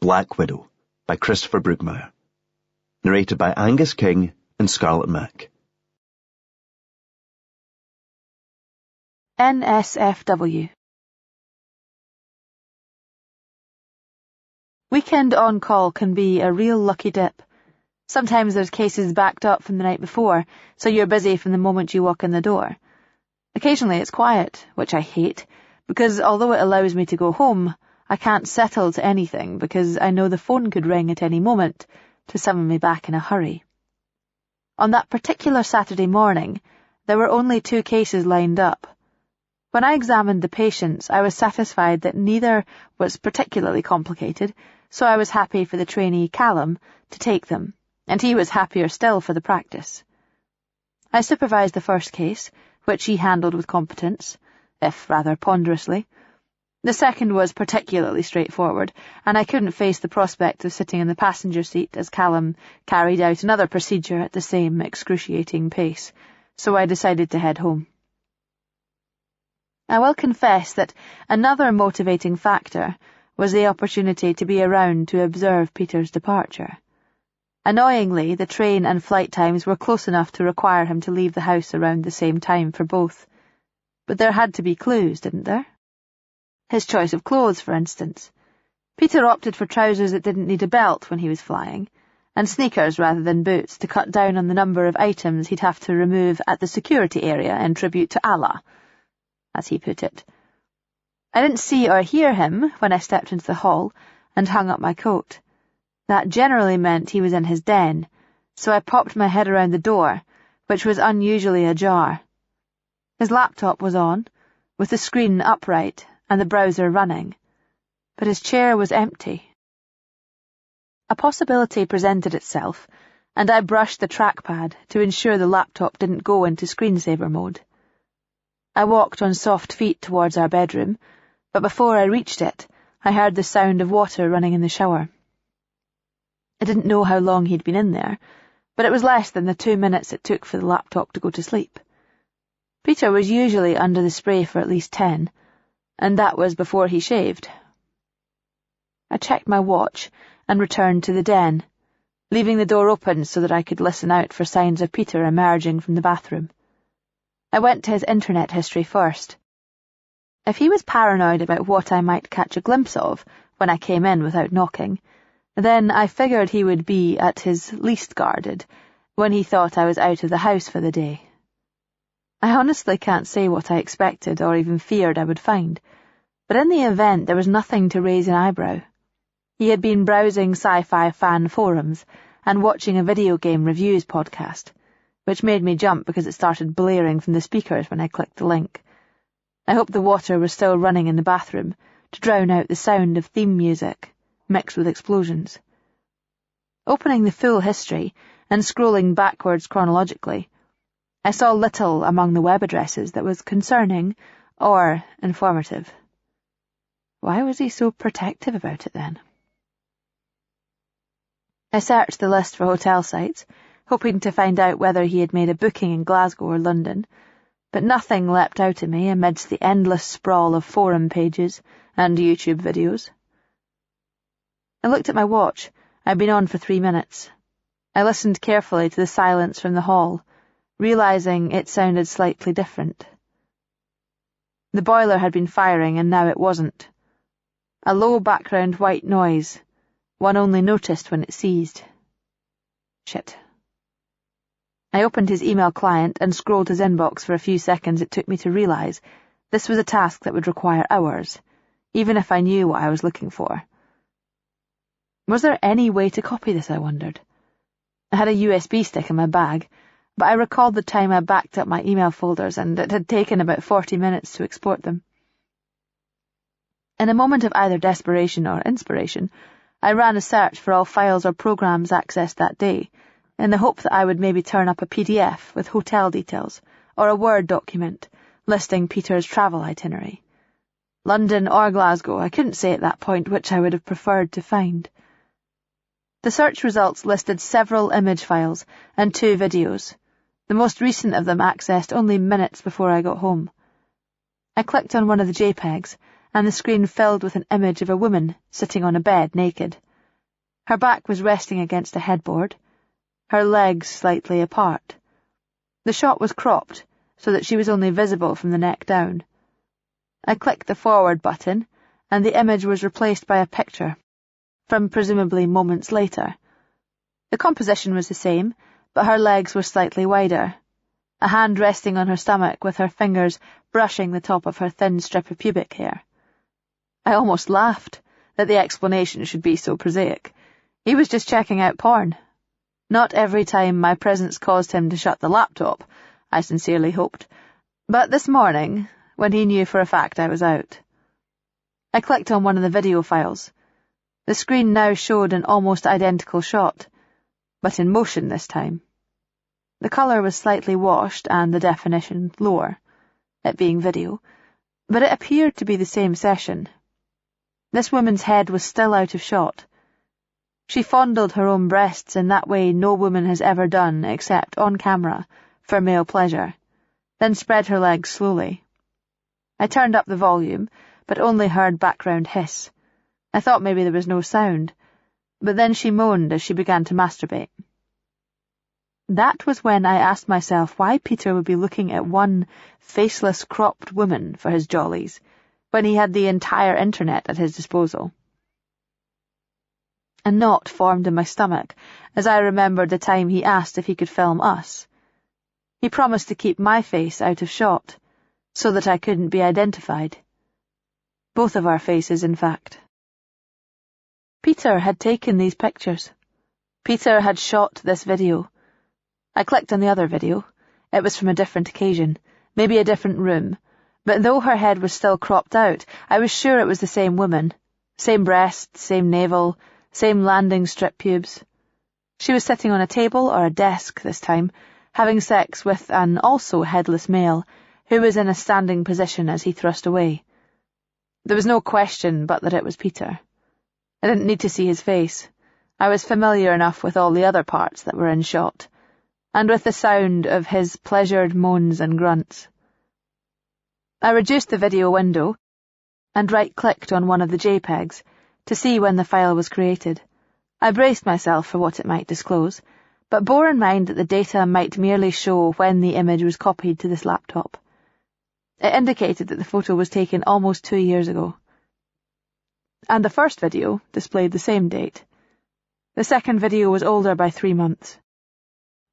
Black Widow by Christopher Brookmeyer. Narrated by Angus King and Scarlett Mack. NSFW. Weekend on-call can be a real lucky dip. Sometimes there's cases backed up from the night before, so you're busy from the moment you walk in the door. Occasionally it's quiet, which I hate, because although it allows me to go home, I can't settle to anything because I know the phone could ring at any moment to summon me back in a hurry. On that particular Saturday morning, there were only 2 cases lined up. When I examined the patients, I was satisfied that neither was particularly complicated, so I was happy for the trainee Callum to take them, and he was happier still for the practice. I supervised the first case, which he handled with competence, if rather ponderously. The second was particularly straightforward, and I couldn't face the prospect of sitting in the passenger seat as Callum carried out another procedure at the same excruciating pace, so I decided to head home. I will confess that another motivating factor was the opportunity to be around to observe Peter's departure. Annoyingly, the train and flight times were close enough to require him to leave the house around the same time for both. But there had to be clues, didn't there? His choice of clothes, for instance. Peter opted for trousers that didn't need a belt when he was flying, and sneakers rather than boots to cut down on the number of items he'd have to remove at the security area in tribute to Allah, as he put it. I didn't see or hear him when I stepped into the hall and hung up my coat. That generally meant he was in his den, so I popped my head around the door, which was unusually ajar. His laptop was on, with the screen upright and the browser running, but his chair was empty. A possibility presented itself, and I brushed the trackpad to ensure the laptop didn't go into screensaver mode. I walked on soft feet towards our bedroom, but before I reached it, I heard the sound of water running in the shower. I didn't know how long he'd been in there, but it was less than the 2 minutes it took for the laptop to go to sleep. Peter was usually under the spray for at least 10, and that was before he shaved. I checked my watch and returned to the den, leaving the door open so that I could listen out for signs of Peter emerging from the bathroom. I went to his internet history first. If he was paranoid about what I might catch a glimpse of when I came in without knocking, then I figured he would be at his least guarded when he thought I was out of the house for the day. I honestly can't say what I expected or even feared I would find, but in the event there was nothing to raise an eyebrow. He had been browsing sci-fi fan forums and watching a video game reviews podcast, which made me jump because it started blaring from the speakers when I clicked the link. I hoped the water was still running in the bathroom to drown out the sound of theme music, mixed with explosions. Opening the full history and scrolling backwards chronologically, I saw little among the web addresses that was concerning or informative. Why was he so protective about it then? I searched the list for hotel sites, hoping to find out whether he had made a booking in Glasgow or London, but nothing leapt out at me amidst the endless sprawl of forum pages and YouTube videos. I looked at my watch. I'd been on for 3 minutes. I listened carefully to the silence from the hall, realizing it sounded slightly different. The boiler had been firing and now it wasn't. A low background white noise, one only noticed when it ceased. Shit. I opened his email client and scrolled his inbox for a few seconds. It took me to realize this was a task that would require hours, even if I knew what I was looking for. Was there any way to copy this, I wondered? I had a USB stick in my bag, but I recalled the time I backed up my email folders and it had taken about 40 minutes to export them. In a moment of either desperation or inspiration, I ran a search for all files or programs accessed that day, in the hope that I would maybe turn up a PDF with hotel details, or a Word document listing Peter's travel itinerary. London or Glasgow, I couldn't say at that point which I would have preferred to find. The search results listed several image files and 2 videos, the most recent of them accessed only minutes before I got home. I clicked on one of the JPEGs, and the screen filled with an image of a woman sitting on a bed naked, Her back was resting against a headboard, her legs slightly apart. The shot was cropped, so that she was only visible from the neck down. I clicked the forward button, and the image was replaced by a picture, from presumably moments later. The composition was the same, but her legs were slightly wider, a hand resting on her stomach with her fingers brushing the top of her thin strip of pubic hair. I almost laughed that the explanation should be so prosaic. He was just checking out porn. Not every time my presence caused him to shut the laptop, I sincerely hoped, but this morning, when he knew for a fact I was out. I clicked on one of the video files. The screen now showed an almost identical shot, but in motion this time. The colour was slightly washed and the definition lower, it being video, but it appeared to be the same session. This woman's head was still out of shot. She fondled her own breasts in that way no woman has ever done except on camera, for male pleasure, then spread her legs slowly. I turned up the volume, but only heard background hiss. I thought maybe there was no sound, but then she moaned as she began to masturbate. That was when I asked myself why Peter would be looking at one faceless cropped woman for his jollies, when he had the entire internet at his disposal. A knot formed in my stomach as I remembered the time he asked if he could film us. He promised to keep my face out of shot, so that I couldn't be identified. Both of our faces, in fact. Peter had taken these pictures. Peter had shot this video. I clicked on the other video. It was from a different occasion, maybe a different room, but though her head was still cropped out, I was sure it was the same woman. Same breasts, same navel, same landing strip pubes. She was sitting on a table or a desk this time, having sex with an also headless male, who was in a standing position as he thrust away. There was no question but that it was Peter. I didn't need to see his face. I was familiar enough with all the other parts that were in shot, and with the sound of his pleasured moans and grunts. I reduced the video window and right-clicked on one of the JPEGs to see when the file was created. I braced myself for what it might disclose, but bore in mind that the data might merely show when the image was copied to this laptop. It indicated that the photo was taken almost 2 years ago. And the first video displayed the same date. The second video was older by 3 months.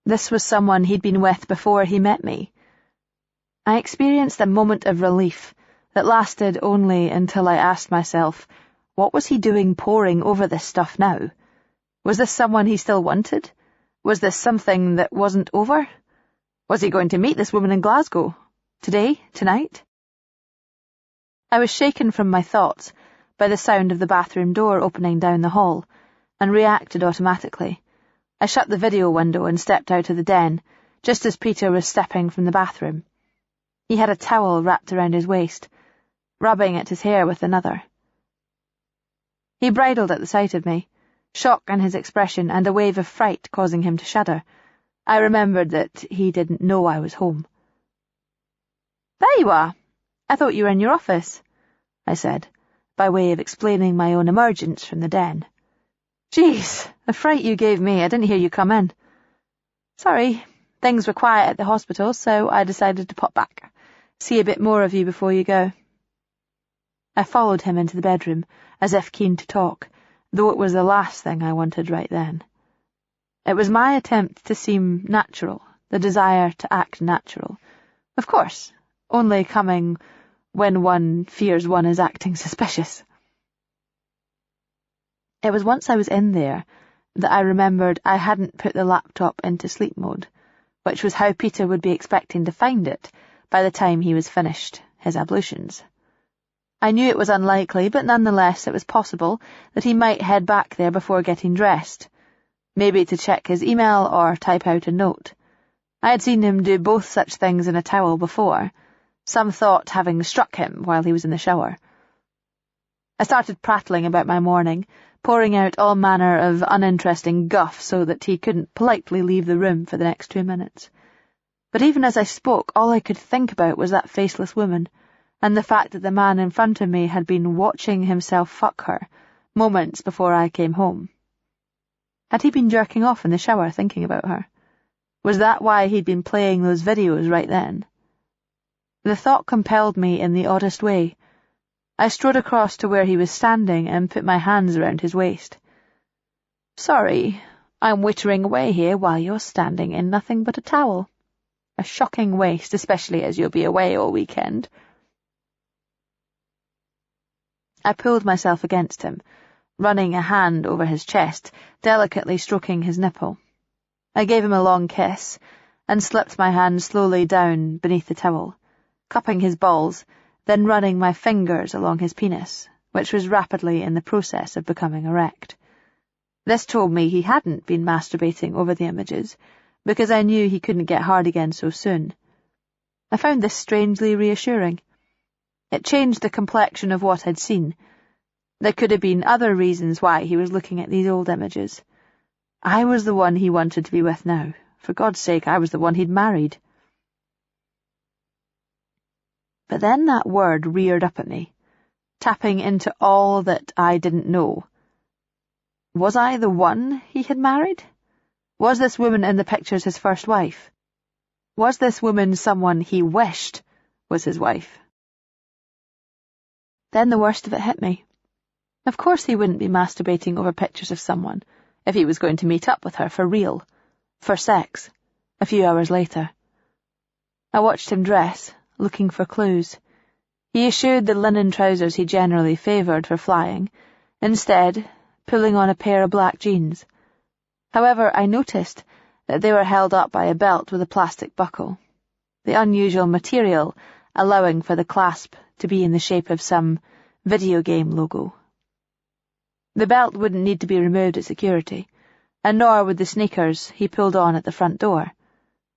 This was someone he'd been with before he met me. I experienced a moment of relief that lasted only until I asked myself, what was he doing poring over this stuff now? Was this someone he still wanted? Was this something that wasn't over? Was he going to meet this woman in Glasgow? Today? Tonight? I was shaken from my thoughts by the sound of the bathroom door opening down the hall, and reacted automatically. I shut the video window and stepped out of the den, just as Peter was stepping from the bathroom. He had a towel wrapped around his waist, rubbing at his hair with another. He bridled at the sight of me, shock in his expression and a wave of fright causing him to shudder. I remembered that he didn't know I was home. "There you are. I thought you were in your office," I said, by way of explaining my own emergence from the den. "Jeez, the fright you gave me, I didn't hear you come in." "Sorry, things were quiet at the hospital, so I decided to pop back, see a bit more of you before you go." I followed him into the bedroom, as if keen to talk, though it was the last thing I wanted right then. It was my attempt to seem natural, the desire to act natural. Of course, only coming when one fears one is acting suspicious. It was once I was in there that I remembered I hadn't put the laptop into sleep mode, which was how Peter would be expecting to find it by the time he was finished his ablutions. I knew it was unlikely, but nonetheless it was possible that he might head back there before getting dressed, maybe to check his email or type out a note. I had seen him do both such things in a towel before, some thought having struck him while he was in the shower. I started prattling about my morning, pouring out all manner of uninteresting guff so that he couldn't politely leave the room for the next 2 minutes. But even as I spoke, all I could think about was that faceless woman, and the fact that the man in front of me had been watching himself fuck her moments before I came home. Had he been jerking off in the shower thinking about her? Was that why he'd been playing those videos right then? The thought compelled me in the oddest way. I strode across to where he was standing and put my hands around his waist. "Sorry, I'm wittering away here while you're standing in nothing but a towel. A shocking waste, especially as you'll be away all weekend." I pulled myself against him, running a hand over his chest, delicately stroking his nipple. I gave him a long kiss, and slipped my hand slowly down beneath the towel, cupping his balls, then running my fingers along his penis, which was rapidly in the process of becoming erect. This told me he hadn't been masturbating over the images, because I knew he couldn't get hard again so soon. I found this strangely reassuring. It changed the complexion of what I'd seen. There could have been other reasons why he was looking at these old images. I was the one he wanted to be with now. For God's sake, I was the one he'd married. But then that word reared up at me, tapping into all that I didn't know. Was I the one he had married? Was this woman in the pictures his first wife? Was this woman someone he wished was his wife? Then the worst of it hit me. Of course he wouldn't be masturbating over pictures of someone if he was going to meet up with her for real, for sex, a few hours later. I watched him dress, looking for clues. He eschewed the linen trousers he generally favoured for flying, instead pulling on a pair of black jeans. However, I noticed that they were held up by a belt with a plastic buckle, the unusual material allowing for the clasp to be in the shape of some video game logo. The belt wouldn't need to be removed at security, and nor would the sneakers he pulled on at the front door,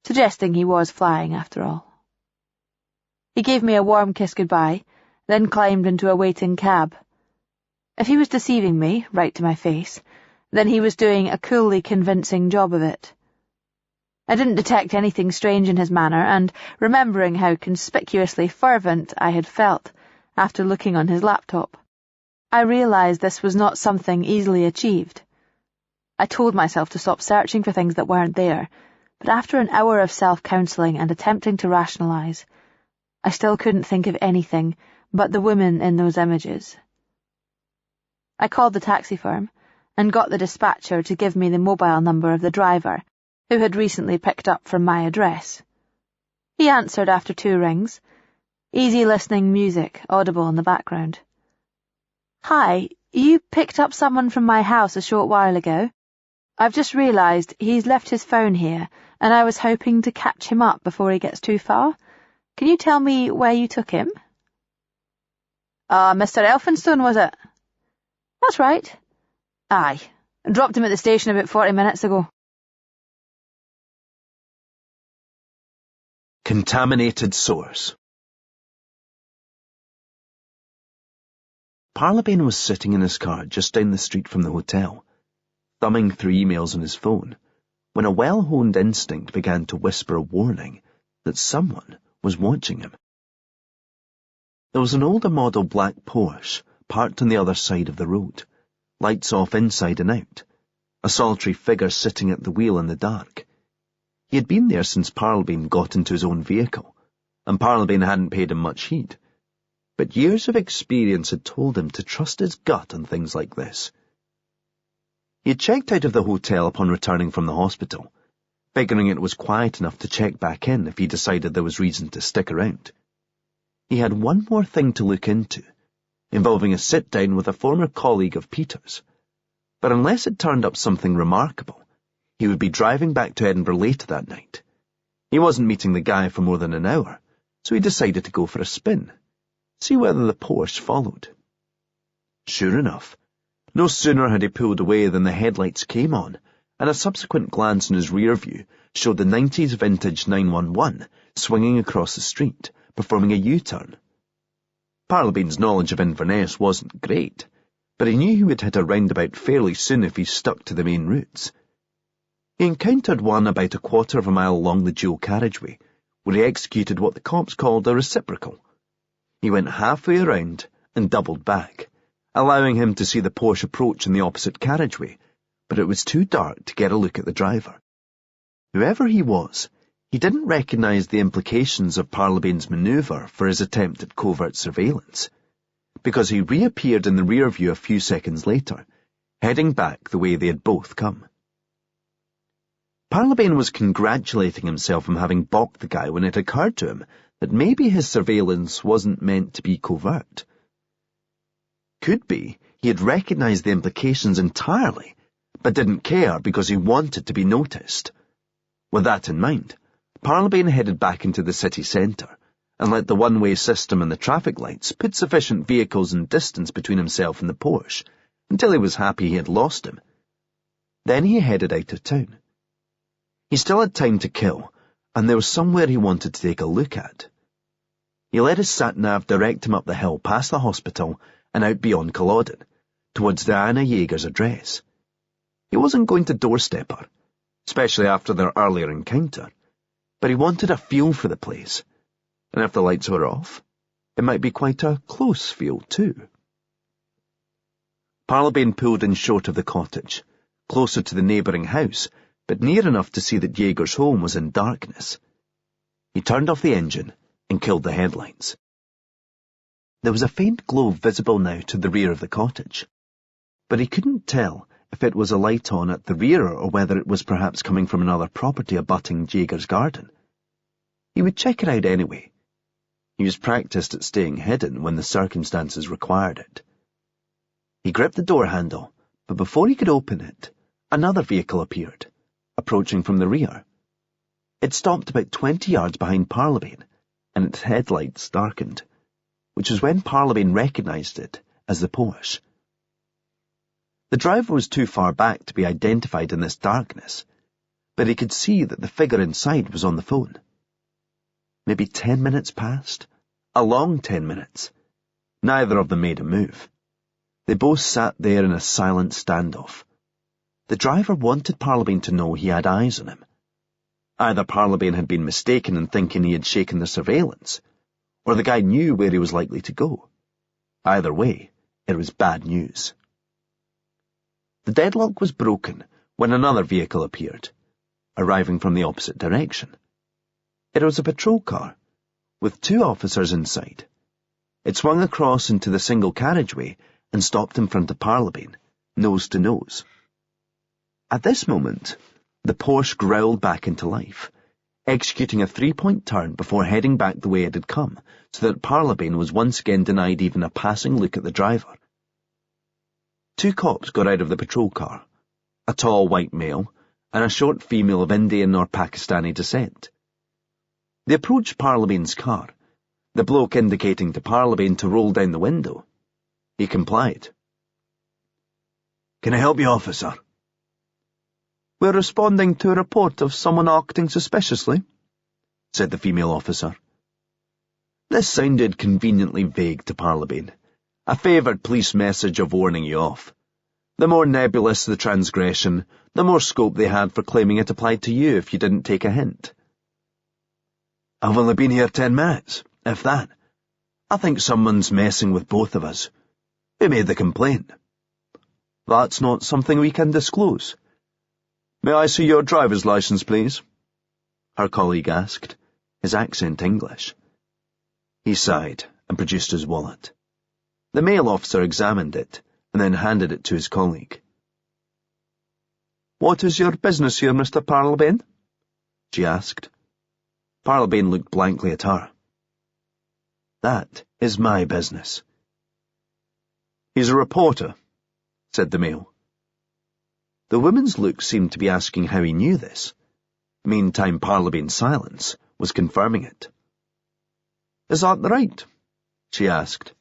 suggesting he was flying after all. He gave me a warm kiss goodbye, then climbed into a waiting cab. If he was deceiving me, right to my face, then he was doing a coolly convincing job of it. I didn't detect anything strange in his manner, and remembering how conspicuously fervent I had felt after looking on his laptop, I realized this was not something easily achieved. I told myself to stop searching for things that weren't there, but after an hour of self-counselling and attempting to rationalise, I still couldn't think of anything but the woman in those images. I called the taxi firm and got the dispatcher to give me the mobile number of the driver, who had recently picked up from my address. He answered after 2 rings, easy listening music audible in the background. "Hi, you picked up someone from my house a short while ago. I've just realised he's left his phone here, and I was hoping to catch him up before he gets too far. Can you tell me where you took him?" Mr. Elphinstone, was it?" "That's right." "Aye, I dropped him at the station about 40 minutes ago." Contaminated source. Parlabane was sitting in his car just down the street from the hotel, thumbing through emails on his phone, when a well-honed instinct began to whisper a warning that someone was watching him. There was an older model black Porsche parked on the other side of the road, lights off inside and out, a solitary figure sitting at the wheel in the dark. He had been there since Parlabane got into his own vehicle, and Parlabane hadn't paid him much heed. But years of experience had told him to trust his gut on things like this. He had checked out of the hotel upon returning from the hospital, figuring it was quiet enough to check back in if he decided there was reason to stick around. He had one more thing to look into, involving a sit-down with a former colleague of Peter's. But unless it turned up something remarkable, he would be driving back to Edinburgh later that night. He wasn't meeting the guy for more than an hour, so he decided to go for a spin, see whether the Porsche followed. Sure enough, no sooner had he pulled away than the headlights came on, and a subsequent glance in his rear view showed the 90s vintage 911 swinging across the street, performing a U-turn. Parlabane's knowledge of Inverness wasn't great, but he knew he would hit a roundabout fairly soon if he stuck to the main routes. He encountered one about a quarter of a mile along the dual carriageway, where he executed what the cops called a reciprocal. He went halfway around and doubled back, allowing him to see the Porsche approach in the opposite carriageway, but it was too dark to get a look at the driver. Whoever he was, he didn't recognise the implications of Parlabane's manoeuvre for his attempt at covert surveillance, because he reappeared in the rear view a few seconds later, heading back the way they had both come. Parlabane was congratulating himself on having balked the guy when it occurred to him that maybe his surveillance wasn't meant to be covert. Could be he had recognised the implications entirely, but didn't care because he wanted to be noticed. With that in mind, Parlabane headed back into the city centre and let the one-way system and the traffic lights put sufficient vehicles and distance between himself and the Porsche until he was happy he had lost him. Then he headed out of town. He still had time to kill, and there was somewhere he wanted to take a look at. He let his sat-nav direct him up the hill past the hospital and out beyond Culloden, towards Diana Yeager's address. He wasn't going to doorstep her, especially after their earlier encounter, but he wanted a feel for the place, and if the lights were off, it might be quite a close feel too. Parlabane pulled in short of the cottage, closer to the neighbouring house, but near enough to see that Yeager's home was in darkness. He turned off the engine and killed the headlights. There was a faint glow visible now to the rear of the cottage, but he couldn't tell if it was a light on at the rear or whether it was perhaps coming from another property abutting Yeager's garden. He would check it out anyway. He was practised at staying hidden when the circumstances required it. He gripped the door handle, but before he could open it, another vehicle appeared, approaching from the rear. It stopped about 20 yards behind Parlabane, and its headlights darkened, which was when Parlabane recognised it as the Porsche. The driver was too far back to be identified in this darkness, but he could see that the figure inside was on the phone. Maybe 10 minutes passed, a long 10 minutes. Neither of them made a move. They both sat there in a silent standoff. The driver wanted Parlabane to know he had eyes on him. Either Parlabane had been mistaken in thinking he had shaken the surveillance, or the guy knew where he was likely to go. Either way, it was bad news. The deadlock was broken when another vehicle appeared, arriving from the opposite direction. It was a patrol car, with 2 officers inside. It swung across into the single carriageway and stopped in front of Parlabane, nose to nose. At this moment, the Porsche growled back into life, executing a 3-point turn before heading back the way it had come, so that Parlabane was once again denied even a passing look at the driver. 2 cops got out of the patrol car, a tall white male and a short female of Indian or Pakistani descent. They approached Parlabane's car, the bloke indicating to Parlabane to roll down the window. He complied. "Can I help you, officer?" "We're responding to a report of someone acting suspiciously," said the female officer. This sounded conveniently vague to Parlabane, a favoured police message of warning you off. The more nebulous the transgression, the more scope they had for claiming it applied to you if you didn't take a hint. "I've only been here 10 minutes, if that. I think someone's messing with both of us. Who made the complaint?" "That's not something we can disclose. May I see your driver's licence, please?" her colleague asked, his accent English. He sighed and produced his wallet. The male officer examined it and then handed it to his colleague. "What is your business here, Mr. Parlabane?" she asked. Parlabane looked blankly at her. "That is my business." "He's a reporter," said the male. The woman's look seemed to be asking how he knew this. Meantime, Parlabane's silence was confirming it. "Is that right?" she asked.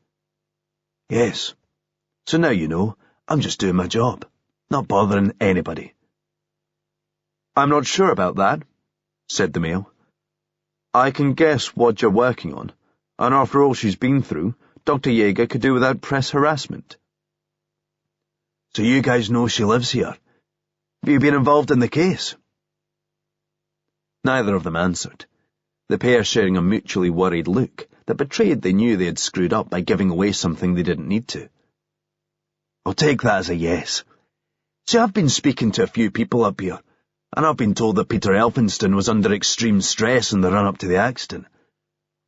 "Yes. So now you know, I'm just doing my job, not bothering anybody." "I'm not sure about that," said the male. "I can guess what you're working on, and after all she's been through, Dr. Yeager could do without press harassment." "So you guys know she lives here? Have you been involved in the case?" Neither of them answered, the pair sharing a mutually worried look that betrayed they knew they had screwed up by giving away something they didn't need to. "I'll take that as a yes. See, I've been speaking to a few people up here, and I've been told that Peter Elphinston was under extreme stress in the run-up to the accident.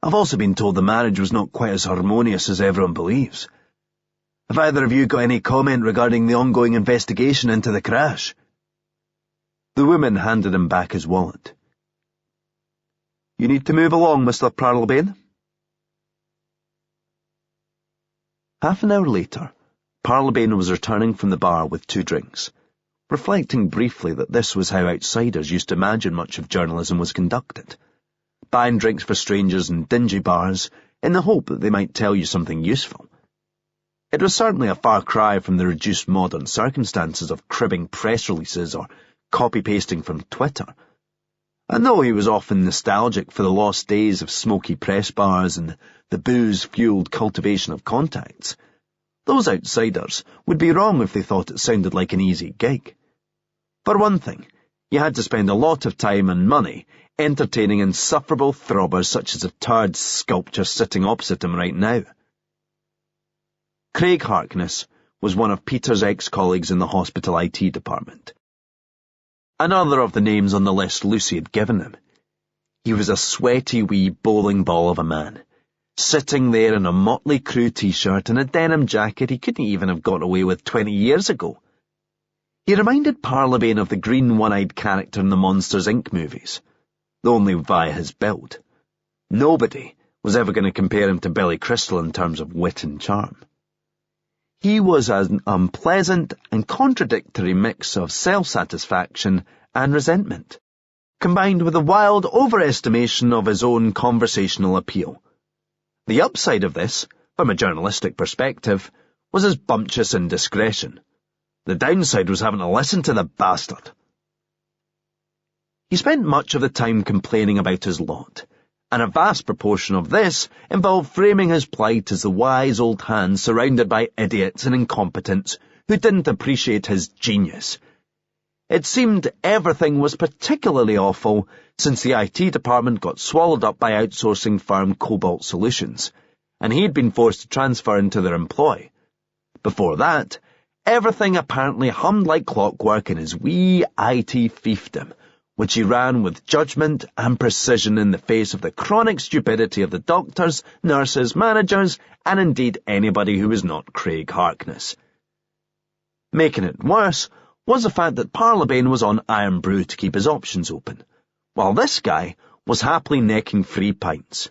I've also been told the marriage was not quite as harmonious as everyone believes. Have either of you got any comment regarding the ongoing investigation into the crash?" The woman handed him back his wallet. "You need to move along, Mr. Parlabane." Half an hour later, Parlabane was returning from the bar with 2 drinks, reflecting briefly that this was how outsiders used to imagine much of journalism was conducted, buying drinks for strangers in dingy bars in the hope that they might tell you something useful. It was certainly a far cry from the reduced modern circumstances of cribbing press releases or copy-pasting from Twitter, and though he was often nostalgic for the lost days of smoky press bars and the booze-fueled cultivation of contacts, those outsiders would be wrong if they thought it sounded like an easy gig. For one thing, you had to spend a lot of time and money entertaining insufferable throbbers such as a turd sculpture sitting opposite him right now. Craig Harkness was one of Peter's ex-colleagues in the hospital IT department. Another of the names on the list Lucy had given him. He was a sweaty wee bowling ball of a man, sitting there in a Motley Crue t-shirt and a denim jacket he couldn't even have got away with 20 years ago. He reminded Parlabane of the green one-eyed character in the Monsters, Inc. movies, though only via his build. Nobody was ever going to compare him to Billy Crystal in terms of wit and charm. He was an unpleasant and contradictory mix of self-satisfaction and resentment, combined with a wild overestimation of his own conversational appeal. The upside of this, from a journalistic perspective, was his bumptious indiscretion. The downside was having to listen to the bastard. He spent much of the time complaining about his lot, and a vast proportion of this involved framing his plight as the wise old hand surrounded by idiots and incompetents who didn't appreciate his genius. It seemed everything was particularly awful since the IT department got swallowed up by outsourcing firm Cobalt Solutions, and he'd been forced to transfer into their employ. Before that, everything apparently hummed like clockwork in his wee IT fiefdom, which he ran with judgment and precision in the face of the chronic stupidity of the doctors, nurses, managers, and indeed anybody who was not Craig Harkness. Making it worse was the fact that Parlabane was on iron brew to keep his options open, while this guy was happily necking 3 pints.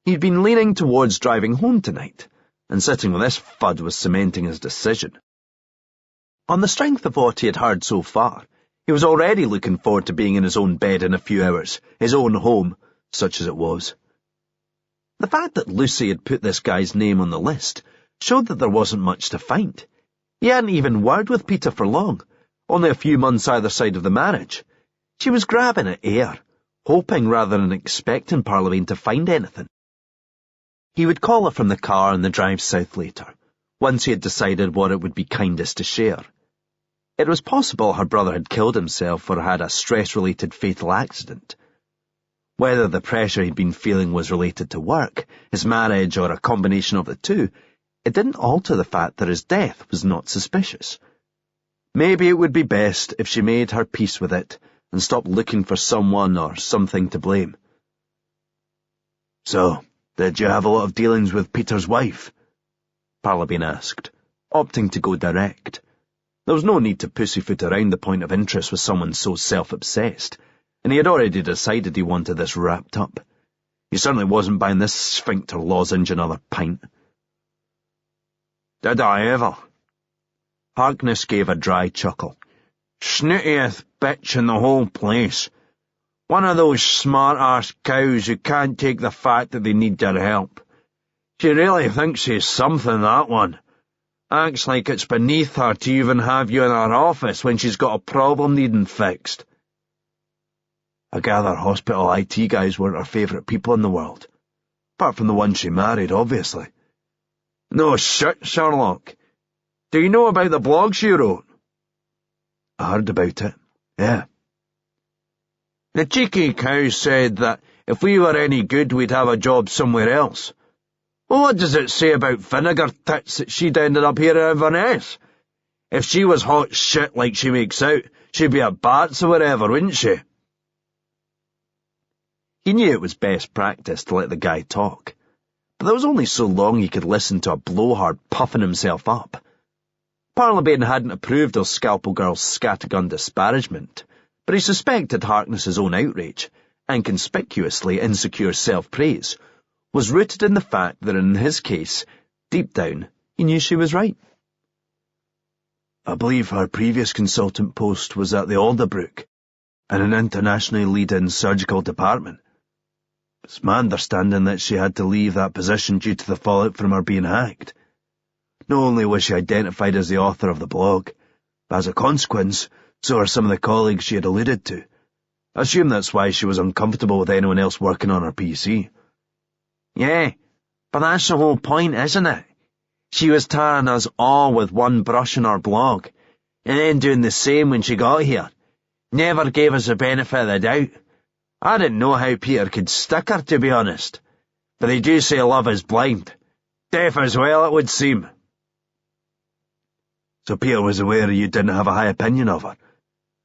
He'd been leaning towards driving home tonight, and sitting with this fud was cementing his decision. On the strength of what he had heard so far, he was already looking forward to being in his own bed in a few hours, his own home, such as it was. The fact that Lucy had put this guy's name on the list showed that there wasn't much to find. He hadn't even worked with Peter for long, only a few months either side of the marriage. She was grabbing at air, hoping rather than expecting Parlabane to find anything. He would call her from the car on the drive south later, once he had decided what it would be kindest to share. It was possible her brother had killed himself or had a stress-related fatal accident. Whether the pressure he'd been feeling was related to work, his marriage, or a combination of the two, it didn't alter the fact that his death was not suspicious. Maybe it would be best if she made her peace with it and stopped looking for someone or something to blame. "So, did you have a lot of dealings with Peter's wife?" Parlabane asked, opting to go direct. There was no need to pussyfoot around the point of interest with someone so self-obsessed, and he had already decided he wanted this wrapped up. He certainly wasn't buying this sphincter lozenge another pint. "Did I ever?" Harkness gave a dry chuckle. "Snootiest bitch in the whole place. One of those smart-arse cows who can't take the fact that they need your help. She really thinks she's something, that one. Acts like it's beneath her to even have you in her office when she's got a problem needing fixed." "I gather hospital IT guys weren't her favourite people in the world. Apart from the one she married, obviously." "No shit, Sherlock. Do you know about the blog she wrote?" "I heard about it, yeah." "The cheeky cow said that if we were any good we'd have a job somewhere else. Well, what does it say about vinegar tits that she'd ended up here in Inverness? If she was hot shit like she makes out, she'd be at Bart's or whatever, wouldn't she? He knew it was best practice to let the guy talk, but there was only so long he could listen to a blowhard puffing himself up. Parlabane hadn't approved of Scalpel Girl's scattergun disparagement, but he suspected Harkness's own outrage, and conspicuously insecure self-praise, was rooted in the fact that in his case, deep down, he knew she was right. I believe her previous consultant post was at the Alderbrook, in an internationally leading surgical department. It's my understanding that she had to leave that position due to the fallout from her being hacked. Not only was she identified as the author of the blog, but as a consequence, so are some of the colleagues she had alluded to. I assume that's why she was uncomfortable with anyone else working on her PC. Yeah, but that's the whole point, isn't it? She was tarring us all with one brush on her blog, and then doing the same when she got here. Never gave us the benefit of the doubt. I didn't know how Peter could stick her, to be honest. But they do say love is blind. Deaf as well, it would seem. So Peter was aware you didn't have a high opinion of her,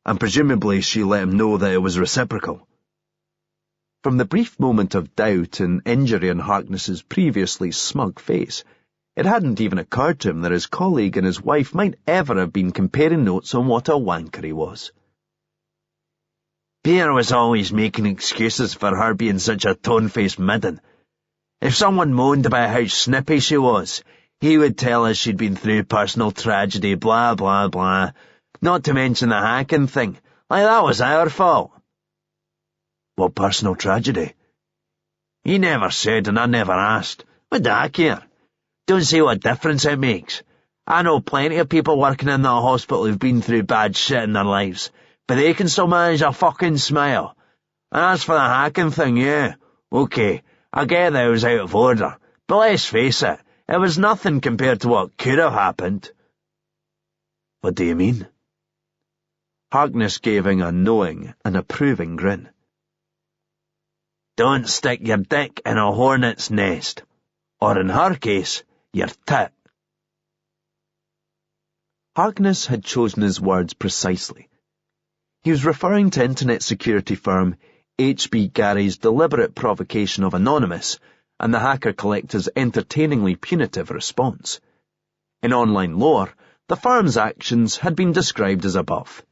and presumably she let him know that it was reciprocal. From the brief moment of doubt and injury on Harkness's previously smug face, it hadn't even occurred to him that his colleague and his wife might ever have been comparing notes on what a wanker he was. Peter was always making excuses for her being such a tone-faced midden. If someone moaned about how snippy she was, he would tell us she'd been through personal tragedy, blah, blah, blah. Not to mention the hacking thing, like that was our fault. What personal tragedy? He never said and I never asked. What do I care? Don't see what difference it makes. I know plenty of people working in that hospital who've been through bad shit in their lives, but they can still manage a fucking smile. And as for the hacking thing, yeah, okay, I get that it was out of order, but let's face it, it was nothing compared to what could have happened. What do you mean? Harkness gave him a knowing and approving grin. Don't stick your dick in a hornet's nest, or in her case, your tit. Harkness had chosen his words precisely. He was referring to internet security firm H.B. Gary's deliberate provocation of Anonymous and the hacker collector's entertainingly punitive response. In online lore, the firm's actions had been described as above.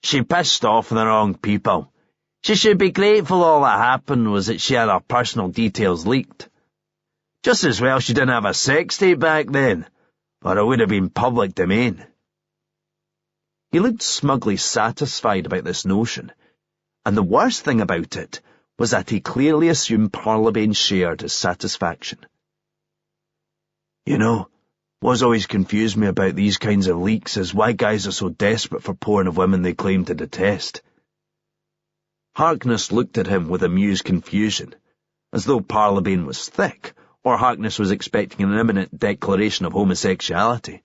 She pissed off the wrong people. She should be grateful all that happened was that she had her personal details leaked. Just as well she didn't have a sex tape back then, or it would have been public domain. He looked smugly satisfied about this notion, and the worst thing about it was that he clearly assumed Parlabane shared his satisfaction. You know, what's always confused me about these kinds of leaks is why guys are so desperate for porn of women they claim to detest. Harkness looked at him with amused confusion, as though Parlabane was thick, or Harkness was expecting an imminent declaration of homosexuality.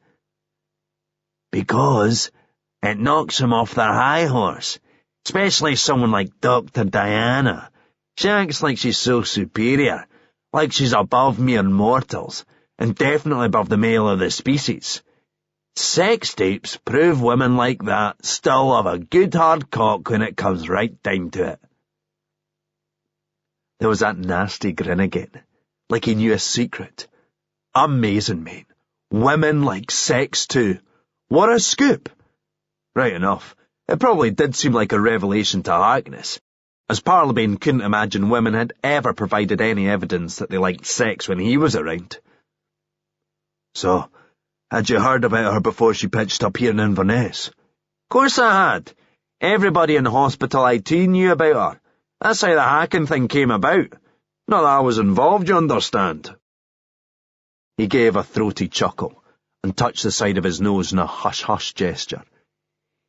Because it knocks them off their high horse, especially someone like Dr. Diana. She acts like she's so superior, like she's above mere mortals, and definitely above the male of the species. Sex tapes prove women like that still have a good hard cock when it comes right down to it. There was that nasty grin again, like he knew a secret. Amazing, mate. Women like sex too. What a scoop! Right enough, it probably did seem like a revelation to Harkness, as Parlabane couldn't imagine women had ever provided any evidence that they liked sex when he was around. So, had you heard about her before she pitched up here in Inverness? Course I had. Everybody in hospital IT knew about her. That's how the hacking thing came about. Not that I was involved, you understand. He gave a throaty chuckle and touched the side of his nose in a hush-hush gesture.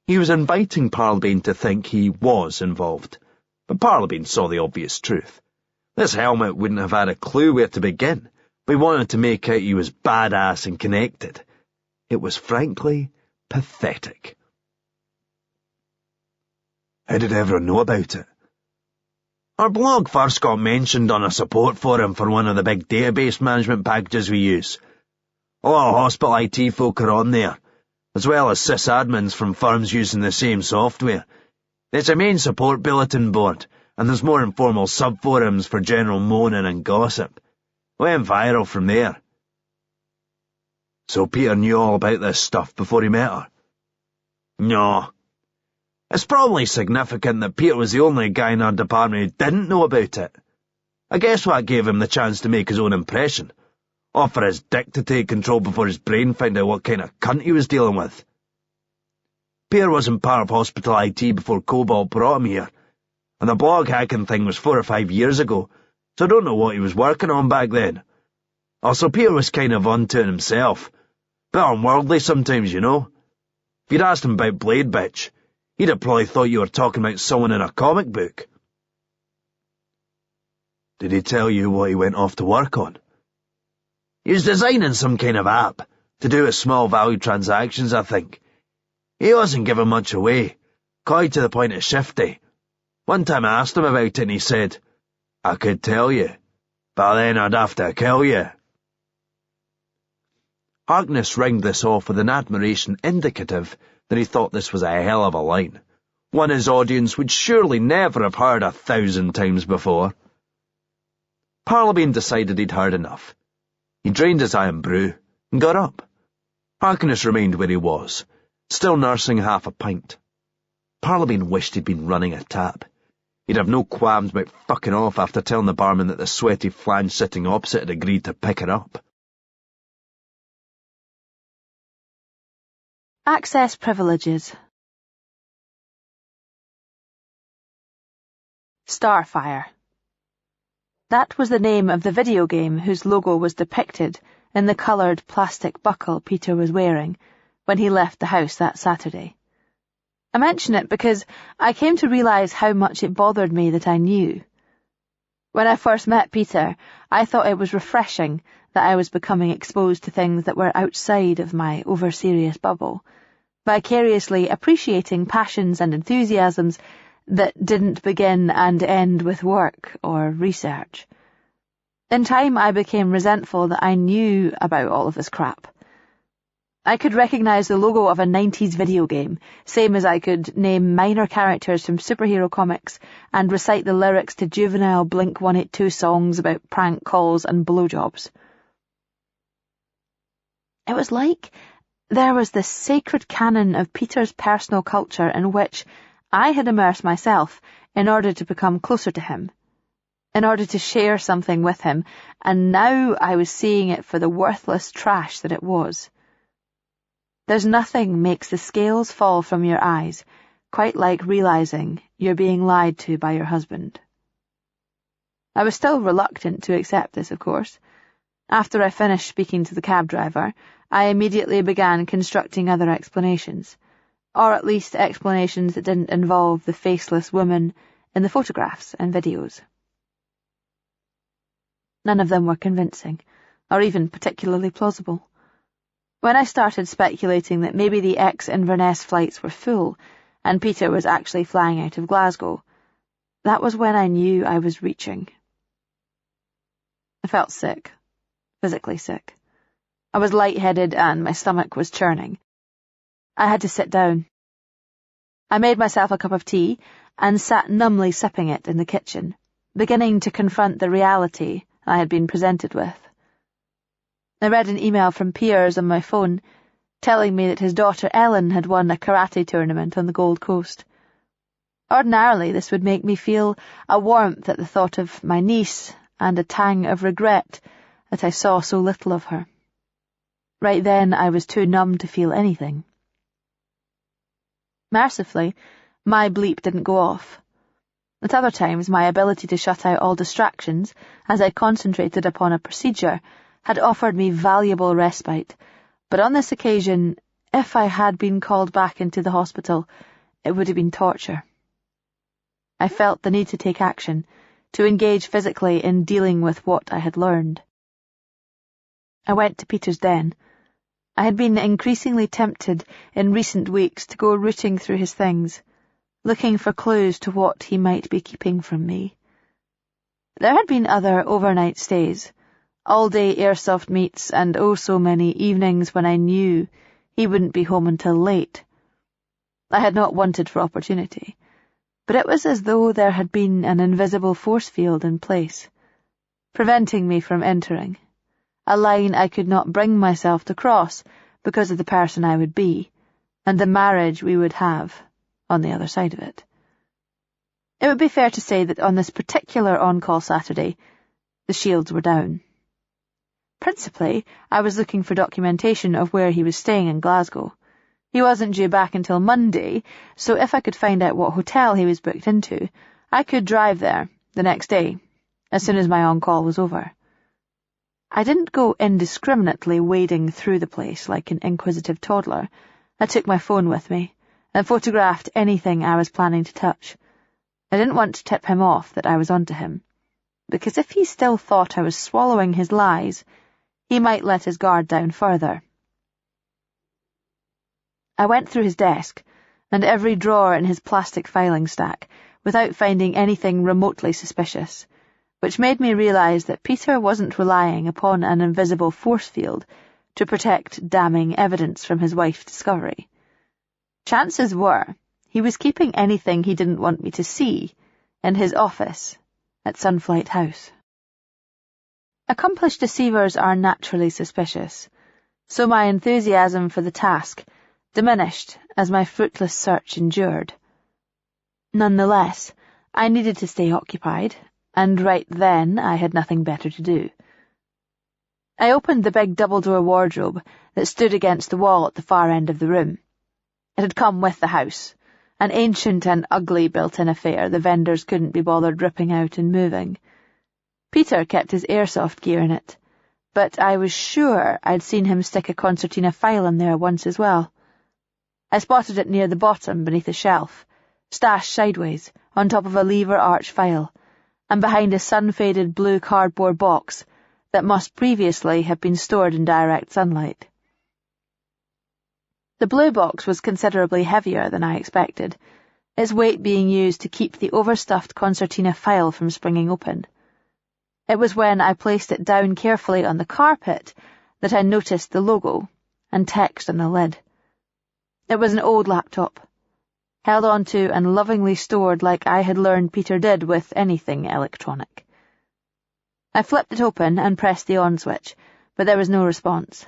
He was inviting Parlabane to think he was involved, but Parlabane saw the obvious truth. This helmet wouldn't have had a clue where to begin, but he wanted to make out he was badass and connected. It was frankly pathetic. How did everyone know about it? Our blog first got mentioned on a support forum for one of the big database management packages we use. A lot of hospital IT folk are on there, as well as sysadmins from firms using the same software. There's a main support bulletin board, and there's more informal sub-forums for general moaning and gossip. Went viral from there. So Peter knew all about this stuff before he met her? No. It's probably significant that Peter was the only guy in our department who didn't know about it. I guess what gave him the chance to make his own impression, or for his dick to take control before his brain found out what kind of cunt he was dealing with. Peter wasn't part of hospital IT before Cobalt brought him here, and the blog hacking thing was 4 or 5 years ago, so I don't know what he was working on back then. Also, Peter was kind of onto it himself. Bit unworldly sometimes, you know. If you'd asked him about Blade Bitch, he'd have probably thought you were talking about someone in a comic book. Did he tell you what he went off to work on? He was designing some kind of app, to do with small value transactions, I think. He wasn't giving much away, quite to the point of shifty. One time I asked him about it and he said, I could tell you, but then I'd have to kill you. Harkness rounded this off with an admiration indicative that he thought this was a hell of a line, one his audience would surely never have heard 1,000 times before. Parlabane decided he'd heard enough. He drained his iron brew and got up. Harkness remained where he was, still nursing half a pint. Parlabane wished he'd been running a tap. He'd have no qualms about fucking off after telling the barman that the sweaty flange sitting opposite had agreed to pick her up. Access privileges. Starfire. That was the name of the video game whose logo was depicted in the coloured plastic buckle Peter was wearing when he left the house that Saturday. I mention it because I came to realise how much it bothered me that I knew. When I first met Peter, I thought it was refreshing that I was becoming exposed to things that were outside of my over-serious bubble, vicariously appreciating passions and enthusiasms that didn't begin and end with work or research. In time, I became resentful that I knew about all of this crap. I could recognise the logo of a 90s video game, same as I could name minor characters from superhero comics and recite the lyrics to juvenile Blink-182 songs about prank calls and blowjobs. It was like there was this sacred canon of Peter's personal culture in which I had immersed myself in order to become closer to him, in order to share something with him, and now I was seeing it for the worthless trash that it was. There's nothing makes the scales fall from your eyes, quite like realising you're being lied to by your husband. I was still reluctant to accept this, of course. After I finished speaking to the cab driver, I immediately began constructing other explanations, or at least explanations that didn't involve the faceless woman in the photographs and videos. None of them were convincing, or even particularly plausible. When I started speculating that maybe the ex-Inverness flights were full, and Peter was actually flying out of Glasgow, that was when I knew I was reaching. I felt sick, physically sick. I was lightheaded and my stomach was churning. I had to sit down. I made myself a cup of tea and sat numbly sipping it in the kitchen, beginning to confront the reality I had been presented with. I read an email from Piers on my phone, telling me that his daughter Ellen had won a karate tournament on the Gold Coast. Ordinarily, this would make me feel a warmth at the thought of my niece and a tang of regret that I saw so little of her. Right then, I was too numb to feel anything. Mercifully, my bleep didn't go off. At other times, my ability to shut out all distractions, as I concentrated upon a procedure, had offered me valuable respite, but on this occasion, if I had been called back into the hospital, it would have been torture. I felt the need to take action, to engage physically in dealing with what I had learned. I went to Peter's den. I had been increasingly tempted in recent weeks to go rooting through his things, looking for clues to what he might be keeping from me. There had been other overnight stays, all-day airsoft meets, and oh so many evenings when I knew he wouldn't be home until late. I had not wanted for opportunity, but it was as though there had been an invisible force field in place, preventing me from entering, a line I could not bring myself to cross because of the person I would be, and the marriage we would have on the other side of it. It would be fair to say that on this particular on-call Saturday, the shields were down. Principally, I was looking for documentation of where he was staying in Glasgow. He wasn't due back until Monday, so if I could find out what hotel he was booked into, I could drive there the next day, as soon as my on-call was over. I didn't go indiscriminately wading through the place like an inquisitive toddler. I took my phone with me and photographed anything I was planning to touch. I didn't want to tip him off that I was onto him, because if he still thought I was swallowing his lies, he might let his guard down further. I went through his desk and every drawer in his plastic filing stack without finding anything remotely suspicious, which made me realise that Peter wasn't relying upon an invisible force field to protect damning evidence from his wife's discovery. Chances were he was keeping anything he didn't want me to see in his office at Sunflight House. Accomplished deceivers are naturally suspicious, so my enthusiasm for the task diminished as my fruitless search endured. Nonetheless, I needed to stay occupied, and right then I had nothing better to do. I opened the big double-door wardrobe that stood against the wall at the far end of the room. It had come with the house, an ancient and ugly built-in affair the vendors couldn't be bothered ripping out and moving. Peter kept his airsoft gear in it, but I was sure I'd seen him stick a concertina file in there once as well. I spotted it near the bottom beneath a shelf, stashed sideways on top of a lever arch file, and behind a sun-faded blue cardboard box that must previously have been stored in direct sunlight. The blue box was considerably heavier than I expected, its weight being used to keep the overstuffed concertina file from springing open. It was when I placed it down carefully on the carpet that I noticed the logo and text on the lid. It was an old laptop, held onto and lovingly stored like I had learned Peter did with anything electronic. I flipped it open and pressed the on switch, but there was no response.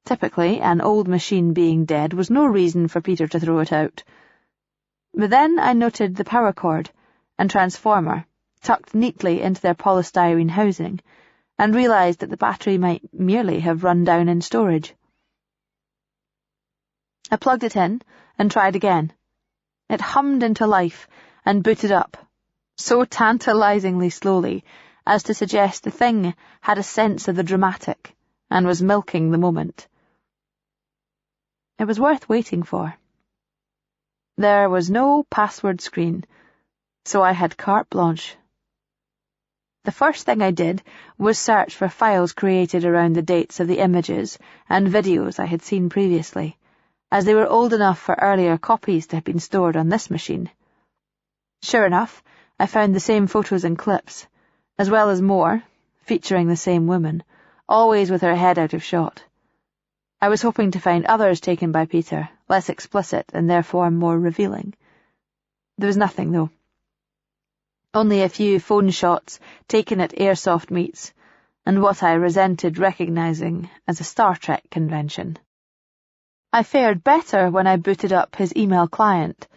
Typically, an old machine being dead was no reason for Peter to throw it out. But then I noted the power cord and transformer tucked neatly into their polystyrene housing, and realised that the battery might merely have run down in storage. I plugged it in and tried again. It hummed into life and booted up, so tantalisingly slowly as to suggest the thing had a sense of the dramatic and was milking the moment. It was worth waiting for. There was no password screen, so I had carte blanche. The first thing I did was search for files created around the dates of the images and videos I had seen previously, as they were old enough for earlier copies to have been stored on this machine. Sure enough, I found the same photos and clips, as well as more, featuring the same woman, always with her head out of shot. I was hoping to find others taken by Peter, less explicit and therefore more revealing. There was nothing, though. Only a few phone shots taken at airsoft meets, and what I resented recognising as a Star Trek convention. I fared better when I booted up his email client.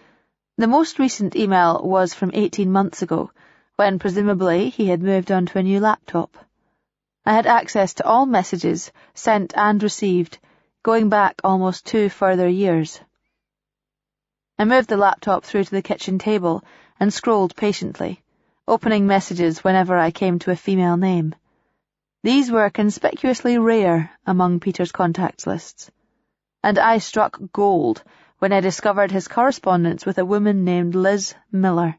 The most recent email was from 18 months ago, when presumably he had moved on to a new laptop. I had access to all messages, sent and received, going back almost 2 further years. I moved the laptop through to the kitchen table and scrolled patiently, opening messages whenever I came to a female name. These were conspicuously rare among Peter's contacts lists, and I struck gold when I discovered his correspondence with a woman named Liz Miller.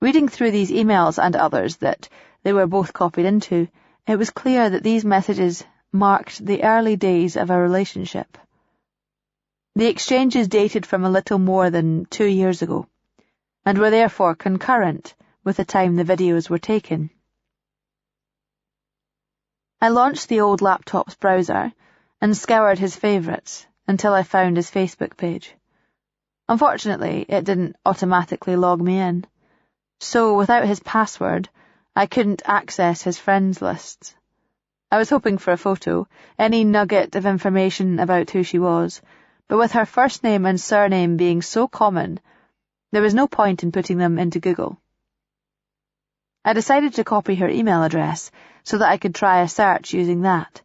Reading through these emails and others that they were both copied into, it was clear that these messages marked the early days of a relationship. The exchanges dated from a little more than 2 years ago, and were therefore concurrent with the time the videos were taken. I launched the old laptop's browser and scoured his favourites until I found his Facebook page. Unfortunately, it didn't automatically log me in, so without his password, I couldn't access his friends lists. I was hoping for a photo, any nugget of information about who she was, but with her first name and surname being so common, there was no point in putting them into Google. I decided to copy her email address so that I could try a search using that.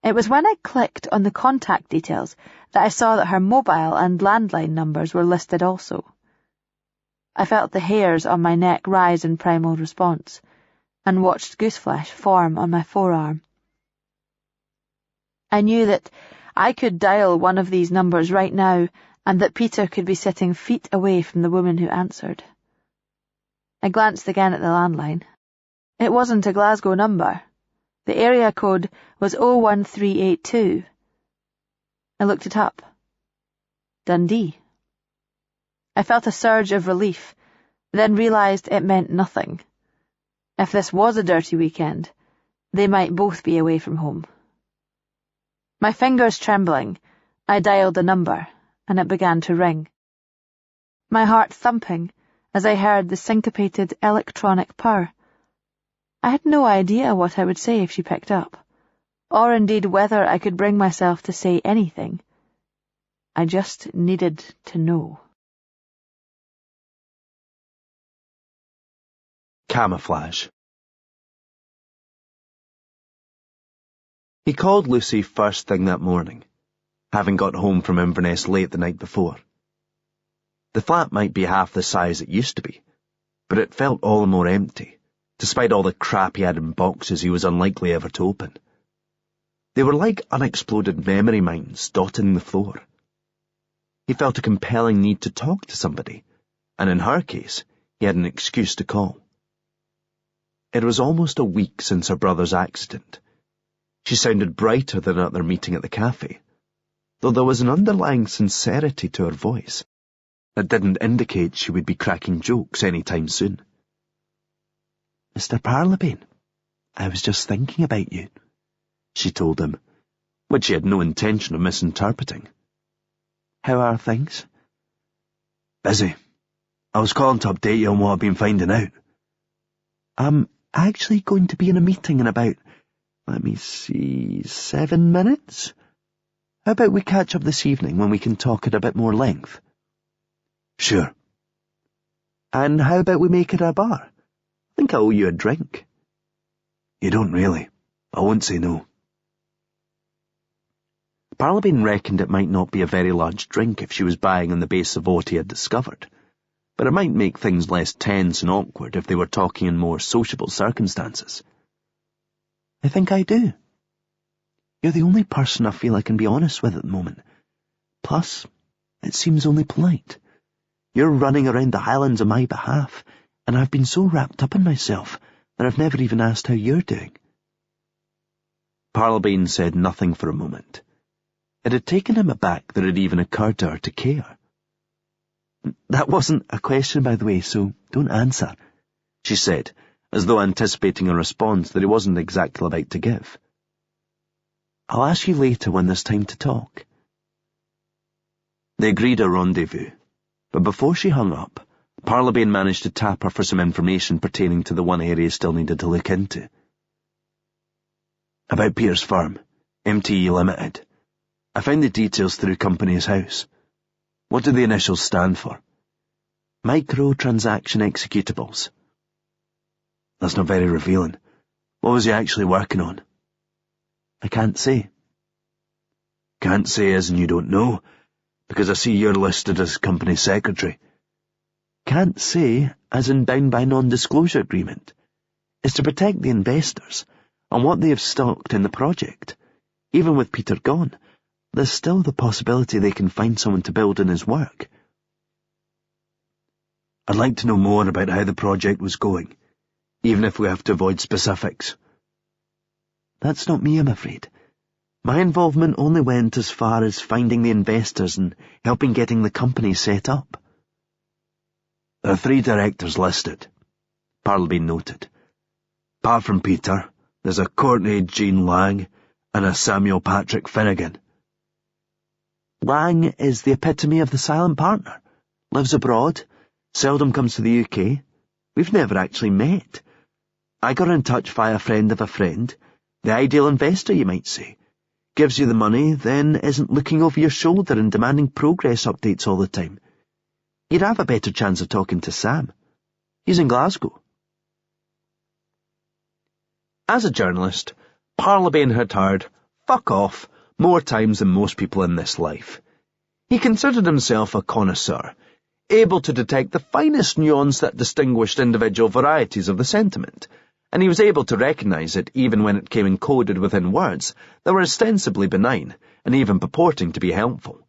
It was when I clicked on the contact details that I saw that her mobile and landline numbers were listed also. I felt the hairs on my neck rise in primal response, and watched gooseflesh form on my forearm. I knew that I could dial one of these numbers right now, and that Peter could be sitting feet away from the woman who answered. I glanced again at the landline. It wasn't a Glasgow number. The area code was 01382. I looked it up. Dundee. I felt a surge of relief, then realised it meant nothing. If this was a dirty weekend, they might both be away from home. My fingers trembling, I dialed the number, and it began to ring. My heart thumping as I heard the syncopated electronic purr. I had no idea what I would say if she picked up, or indeed whether I could bring myself to say anything. I just needed to know. Camouflage. He called Lucy first thing that morning, having got home from Inverness late the night before. The flat might be half the size it used to be, but it felt all the more empty, despite all the crap he had in boxes he was unlikely ever to open. They were like unexploded memory mines dotting the floor. He felt a compelling need to talk to somebody, and in her case, he had an excuse to call. It was almost a week since her brother's accident. She sounded brighter than at their meeting at the cafe, though there was an underlying sincerity to her voice that didn't indicate she would be cracking jokes any time soon. "Mr. Parlabane, I was just thinking about you," she told him, which she had no intention of misinterpreting. "How are things?" "Busy. I was calling to update you on what I've been finding out." "I'm actually going to be in a meeting in about, 7 minutes? How about we catch up this evening when we can talk at a bit more length?" "Sure." "And how about we make it a bar? I think I owe you a drink." "You don't really. I won't say no." Parlabane reckoned it might not be a very large drink if she was buying on the basis of what he had discovered, but it might make things less tense and awkward if they were talking in more sociable circumstances. "I think I do. You're the only person I feel I can be honest with at the moment. Plus, it seems only polite. You're running around the Highlands on my behalf, and I've been so wrapped up in myself that I've never even asked how you're doing." Parlabane said nothing for a moment. It had taken him aback that it even occurred to her to care. "That wasn't a question, by the way, so don't answer," she said, as though anticipating a response that he wasn't exactly about to give. "I'll ask you later when there's time to talk." They agreed a rendezvous, but before she hung up, Parlabane managed to tap her for some information pertaining to the one area still needed to look into. "About Peter's firm, MTE Limited. I found the details through Company's House. What do the initials stand for?" "Micro-transaction executables." "That's not very revealing. What was he actually working on?" "I can't say." "Can't say as in you don't know, because I see you're listed as company secretary." "Can't say as in bound by non-disclosure agreement. It's to protect the investors and what they have stocked in the project. Even with Peter gone, there's still the possibility they can find someone to build in his work." "I'd like to know more about how the project was going, even if we have to avoid specifics." "That's not me, I'm afraid. My involvement only went as far as finding the investors and helping getting the company set up." "There are 3 directors listed," Parlabane noted. "Apart from Peter, there's a Courtney Jean Lang, and a Samuel Patrick Finnegan. Lang is the epitome of the silent partner. Lives abroad, seldom comes to the UK. We've never actually met. I got in touch via a friend of a friend. The ideal investor, you might say. Gives you the money, then isn't looking over your shoulder and demanding progress updates all the time. You'd have a better chance of talking to Sam. He's in Glasgow. As a journalist, Parlabane had heard "fuck off" more times than most people in this life. He considered himself a connoisseur, able to detect the finest nuance that distinguished individual varieties of the sentiment, and he was able to recognise it even when it came encoded within words that were ostensibly benign and even purporting to be helpful.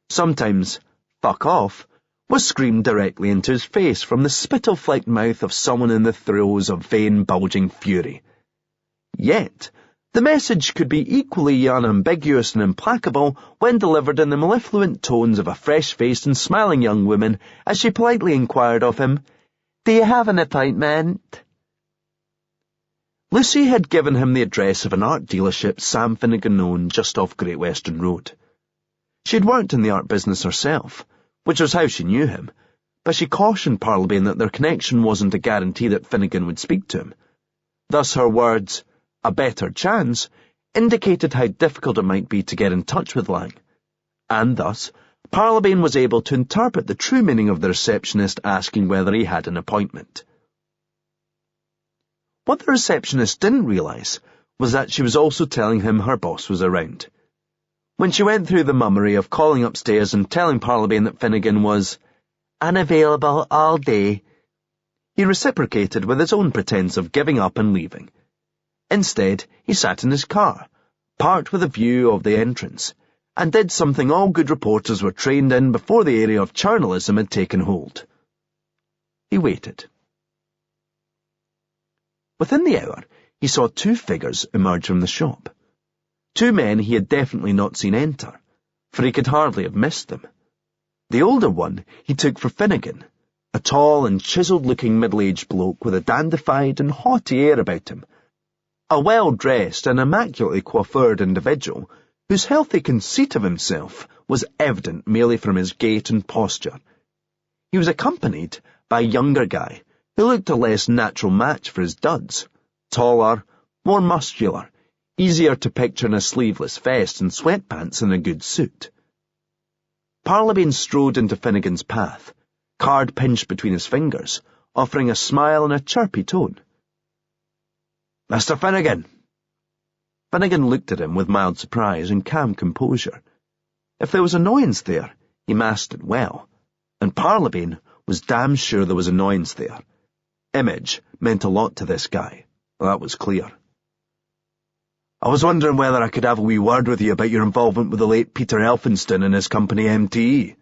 Sometimes "fuck off" was screamed directly into his face from the spittle-flecked mouth of someone in the throes of vein-bulging fury. Yet, the message could be equally unambiguous and implacable when delivered in the mellifluent tones of a fresh-faced and smiling young woman as she politely inquired of him, "Do you have an appointment?" Lucy had given him the address of an art dealership Sam Finnegan owned just off Great Western Road. She'd worked in the art business herself, which was how she knew him, but she cautioned Parlabane that their connection wasn't a guarantee that Finnegan would speak to him. Thus her words, "a better chance," indicated how difficult it might be to get in touch with Lang, and thus Parlabane was able to interpret the true meaning of the receptionist asking whether he had an appointment. What the receptionist didn't realise was that she was also telling him her boss was around. When she went through the mummery of calling upstairs and telling Parlabane that Finnegan was unavailable all day, he reciprocated with his own pretence of giving up and leaving. Instead, he sat in his car, parked with a view of the entrance, and did something all good reporters were trained in before the area of journalism had taken hold. He waited. Within the hour, he saw two figures emerge from the shop. Two men he had definitely not seen enter, for he could hardly have missed them. The older one he took for Finnegan, a tall and chiselled-looking middle-aged bloke with a dandified and haughty air about him, a well-dressed and immaculately coiffured individual whose healthy conceit of himself was evident merely from his gait and posture. He was accompanied by a younger guy who looked a less natural match for his duds, taller, more muscular, easier to picture in a sleeveless vest and sweatpants than a good suit. Parlabane strode into Finnegan's path, card pinched between his fingers, offering a smile in a chirpy tone. "Mr. Finnegan." Finnegan looked at him with mild surprise and calm composure. If there was annoyance there, he masked it well, and Parlabane was damn sure there was annoyance there. Image meant a lot to this guy, that was clear. "I was wondering whether I could have a wee word with you about your involvement with the late Peter Elphinston and his company MTE.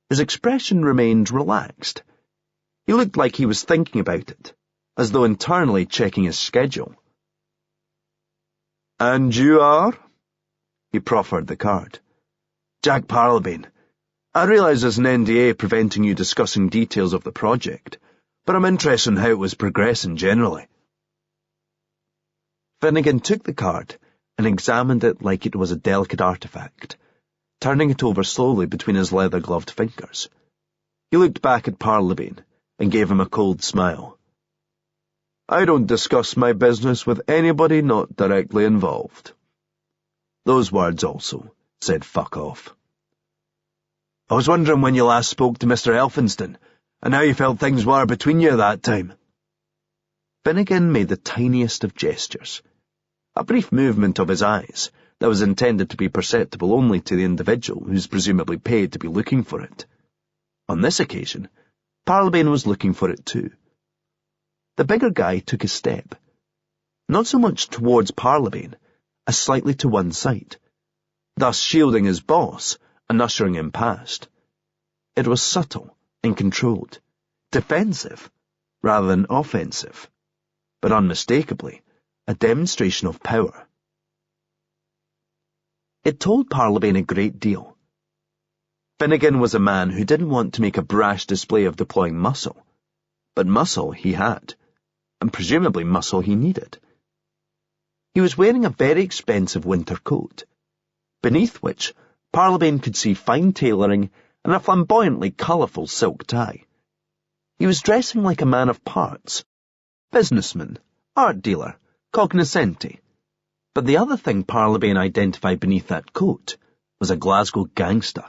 His expression remained relaxed. He looked like he was thinking about it, as though internally checking his schedule. "And you are?" He proffered the card. "Jack Parlabane. I realise there's an NDA preventing you discussing details of the project, but I'm interested in how it was progressing generally." Finnegan took the card and examined it like it was a delicate artifact, turning it over slowly between his leather-gloved fingers. He looked back at Parlabane and gave him a cold smile. "I don't discuss my business with anybody not directly involved." Those words also said "fuck off." "I was wondering when you last spoke to Mr. Elphinston, and how you felt things were between you at that time." Finnegan made the tiniest of gestures, a brief movement of his eyes that was intended to be perceptible only to the individual who's presumably paid to be looking for it. On this occasion, Parlabane was looking for it too. The bigger guy took a step, not so much towards Parlabane, as slightly to one side, thus shielding his boss and ushering him past. It was subtle and controlled, defensive rather than offensive, but unmistakably a demonstration of power. It told Parlabane a great deal. Finnegan was a man who didn't want to make a brash display of deploying muscle, but muscle he had, and presumably muscle he needed. He was wearing a very expensive winter coat, beneath which Parlabane could see fine tailoring and a flamboyantly colourful silk tie. He was dressing like a man of parts, businessman, art dealer, cognoscente. But the other thing Parlabane identified beneath that coat was a Glasgow gangster.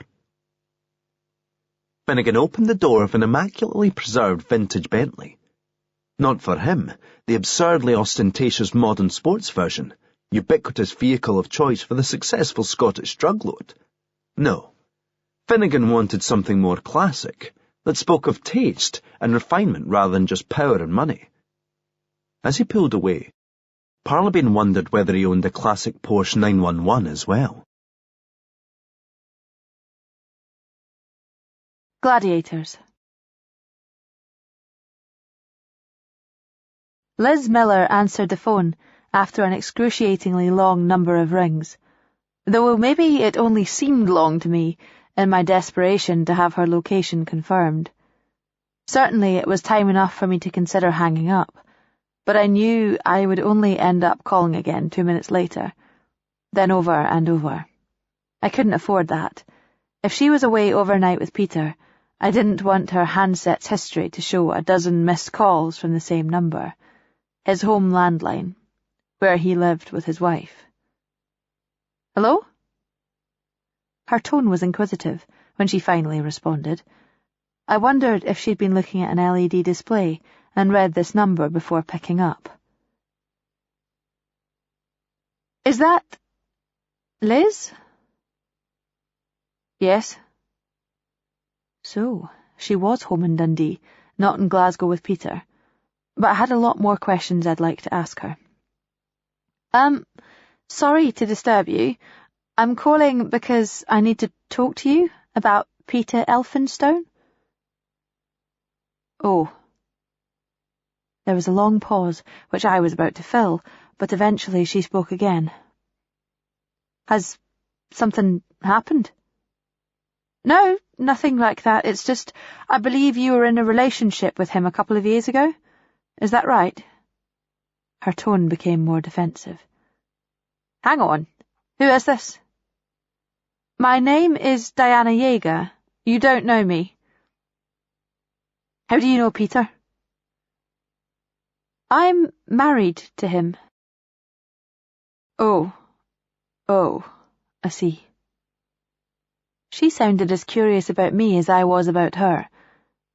Finnegan opened the door of an immaculately preserved vintage Bentley. Not for him, the absurdly ostentatious modern sports version, ubiquitous vehicle of choice for the successful Scottish drug lord. No, Finnegan wanted something more classic, that spoke of taste and refinement rather than just power and money. As he pulled away, Parlabane wondered whether he owned a classic Porsche 911 as well. Gladiators. Liz Miller answered the phone after an excruciatingly long number of rings, though maybe it only seemed long to me in my desperation to have her location confirmed. Certainly it was time enough for me to consider hanging up, but I knew I would only end up calling again 2 minutes later, then over and over. I couldn't afford that. If she was away overnight with Peter, I didn't want her handset's history to show a dozen missed calls from the same number, his home landline, where he lived with his wife. Hello? Her tone was inquisitive when she finally responded. I wondered if she'd been looking at an LED display and read this number before picking up. Is that Liz? Yes. So, she was home in Dundee, not in Glasgow with Peter, but I had a lot more questions I'd like to ask her. Sorry to disturb you. I'm calling because I need to talk to you about Peter Elphinstone. Oh. There was a long pause, which I was about to fill, but eventually she spoke again. Has something happened? No, nothing like that. It's just, I believe you were in a relationship with him a couple of years ago. Is that right? Her tone became more defensive. Hang on. Who is this? My name is Diana Yeager. You don't know me. How do you know Peter? I'm married to him. Oh, I see. She sounded as curious about me as I was about her.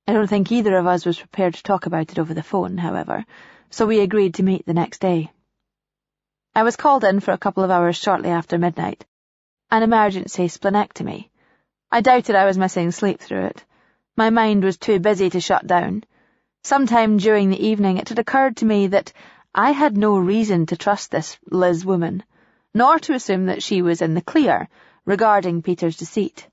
I don't think either of us was prepared to talk about it over the phone, however, so we agreed to meet the next day. I was called in for a couple of hours shortly after midnight. An emergency splenectomy. I doubted I was missing sleep through it. My mind was too busy to shut down. Sometime during the evening it had occurred to me that I had no reason to trust this Liz woman, nor to assume that she was in the clear regarding Peter's deceit.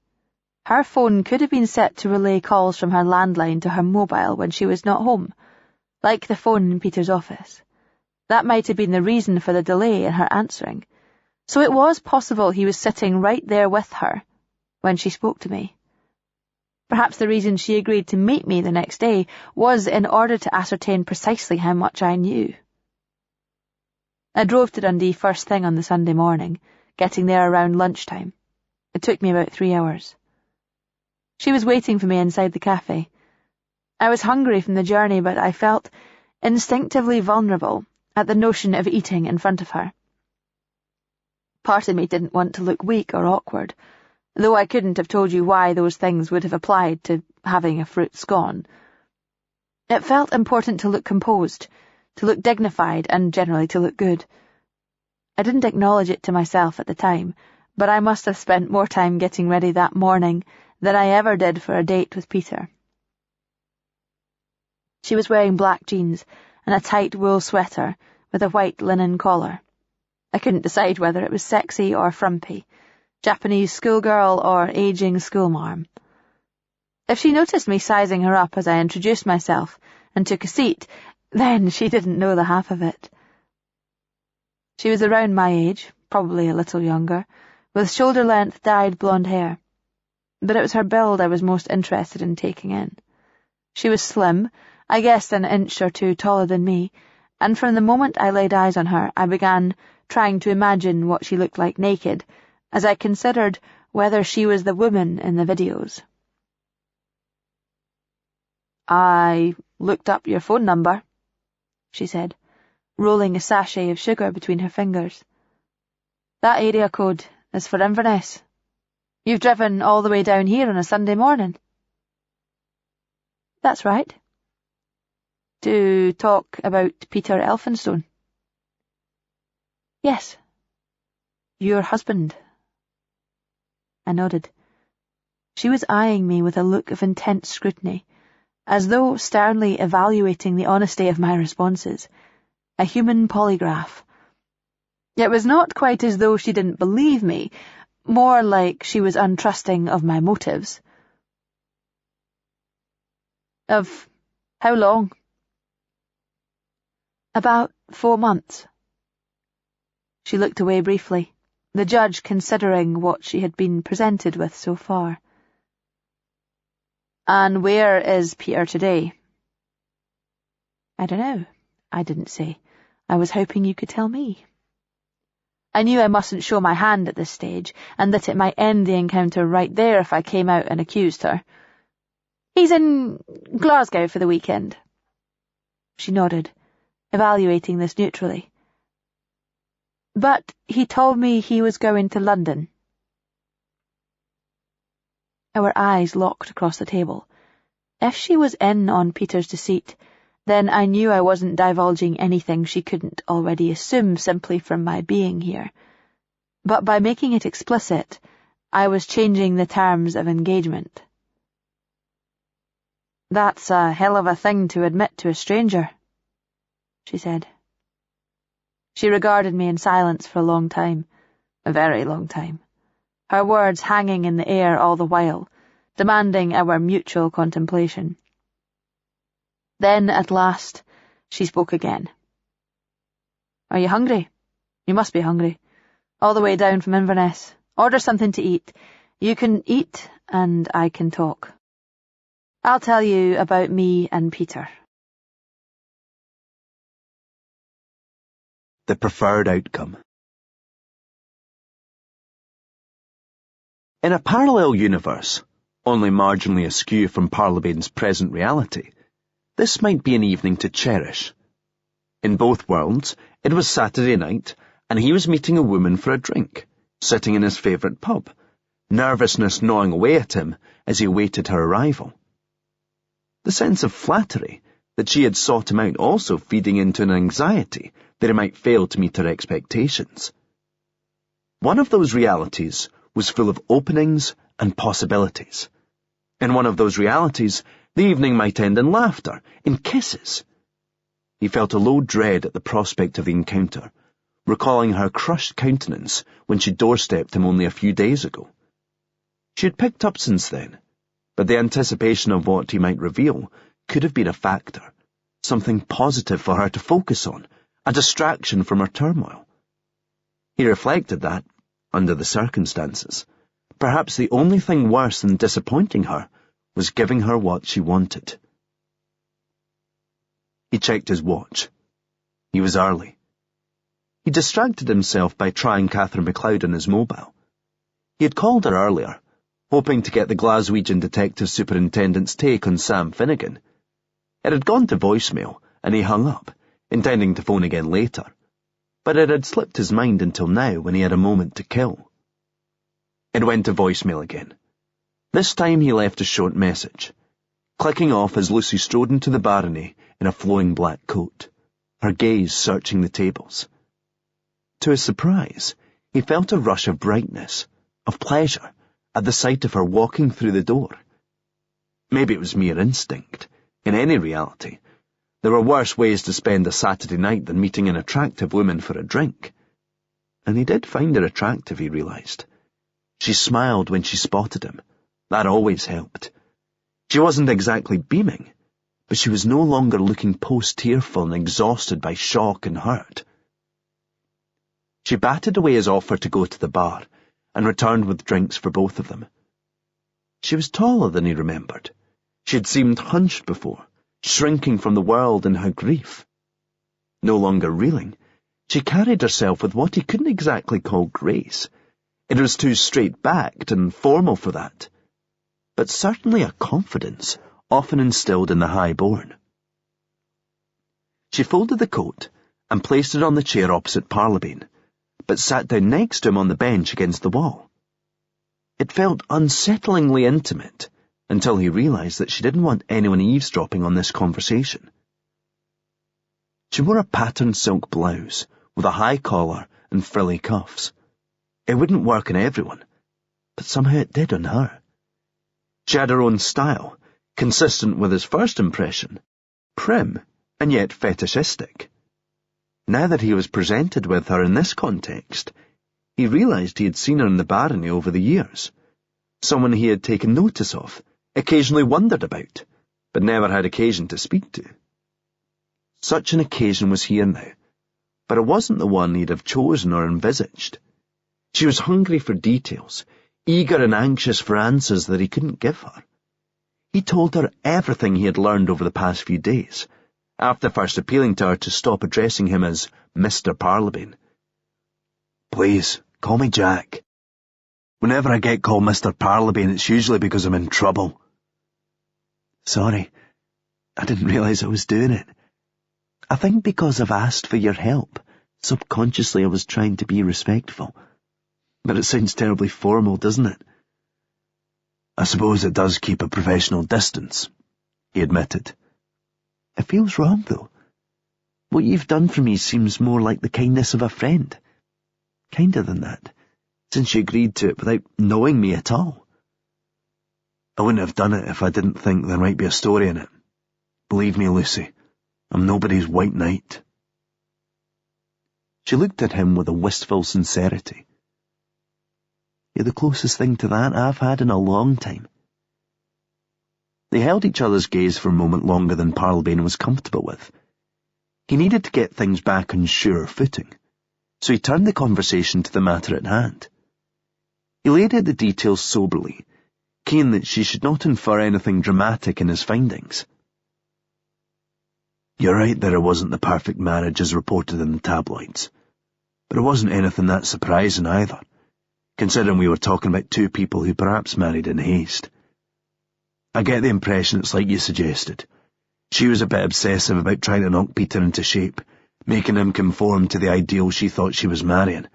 Her phone could have been set to relay calls from her landline to her mobile when she was not home, like the phone in Peter's office. That might have been the reason for the delay in her answering. So it was possible he was sitting right there with her when she spoke to me. Perhaps the reason she agreed to meet me the next day was in order to ascertain precisely how much I knew. I drove to Dundee first thing on the Sunday morning, getting there around lunchtime. It took me about 3 hours. She was waiting for me inside the cafe. I was hungry from the journey, but I felt instinctively vulnerable at the notion of eating in front of her. Part of me didn't want to look weak or awkward, though I couldn't have told you why those things would have applied to having a fruit scone. It felt important to look composed, to look dignified, and generally to look good. I didn't acknowledge it to myself at the time, but I must have spent more time getting ready that morning than I ever did for a date with Peter. She was wearing black jeans and a tight wool sweater with a white linen collar. I couldn't decide whether it was sexy or frumpy, Japanese schoolgirl or aging schoolmarm. If she noticed me sizing her up as I introduced myself and took a seat, then she didn't know the half of it. She was around my age, probably a little younger, with shoulder-length dyed blonde hair. But it was her build I was most interested in taking in. She was slim, I guessed an inch or two taller than me, and from the moment I laid eyes on her, I began trying to imagine what she looked like naked, as I considered whether she was the woman in the videos. "I looked up your phone number," she said, rolling a sachet of sugar between her fingers. "That area code is for Inverness. You've driven all the way down here on a Sunday morning." "That's right." "To talk about Peter Elphinstone?" "Yes." "Your husband?" I nodded. She was eyeing me with a look of intense scrutiny, as though sternly evaluating the honesty of my responses. A human polygraph. It was not quite as though she didn't believe me, more like she was untrusting of my motives. "Of how long?" "About 4 months." She looked away briefly, the judge considering what she had been presented with so far. "And where is Peter today?" "I don't know. I didn't say. I was hoping you could tell me." I knew I mustn't show my hand at this stage, and that it might end the encounter right there if I came out and accused her. "He's in Glasgow for the weekend." She nodded, evaluating this neutrally. "But he told me he was going to London." Our eyes locked across the table. If she was in on Peter's deceit, then I knew I wasn't divulging anything she couldn't already assume simply from my being here. But by making it explicit, I was changing the terms of engagement. "That's a hell of a thing to admit to a stranger," she said. She regarded me in silence for a long time, a very long time, her words hanging in the air all the while, demanding our mutual contemplation. Then, at last, she spoke again. "Are you hungry? You must be hungry. All the way down from Inverness. Order something to eat. You can eat, and I can talk. I'll tell you about me and Peter." The preferred outcome. In a parallel universe, only marginally askew from Parlabane's present reality, this might be an evening to cherish. In both worlds, it was Saturday night, and he was meeting a woman for a drink, sitting in his favourite pub, nervousness gnawing away at him as he awaited her arrival. The sense of flattery that she had sought him out also feeding into an anxiety that he might fail to meet her expectations. One of those realities was full of openings and possibilities. In one of those realities, the evening might end in laughter, in kisses. He felt a low dread at the prospect of the encounter, recalling her crushed countenance when she doorstepped him only a few days ago. She had picked up since then, but the anticipation of what he might reveal could have been a factor, something positive for her to focus on, a distraction from her turmoil. He reflected that, under the circumstances, perhaps the only thing worse than disappointing her was giving her what she wanted. He checked his watch. He was early. He distracted himself by trying Catherine MacLeod on his mobile. He had called her earlier, hoping to get the Glaswegian detective superintendent's take on Sam Finnegan. It had gone to voicemail, and he hung up, intending to phone again later, but it had slipped his mind until now when he had a moment to kill. It went to voicemail again. This time he left a short message, clicking off as Lucy strode into the barony in a flowing black coat, her gaze searching the tables. To his surprise, he felt a rush of brightness, of pleasure, at the sight of her walking through the door. Maybe it was mere instinct. In any reality, there were worse ways to spend a Saturday night than meeting an attractive woman for a drink. And he did find her attractive, he realized. She smiled when she spotted him. That always helped. She wasn't exactly beaming, but she was no longer looking post-tearful and exhausted by shock and hurt. She batted away his offer to go to the bar and returned with drinks for both of them. She was taller than he remembered. She had seemed hunched before, shrinking from the world in her grief. No longer reeling, She carried herself with what he couldn't exactly call grace. It was too straight-backed and formal for that, but certainly a confidence often instilled in the high-born. She folded the coat and placed it on the chair opposite Parlabane, but sat down next to him on the bench against the wall. It felt unsettlingly intimate until he realised that she didn't want anyone eavesdropping on this conversation. She wore a patterned silk blouse with a high collar and frilly cuffs. It wouldn't work on everyone, but somehow it did on her. She had her own style, consistent with his first impression, prim and yet fetishistic. Now that he was presented with her in this context, he realised he had seen her in the barony over the years, someone he had taken notice of, occasionally wondered about, but never had occasion to speak to. Such an occasion was here now, but it wasn't the one he'd have chosen or envisaged. She was hungry for details, eager and anxious for answers that he couldn't give her. He told her everything he had learned over the past few days, after first appealing to her to stop addressing him as Mr. Parlabane. "Please, call me Jack. Whenever I get called Mr. Parlabane, it's usually because I'm in trouble." "Sorry, I didn't realise I was doing it. I think because I've asked for your help, subconsciously I was trying to be respectful. But it sounds terribly formal, doesn't it?" "I suppose it does keep a professional distance," he admitted. "It feels wrong, though. What you've done for me seems more like the kindness of a friend. Kinder than that, since you agreed to it without knowing me at all." "I wouldn't have done it if I didn't think there might be a story in it. Believe me, Lucy, I'm nobody's white knight." She looked at him with a wistful sincerity. "You're the closest thing to that I've had in a long time." They held each other's gaze for a moment longer than Parlabane was comfortable with. He needed to get things back on surer footing, so he turned the conversation to the matter at hand. He laid out the details soberly, keen that she should not infer anything dramatic in his findings. "You're right that it wasn't the perfect marriage as reported in the tabloids, but it wasn't anything that surprising either, considering we were talking about two people who perhaps married in haste. I get the impression it's like you suggested. She was a bit obsessive about trying to knock Peter into shape, making him conform to the ideal she thought she was marrying.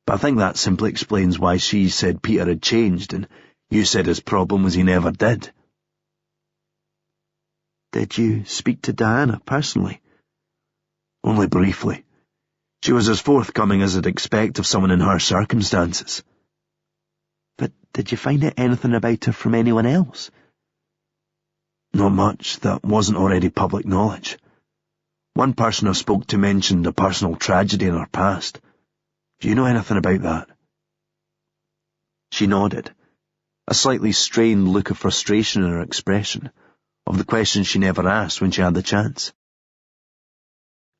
But I think that simply explains why she said Peter had changed, and you said his problem was he never did." "Did you speak to Diana personally?" "Only briefly. She was as forthcoming as I'd expect of someone in her circumstances." "But did you find out anything about her from anyone else?" "Not much that wasn't already public knowledge. One person I spoke to mentioned a personal tragedy in her past. Do you know anything about that?" She nodded, a slightly strained look of frustration in her expression, of the question she never asked when she had the chance.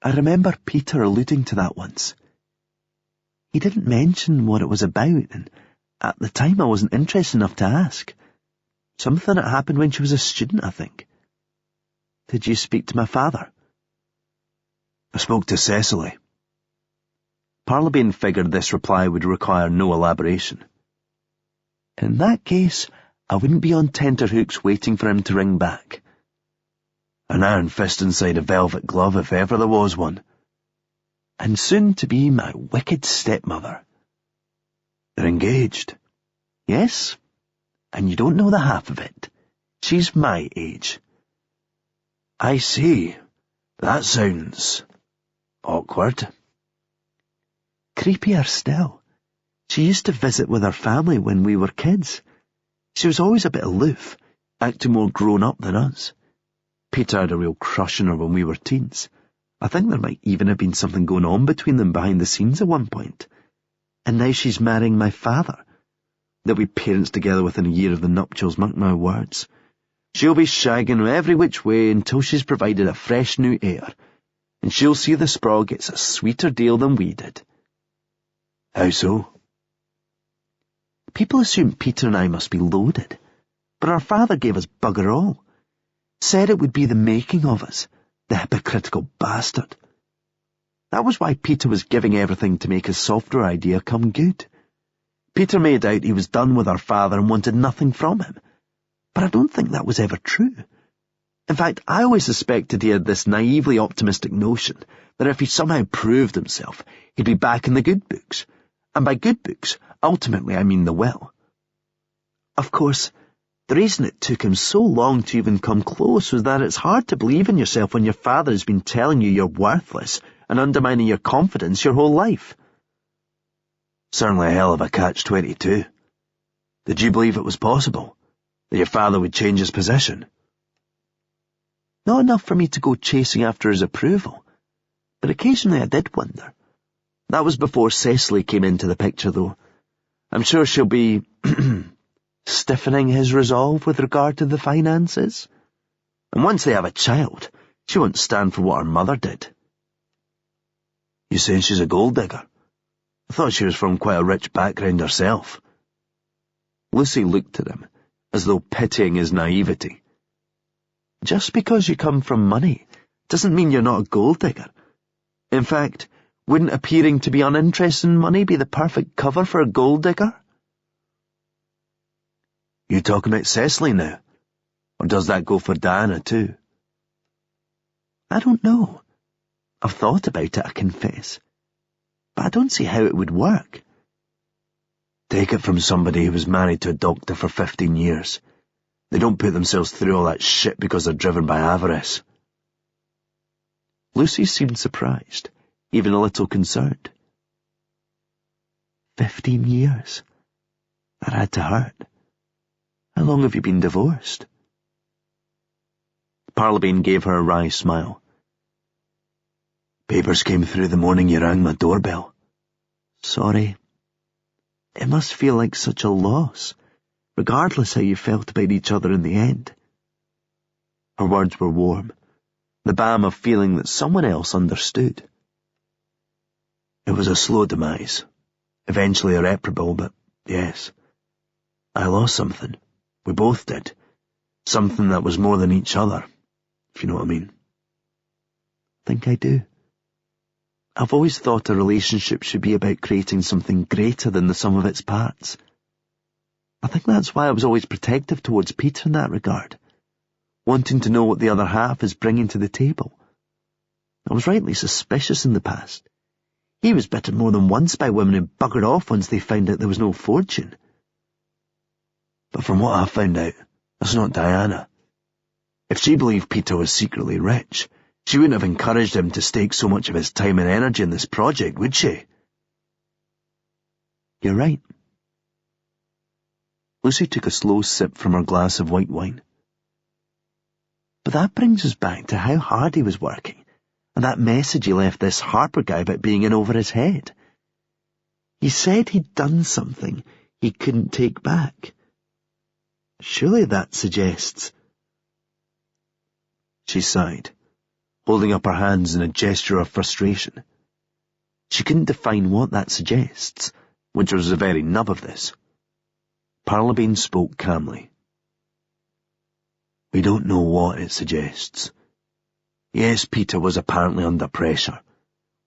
"I remember Peter alluding to that once. He didn't mention what it was about, and at the time I wasn't interested enough to ask. Something that happened when she was a student, I think." "Did you speak to my father?" "I spoke to Cecily." Parlabane figured this reply would require no elaboration. "In that case, I wouldn't be on tenterhooks waiting for him to ring back." "An iron fist inside a velvet glove if ever there was one." "And soon to be my wicked stepmother." "They're engaged." "Yes, and you don't know the half of it. She's my age." "I see. That sounds awkward." "Creepier still. She used to visit with her family when we were kids. She was always a bit aloof, acting more grown up than us. Peter had a real crush on her when we were teens. I think there might even have been something going on between them behind the scenes at one point. And now she's marrying my father. They'll be parents together within a year of the nuptials, mark my words. She'll be shagging him every which way until she's provided a fresh new heir, and she'll see the sprawl gets a sweeter deal than we did." "How so?" "People assume Peter and I must be loaded, but our father gave us bugger all. Said it would be the making of us, the hypocritical bastard." That was why Peter was giving everything to make his software idea come good. Peter made out he was done with our father and wanted nothing from him. But I don't think that was ever true. In fact, I always suspected he had this naively optimistic notion that if he somehow proved himself, he'd be back in the good books. And by good books, ultimately I mean the will. Of course, the reason it took him so long to even come close was that it's hard to believe in yourself when your father has been telling you you're worthless and undermining your confidence your whole life. Certainly a hell of a catch-22. Did you believe it was possible? That your father would change his position? Not enough for me to go chasing after his approval, but occasionally I did wonder. That was before Cecily came into the picture, though. I'm sure she'll be stiffening his resolve with regard to the finances. And once they have a child, she won't stand for what her mother did. You saying she's a gold digger? I thought she was from quite a rich background herself. Lucy looked at him, as though pitying his naivety. Just because you come from money doesn't mean you're not a gold digger. In fact, wouldn't appearing to be uninterested in money be the perfect cover for a gold digger? You talking about Cecily now? Or does that go for Diana too? I don't know. I've thought about it, I confess. But I don't see how it would work. Take it from somebody who was married to a doctor for 15 years. They don't put themselves through all that shit because they're driven by avarice. Lucy seemed surprised, even a little concerned. 15 years? That had to hurt. How long have you been divorced? Parlabane gave her a wry smile. Papers came through the morning you rang my doorbell. Sorry. It must feel like such a loss, regardless how you felt about each other in the end. Her words were warm, the balm of feeling that someone else understood. It was a slow demise, eventually irreparable, but yes, I lost something. We both did. Something that was more than each other, if you know what I mean. I think I do. I've always thought a relationship should be about creating something greater than the sum of its parts. I think that's why I was always protective towards Peter in that regard, wanting to know what the other half is bringing to the table. I was rightly suspicious in the past. He was bitten more than once by women who buggered off once they found out there was no fortune. But from what I found out, that's not Diana. If she believed Peter was secretly rich, she wouldn't have encouraged him to stake so much of his time and energy in this project, would she? You're right. Lucy took a slow sip from her glass of white wine. But that brings us back to how hard he was working, and that message he left this Harper guy about being in over his head. He said he'd done something he couldn't take back. Surely that suggests... She sighed, holding up her hands in a gesture of frustration. She couldn't define what that suggests, which was the very nub of this. Parlabane spoke calmly. We don't know what it suggests. Yes, Peter was apparently under pressure,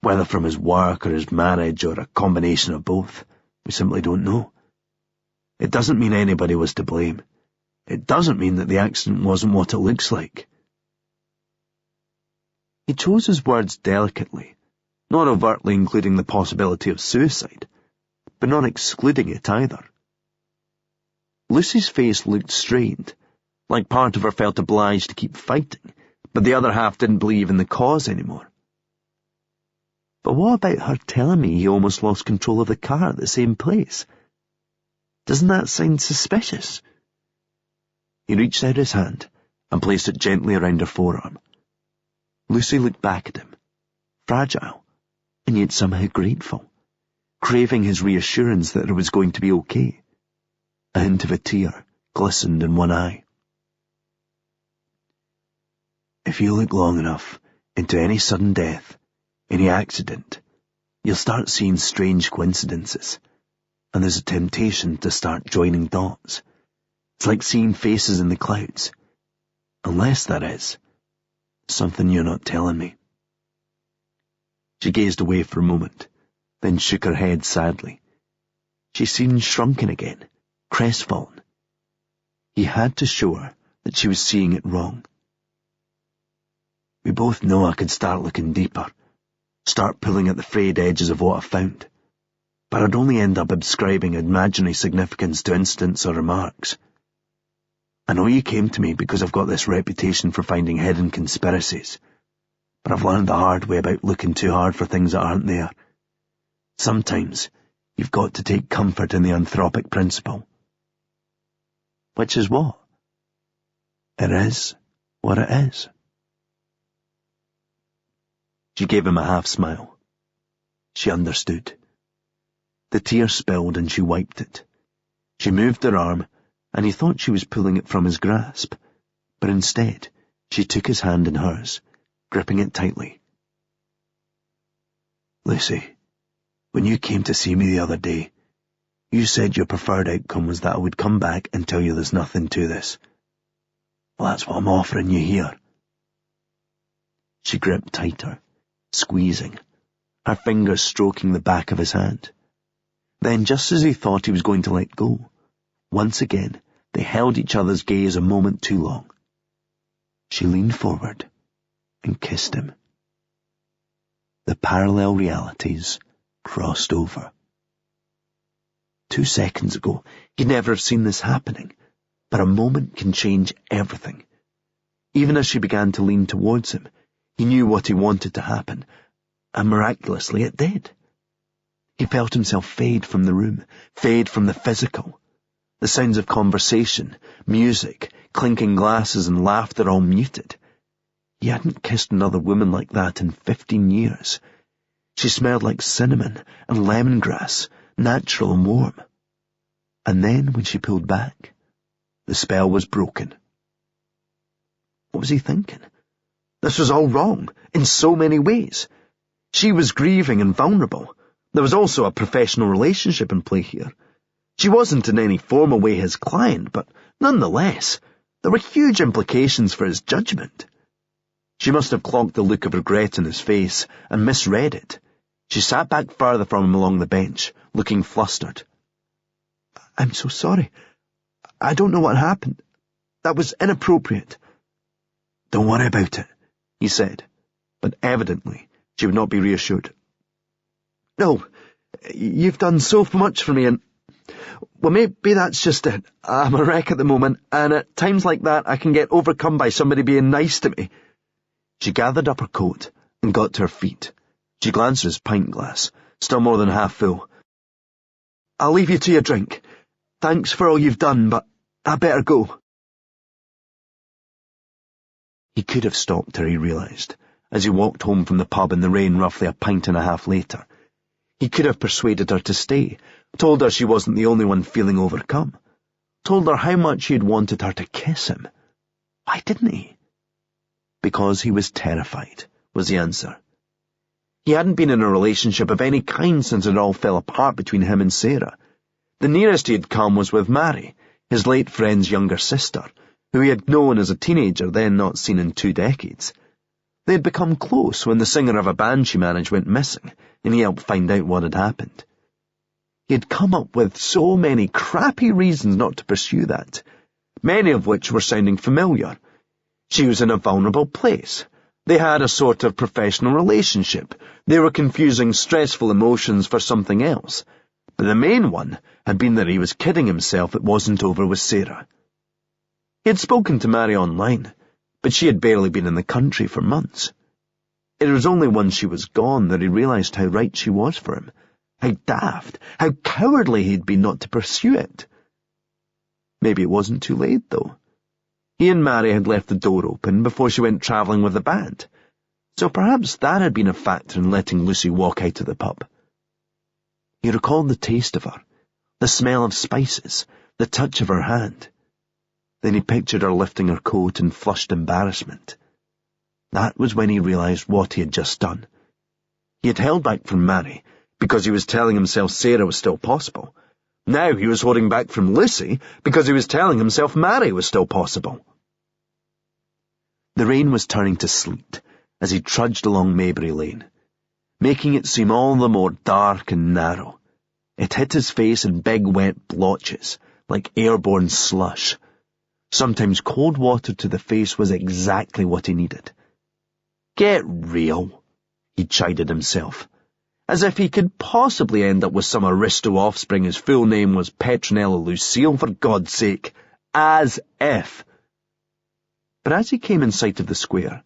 whether from his work or his marriage or a combination of both. We simply don't know. It doesn't mean anybody was to blame. It doesn't mean that the accident wasn't what it looks like. He chose his words delicately, not overtly including the possibility of suicide, but not excluding it either. Lucy's face looked strained, like part of her felt obliged to keep fighting, but the other half didn't believe in the cause anymore. But what about her telling me he almost lost control of the car at the same place? Doesn't that sound suspicious? He reached out his hand and placed it gently around her forearm. Lucy looked back at him, fragile, and yet somehow grateful, craving his reassurance that it was going to be okay. A hint of a tear glistened in one eye. If you look long enough into any sudden death, any accident, you'll start seeing strange coincidences, and there's a temptation to start joining dots. It's like seeing faces in the clouds. Unless that is something you're not telling me. She gazed away for a moment, then shook her head sadly. She seemed shrunken again, crestfallen. He had to show her that she was seeing it wrong. We both know I could start looking deeper, start pulling at the frayed edges of what I found, but I'd only end up ascribing imaginary significance to incidents or remarks. I know you came to me because I've got this reputation for finding hidden conspiracies, but I've learned the hard way about looking too hard for things that aren't there. Sometimes you've got to take comfort in the anthropic principle. Which is what? It is what it is. She gave him a half-smile. She understood. The tear spilled and she wiped it. She moved her arm, and he thought she was pulling it from his grasp, but instead she took his hand in hers, gripping it tightly. Lucy, when you came to see me the other day, you said your preferred outcome was that I would come back and tell you there's nothing to this. Well, that's what I'm offering you here. She gripped tighter, squeezing, her fingers stroking the back of his hand. Then, just as he thought he was going to let go, once again they held each other's gaze a moment too long. She leaned forward and kissed him. The parallel realities crossed over. 2 seconds ago, he'd never have seen this happening, but a moment can change everything. Even as she began to lean towards him, he knew what he wanted to happen, and miraculously it did. He felt himself fade from the room, fade from the physical. The sounds of conversation, music, clinking glasses and laughter all muted. He hadn't kissed another woman like that in 15 years. She smelled like cinnamon and lemongrass, natural and warm. And then, when she pulled back, the spell was broken. What was he thinking? This was all wrong, in so many ways. She was grieving and vulnerable. There was also a professional relationship in play here. She wasn't in any formal way his client, but nonetheless, there were huge implications for his judgment. She must have clocked the look of regret in his face and misread it. She sat back further from him along the bench, looking flustered. I'm so sorry. I don't know what happened. That was inappropriate. Don't worry about it, he said, but evidently she would not be reassured. No, you've done so much for me, and well, maybe that's just it. I'm a wreck at the moment, and at times like that I can get overcome by somebody being nice to me. She gathered up her coat and got to her feet. She glanced at his pint glass, still more than half full. I'll leave you to your drink. Thanks for all you've done, but I better go. He could have stopped her, he realised, as he walked home from the pub in the rain roughly a pint and a half later. He could have persuaded her to stay, told her she wasn't the only one feeling overcome, told her how much he had wanted her to kiss him. Why didn't he? Because he was terrified, was the answer. He hadn't been in a relationship of any kind since it all fell apart between him and Sarah. The nearest he had come was with Mary, his late friend's younger sister, who he had known as a teenager, then not seen in 2 decades. They had become close when the singer of a band she managed went missing, and he helped find out what had happened. He had come up with so many crappy reasons not to pursue that, many of which were sounding familiar. She was in a vulnerable place. They had a sort of professional relationship. They were confusing stressful emotions for something else. But the main one had been that he was kidding himself it wasn't over with Sarah. He had spoken to Mary online, but she had barely been in the country for months. It was only once she was gone that he realised how right she was for him, how daft, how cowardly he'd been not to pursue it. Maybe it wasn't too late, though. He and Mary had left the door open before she went travelling with the band, so perhaps that had been a factor in letting Lucy walk out of the pub. He recalled the taste of her, the smell of spices, the touch of her hand. Then he pictured her lifting her coat in flushed embarrassment. That was when he realised what he had just done. He had held back from Mary because he was telling himself Sarah was still possible. Now he was holding back from Lucy because he was telling himself Mary was still possible. The rain was turning to sleet as he trudged along Maybury Lane. making it seem all the more dark and narrow. It hit his face in big wet blotches, like airborne slush. Sometimes cold water to the face was exactly what he needed. Get real, he chided himself. As if he could possibly end up with some aristo offspring whose full name was Petronella Lucille, for God's sake. As if. But as he came in sight of the square,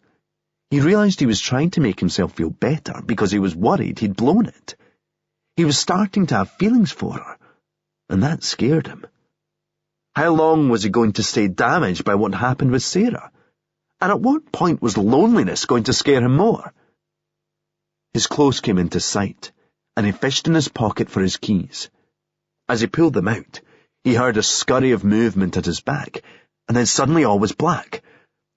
he realized he was trying to make himself feel better because he was worried he'd blown it. He was starting to have feelings for her, and that scared him. How long was he going to stay damaged by what happened with Sarah? And at what point was loneliness going to scare him more? His clothes came into sight, and he fished in his pocket for his keys. As he pulled them out, he heard a scurry of movement at his back, and then suddenly all was black.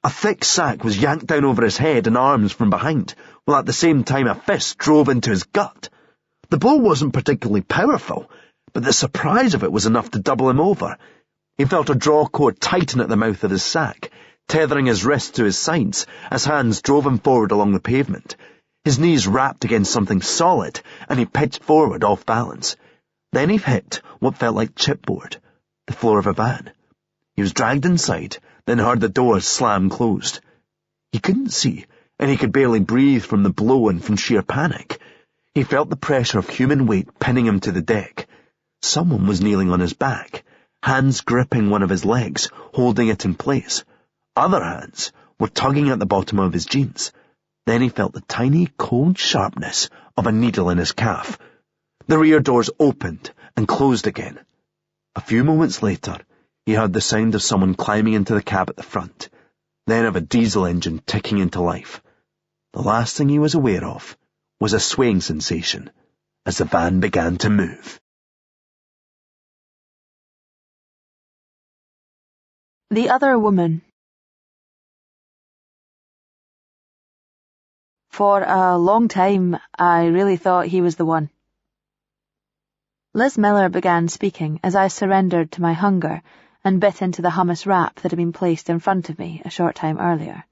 A thick sack was yanked down over his head and arms from behind, while at the same time a fist drove into his gut. The blow wasn't particularly powerful, but the surprise of it was enough to double him over. He felt a draw cord tighten at the mouth of his sack, tethering his wrists to his sides as hands drove him forward along the pavement. His knees rapped against something solid, and he pitched forward off balance. Then he hit what felt like chipboard, the floor of a van. He was dragged inside, then heard the doors slam closed. He couldn't see, and he could barely breathe from the blow and from sheer panic. He felt the pressure of human weight pinning him to the deck. Someone was kneeling on his back, hands gripping one of his legs, holding it in place. Other hands were tugging at the bottom of his jeans. Then he felt the tiny, cold sharpness of a needle in his calf. The rear doors opened and closed again. A few moments later, he heard the sound of someone climbing into the cab at the front, then of a diesel engine ticking into life. The last thing he was aware of was a swaying sensation as the van began to move. The other woman. For a long time, I really thought he was the one. Liz Miller began speaking as I surrendered to my hunger and bit into the hummus wrap that had been placed in front of me a short time earlier.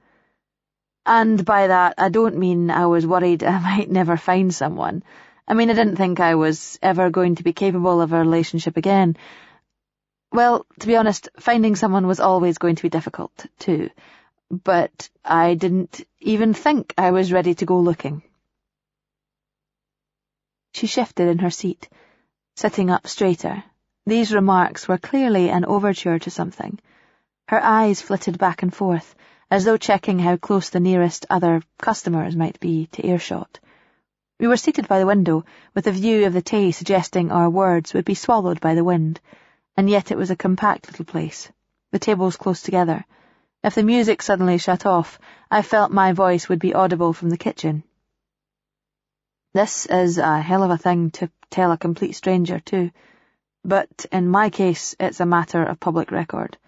And by that, I don't mean I was worried I might never find someone. I mean, I didn't think I was ever going to be capable of a relationship again. Well, to be honest, finding someone was always going to be difficult, too. But I didn't even think I was ready to go looking. She shifted in her seat, sitting up straighter. These remarks were clearly an overture to something. Her eyes flitted back and forth, as though checking how close the nearest other customers might be to earshot. We were seated by the window, with a view of the Tay suggesting our words would be swallowed by the wind, and yet it was a compact little place, the tables close together. If the music suddenly shut off, I felt my voice would be audible from the kitchen. This is a hell of a thing to tell a complete stranger, too. But in my case, it's a matter of public record.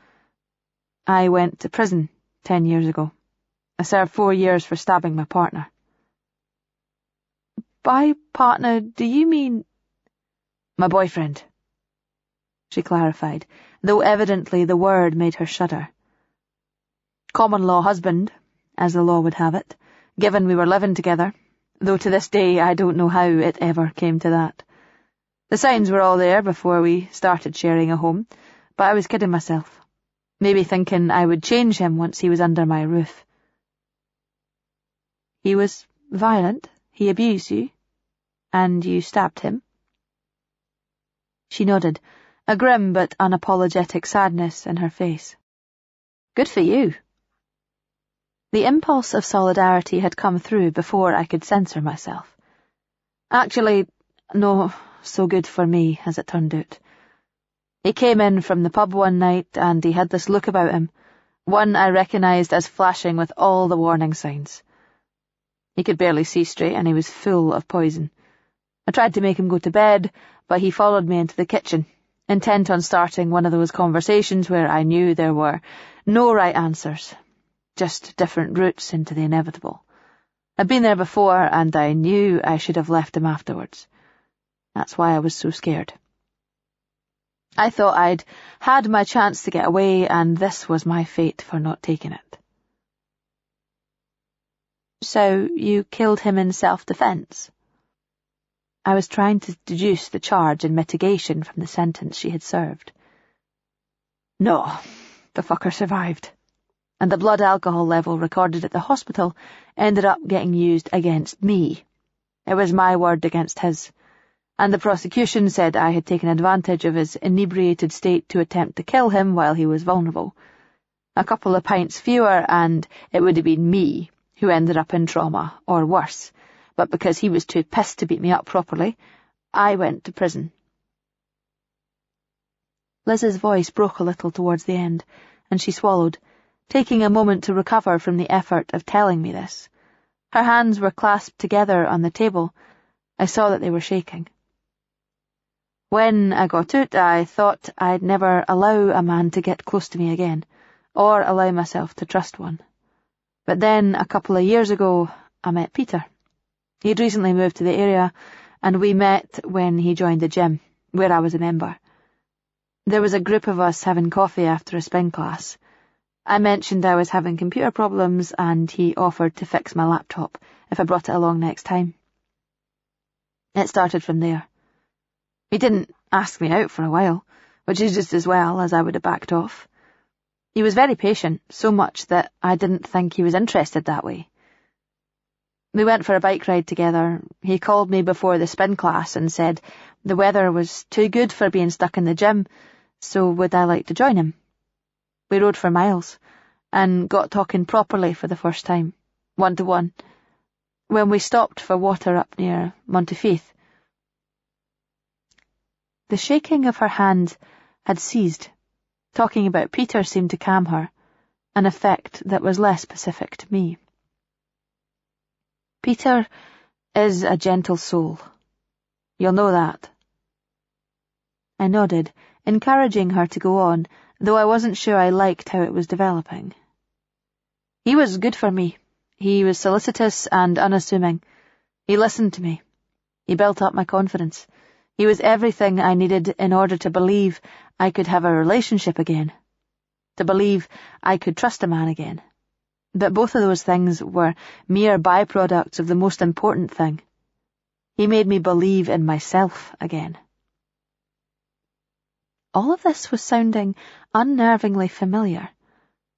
I went to prison 10 years ago. I served 4 years for stabbing my partner. By partner, do you mean... My boyfriend, she clarified, though evidently the word made her shudder. Common-law husband, as the law would have it, given we were living together, though to this day I don't know how it ever came to that. The signs were all there before we started sharing a home, but I was kidding myself, maybe thinking I would change him once he was under my roof. He was violent, he abused you, and you stabbed him? She nodded, a grim but unapologetic sadness in her face. Good for you. The impulse of solidarity had come through before I could censor myself. Actually, no, so good for me, as it turned out. He came in from the pub one night, and he had this look about him, one I recognised as flashing with all the warning signs. He could barely see straight, and he was full of poison. I tried to make him go to bed, but he followed me into the kitchen, intent on starting one of those conversations where I knew there were no right answers, just different routes into the inevitable. I'd been there before, and I knew I should have left him afterwards. That's why I was so scared. I thought I'd had my chance to get away, and this was my fate for not taking it. So you killed him in self-defense? I was trying to deduce the charge and mitigation from the sentence she had served. No, the fucker survived, and the blood alcohol level recorded at the hospital ended up getting used against me. It was my word against his, and the prosecution said I had taken advantage of his inebriated state to attempt to kill him while he was vulnerable. A couple of pints fewer, and it would have been me who ended up in trauma, or worse, but because he was too pissed to beat me up properly, I went to prison. Liz's voice broke a little towards the end, and she swallowed, taking a moment to recover from the effort of telling me this. Her hands were clasped together on the table. I saw that they were shaking. When I got out, I thought I'd never allow a man to get close to me again, or allow myself to trust one. But then, a couple of years ago, I met Peter. He'd recently moved to the area, and we met when he joined the gym, where I was a member. There was a group of us having coffee after a spin class. I mentioned I was having computer problems, and he offered to fix my laptop if I brought it along next time. It started from there. He didn't ask me out for a while, which is just as well, as I would have backed off. He was very patient, so much that I didn't think he was interested that way. We went for a bike ride together. He called me before the spin class and said the weather was too good for being stuck in the gym, so would I like to join him? We rode for miles, and got talking properly for the first time, one-to-one, when we stopped for water up near Montefieth. The shaking of her hand had ceased. Talking about Peter seemed to calm her, an effect that was less specific to me. Peter is a gentle soul. You'll know that. I nodded, encouraging her to go on, though I wasn't sure I liked how it was developing. He was good for me. He was solicitous and unassuming. He listened to me. He built up my confidence. He was everything I needed in order to believe I could have a relationship again, to believe I could trust a man again. But both of those things were mere byproducts of the most important thing. He made me believe in myself again. All of this was sounding unnervingly familiar.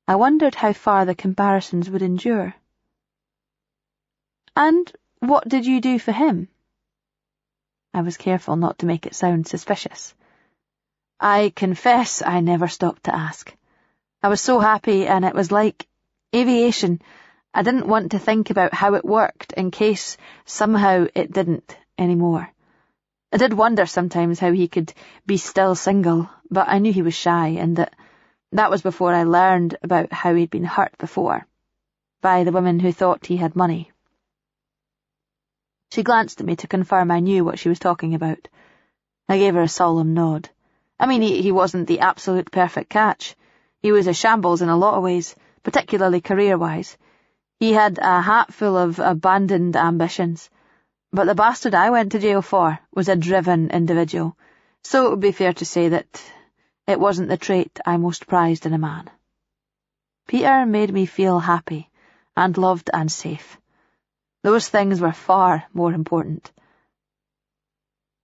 I wondered how far the comparisons would endure. And what did you do for him? I was careful not to make it sound suspicious. I confess I never stopped to ask. I was so happy, and it was like aviation. I didn't want to think about how it worked in case somehow it didn't anymore. I did wonder sometimes how he could be still single, but I knew he was shy, and that was before I learned about how he'd been hurt before, by the women who thought he had money. She glanced at me to confirm I knew what she was talking about. I gave her a solemn nod. I mean, he wasn't the absolute perfect catch. He was a shambles in a lot of ways, particularly career-wise. He had a hat full of abandoned ambitions. But the bastard I went to jail for was a driven individual, so it would be fair to say that it wasn't the trait I most prized in a man. Peter made me feel happy, and loved and safe. Those things were far more important.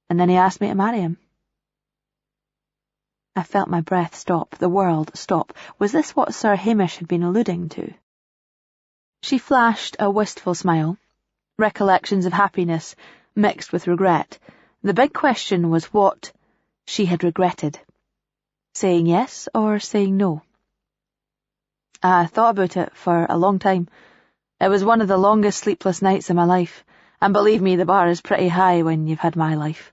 And then he asked me to marry him. I felt my breath stop, the world stop. Was this what Sir Hamish had been alluding to? She flashed a wistful smile, recollections of happiness mixed with regret. The big question was what she had regretted. Saying yes or saying no? I thought about it for a long time. It was one of the longest sleepless nights of my life, and believe me, the bar is pretty high when you've had my life.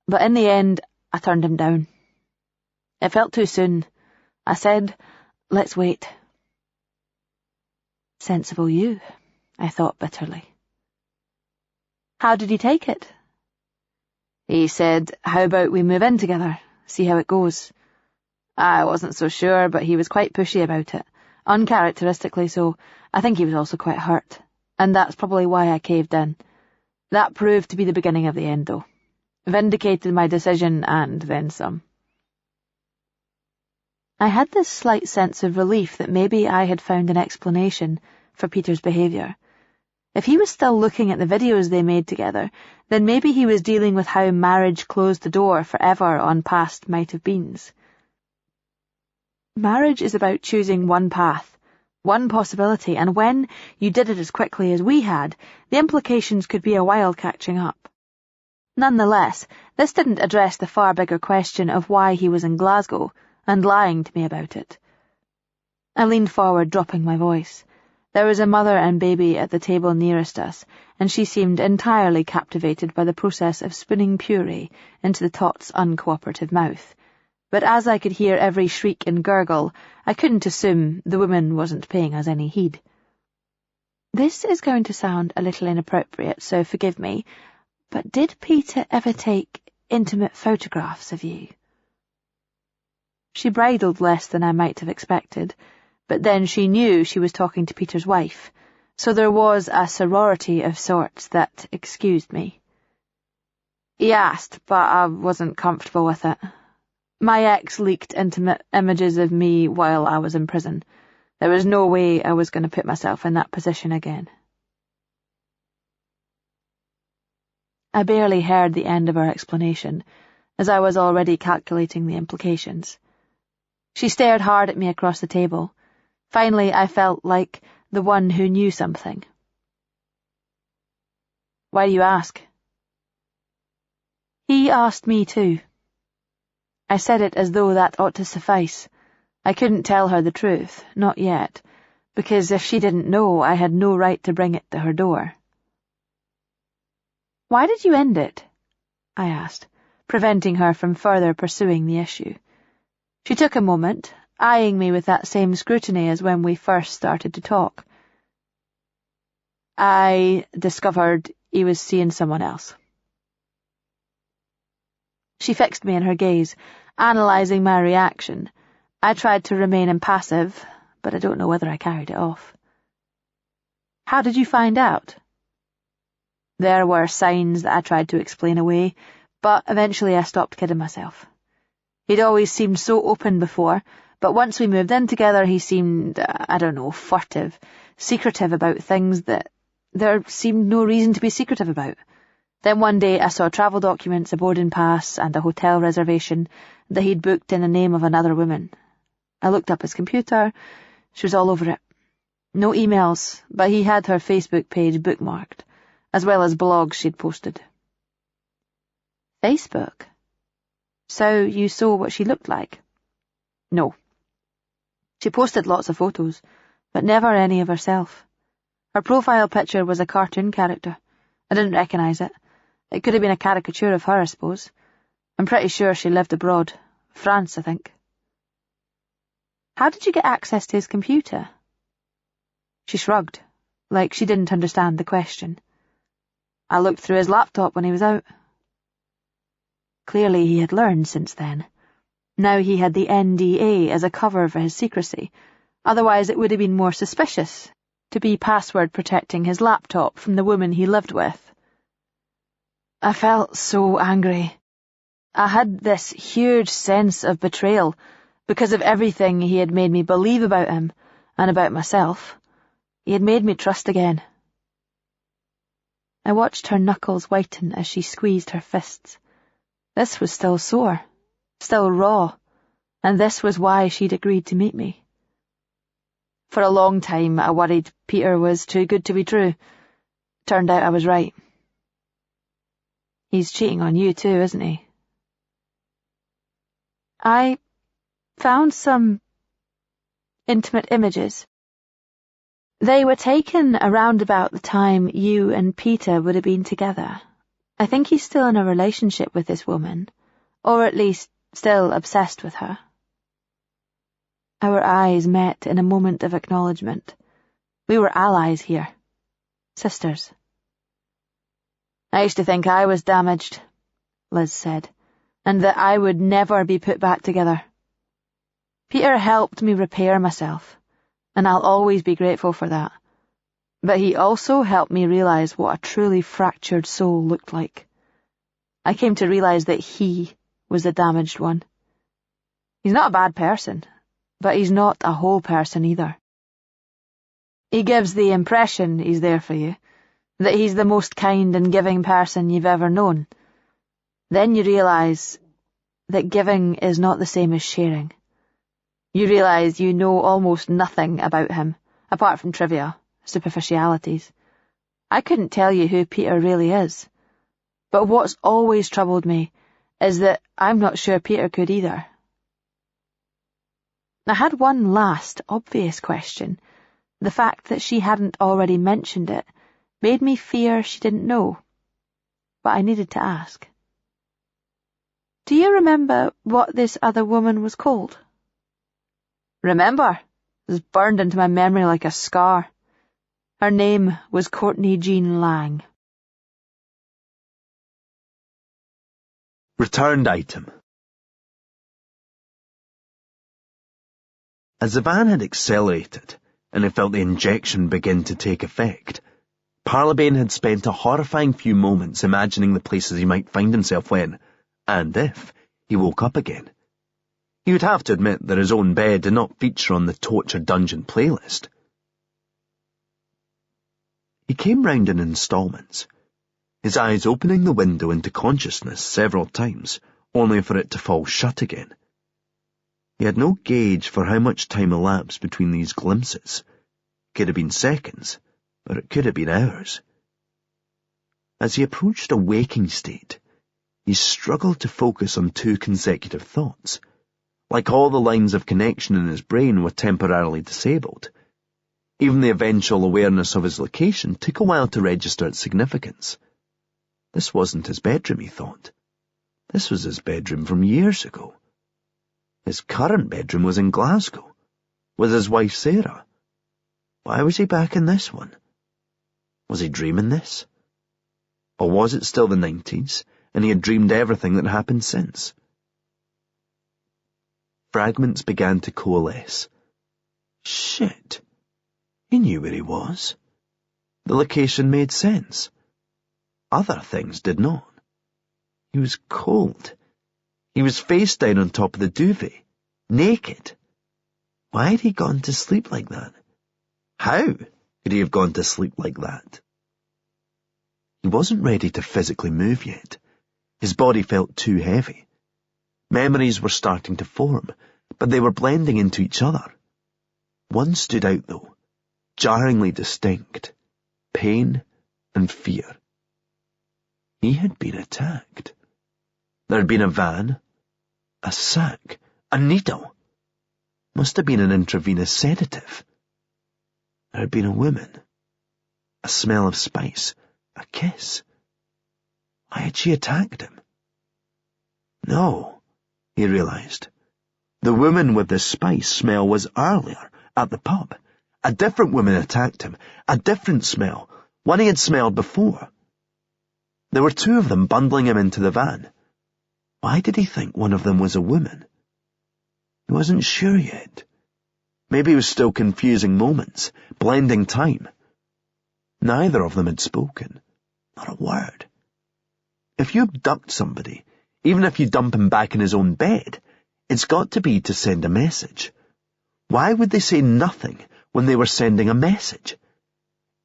But in the end, I turned him down. It felt too soon. I said, let's wait. Sensible you, I thought bitterly. How did he take it? He said, how about we move in together, see how it goes. I wasn't so sure, but he was quite pushy about it, uncharacteristically so. I think he was also quite hurt, and that's probably why I caved in. That proved to be the beginning of the end, though. Vindicated my decision, and then some. I had this slight sense of relief that maybe I had found an explanation for Peter's behaviour. If he was still looking at the videos they made together, then maybe he was dealing with how marriage closed the door forever on past might-have-beens. Marriage is about choosing one path, one possibility, and when you did it as quickly as we had, the implications could be a while catching up. Nonetheless, this didn't address the far bigger question of why he was in Glasgow and lying to me about it. I leaned forward, dropping my voice. There was a mother and baby at the table nearest us, and she seemed entirely captivated by the process of spooning puree into the tot's uncooperative mouth. But as I could hear every shriek and gurgle, I couldn't assume the woman wasn't paying us any heed. This is going to sound a little inappropriate, so forgive me, but did Peter ever take intimate photographs of you? She bridled less than I might have expected, but then she knew she was talking to Peter's wife, so there was a sorority of sorts that excused me. He asked, but I wasn't comfortable with it. My ex leaked intimate images of me while I was in prison. There was no way I was going to put myself in that position again. I barely heard the end of her explanation, as I was already calculating the implications. She stared hard at me across the table. Finally, I felt like the one who knew something. Why do you ask? He asked me too. I said it as though that ought to suffice. I couldn't tell her the truth, not yet, because if she didn't know, I had no right to bring it to her door. Why did you end it? I asked, preventing her from further pursuing the issue. She took a moment, eyeing me with that same scrutiny as when we first started to talk. I discovered he was seeing someone else. She fixed me in her gaze, analysing my reaction. I tried to remain impassive, but I don't know whether I carried it off. How did you find out? There were signs that I tried to explain away, but eventually I stopped kidding myself. He'd always seemed so open before, but once we moved in together he seemed, furtive, secretive about things that there seemed no reason to be secretive about. Then one day I saw travel documents, a boarding pass, and a hotel reservation that he'd booked in the name of another woman. I looked up his computer. She was all over it. No emails, but he had her Facebook page bookmarked, as well as blogs she'd posted. Facebook? So you saw what she looked like? No. She posted lots of photos, but never any of herself. Her profile picture was a cartoon character. I didn't recognise it. It could have been a caricature of her, I suppose. I'm pretty sure she lived abroad. France, I think. How did you get access to his computer? She shrugged, like she didn't understand the question. I looked through his laptop when he was out. Clearly he had learned since then. Now he had the NDA as a cover for his secrecy. Otherwise it would have been more suspicious to be password protecting his laptop from the woman he lived with. I felt so angry. I had this huge sense of betrayal because of everything he had made me believe about him and about myself. He had made me trust again. I watched her knuckles whiten as she squeezed her fists. This was still sore, still raw, and this was why she'd agreed to meet me. For a long time I worried Peter was too good to be true. Turned out I was right. He's cheating on you too, isn't he? I found some intimate images. They were taken around about the time you and Peter would have been together. I think he's still in a relationship with this woman, or at least still obsessed with her. Our eyes met in a moment of acknowledgement. We were allies here. Sisters. I used to think I was damaged, Liz said, and that I would never be put back together. Peter helped me repair myself, and I'll always be grateful for that. But he also helped me realise what a truly fractured soul looked like. I came to realise that he was the damaged one. He's not a bad person, but he's not a whole person either. He gives the impression he's there for you, that he's the most kind and giving person you've ever known. Then you realise that giving is not the same as sharing. You realise you know almost nothing about him, apart from trivia, superficialities. I couldn't tell you who Peter really is. But what's always troubled me is that I'm not sure Peter could either. I had one last, obvious question. The fact that she hadn't already mentioned it made me fear she didn't know. But I needed to ask. Do you remember what this other woman was called? Remember? It was burned into my memory like a scar. Her name was Courtney Jean Lang. Returned item. As the van had accelerated, and he felt the injection begin to take effect, Parlabane had spent a horrifying few moments imagining the places he might find himself when, and if, he woke up again. He would have to admit that his own bed did not feature on the Torture Dungeon playlist. He came round in instalments, his eyes opening the window into consciousness several times, only for it to fall shut again. He had no gauge for how much time elapsed between these glimpses. It could have been seconds, or it could have been hours. As he approached a waking state, he struggled to focus on two consecutive thoughts. Like all the lines of connection in his brain were temporarily disabled. Even the eventual awareness of his location took a while to register its significance. This wasn't his bedroom, he thought. This was his bedroom from years ago. His current bedroom was in Glasgow, with his wife Sarah. Why was he back in this one? Was he dreaming this? Or was it still the 90s, and he had dreamed everything that happened since? Fragments began to coalesce. Shit. He knew where he was. The location made sense. Other things did not. He was cold. He was face down on top of the duvet, naked. Why had he gone to sleep like that? How could he have gone to sleep like that? He wasn't ready to physically move yet. His body felt too heavy. Memories were starting to form, but they were blending into each other. One stood out, though, jarringly distinct. Pain and fear. He had been attacked. There had been a van, a sack, a needle. Must have been an intravenous sedative. There had been a woman. A smell of spice. A kiss. Why had she attacked him? No, he realized. The woman with the spice smell was earlier, at the pub. A different woman attacked him. A different smell. One he had smelled before. There were two of them bundling him into the van. Why did he think one of them was a woman? He wasn't sure yet. Maybe he was still confusing moments, blending time. Neither of them had spoken. Not a word. If you abduct somebody, even if you dump him back in his own bed, it's got to be to send a message. Why would they say nothing when they were sending a message?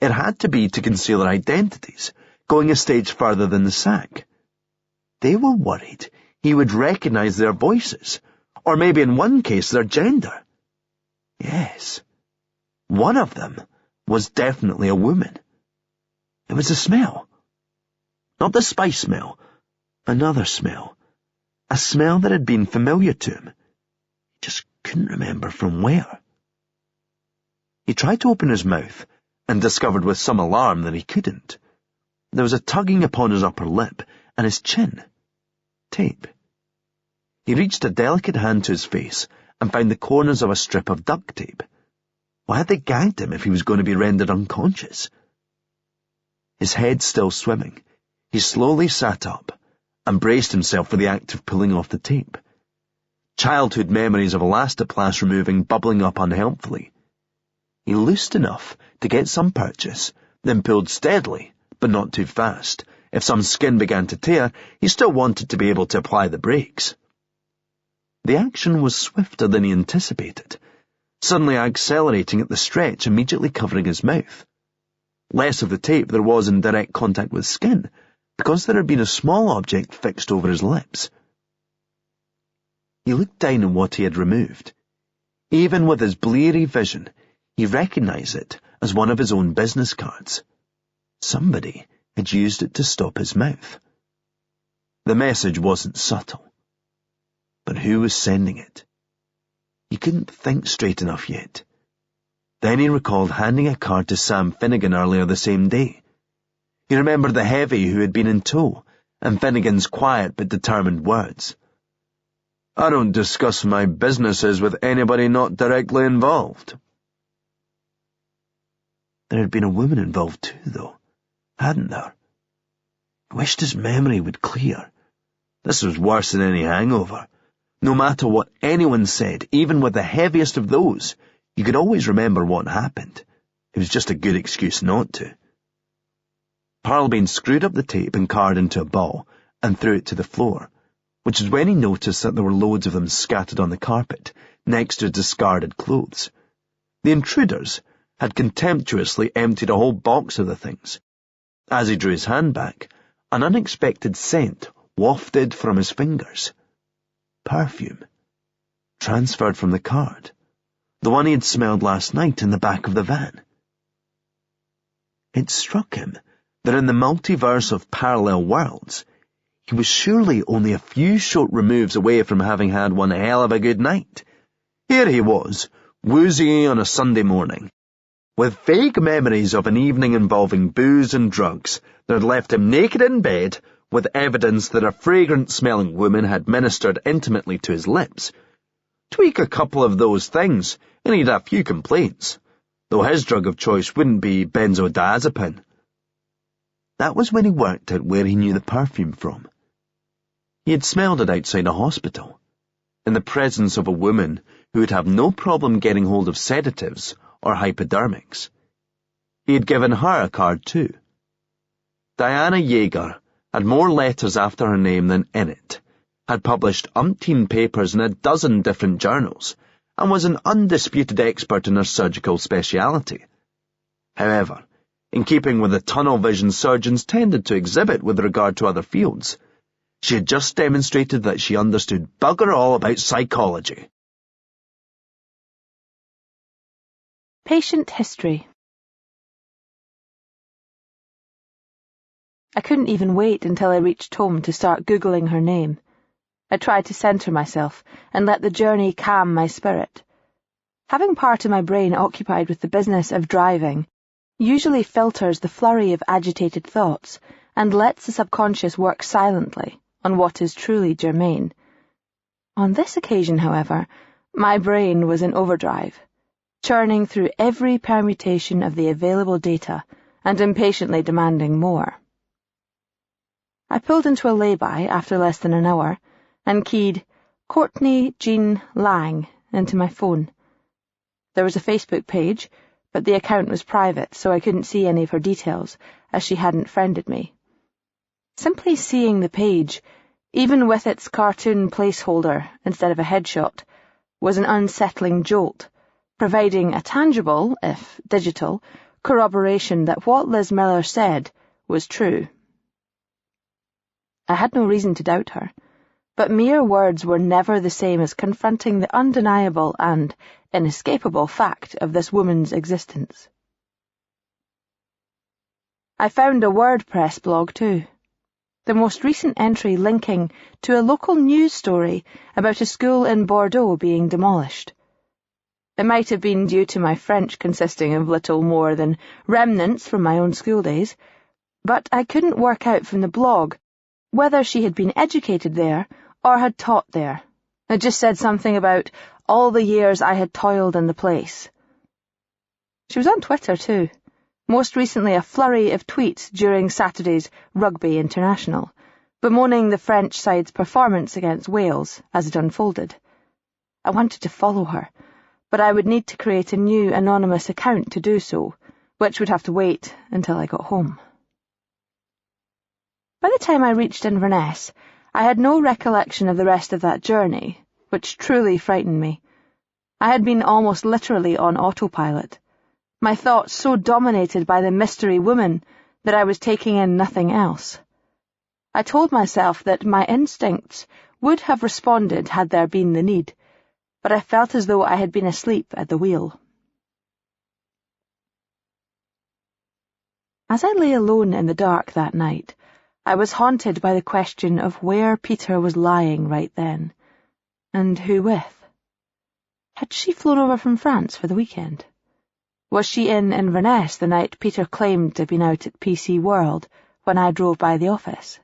It had to be to conceal their identities, going a stage further than the sack. They were worried he would recognize their voices, or maybe in one case their gender. Yes, one of them was definitely a woman. It was a smell. Not the spice smell, another smell. A smell that had been familiar to him. He just couldn't remember from where. He tried to open his mouth, and discovered with some alarm that he couldn't. There was a tugging upon his upper lip, and his chin. Tape. He reached a delicate hand to his face, and found the corners of a strip of duct tape. Why had they gagged him if he was going to be rendered unconscious? His head still swimming, he slowly sat up, and braced himself for the act of pulling off the tape. Childhood memories of elastoplast removing bubbling up unhelpfully. He loosed enough to get some purchase, then pulled steadily, but not too fast. If some skin began to tear, he still wanted to be able to apply the brakes. The action was swifter than he anticipated, suddenly accelerating at the stretch immediately covering his mouth. Less of the tape there was in direct contact with skin, because there had been a small object fixed over his lips. He looked down on what he had removed. Even with his bleary vision, he recognised it as one of his own business cards. Somebody had used it to stop his mouth. The message wasn't subtle. But who was sending it? He couldn't think straight enough yet. Then he recalled handing a card to Sam Finnegan earlier the same day. He remembered the heavy who had been in tow, and Finnegan's quiet but determined words. "I don't discuss my businesses with anybody not directly involved." There had been a woman involved too, though, hadn't there? He wished his memory would clear. This was worse than any hangover. No matter what anyone said, even with the heaviest of those, you could always remember what happened. It was just a good excuse not to. Parlabane screwed up the tape and card into a ball and threw it to the floor, which is when he noticed that there were loads of them scattered on the carpet, next to discarded clothes. The intruders had contemptuously emptied a whole box of the things. As he drew his hand back, an unexpected scent wafted from his fingers. Perfume. Transferred from the card. The one he had smelled last night in the back of the van. It struck him that in the multiverse of parallel worlds, he was surely only a few short removes away from having had one hell of a good night. Here he was, woozy on a Sunday morning, with vague memories of an evening involving booze and drugs that had left him naked in bed, with evidence that a fragrant-smelling woman had ministered intimately to his lips. Tweak a couple of those things, and he'd have few complaints, though his drug of choice wouldn't be benzodiazepine. That was when he worked out where he knew the perfume from. He had smelled it outside a hospital, in the presence of a woman who would have no problem getting hold of sedatives or hypodermics. He had given her a card too. Diana Yeager had more letters after her name than in it, had published umpteen papers in a dozen different journals, and was an undisputed expert in her surgical speciality. However, in keeping with the tunnel vision surgeons tended to exhibit with regard to other fields, she had just demonstrated that she understood bugger all about psychology. Patient history. I couldn't even wait until I reached home to start Googling her name. I tried to centre myself and let the journey calm my spirit. Having part of my brain occupied with the business of driving usually filters the flurry of agitated thoughts and lets the subconscious work silently on what is truly germane. On this occasion, however, my brain was in overdrive, churning through every permutation of the available data and impatiently demanding more. I pulled into a lay-by after less than an hour and keyed Courtney Jean Lang into my phone. There was a Facebook page, but the account was private, so I couldn't see any of her details, as she hadn't friended me. Simply seeing the page, even with its cartoon placeholder instead of a headshot, was an unsettling jolt, providing a tangible, if digital, corroboration that what Liz Miller said was true. I had no reason to doubt her, but mere words were never the same as confronting the undeniable and inescapable fact of this woman's existence. I found a WordPress blog too, the most recent entry linking to a local news story about a school in Bordeaux being demolished. It might have been due to my French consisting of little more than remnants from my own school days, but I couldn't work out from the blog whether she had been educated there or had taught there. It just said something about all the years I had toiled in the place. She was on Twitter too, most recently a flurry of tweets during Saturday's Rugby International, bemoaning the French side's performance against Wales as it unfolded. I wanted to follow her, but I would need to create a new anonymous account to do so, which would have to wait until I got home. By the time I reached Inverness, I had no recollection of the rest of that journey, which truly frightened me. I had been almost literally on autopilot, my thoughts so dominated by the mystery woman that I was taking in nothing else. I told myself that my instincts would have responded had there been the need, but I felt as though I had been asleep at the wheel. As I lay alone in the dark that night, I was haunted by the question of where Peter was lying right then, and who with. Had she flown over from France for the weekend? Was she in Inverness the night Peter claimed to have been out at PC World when I drove by the office?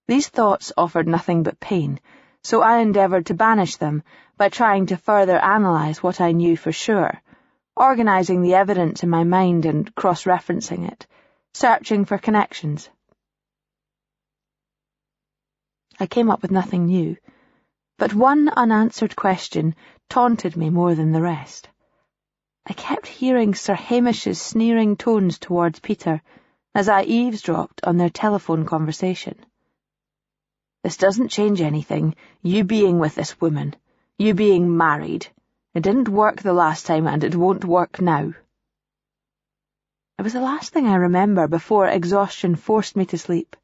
These thoughts offered nothing but pain, so I endeavoured to banish them by trying to further analyse what I knew for sure, organising the evidence in my mind and cross-referencing it, searching for connections. I came up with nothing new, but one unanswered question taunted me more than the rest. I kept hearing Sir Hamish's sneering tones towards Peter as I eavesdropped on their telephone conversation. "This doesn't change anything, you being with this woman, you being married. It didn't work the last time and it won't work now." It was the last thing I remember before exhaustion forced me to sleep,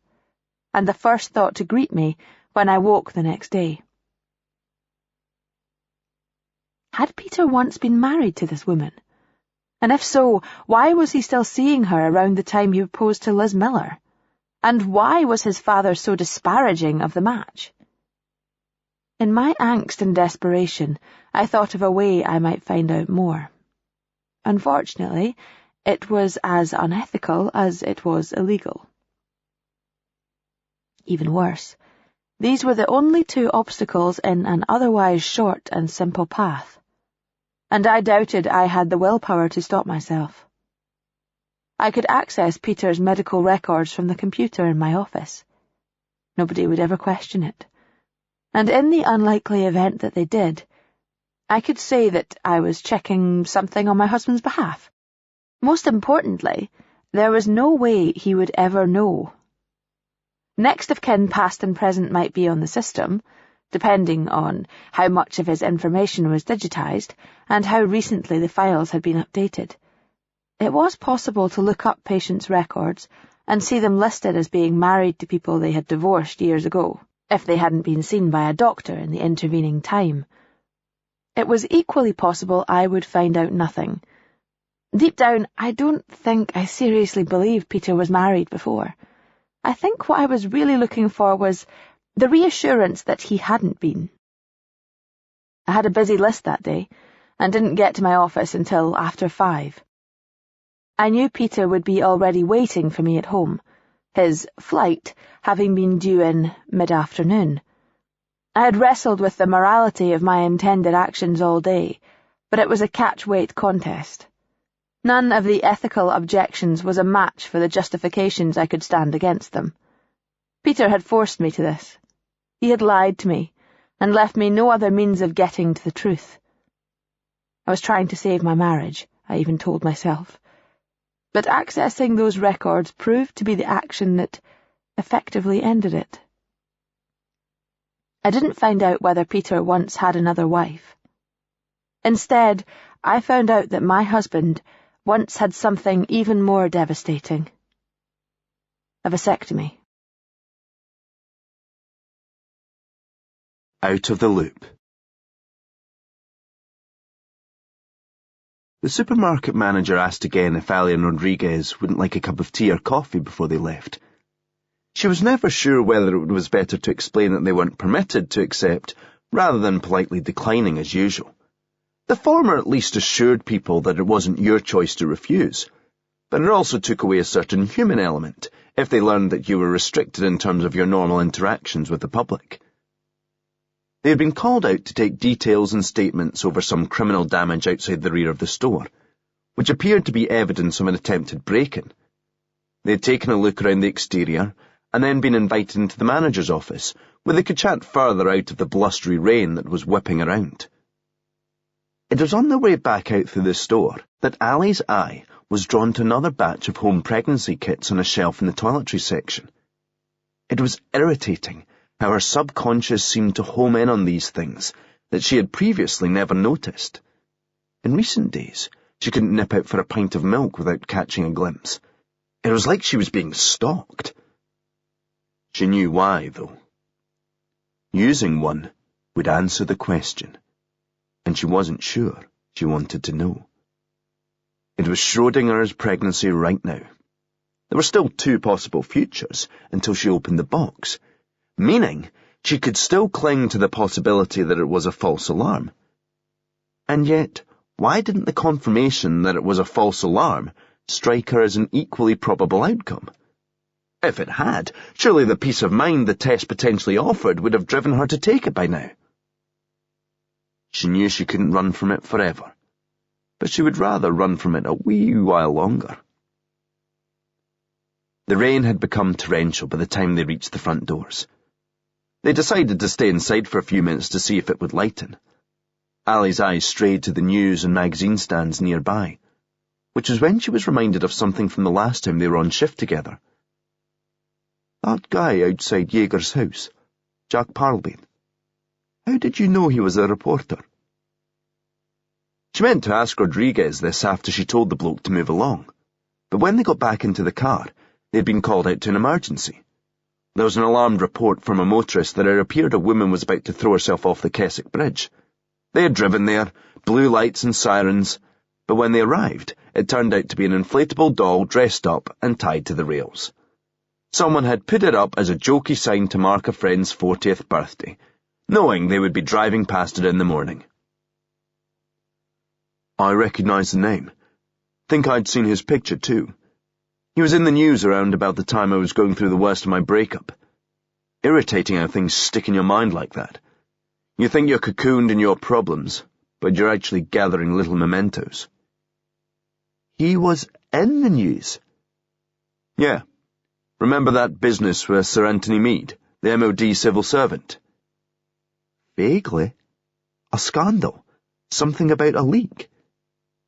and the first thought to greet me when I woke the next day. Had Peter once been married to this woman? And if so, why was he still seeing her around the time he proposed to Liz Miller? And why was his father so disparaging of the match? In my angst and desperation, I thought of a way I might find out more. Unfortunately, it was as unethical as it was illegal. Even worse, these were the only two obstacles in an otherwise short and simple path, and I doubted I had the willpower to stop myself. I could access Peter's medical records from the computer in my office. Nobody would ever question it. And in the unlikely event that they did, I could say that I was checking something on my husband's behalf. Most importantly, there was no way he would ever know. Next of kin past and present might be on the system, depending on how much of his information was digitised and how recently the files had been updated. It was possible to look up patients' records and see them listed as being married to people they had divorced years ago, if they hadn't been seen by a doctor in the intervening time. It was equally possible I would find out nothing. Deep down, I don't think I seriously believed Peter was married before. I think what I was really looking for was the reassurance that he hadn't been. I had a busy list that day, and didn't get to my office until after 5. I knew Peter would be already waiting for me at home, his flight having been due in mid-afternoon. I had wrestled with the morality of my intended actions all day, but it was a catch-weight contest. None of the ethical objections was a match for the justifications I could stand against them. Peter had forced me to this. He had lied to me, and left me no other means of getting to the truth. I was trying to save my marriage, I even told myself. But accessing those records proved to be the action that effectively ended it. I didn't find out whether Peter once had another wife. Instead, I found out that my husband once had something even more devastating. A vasectomy. Out of the loop. The supermarket manager asked again if Ali and Rodriguez wouldn't like a cup of tea or coffee before they left. She was never sure whether it was better to explain that they weren't permitted to accept, rather than politely declining as usual. The former at least assured people that it wasn't your choice to refuse, but it also took away a certain human element if they learned that you were restricted in terms of your normal interactions with the public. They had been called out to take details and statements over some criminal damage outside the rear of the store, which appeared to be evidence of an attempted break-in. They had taken a look around the exterior and then been invited into the manager's office, where they could chat further out of the blustery rain that was whipping around. It was on their way back out through the store that Ali's eye was drawn to another batch of home pregnancy kits on a shelf in the toiletry section. It was irritating how her subconscious seemed to home in on these things that she had previously never noticed. In recent days, She couldn't nip out for a pint of milk without catching a glimpse. It was like she was being stalked. She knew why, though. Using one would answer the question, and she wasn't sure she wanted to know. It was Schrodinger's pregnancy right now. There were still 2 possible futures until she opened the box, meaning she could still cling to the possibility that it was a false alarm. And yet, why didn't the confirmation that it was a false alarm strike her as an equally probable outcome? If it had, surely the peace of mind the test potentially offered would have driven her to take it by now. She knew she couldn't run from it forever, but she would rather run from it a wee while longer. The rain had become torrential by the time they reached the front doors. They decided to stay inside for a few minutes to see if it would lighten. Ali's eyes strayed to the news and magazine stands nearby, which was when she was reminded of something from the last time they were on shift together. That guy outside Jaeger's house, Jack Parlabane. How did you know he was a reporter? She meant to ask Rodriguez this after she told the bloke to move along, but when they got back into the car, they had been called out to an emergency. There was an alarmed report from a motorist that it appeared a woman was about to throw herself off the Keswick Bridge. They had driven there, blue lights and sirens, but when they arrived, it turned out to be an inflatable doll dressed up and tied to the rails. Someone had put it up as a jokey sign to mark a friend's 40th birthday, knowing they would be driving past it in the morning. I recognised the name. Think I'd seen his picture too. He was in the news around about the time I was going through the worst of my breakup. Irritating how things stick in your mind like that. You think you're cocooned in your problems, but you're actually gathering little mementos. He was in the news? Yeah. Remember that business with Sir Anthony Meade, the MOD civil servant? Vaguely. A scandal. Something about a leak.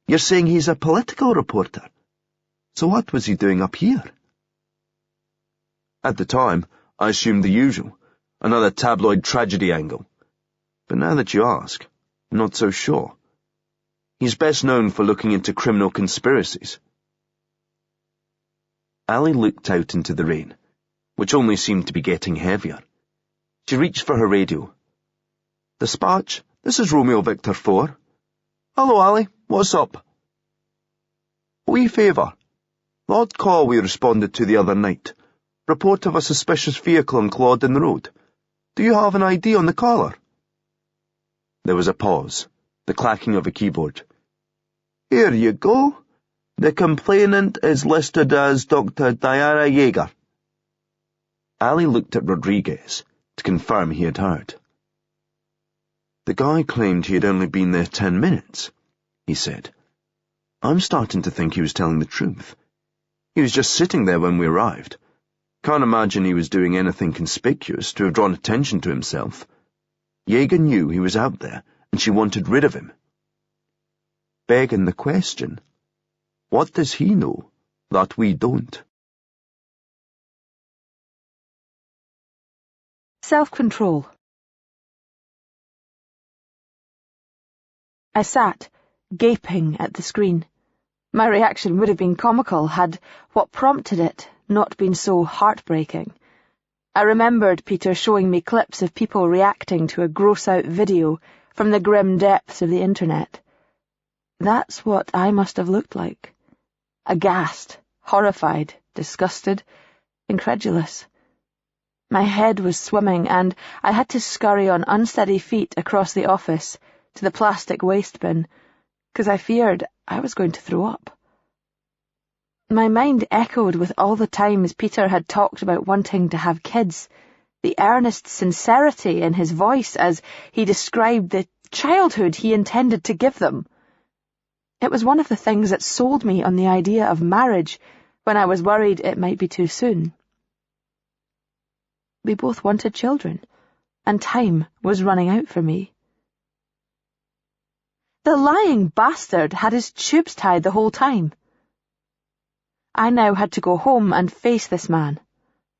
You're saying he's a political reporter? So what was he doing up here? At the time, I assumed the usual, another tabloid tragedy angle. But now that you ask, I'm not so sure. He's best known for looking into criminal conspiracies. Ali looked out into the rain, which only seemed to be getting heavier. She reached for her radio. Dispatch, this is Romeo Victor 4. Hello, Ali, what's up? Wee favour. That call we responded to the other night. Report of a suspicious vehicle on Clawdon Road. Do you have an ID on the caller? There was a pause, the clacking of a keyboard. Here you go. The complainant is listed as Dr. Diana Jaeger. Ali looked at Rodriguez to confirm he had heard. The guy claimed he had only been there 10 minutes, he said. I'm starting to think he was telling the truth. He was just sitting there when we arrived. Can't imagine he was doing anything conspicuous to have drawn attention to himself. Jaeger knew he was out there, and she wanted rid of him. Begging the question, what does he know that we don't? Self-control. I sat, gaping at the screen. My reaction would have been comical had what prompted it not been so heartbreaking. I remembered Peter showing me clips of people reacting to a gross-out video from the grim depths of the internet. That's what I must have looked like. Aghast, horrified, disgusted, incredulous. My head was swimming, and I had to scurry on unsteady feet across the office to the plastic waste bin, because I feared I was going to throw up. My mind echoed with all the times Peter had talked about wanting to have kids, the earnest sincerity in his voice as he described the childhood he intended to give them. It was one of the things that sold me on the idea of marriage when I was worried it might be too soon. We both wanted children, and time was running out for me. The lying bastard had his tubes tied the whole time. I now had to go home and face this man,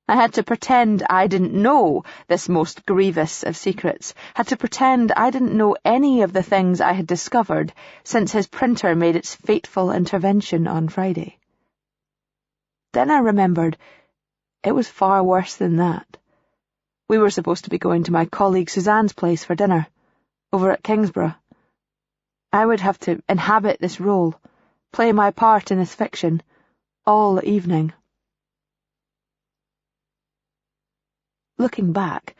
I had to pretend I didn't know this most grievous of secrets, had to pretend I didn't know any of the things I had discovered since his printer made its fateful intervention on Friday. Then I remembered it was far worse than that. We were supposed to be going to my colleague Suzanne's place for dinner, over at Kingsborough. I would have to inhabit this role, play my part in this fiction, all evening. Looking back,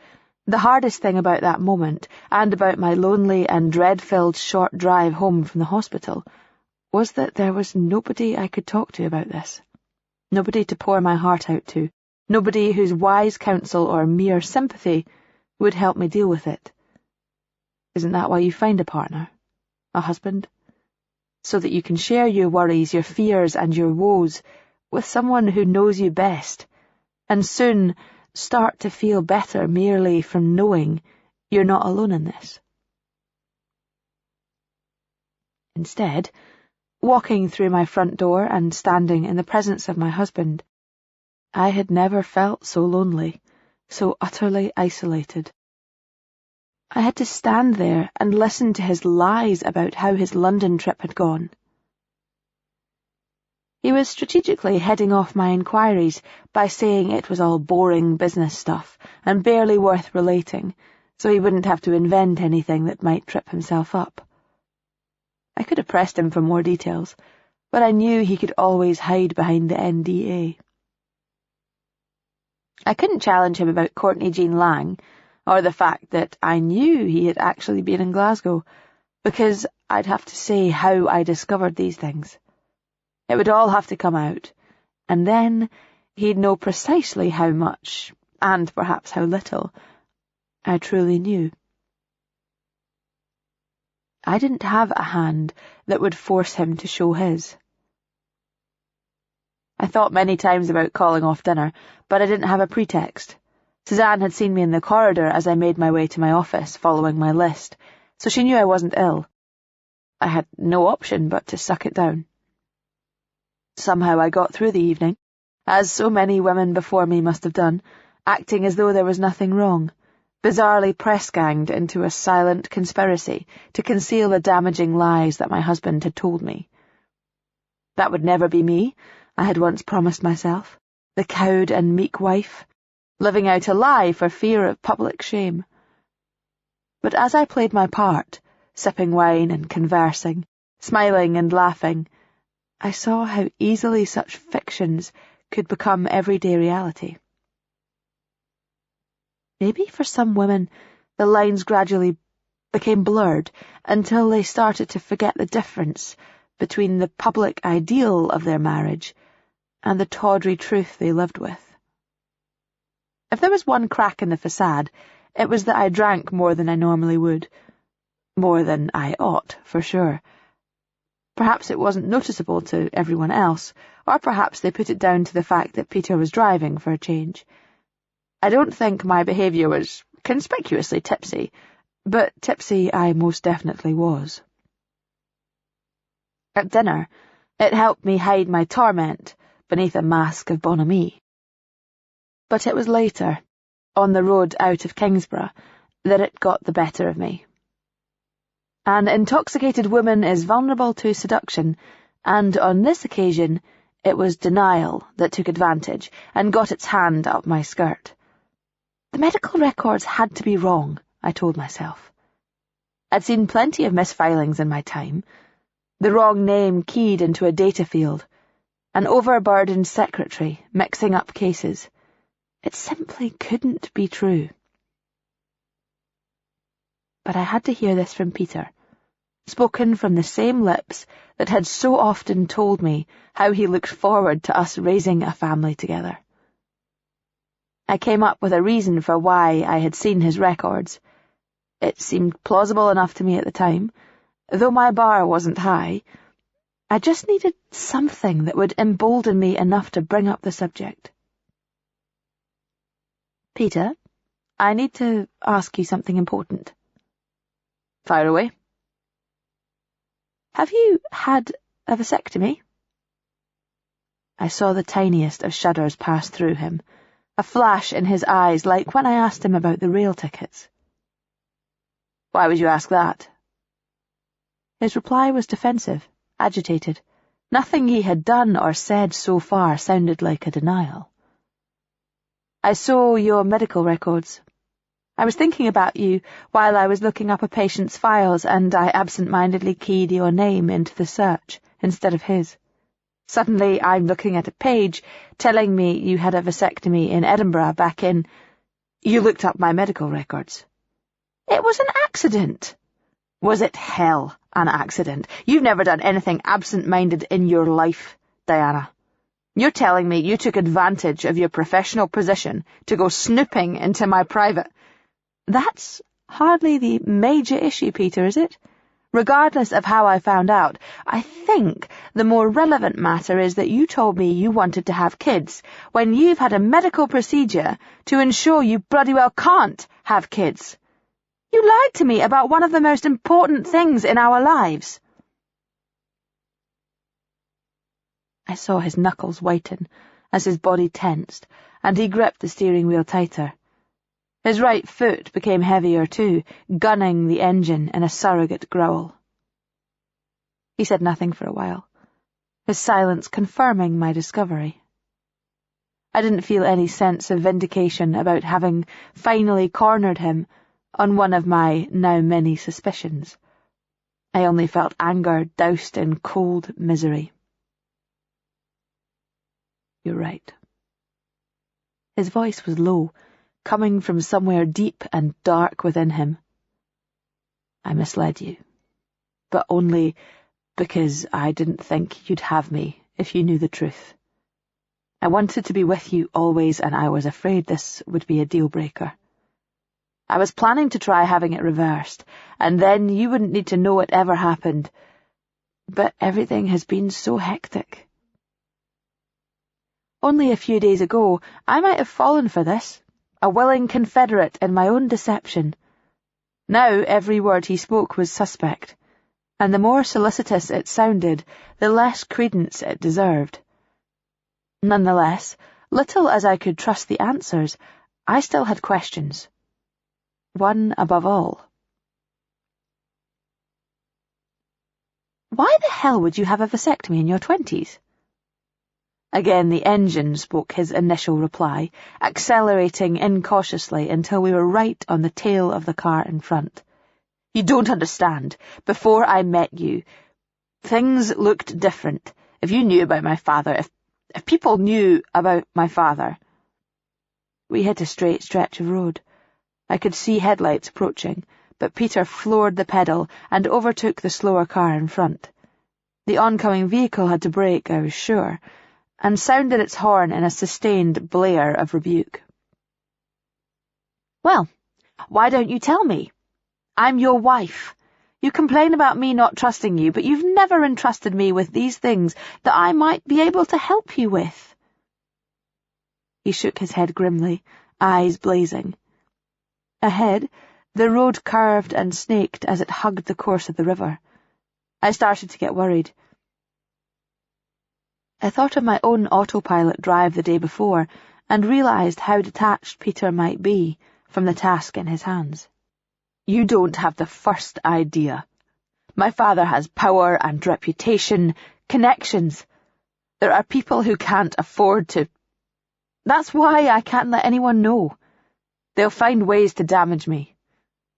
the hardest thing about that moment, and about my lonely and dread-filled short drive home from the hospital, was that there was nobody I could talk to about this. Nobody to pour my heart out to. Nobody whose wise counsel or mere sympathy would help me deal with it. Isn't that why you find a partner? A husband? So that you can share your worries, your fears, and your woes with someone who knows you best, and soon start to feel better merely from knowing you're not alone in this. Instead, walking through my front door and standing in the presence of my husband, I had never felt so lonely, so utterly isolated. I had to stand there and listen to his lies about how his London trip had gone. He was strategically heading off my inquiries by saying it was all boring business stuff and barely worth relating, so he wouldn't have to invent anything that might trip himself up. I could have pressed him for more details, but I knew he could always hide behind the NDA. I couldn't challenge him about Courtney Jean Lang, or the fact that I knew he had actually been in Glasgow, because I'd have to say how I discovered these things. It would all have to come out, and then he'd know precisely how much, and perhaps how little, I truly knew. I didn't have a hand that would force him to show his. I thought many times about calling off dinner, but I didn't have a pretext. Suzanne had seen me in the corridor as I made my way to my office, following my list, so she knew I wasn't ill. I had no option but to suck it down. Somehow I got through the evening, as so many women before me must have done, acting as though there was nothing wrong, bizarrely press-ganged into a silent conspiracy to conceal the damaging lies that my husband had told me. That would never be me, I had once promised myself, the cowed and meek wife, living out a lie for fear of public shame. But as I played my part, sipping wine and conversing, smiling and laughing, I saw how easily such fictions could become everyday reality. Maybe for some women, the lines gradually became blurred until they started to forget the difference between the public ideal of their marriage and the tawdry truth they lived with. If there was one crack in the facade, it was that I drank more than I normally would. More than I ought, for sure. Perhaps it wasn't noticeable to everyone else, or perhaps they put it down to the fact that Peter was driving for a change. I don't think my behaviour was conspicuously tipsy, but tipsy I most definitely was. At dinner, it helped me hide my torment beneath a mask of bonhomie. But it was later, on the road out of Kingsborough, that it got the better of me. An intoxicated woman is vulnerable to seduction, and on this occasion it was denial that took advantage and got its hand up my skirt. The medical records had to be wrong, I told myself. I'd seen plenty of misfilings in my time. The wrong name keyed into a data field, an overburdened secretary mixing up cases. It simply couldn't be true. But I had to hear this from Peter, spoken from the same lips that had so often told me how he looked forward to us raising a family together. I came up with a reason for why I had seen his records. It seemed plausible enough to me at the time. Though my bar wasn't high, I just needed something that would embolden me enough to bring up the subject. Peter, I need to ask you something important. Fire away. Have you had a vasectomy? I saw the tiniest of shudders pass through him, a flash in his eyes like when I asked him about the rail tickets. "Why would you ask that?" His reply was defensive, agitated. Nothing he had done or said so far sounded like a denial. "I saw your medical records. I was thinking about you while I was looking up a patient's files, and I absent-mindedly keyed your name into the search instead of his. Suddenly I'm looking at a page telling me you had a vasectomy in Edinburgh back in... You looked up my medical records. It was an accident." "Was it hell an accident? You've never done anything absent-minded in your life, Diana. You're telling me you took advantage of your professional position to go snooping into my private..." "That's hardly the major issue, Peter, is it? Regardless of how I found out, I think the more relevant matter is that you told me you wanted to have kids when you've had a medical procedure to ensure you bloody well can't have kids. You lied to me about one of the most important things in our lives." I saw his knuckles whiten as his body tensed, and he gripped the steering wheel tighter. His right foot became heavier too, gunning the engine in a surrogate growl. He said nothing for a while, his silence confirming my discovery. I didn't feel any sense of vindication about having finally cornered him on one of my now many suspicions. I only felt anger doused in cold misery. "You're right." His voice was low, coming from somewhere deep and dark within him. "I misled you, but only because I didn't think you'd have me if you knew the truth. I wanted to be with you always, and I was afraid this would be a deal-breaker. I was planning to try having it reversed, and then you wouldn't need to know it ever happened. But everything has been so hectic. Only a few days ago, I might have fallen for this, a willing confederate in my own deception. Now every word he spoke was suspect, and the more solicitous it sounded, the less credence it deserved. Nonetheless, little as I could trust the answers, I still had questions. One above all. "Why the hell would you have a vasectomy in your 20s? Again the engine spoke his initial reply, accelerating incautiously until we were right on the tail of the car in front. "You don't understand. Before I met you, things looked different. If you knew about my father, if people knew about my father..." We hit a straight stretch of road. I could see headlights approaching, but Peter floored the pedal and overtook the slower car in front. The oncoming vehicle had to brake, I was sure, and sounded its horn in a sustained blare of rebuke. "Well, why don't you tell me? I'm your wife. You complain about me not trusting you, but you've never entrusted me with these things that I might be able to help you with." He shook his head grimly, eyes blazing. Ahead, the road curved and snaked as it hugged the course of the river. I started to get worried. I thought of my own autopilot drive the day before and realized how detached Peter might be from the task in his hands. "You don't have the first idea. My father has power and reputation, connections. There are people who can't afford to... That's why I can't let anyone know. They'll find ways to damage me.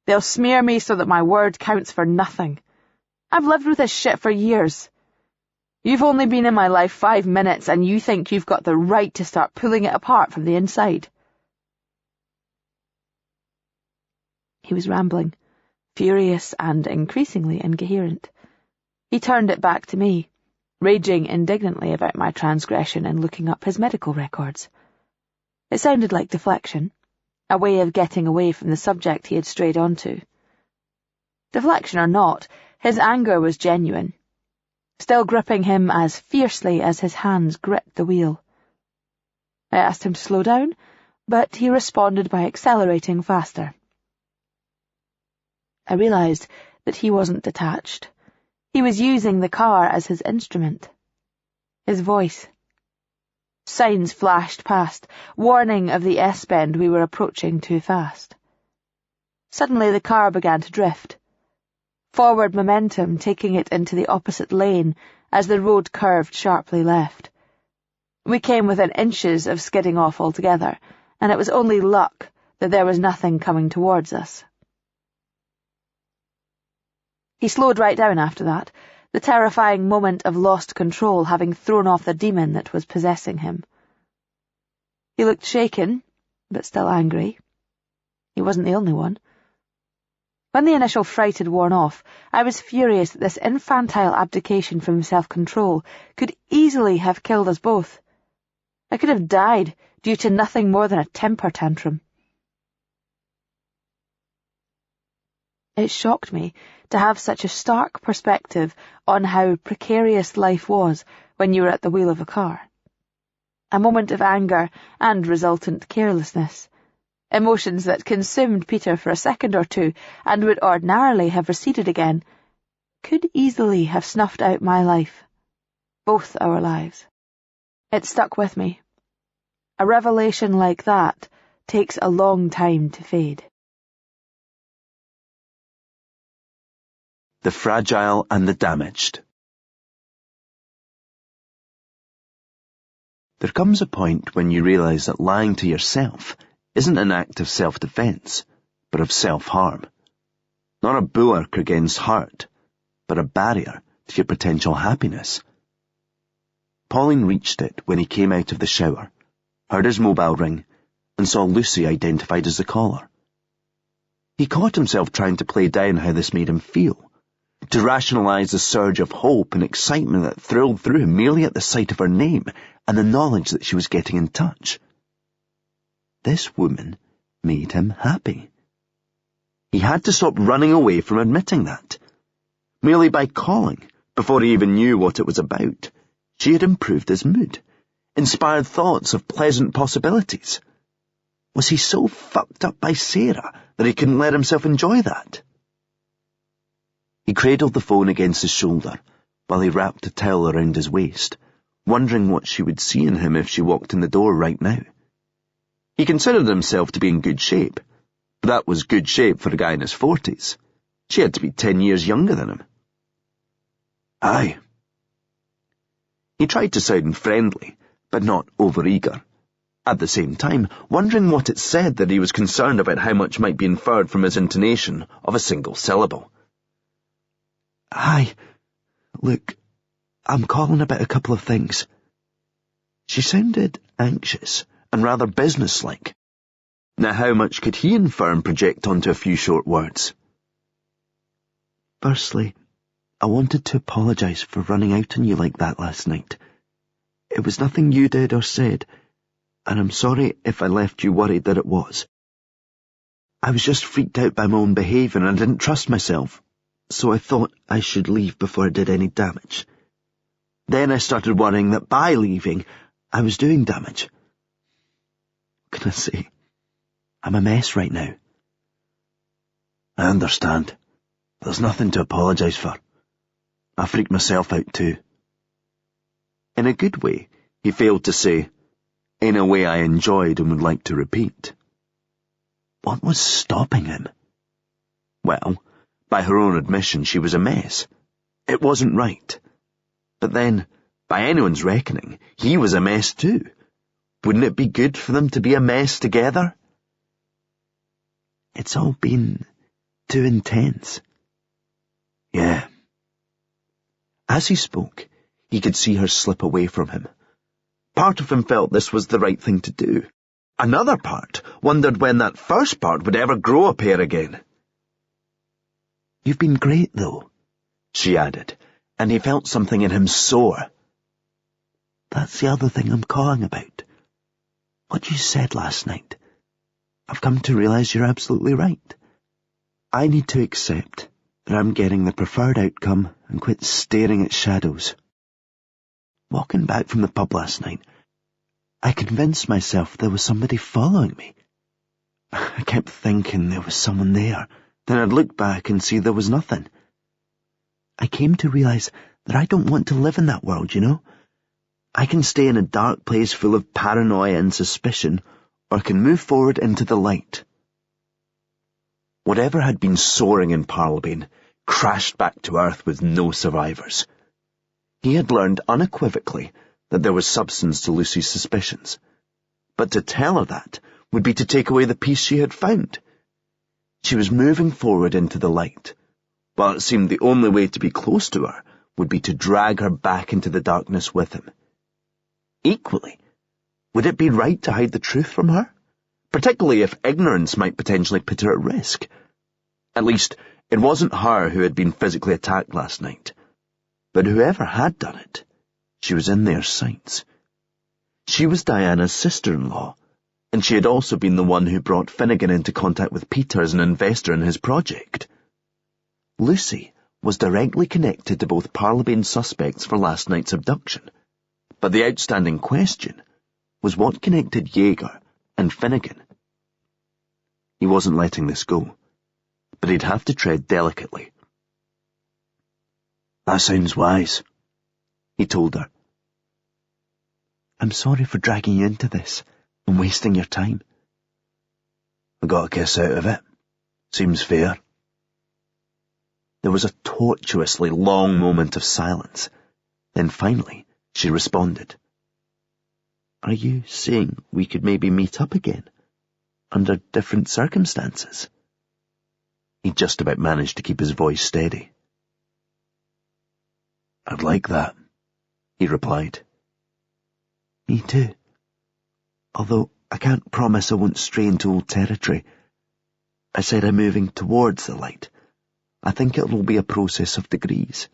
They'll smear me so that my word counts for nothing. I've lived with this shit for years. You've only been in my life 5 minutes, and you think you've got the right to start pulling it apart from the inside." He was rambling, furious and increasingly incoherent. He turned it back to me, raging indignantly about my transgression in looking up his medical records. It sounded like deflection, a way of getting away from the subject he had strayed onto. Deflection or not, his anger was genuine, still gripping him as fiercely as his hands gripped the wheel. I asked him to slow down, but he responded by accelerating faster. I realized that he wasn't detached. He was using the car as his instrument. His voice, Signs flashed past, warning of the S-bend we were approaching too fast. Suddenly the car began to drift. Forward momentum taking it into the opposite lane as the road curved sharply left. We came within inches of skidding off altogether, and it was only luck that there was nothing coming towards us. He slowed right down after that, the terrifying moment of lost control having thrown off the demon that was possessing him. He looked shaken, but still angry. He wasn't the only one. When the initial fright had worn off, I was furious that this infantile abdication from self-control could easily have killed us both. I could have died due to nothing more than a temper tantrum. It shocked me to have such a stark perspective on how precarious life was when you were at the wheel of a car. A moment of anger and resultant carelessness. Emotions that consumed Peter for a second or two and would ordinarily have receded again, could easily have snuffed out my life. Both our lives. It stuck with me. A revelation like that takes a long time to fade. The fragile and the damaged. There comes a point when you realise that lying to yourself isn't an act of self-defence, but of self-harm. Not a bulwark against hurt, but a barrier to your potential happiness. Pauline reached it when he came out of the shower, heard his mobile ring, and saw Lucy identified as the caller. He caught himself trying to play down how this made him feel, to rationalise the surge of hope and excitement that thrilled through him merely at the sight of her name and the knowledge that she was getting in touch. This woman made him happy. He had to stop running away from admitting that. Merely by calling, before he even knew what it was about, she had improved his mood, inspired thoughts of pleasant possibilities. Was he so fucked up by Sarah that he couldn't let himself enjoy that? He cradled the phone against his shoulder while he wrapped a towel around his waist, wondering what she would see in him if she walked in the door right now. He considered himself to be in good shape, but that was good shape for a guy in his 40s. She had to be 10 years younger than him. Aye. He tried to sound friendly, but not overeager. At the same time, wondering what it said that he was concerned about how much might be inferred from his intonation of a single syllable. Hi. Look, I'm calling about a couple of things. She sounded anxious and rather businesslike. Now how much could he infer and project onto a few short words? Firstly, I wanted to apologise for running out on you like that last night. It was nothing you did or said, and I'm sorry if I left you worried that it was. I was just freaked out by my own behaviour and I didn't trust myself, so I thought I should leave before I did any damage. Then I started worrying that by leaving, I was doing damage. What can I say? I'm a mess right now. I understand. There's nothing to apologise for. I freaked myself out too. In a good way, he failed to say, in a way I enjoyed and would like to repeat. What was stopping him? Well, by her own admission, she was a mess. It wasn't right. But then, by anyone's reckoning, he was a mess too. Wouldn't it be good for them to be a mess together? It's all been too intense. Yeah. As he spoke, he could see her slip away from him. Part of him felt this was the right thing to do. Another part wondered when that first part would ever grow a pair again. You've been great, though, she added, and he felt something in him soar. That's the other thing I'm calling about. What you said last night. I've come to realise you're absolutely right. I need to accept that I'm getting the preferred outcome and quit staring at shadows. Walking back from the pub last night, I convinced myself there was somebody following me. I kept thinking there was someone there. Then I'd look back and see there was nothing. I came to realise that I don't want to live in that world, you know? I can stay in a dark place full of paranoia and suspicion, or can move forward into the light. Whatever had been soaring in Parlabane crashed back to earth with no survivors. He had learned unequivocally that there was substance to Lucy's suspicions, but to tell her that would be to take away the peace she had found. She was moving forward into the light, while it seemed the only way to be close to her would be to drag her back into the darkness with him. Equally, would it be right to hide the truth from her? Particularly if ignorance might potentially put her at risk. At least, it wasn't her who had been physically attacked last night. But whoever had done it, she was in their sights. She was Diana's sister-in-law, and she had also been the one who brought Finnegan into contact with Peter as an investor in his project. Lucy was directly connected to both Parlabane suspects for last night's abduction, but the outstanding question was what connected Jaeger and Finnegan. He wasn't letting this go, but he'd have to tread delicately. "That sounds wise," he told her. "I'm sorry for dragging you into this and wasting your time." "I got a kiss out of it. Seems fair." There was a tortuously long moment of silence. Then finally, she responded. "Are you saying we could maybe meet up again, under different circumstances?" He just about managed to keep his voice steady. "I'd like that," he replied. "Me too. Although I can't promise I won't stray into old territory. I said I'm moving towards the light. I think it'll be a process of degrees.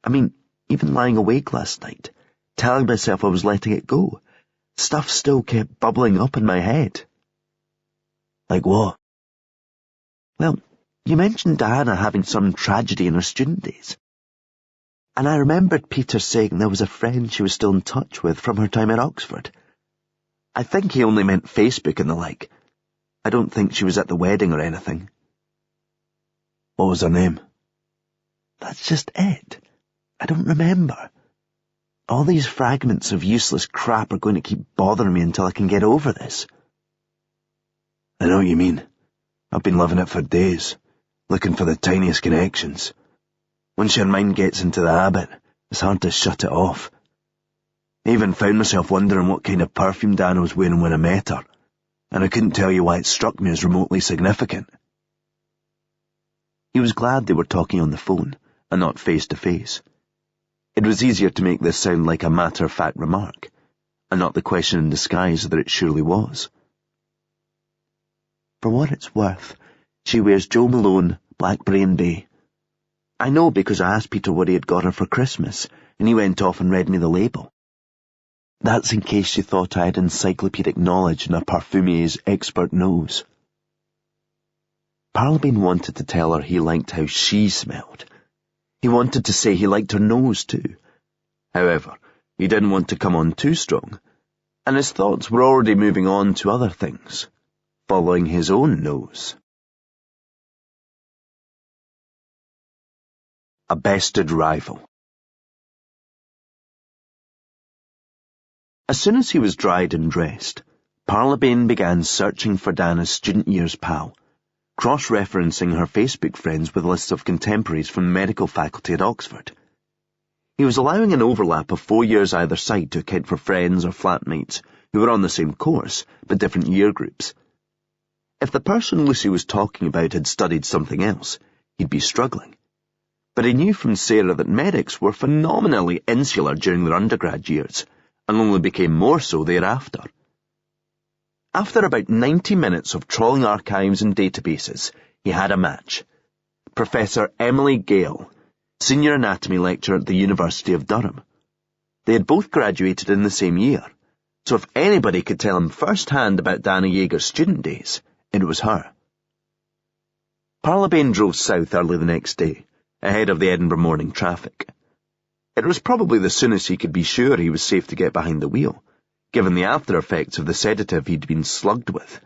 I mean, even lying awake last night, telling myself I was letting it go, stuff still kept bubbling up in my head." "Like what?" "Well, you mentioned Diana having some tragedy in her student days. And I remembered Peter saying there was a friend she was still in touch with from her time at Oxford. I think he only meant Facebook and the like. I don't think she was at the wedding or anything." "What was her name?" "That's just it. I don't remember. All these fragments of useless crap are going to keep bothering me until I can get over this." "I know what you mean. I've been living it for days, looking for the tiniest connections. Once your mind gets into the habit, it's hard to shut it off. I even found myself wondering what kind of perfume Diana was wearing when I met her, and I couldn't tell you why it struck me as remotely significant." He was glad they were talking on the phone, and not face-to-face. It was easier to make this sound like a matter-of-fact remark, and not the question in disguise that it surely was. "For what it's worth, she wears Joe Malone Blackberry and Bay. I know because I asked Peter what he had got her for Christmas, and he went off and read me the label. That's in case you thought I had encyclopedic knowledge and a parfumier's expert nose." Parlabane wanted to tell her he liked how she smelled. He wanted to say he liked her nose too. However, he didn't want to come on too strong, and his thoughts were already moving on to other things, following his own nose. A bested rival. As soon as he was dried and dressed, Parlabane began searching for Diana's student years pal, cross-referencing her Facebook friends with lists of contemporaries from the medical faculty at Oxford. He was allowing an overlap of 4 years either side to account for friends or flatmates who were on the same course, but different year groups. If the person Lucy was talking about had studied something else, he'd be struggling. But he knew from Sarah that medics were phenomenally insular during their undergrad years, and only became more so thereafter. After about 90 minutes of trawling archives and databases, he had a match. Professor Emily Gale, senior anatomy lecturer at the University of Durham. They had both graduated in the same year, so if anybody could tell him firsthand about Diana Jaeger's student days, it was her. Parlabane drove south early the next day, ahead of the Edinburgh morning traffic. It was probably the soonest he could be sure he was safe to get behind the wheel, given the after-effects of the sedative he'd been slugged with.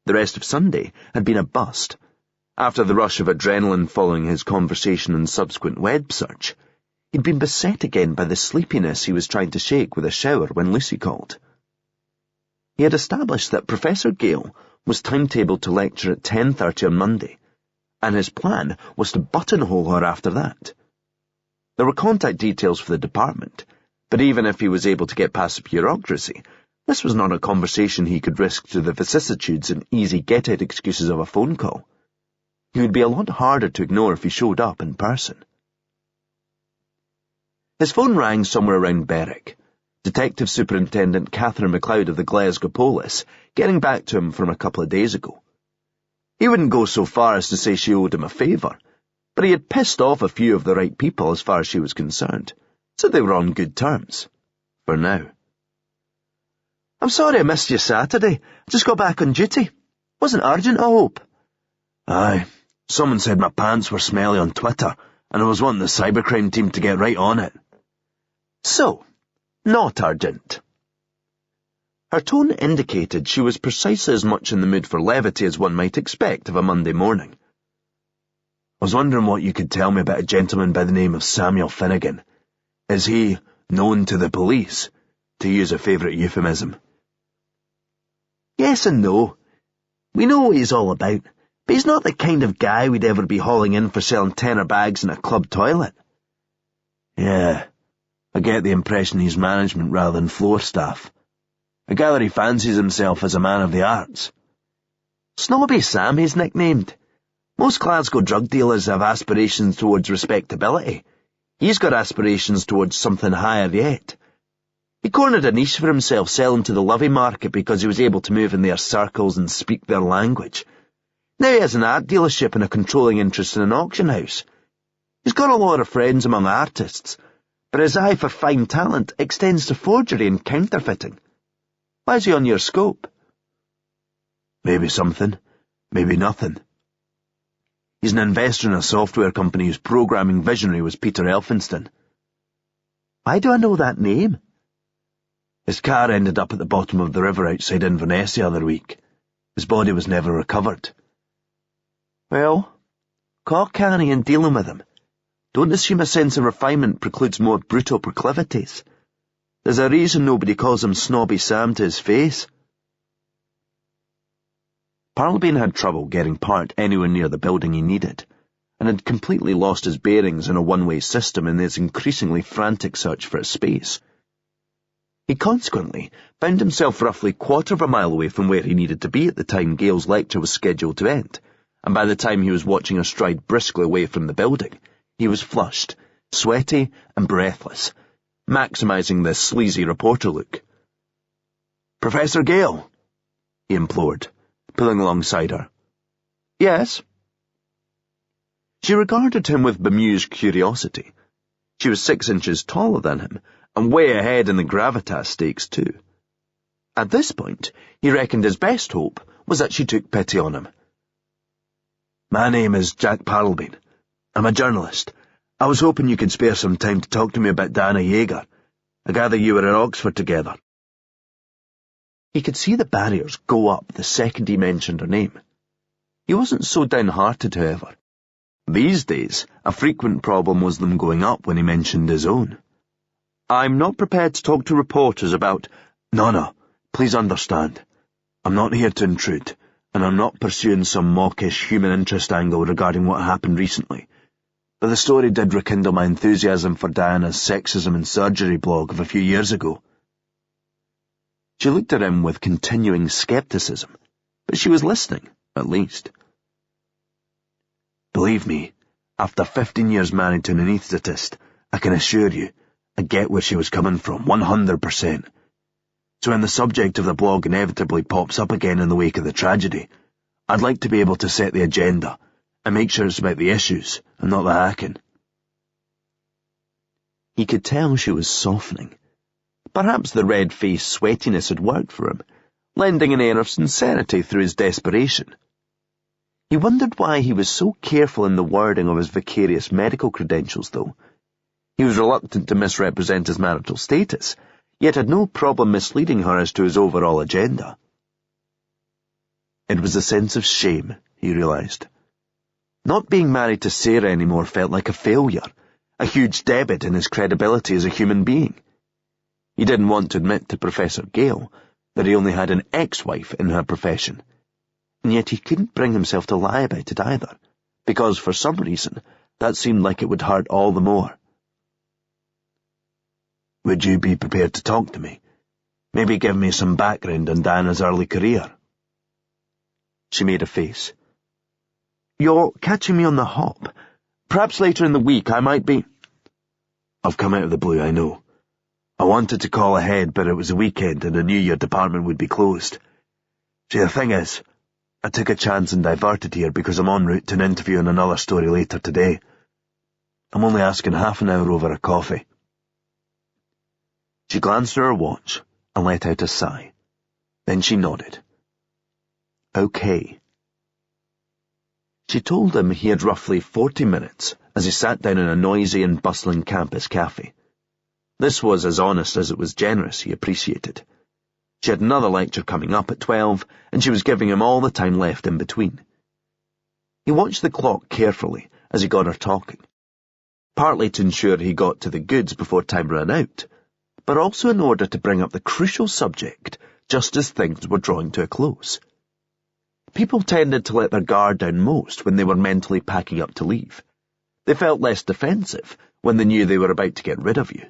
The rest of Sunday had been a bust. After the rush of adrenaline following his conversation and subsequent web search, He'd been beset again by the sleepiness he was trying to shake with a shower when Lucy called. He had established that Professor Gale was timetabled to lecture at 10:30 on Monday, and his plan was to buttonhole her after that. There were contact details for the department, but even if he was able to get past the bureaucracy, this was not a conversation he could risk to the vicissitudes and easy get-out excuses of a phone call. He would be a lot harder to ignore if he showed up in person. His phone rang somewhere around Berwick. Detective Superintendent Catherine MacLeod of the Glasgow Police getting back to him from a couple of days ago. He wouldn't go so far as to say she owed him a favour, but he had pissed off a few of the right people as far as she was concerned, so they were on good terms. For now. "I'm sorry I missed you Saturday. I just got back on duty. Wasn't urgent, I hope." "Aye. Someone said my pants were smelly on Twitter, and I was wanting the cybercrime team to get right on it." "So, not urgent." Her tone indicated she was precisely as much in the mood for levity as one might expect of a Monday morning. "I was wondering what you could tell me about a gentleman by the name of Samuel Finnegan. Is he known to the police, to use a favourite euphemism?" "Yes and no. We know what he's all about, but he's not the kind of guy we'd ever be hauling in for selling tenner bags in a club toilet." "Yeah, I get the impression he's management rather than floor staff. I gather he fancies himself as a man of the arts." "Snobby Sam, he's nicknamed. Most Glasgow drug dealers have aspirations towards respectability. He's got aspirations towards something higher yet. He cornered a niche for himself selling to the Livy market because he was able to move in their circles and speak their language. Now he has an art dealership and a controlling interest in an auction house. He's got a lot of friends among artists, but his eye for fine talent extends to forgery and counterfeiting. Why is he on your scope?" "Maybe something, maybe nothing. He's an investor in a software company whose programming visionary was Peter Elphinston." "Why do I know that name?" "His car ended up at the bottom of the river outside Inverness the other week. His body was never recovered." "Well, call canny in dealing with him. Don't assume a sense of refinement precludes more brutal proclivities. There's a reason nobody calls him Snobby Sam to his face." Parlabane had trouble getting parked anywhere near the building he needed, and had completely lost his bearings in a one-way system in his increasingly frantic search for a space. He consequently found himself roughly 1/4 of a mile away from where he needed to be at the time Gale's lecture was scheduled to end, and by the time he was watching her stride briskly away from the building, he was flushed, sweaty and breathless, maximising the sleazy reporter look. "Professor Gale," he implored, pulling alongside her. "Yes?" She regarded him with bemused curiosity. She was 6 inches taller than him, and way ahead in the gravitas stakes too. At this point, he reckoned his best hope was that she took pity on him. "My name is Jack Parlabane. I'm a journalist. I was hoping you could spare some time to talk to me about Diana Yeager. I gather you were at Oxford together." He could see the barriers go up the second he mentioned her name. He wasn't so downhearted, however. These days, a frequent problem was them going up when he mentioned his own. "I'm not prepared to talk to reporters about—" No, please understand. I'm not here to intrude, and I'm not pursuing some mawkish human interest angle regarding what happened recently. But the story did rekindle my enthusiasm for Diana's sexism and surgery blog of a few years ago." She looked at him with continuing scepticism, but she was listening, at least. "Believe me, after 15 years married to an anaesthetist, I can assure you, I get where she was coming from, 100%. So when the subject of the blog inevitably pops up again in the wake of the tragedy, I'd like to be able to set the agenda and make sure it's about the issues and not the hacking." He could tell she was softening. Perhaps the red-faced sweatiness had worked for him, lending an air of sincerity through his desperation. He wondered why he was so careful in the wording of his vicarious medical credentials, though. He was reluctant to misrepresent his marital status, yet had no problem misleading her as to his overall agenda. It was a sense of shame, he realised. Not being married to Sarah anymore felt like a failure, a huge debit in his credibility as a human being. He didn't want to admit to Professor Gale that he only had an ex-wife in her profession, and yet he couldn't bring himself to lie about it either, because for some reason that seemed like it would hurt all the more. "Would you be prepared to talk to me? Maybe give me some background on Diana's early career?" She made a face. "You're catching me on the hop. Perhaps later in the week I might be—" "I've come out of the blue, I know. I wanted to call ahead, but it was a weekend and I knew your department would be closed. See, the thing is, I took a chance and diverted here because I'm en route to an interview on another story later today. I'm only asking half an hour over a coffee." She glanced at her watch and let out a sigh. Then she nodded. "Okay." She told him he had roughly 40 minutes as he sat down in a noisy and bustling campus cafe. This was as honest as it was generous, he appreciated. She had another lecture coming up at 12, and she was giving him all the time left in between. He watched the clock carefully as he got her talking, partly to ensure he got to the goods before time ran out, but also in order to bring up the crucial subject just as things were drawing to a close. People tended to let their guard down most when they were mentally packing up to leave. They felt less defensive when they knew they were about to get rid of you.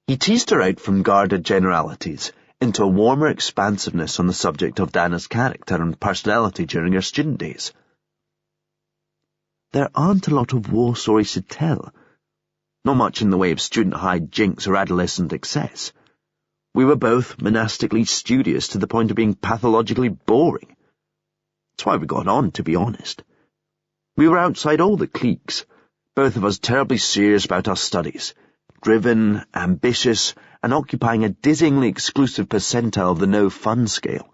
He teased her out from guarded generalities into a warmer expansiveness on the subject of Diana's character and personality during her student days. "There aren't a lot of war stories to tell. Not much in the way of student hijinks or adolescent excess. We were both monastically studious to the point of being pathologically boring. That's why we got on, to be honest. We were outside all the cliques, both of us terribly serious about our studies, driven, ambitious, and occupying a dizzyingly exclusive percentile of the no-fun scale.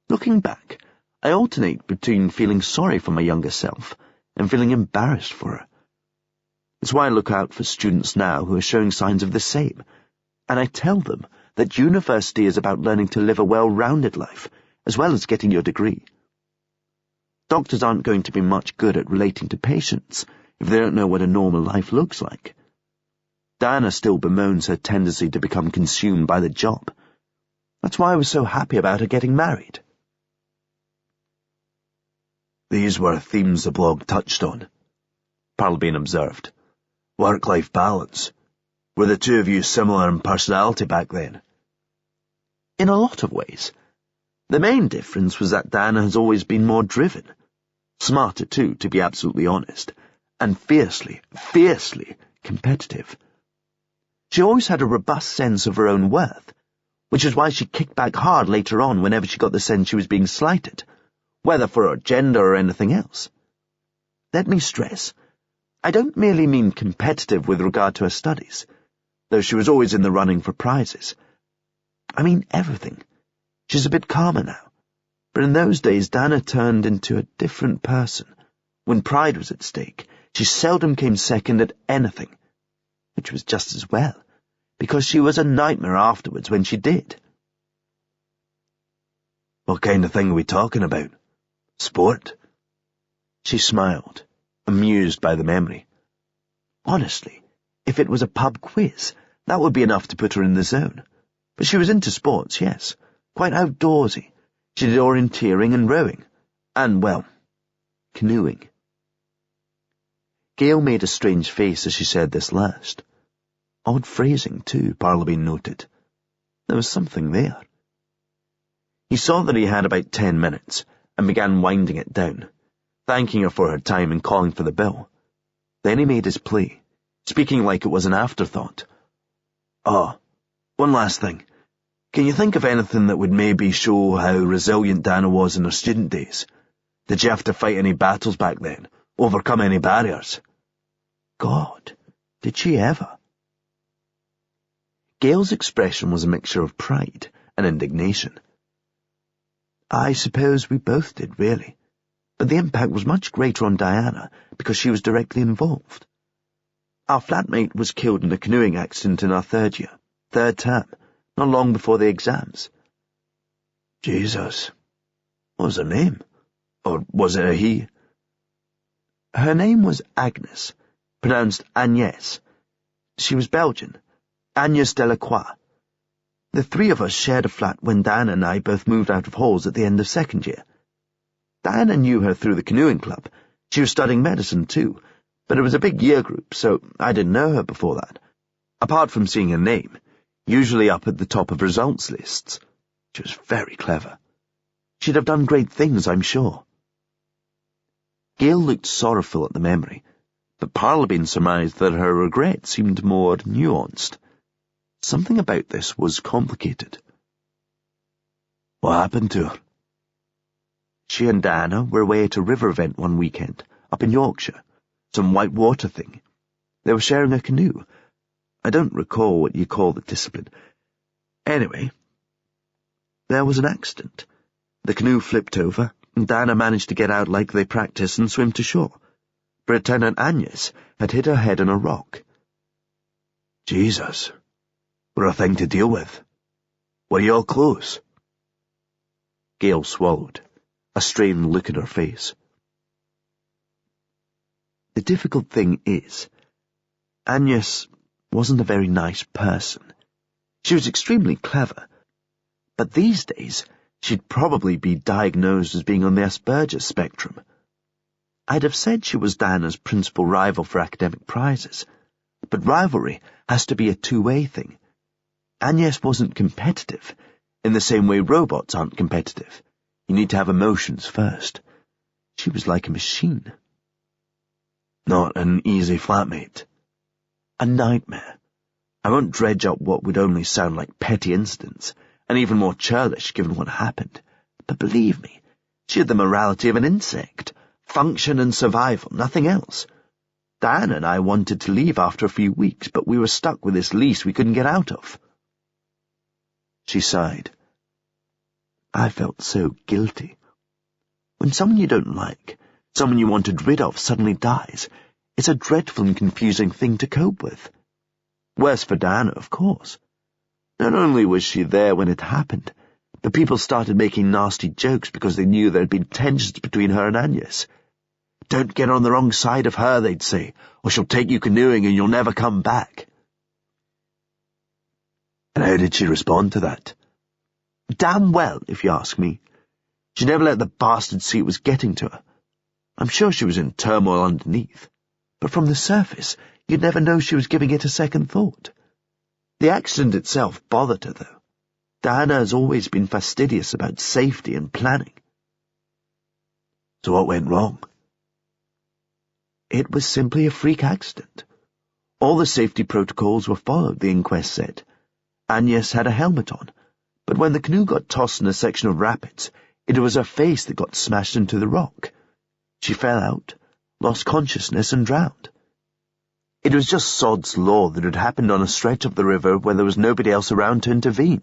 Looking back, I alternate between feeling sorry for my younger self and feeling embarrassed for her. It's why I look out for students now who are showing signs of the same, and I tell them that university is about learning to live a well-rounded life, as well as getting your degree. Doctors aren't going to be much good at relating to patients if they don't know what a normal life looks like. Diana still bemoans her tendency to become consumed by the job. That's why I was so happy about her getting married." "These were themes the blog touched on," Parlabane observed. "Work-life balance. Were the two of you similar in personality back then?" "In a lot of ways. The main difference was that Diana has always been more driven. Smarter too, to be absolutely honest, and fiercely competitive. She always had a robust sense of her own worth, which is why she kicked back hard later on whenever she got the sense she was being slighted, whether for her gender or anything else. Let me stress, I don't merely mean competitive with regard to her studies, though she was always in the running for prizes. I mean everything. She's a bit calmer now, but in those days Diana turned into a different person. When pride was at stake, she seldom came second at anything, which was just as well, because she was a nightmare afterwards when she did." "What kind of thing are we talking about? Sport?" She smiled, amused by the memory. Honestly, if it was a pub quiz, that would be enough to put her in the zone. But she was into sports, yes, quite outdoorsy. She did orienteering and rowing, and, well, canoeing. Gail made a strange face as she said this last. Odd phrasing, too, Parlabane noted. There was something there. He saw that he had about 10 minutes, and began winding it down, thanking her for her time and calling for the bill. Then he made his plea, speaking like it was an afterthought. "Oh, one last thing. Can you think of anything that would maybe show how resilient Diana was in her student days? Did she have to fight any battles back then? Overcome any barriers?" God, did she ever? Gail's expression was a mixture of pride and indignation. "I suppose we both did, really, but the impact was much greater on Diana because she was directly involved. Our flatmate was killed in a canoeing accident in our third term, not long before the exams." "Jesus. What was her name? Or was it a he?" "Her name was Agnes, pronounced Agnès. She was Belgian, Agnès Delacroix. The three of us shared a flat when Diana and I both moved out of halls at the end of second year. Diana knew her through the canoeing club. She was studying medicine too, but it was a big year group, so I didn't know her before that. Apart from seeing her name, usually up at the top of results lists. She was very clever. She'd have done great things, I'm sure. Gail looked sorrowful at the memory, but Parlabane surmised that her regret seemed more nuanced. Something about this was complicated. What happened to her? She and Diana were away at a river event one weekend, up in Yorkshire, some white water thing. They were sharing a canoe. I don't recall what you call the discipline. Anyway, there was an accident. The canoe flipped over, and Diana managed to get out like they practiced and swim to shore. But it turned out Agnès had hit her head on a rock. Jesus, what a thing to deal with. Were you all close? Gail swallowed, a strained look in her face. The difficult thing is, Agnès wasn't a very nice person. She was extremely clever, but these days she'd probably be diagnosed as being on the Asperger's spectrum. I'd have said she was Diana's principal rival for academic prizes, but rivalry has to be a two-way thing. Agnès wasn't competitive, in the same way robots aren't competitive. You need to have emotions first. She was like a machine. Not an easy flatmate. A nightmare. I won't dredge up what would only sound like petty incidents, and even more churlish given what happened. But believe me, she had the morality of an insect. Function and survival, nothing else. Diana and I wanted to leave after a few weeks, but we were stuck with this lease we couldn't get out of. She sighed. I felt so guilty. When someone you don't like, someone you wanted rid of, suddenly dies, it's a dreadful and confusing thing to cope with. Worse for Diana, of course. Not only was she there when it happened, but people started making nasty jokes because they knew there had been tensions between her and Agnès. Don't get on the wrong side of her, they'd say, or she'll take you canoeing and you'll never come back. And how did she respond to that? Damn well, if you ask me. She never let the bastard see it was getting to her. I'm sure she was in turmoil underneath, but from the surface, you'd never know she was giving it a second thought. The accident itself bothered her, though. Diana has always been fastidious about safety and planning. So what went wrong? It was simply a freak accident. All the safety protocols were followed, the inquest said. Agnès had a helmet on, but when the canoe got tossed in a section of rapids, it was her face that got smashed into the rock. She fell out, lost consciousness, and drowned. It was just sod's law that it happened on a stretch of the river where there was nobody else around to intervene.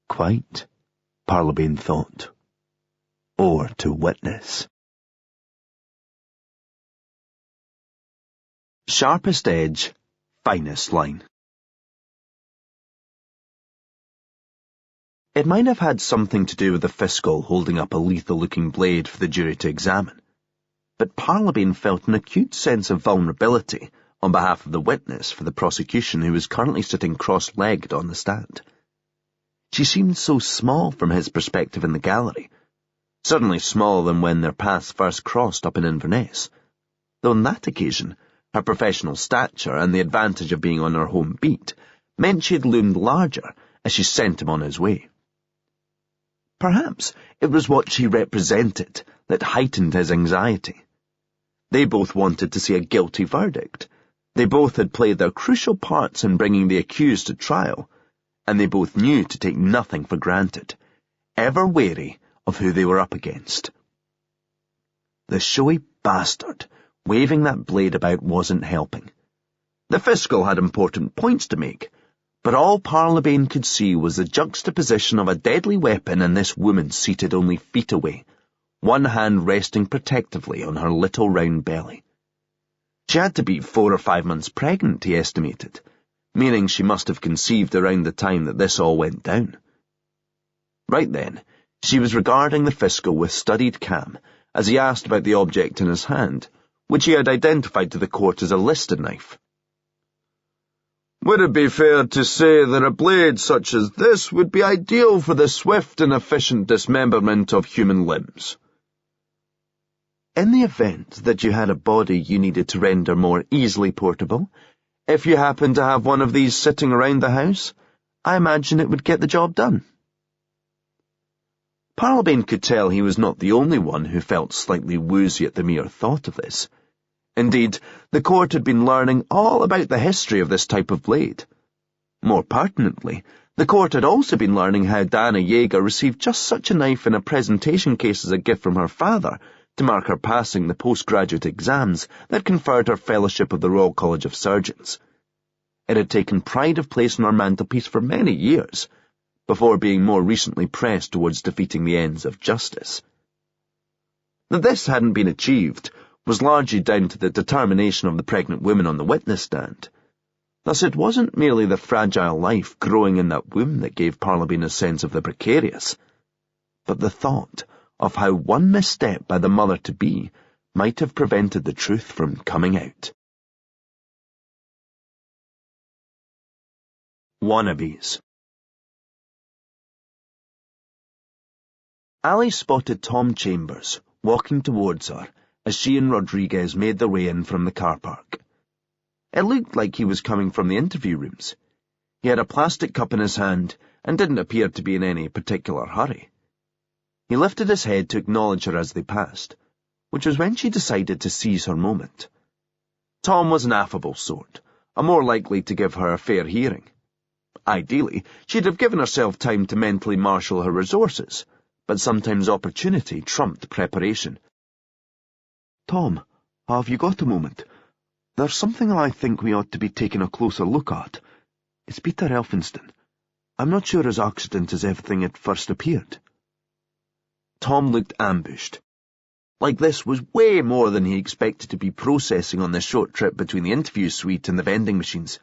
Quite, Parlabane thought. Or to witness. Sharpest edge, finest line. It might have had something to do with the fiscal holding up a lethal-looking blade for the jury to examine, but Parlabane felt an acute sense of vulnerability on behalf of the witness for the prosecution who was currently sitting cross-legged on the stand. She seemed so small from his perspective in the gallery, certainly smaller than when their paths first crossed up in Inverness, though on that occasion her professional stature and the advantage of being on her home beat meant she had loomed larger as she sent him on his way. Perhaps it was what she represented that heightened his anxiety. They both wanted to see a guilty verdict. They both had played their crucial parts in bringing the accused to trial, and they both knew to take nothing for granted, ever wary of who they were up against. The showy bastard waving that blade about wasn't helping. The fiscal had important points to make, but all Parlabane could see was the juxtaposition of a deadly weapon and this woman seated only feet away, one hand resting protectively on her little round belly. She had to be 4 or 5 months pregnant, he estimated, meaning she must have conceived around the time that this all went down. Right then, she was regarding the fiscal with studied calm as he asked about the object in his hand, which he had identified to the court as a listed knife. Would it be fair to say that a blade such as this would be ideal for the swift and efficient dismemberment of human limbs? In the event that you had a body you needed to render more easily portable, if you happened to have one of these sitting around the house, I imagine it would get the job done. Parlabane could tell he was not the only one who felt slightly woozy at the mere thought of this. Indeed, the court had been learning all about the history of this type of blade. More pertinently, the court had also been learning how Dana Yeager received just such a knife in a presentation case as a gift from her father to mark her passing the postgraduate exams that conferred her fellowship of the Royal College of Surgeons. It had taken pride of place on her mantelpiece for many years, before being more recently pressed towards defeating the ends of justice. That this hadn't been achieved was largely down to the determination of the pregnant women on the witness stand. Thus it wasn't merely the fragile life growing in that womb that gave Parlabane a sense of the precarious, but the thought of how one misstep by the mother-to-be might have prevented the truth from coming out. Wannabes. Ali spotted Tom Chambers walking towards her as she and Rodriguez made their way in from the car park. It looked like he was coming from the interview rooms. He had a plastic cup in his hand and didn't appear to be in any particular hurry. He lifted his head to acknowledge her as they passed, which was when she decided to seize her moment. Tom was an affable sort, and more likely to give her a fair hearing. Ideally, she'd have given herself time to mentally marshal her resources, but sometimes opportunity trumped preparation. Tom, have you got a moment? There's something I think we ought to be taking a closer look at. It's Peter Elphinston. I'm not sure his accident is everything it first appeared. Tom looked ambushed. Like this was way more than he expected to be processing on the short trip between the interview suite and the vending machines.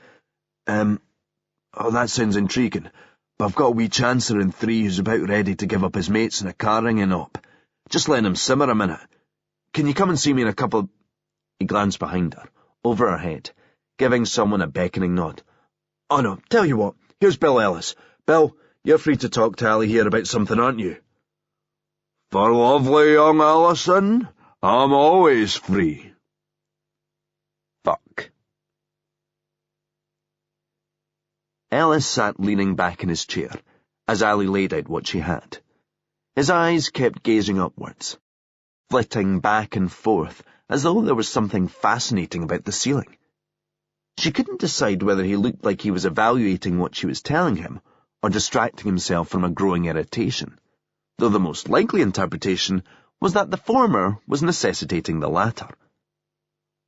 Oh, that sounds intriguing, but I've got a wee chancer in 3 who's about ready to give up his mates in a car ringing up. Just letting him simmer a minute. Can you come and see me in a couple... He glanced behind her, over her head, giving someone a beckoning nod. Oh no, tell you what, here's Bill Ellis. Bill, you're free to talk to Ali here about something, aren't you? For lovely young Allison, I'm always free. Fuck. Ellis sat leaning back in his chair, as Ali laid out what she had. His eyes kept gazing upwards, flitting back and forth as though there was something fascinating about the ceiling. She couldn't decide whether he looked like he was evaluating what she was telling him or distracting himself from a growing irritation, though the most likely interpretation was that the former was necessitating the latter.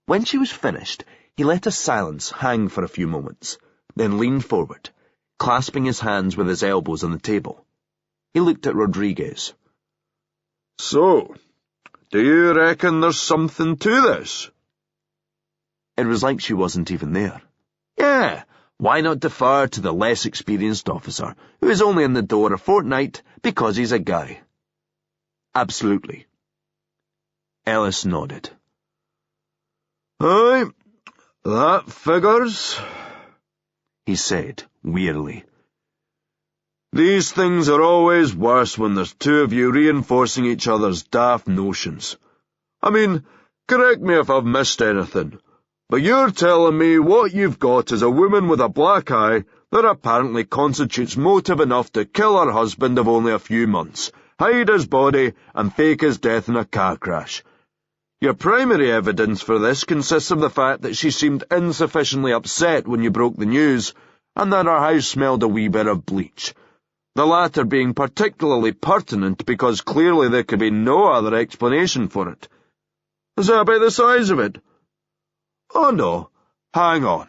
When she was finished, he let a silence hang for a few moments, then leaned forward, clasping his hands with his elbows on the table. He looked at Rodriguez. So, do you reckon there's something to this? It was like she wasn't even there. Yeah, why not defer to the less experienced officer, who is only in the door a fortnight because he's a guy? Absolutely. Ellis nodded. Aye, that figures, he said, wearily. These things are always worse when there's two of you reinforcing each other's daft notions. I mean, correct me if I've missed anything, but you're telling me what you've got is a woman with a black eye that apparently constitutes motive enough to kill her husband of only a few months, hide his body, and fake his death in a car crash. Your primary evidence for this consists of the fact that she seemed insufficiently upset when you broke the news, and that her house smelled a wee bit of bleach. The latter being particularly pertinent because clearly there could be no other explanation for it. Is that about the size of it? Oh no, hang on.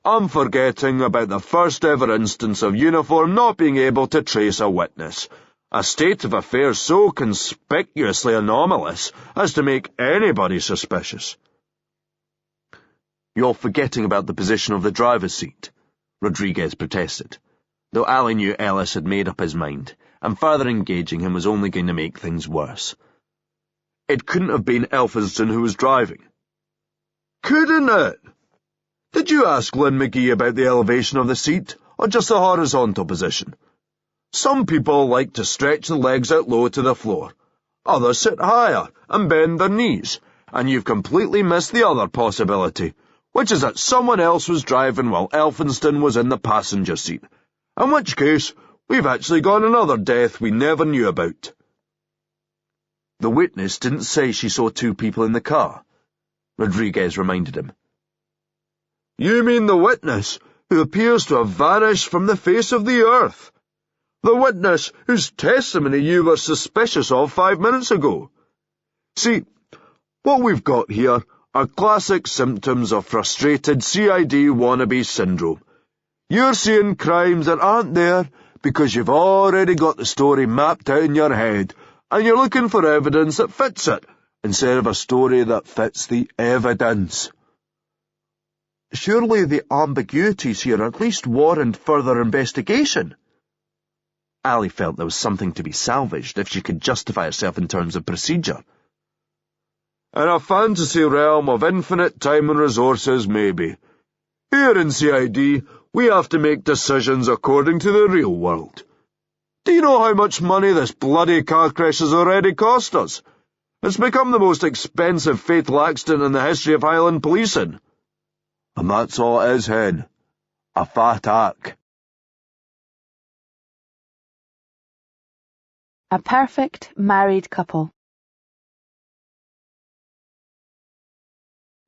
I'm forgetting about the first ever instance of uniform not being able to trace a witness. A state of affairs so conspicuously anomalous as to make anybody suspicious. You're forgetting about the position of the driver's seat, Rodriguez protested, though Ali knew Ellis had made up his mind, and further engaging him was only going to make things worse. It couldn't have been Elphinston who was driving. couldn't it? Did you ask Lynn McGee about the elevation of the seat, or just the horizontal position? Some people like to stretch the legs out low to the floor. Others sit higher and bend their knees, and you've completely missed the other possibility, which is that someone else was driving while Elphinston was in the passenger seat, in which case we've actually got another death we never knew about. The witness didn't say she saw two people in the car, Rodriguez reminded him. You mean the witness who appears to have vanished from the face of the earth? The witness whose testimony you were suspicious of 5 minutes ago? See, what we've got here are classic symptoms of frustrated CID wannabe syndrome. You're seeing crimes that aren't there because you've already got the story mapped out in your head, and you're looking for evidence that fits it, instead of a story that fits the evidence. Surely the ambiguities here at least warrant further investigation. Ali felt there was something to be salvaged if she could justify herself in terms of procedure. In a fantasy realm of infinite time and resources, maybe. Here in CID, we have to make decisions according to the real world. Do you know how much money this bloody car crash has already cost us? It's become the most expensive fatal accident in the history of Highland policing. And that's all it is, Hen. A fat ack. A perfect married couple.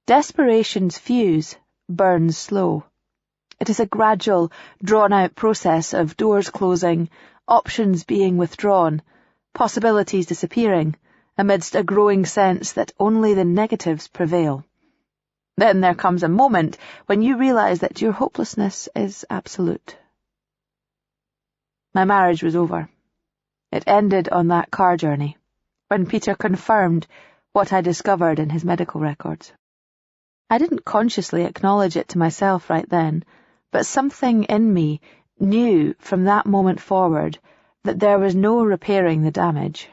Desperation's fuse burns slow. It is a gradual, drawn-out process of doors closing, options being withdrawn, possibilities disappearing, amidst a growing sense that only the negatives prevail. Then there comes a moment when you realize that your hopelessness is absolute. My marriage was over. It ended on that car journey, when Peter confirmed what I discovered in his medical records. I didn't consciously acknowledge it to myself right then, but something in me knew from that moment forward that there was no repairing the damage.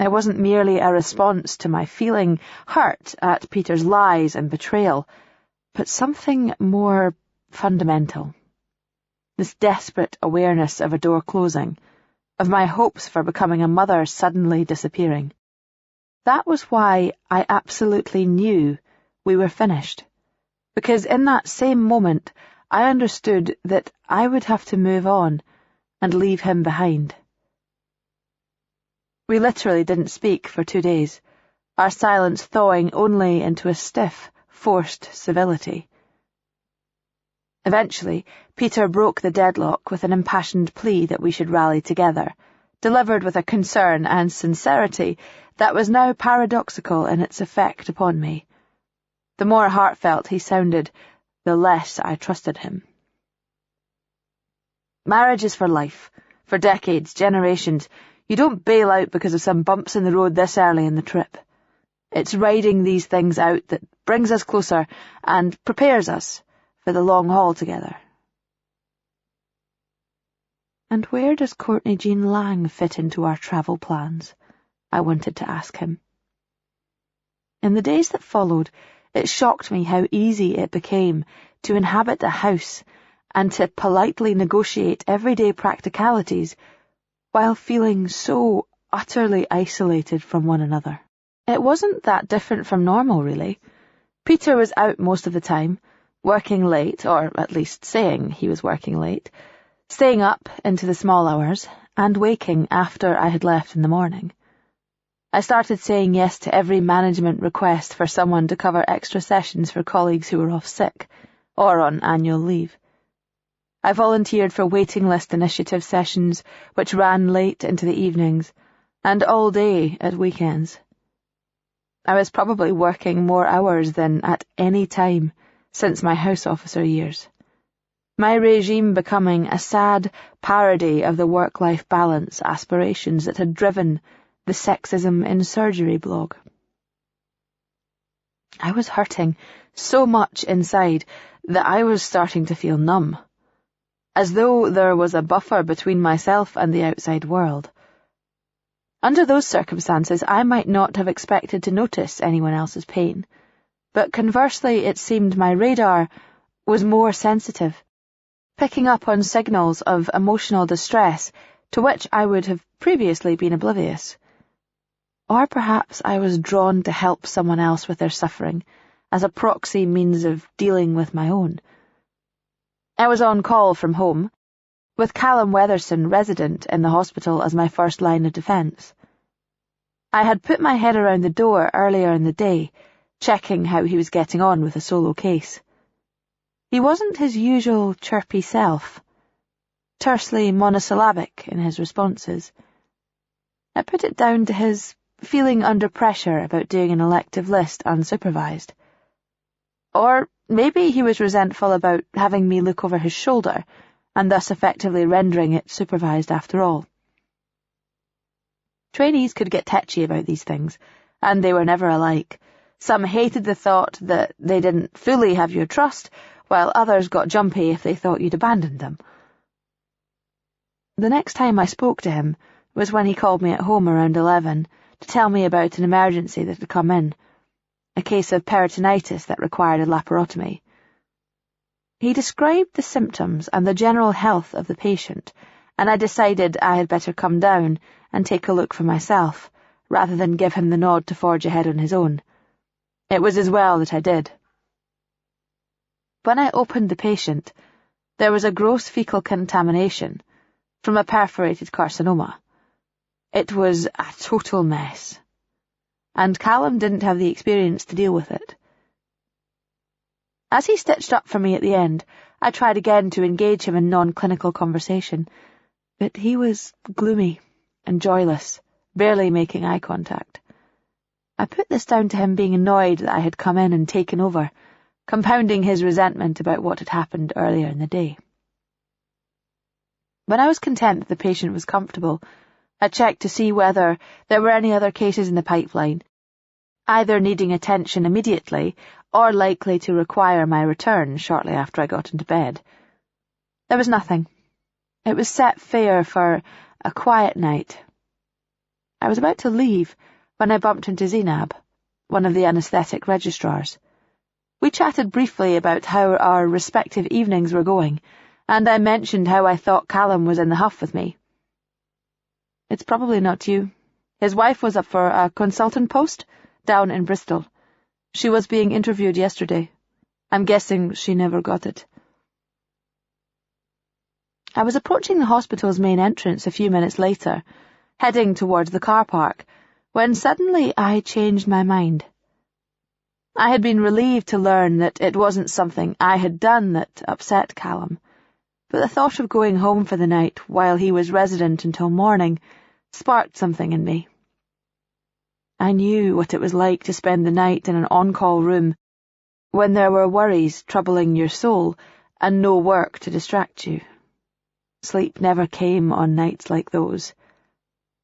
It wasn't merely a response to my feeling hurt at Peter's lies and betrayal, but something more fundamental. This desperate awareness of a door closing, of my hopes for becoming a mother suddenly disappearing. That was why I absolutely knew we were finished, because in that same moment I understood that I would have to move on and leave him behind. We literally didn't speak for 2 days, our silence thawing only into a stiff, forced civility. Eventually, Peter broke the deadlock with an impassioned plea that we should rally together, delivered with a concern and sincerity that was now paradoxical in its effect upon me. The more heartfelt he sounded, the less I trusted him. Marriage is for life, for decades, generations. You don't bail out because of some bumps in the road this early in the trip. It's riding these things out that brings us closer and prepares us for the long haul together. And where does Courtney Jean Lang fit into our travel plans? I wanted to ask him. In the days that followed, it shocked me how easy it became to inhabit a house and to politely negotiate everyday practicalities while feeling so utterly isolated from one another. It wasn't that different from normal, really. Peter was out most of the time, working late, or at least saying he was working late, staying up into the small hours, and waking after I had left in the morning. I started saying yes to every management request for someone to cover extra sessions for colleagues who were off sick, or on annual leave. I volunteered for waiting list initiative sessions, which ran late into the evenings, and all day at weekends. I was probably working more hours than at any time since my house officer years. My regime becoming a sad parody of the work-life balance aspirations that had driven the Sexism in Surgery blog. I was hurting so much inside that I was starting to feel numb, as though there was a buffer between myself and the outside world. Under those circumstances, I might not have expected to notice anyone else's pain, but conversely it seemed my radar was more sensitive, picking up on signals of emotional distress to which I would have previously been oblivious. Or perhaps I was drawn to help someone else with their suffering as a proxy means of dealing with my own. I was on call from home, with Callum Weatherson resident in the hospital as my first line of defence. I had put my head around the door earlier in the day, checking how he was getting on with a solo case. He wasn't his usual chirpy self, tersely monosyllabic in his responses. I put it down to his feeling under pressure about doing an elective list unsupervised. Or maybe he was resentful about having me look over his shoulder, and thus effectively rendering it supervised after all. Trainees could get tetchy about these things, and they were never alike. Some hated the thought that they didn't fully have your trust, while others got jumpy if they thought you'd abandoned them. The next time I spoke to him was when he called me at home around 11 to tell me about an emergency that had come in, a case of peritonitis that required a laparotomy. He described the symptoms and the general health of the patient, and I decided I had better come down and take a look for myself, rather than give him the nod to forge ahead on his own. It was as well that I did. When I opened the patient, there was a gross fecal contamination from a perforated carcinoma. It was a total mess, and Callum didn't have the experience to deal with it. As he stitched up for me at the end, I tried again to engage him in non-clinical conversation, but he was gloomy and joyless, barely making eye contact. I put this down to him being annoyed that I had come in and taken over, compounding his resentment about what had happened earlier in the day. When I was content that the patient was comfortable, I checked to see whether there were any other cases in the pipeline, either needing attention immediately or likely to require my return shortly after I got into bed. There was nothing. It was set fair for a quiet night. I was about to leave when I bumped into Zainab, one of the anaesthetic registrars. We chatted briefly about how our respective evenings were going, and I mentioned how I thought Callum was in the huff with me. "It's probably not you. His wife was up for a consultant post down in Bristol. She was being interviewed yesterday. I'm guessing she never got it." I was approaching the hospital's main entrance a few minutes later, heading towards the car park, when suddenly I changed my mind. I had been relieved to learn that it wasn't something I had done that upset Callum, but the thought of going home for the night while he was resident until morning sparked something in me. I knew what it was like to spend the night in an on-call room when there were worries troubling your soul and no work to distract you. Sleep never came on nights like those.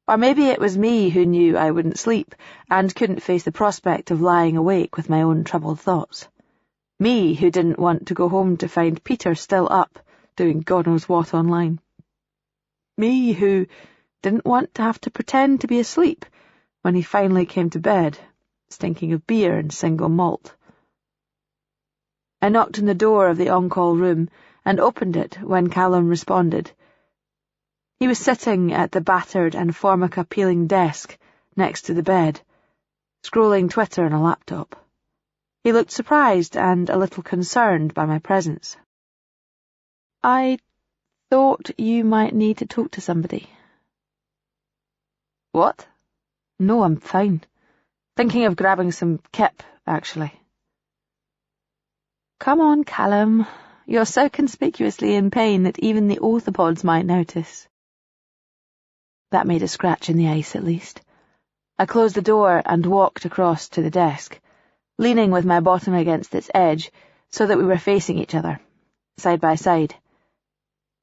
Or maybe it was me who knew I wouldn't sleep and couldn't face the prospect of lying awake with my own troubled thoughts. Me who didn't want to go home to find Peter still up, doing God knows what online. Me who didn't want to have to pretend to be asleep when he finally came to bed, stinking of beer and single malt. I knocked on the door of the on-call room and opened it when Callum responded. He was sitting at the battered and formica-peeling desk next to the bed, scrolling Twitter on a laptop. He looked surprised and a little concerned by my presence. "I thought you might need to talk to somebody." "What?" "No, I'm fine. Thinking of grabbing some kip, actually." "Come on, Callum. You're so conspicuously in pain that even the orthopods might notice." That made a scratch in the ice, at least. I closed the door and walked across to the desk, leaning with my bottom against its edge so that we were facing each other, side by side.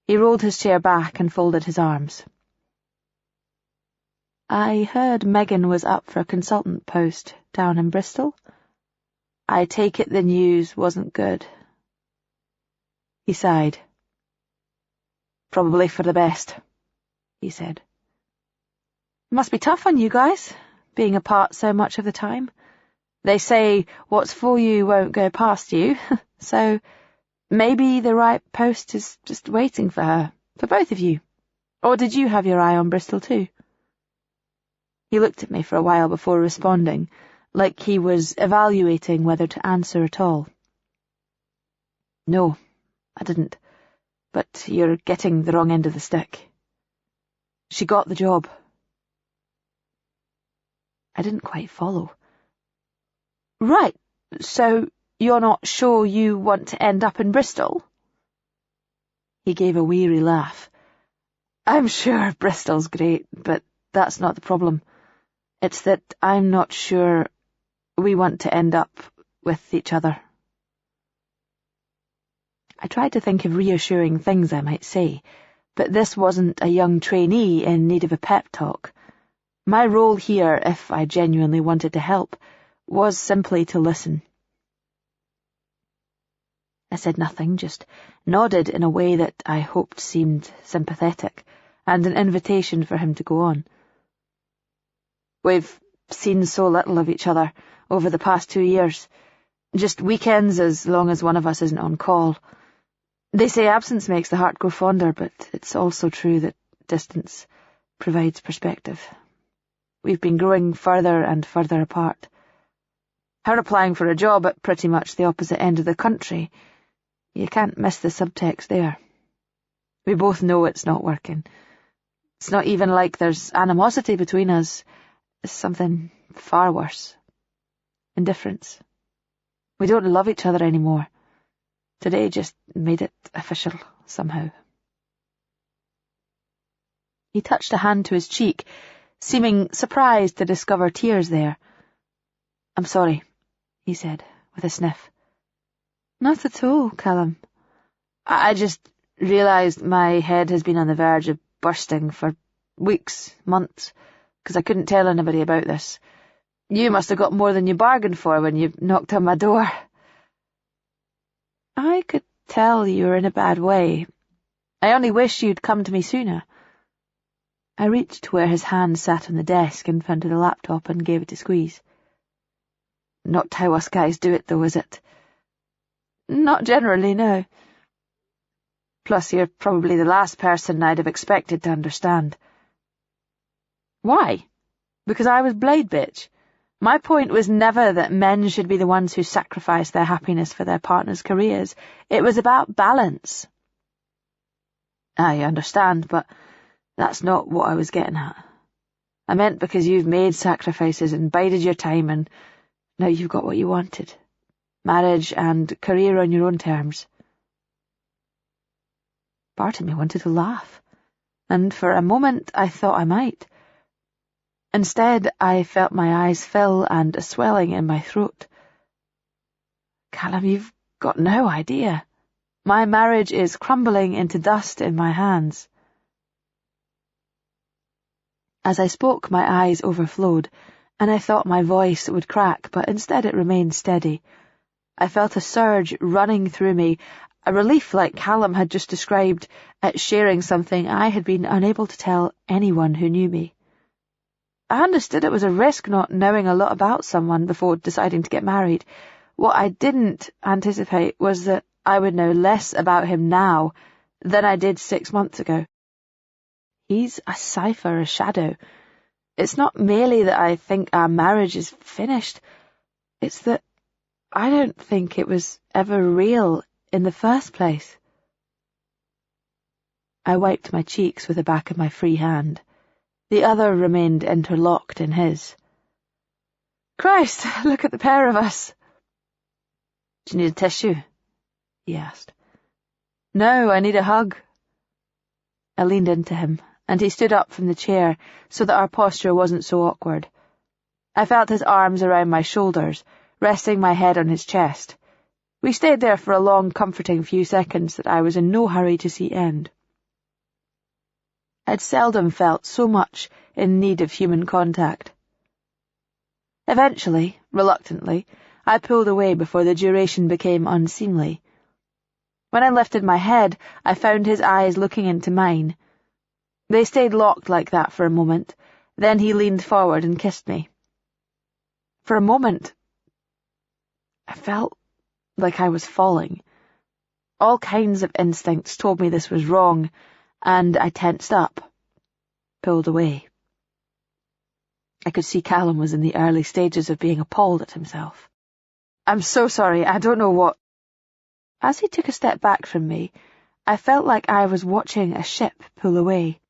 He rolled his chair back and folded his arms. "I heard Megan was up for a consultant post down in Bristol. I take it the news wasn't good." He sighed. "Probably for the best," he said. "It must be tough on you guys, being apart so much of the time. They say what's for you won't go past you, so maybe the right post is just waiting for her, for both of you. Or did you have your eye on Bristol too? He looked at me for a while before responding, like he was evaluating whether to answer at all. No, I didn't, but you're getting the wrong end of the stick. She got the job. I didn't quite follow. Right, so you're not sure you want to end up in Bristol? He gave a weary laugh. I'm sure Bristol's great, but that's not the problem. It's that I'm not sure we want to end up with each other. I tried to think of reassuring things I might say, but this wasn't a young trainee in need of a pep talk. My role here, if I genuinely wanted to help, was simply to listen. I said nothing, just nodded in a way that I hoped seemed sympathetic, and an invitation for him to go on. We've seen so little of each other over the past 2 years. Just weekends as long as one of us isn't on call. They say absence makes the heart grow fonder, but it's also true that distance provides perspective. We've been growing further and further apart. Her applying for a job at pretty much the opposite end of the country. You can't miss the subtext there. We both know it's not working. It's not even like there's animosity between us. It's something far worse. Indifference. We don't love each other anymore. Today just made it official, somehow. He touched a hand to his cheek, seeming surprised to discover tears there. I'm sorry, he said, with a sniff. Not at all, Callum. I just realised my head has been on the verge of bursting for weeks, months, because I couldn't tell anybody about this. You must have got more than you bargained for when you knocked on my door. I could tell you were in a bad way. I only wish you'd come to me sooner. I reached to where his hand sat on the desk in front of the laptop and gave it a squeeze. Not how us guys do it, though, is it? Not generally, no. Plus, you're probably the last person I'd have expected to understand. Why? Because I was Blade Bitch. My point was never that men should be the ones who sacrifice their happiness for their partners' careers. It was about balance. I understand, but that's not what I was getting at. I meant because you've made sacrifices and bided your time and now you've got what you wanted. Marriage and career on your own terms. Part of me wanted to laugh, and for a moment I thought I might. Instead, I felt my eyes fill and a swelling in my throat. Callum, you've got no idea. My marriage is crumbling into dust in my hands. As I spoke, my eyes overflowed, and I thought my voice would crack, but instead it remained steady. I felt a surge running through me, a relief like Callum had just described at sharing something I had been unable to tell anyone who knew me. I understood it was a risk not knowing a lot about someone before deciding to get married. What I didn't anticipate was that I would know less about him now than I did 6 months ago. He's a cipher, a shadow. It's not merely that I think our marriage is finished. It's that I don't think it was ever real in the first place. I wiped my cheeks with the back of my free hand. The other remained interlocked in his. Christ, look at the pair of us. Do you need a tissue? He asked. No, I need a hug. I leaned into him, and he stood up from the chair so that our posture wasn't so awkward. I felt his arms around my shoulders, resting my head on his chest. We stayed there for a long, comforting few seconds that I was in no hurry to see end. I'd seldom felt so much in need of human contact. Eventually, reluctantly, I pulled away before the duration became unseemly. When I lifted my head, I found his eyes looking into mine. They stayed locked like that for a moment, then he leaned forward and kissed me. For a moment, I felt like I was falling. All kinds of instincts told me this was wrong, and I tensed up, pulled away. I could see Callum was in the early stages of being appalled at himself. "I'm so sorry, I don't know what—" As he took a step back from me, I felt like I was watching a ship pull away.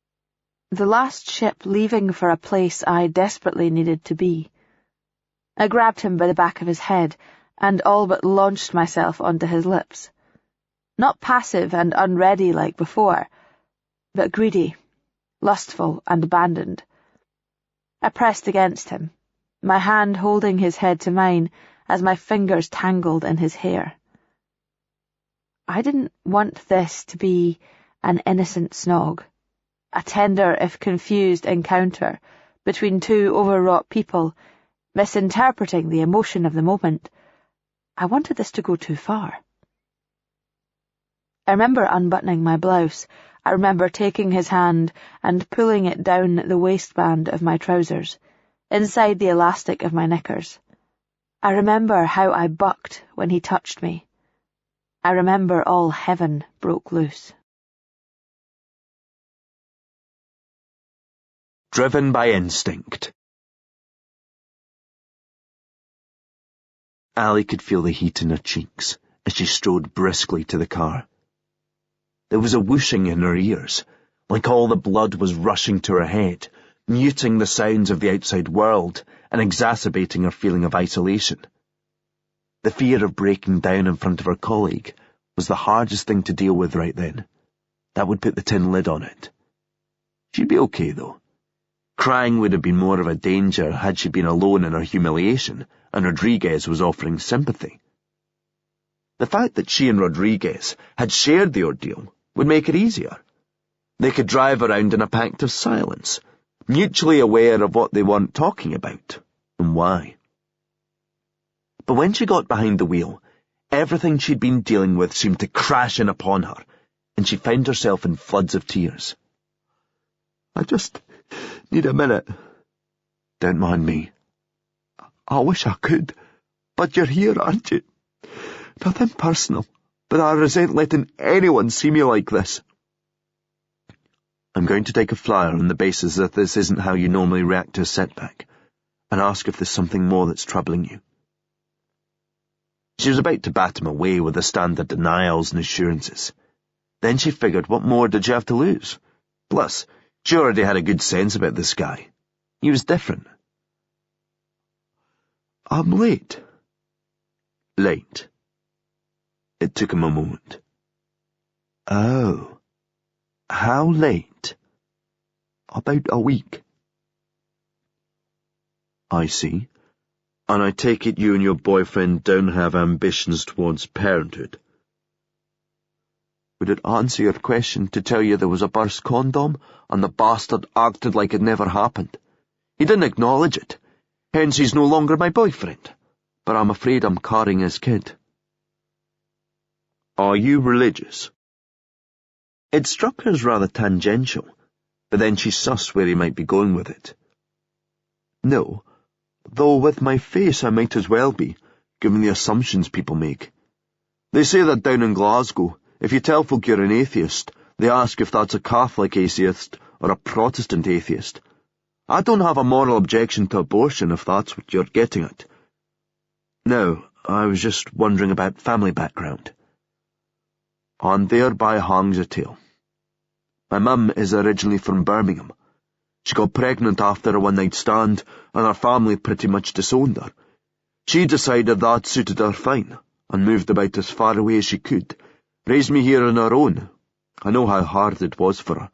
The last ship leaving for a place I desperately needed to be. I grabbed him by the back of his head and all but launched myself onto his lips. Not passive and unready like before, but greedy, lustful and abandoned. I pressed against him, my hand holding his head to mine as my fingers tangled in his hair. I didn't want this to be an innocent snog, a tender if confused encounter between two overwrought people, misinterpreting the emotion of the moment. I wanted this to go too far. I remember unbuttoning my blouse. I remember taking his hand and pulling it down the waistband of my trousers, inside the elastic of my knickers. I remember how I bucked when he touched me. I remember all heaven broke loose. Driven by instinct. Ali could feel the heat in her cheeks as she strode briskly to the car. There was a whooshing in her ears, like all the blood was rushing to her head, muting the sounds of the outside world and exacerbating her feeling of isolation. The fear of breaking down in front of her colleague was the hardest thing to deal with right then. That would put the tin lid on it. She'd be okay, though. Crying would have been more of a danger had she been alone in her humiliation and Rodriguez was offering sympathy. The fact that she and Rodriguez had shared the ordeal would make it easier. They could drive around in a pact of silence, mutually aware of what they weren't talking about and why. But when she got behind the wheel, everything she'd been dealing with seemed to crash in upon her, and she found herself in floods of tears. "I just need a minute." "Don't mind me." "I wish I could, but you're here, aren't you? Nothing personal, but I resent letting anyone see me like this." "I'm going to take a flyer on the basis that this isn't how you normally react to a setback, and ask if there's something more that's troubling you." She was about to bat him away with the standard denials and assurances. Then she figured, what more did she have to lose? Plus, she already had a good sense about this guy. He was different. "I'm late." Late. It took him a moment. "Oh. How late?" "About a week." "I see. And I take it you and your boyfriend don't have ambitions towards parenthood." "Would it answer your question to tell you there was a burst condom and the bastard acted like it never happened? He didn't acknowledge it, hence he's no longer my boyfriend, but I'm afraid I'm carrying his kid." "Are you religious?" It struck her as rather tangential, but then she sussed where he might be going with it. "No, though with my face I might as well be, given the assumptions people make. They say that down in Glasgow, if you tell folk you're an atheist, they ask if that's a Catholic atheist or a Protestant atheist. I don't have a moral objection to abortion if that's what you're getting at." "No, I was just wondering about family background." "And thereby hangs a tale. My mum is originally from Birmingham. She got pregnant after a one-night stand, and her family pretty much disowned her. She decided that suited her fine, and moved about as far away as she could, raised me here on her own. I know how hard it was for her,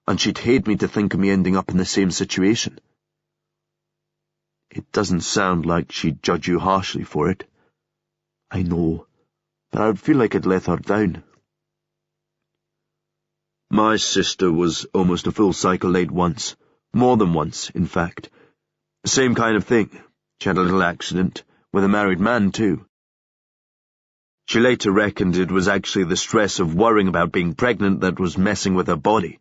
and she'd hate me to think of me ending up in the same situation." "It doesn't sound like she'd judge you harshly for it." "I know, but I would feel like I'd let her down." "My sister was almost a full cycle late once. More than once, in fact. Same kind of thing. She had a little accident, with a married man, too. She later reckoned it was actually the stress of worrying about being pregnant that was messing with her body.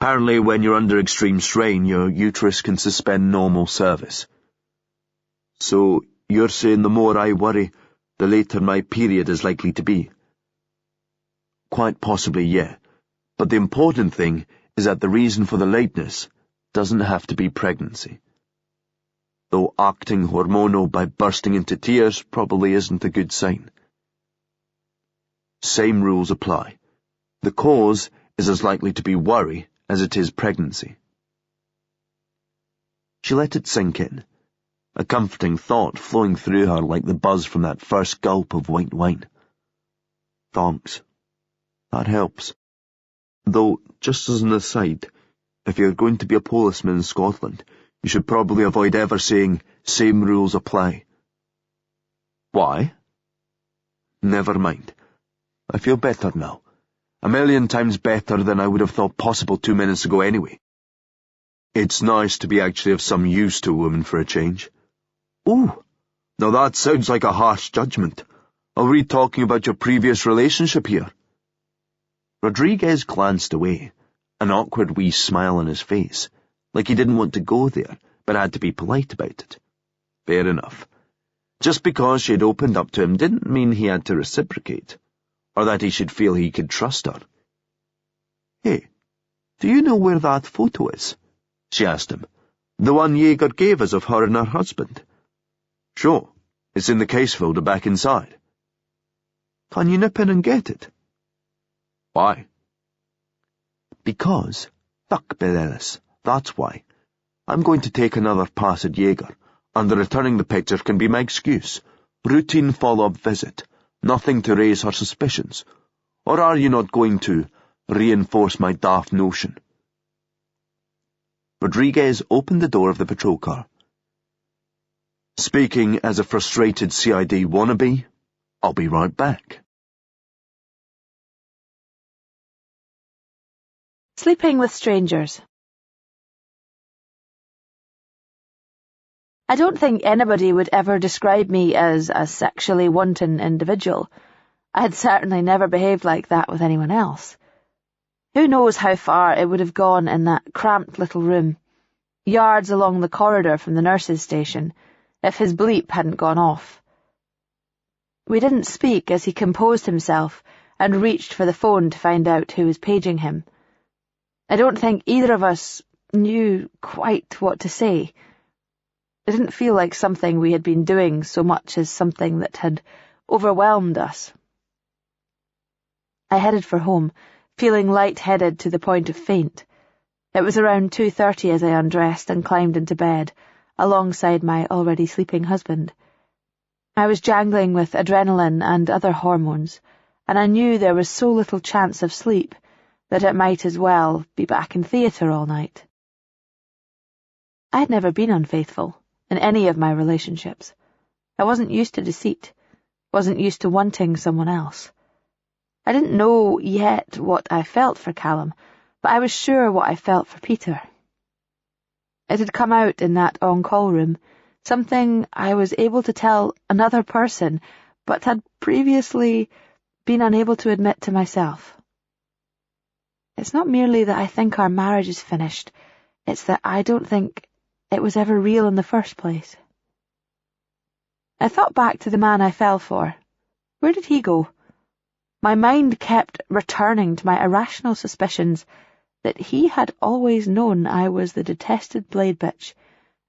Apparently, when you're under extreme strain, your uterus can suspend normal service." "So you're saying the more I worry, the later my period is likely to be. Quite possibly, yeah, but the important thing is that the reason for the lateness doesn't have to be pregnancy. Though acting hormonal by bursting into tears probably isn't a good sign. Same rules apply. The cause is as likely to be worry as it is pregnancy. She let it sink in, a comforting thought flowing through her like the buzz from that first gulp of white wine. Thanks. That helps. Though, just as an aside, if you're going to be a policeman in Scotland, you should probably avoid ever saying, "same rules apply." Why? Never mind. I feel better now. 1,000,000 times better than I would have thought possible 2 minutes ago anyway. It's nice to be actually of some use to a woman for a change. Ooh, now that sounds like a harsh judgment. Are we talking about your previous relationship here? Rodriguez glanced away, an awkward wee smile on his face, like he didn't want to go there, but had to be polite about it. Fair enough. Just because she had opened up to him didn't mean he had to reciprocate, or that he should feel he could trust her. Hey, do you know where that photo is? She asked him. The one Jaeger gave us of her and her husband. Sure, it's in the case folder back inside. Can you nip in and get it? Why? Because, fuck Bill Ellis, that's why. I'm going to take another pass at Jaeger, and the returning the picture can be my excuse. Routine follow-up visit, nothing to raise her suspicions. Or are you not going to reinforce my daft notion? Rodriguez opened the door of the patrol car. Speaking as a frustrated CID wannabe, I'll be right back. Sleeping with strangers. I don't think anybody would ever describe me as a sexually wanton individual. I had certainly never behaved like that with anyone else. Who knows how far it would have gone in that cramped little room, yards along the corridor from the nurse's station, if his bleep hadn't gone off. We didn't speak as he composed himself and reached for the phone to find out who was paging him. I don't think either of us knew quite what to say. It didn't feel like something we had been doing so much as something that had overwhelmed us. I headed for home, feeling light-headed to the point of faint. It was around 2:30 as I undressed and climbed into bed, alongside my already sleeping husband. I was jangling with adrenaline and other hormones, and I knew there was so little chance of sleep that it might as well be back in theatre all night. I had never been unfaithful in any of my relationships. I wasn't used to deceit, wasn't used to wanting someone else. I didn't know yet what I felt for Callum, but I was sure what I felt for Peter. It had come out in that on-call room, something I was able to tell another person, but had previously been unable to admit to myself. It's not merely that I think our marriage is finished, it's that I don't think it was ever real in the first place. I thought back to the man I fell for. Where did he go? My mind kept returning to my irrational suspicions that he had always known I was the detested blade bitch,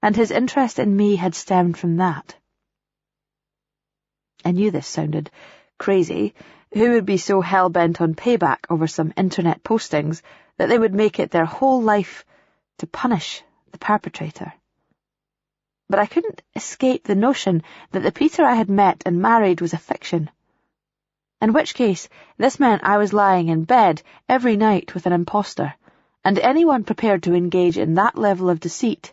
and his interest in me had stemmed from that. I knew this sounded crazy. Who would be so hell-bent on payback over some internet postings that they would make it their whole life to punish the perpetrator? But I couldn't escape the notion that the Peter I had met and married was a fiction. In which case, this meant I was lying in bed every night with an imposter, and anyone prepared to engage in that level of deceit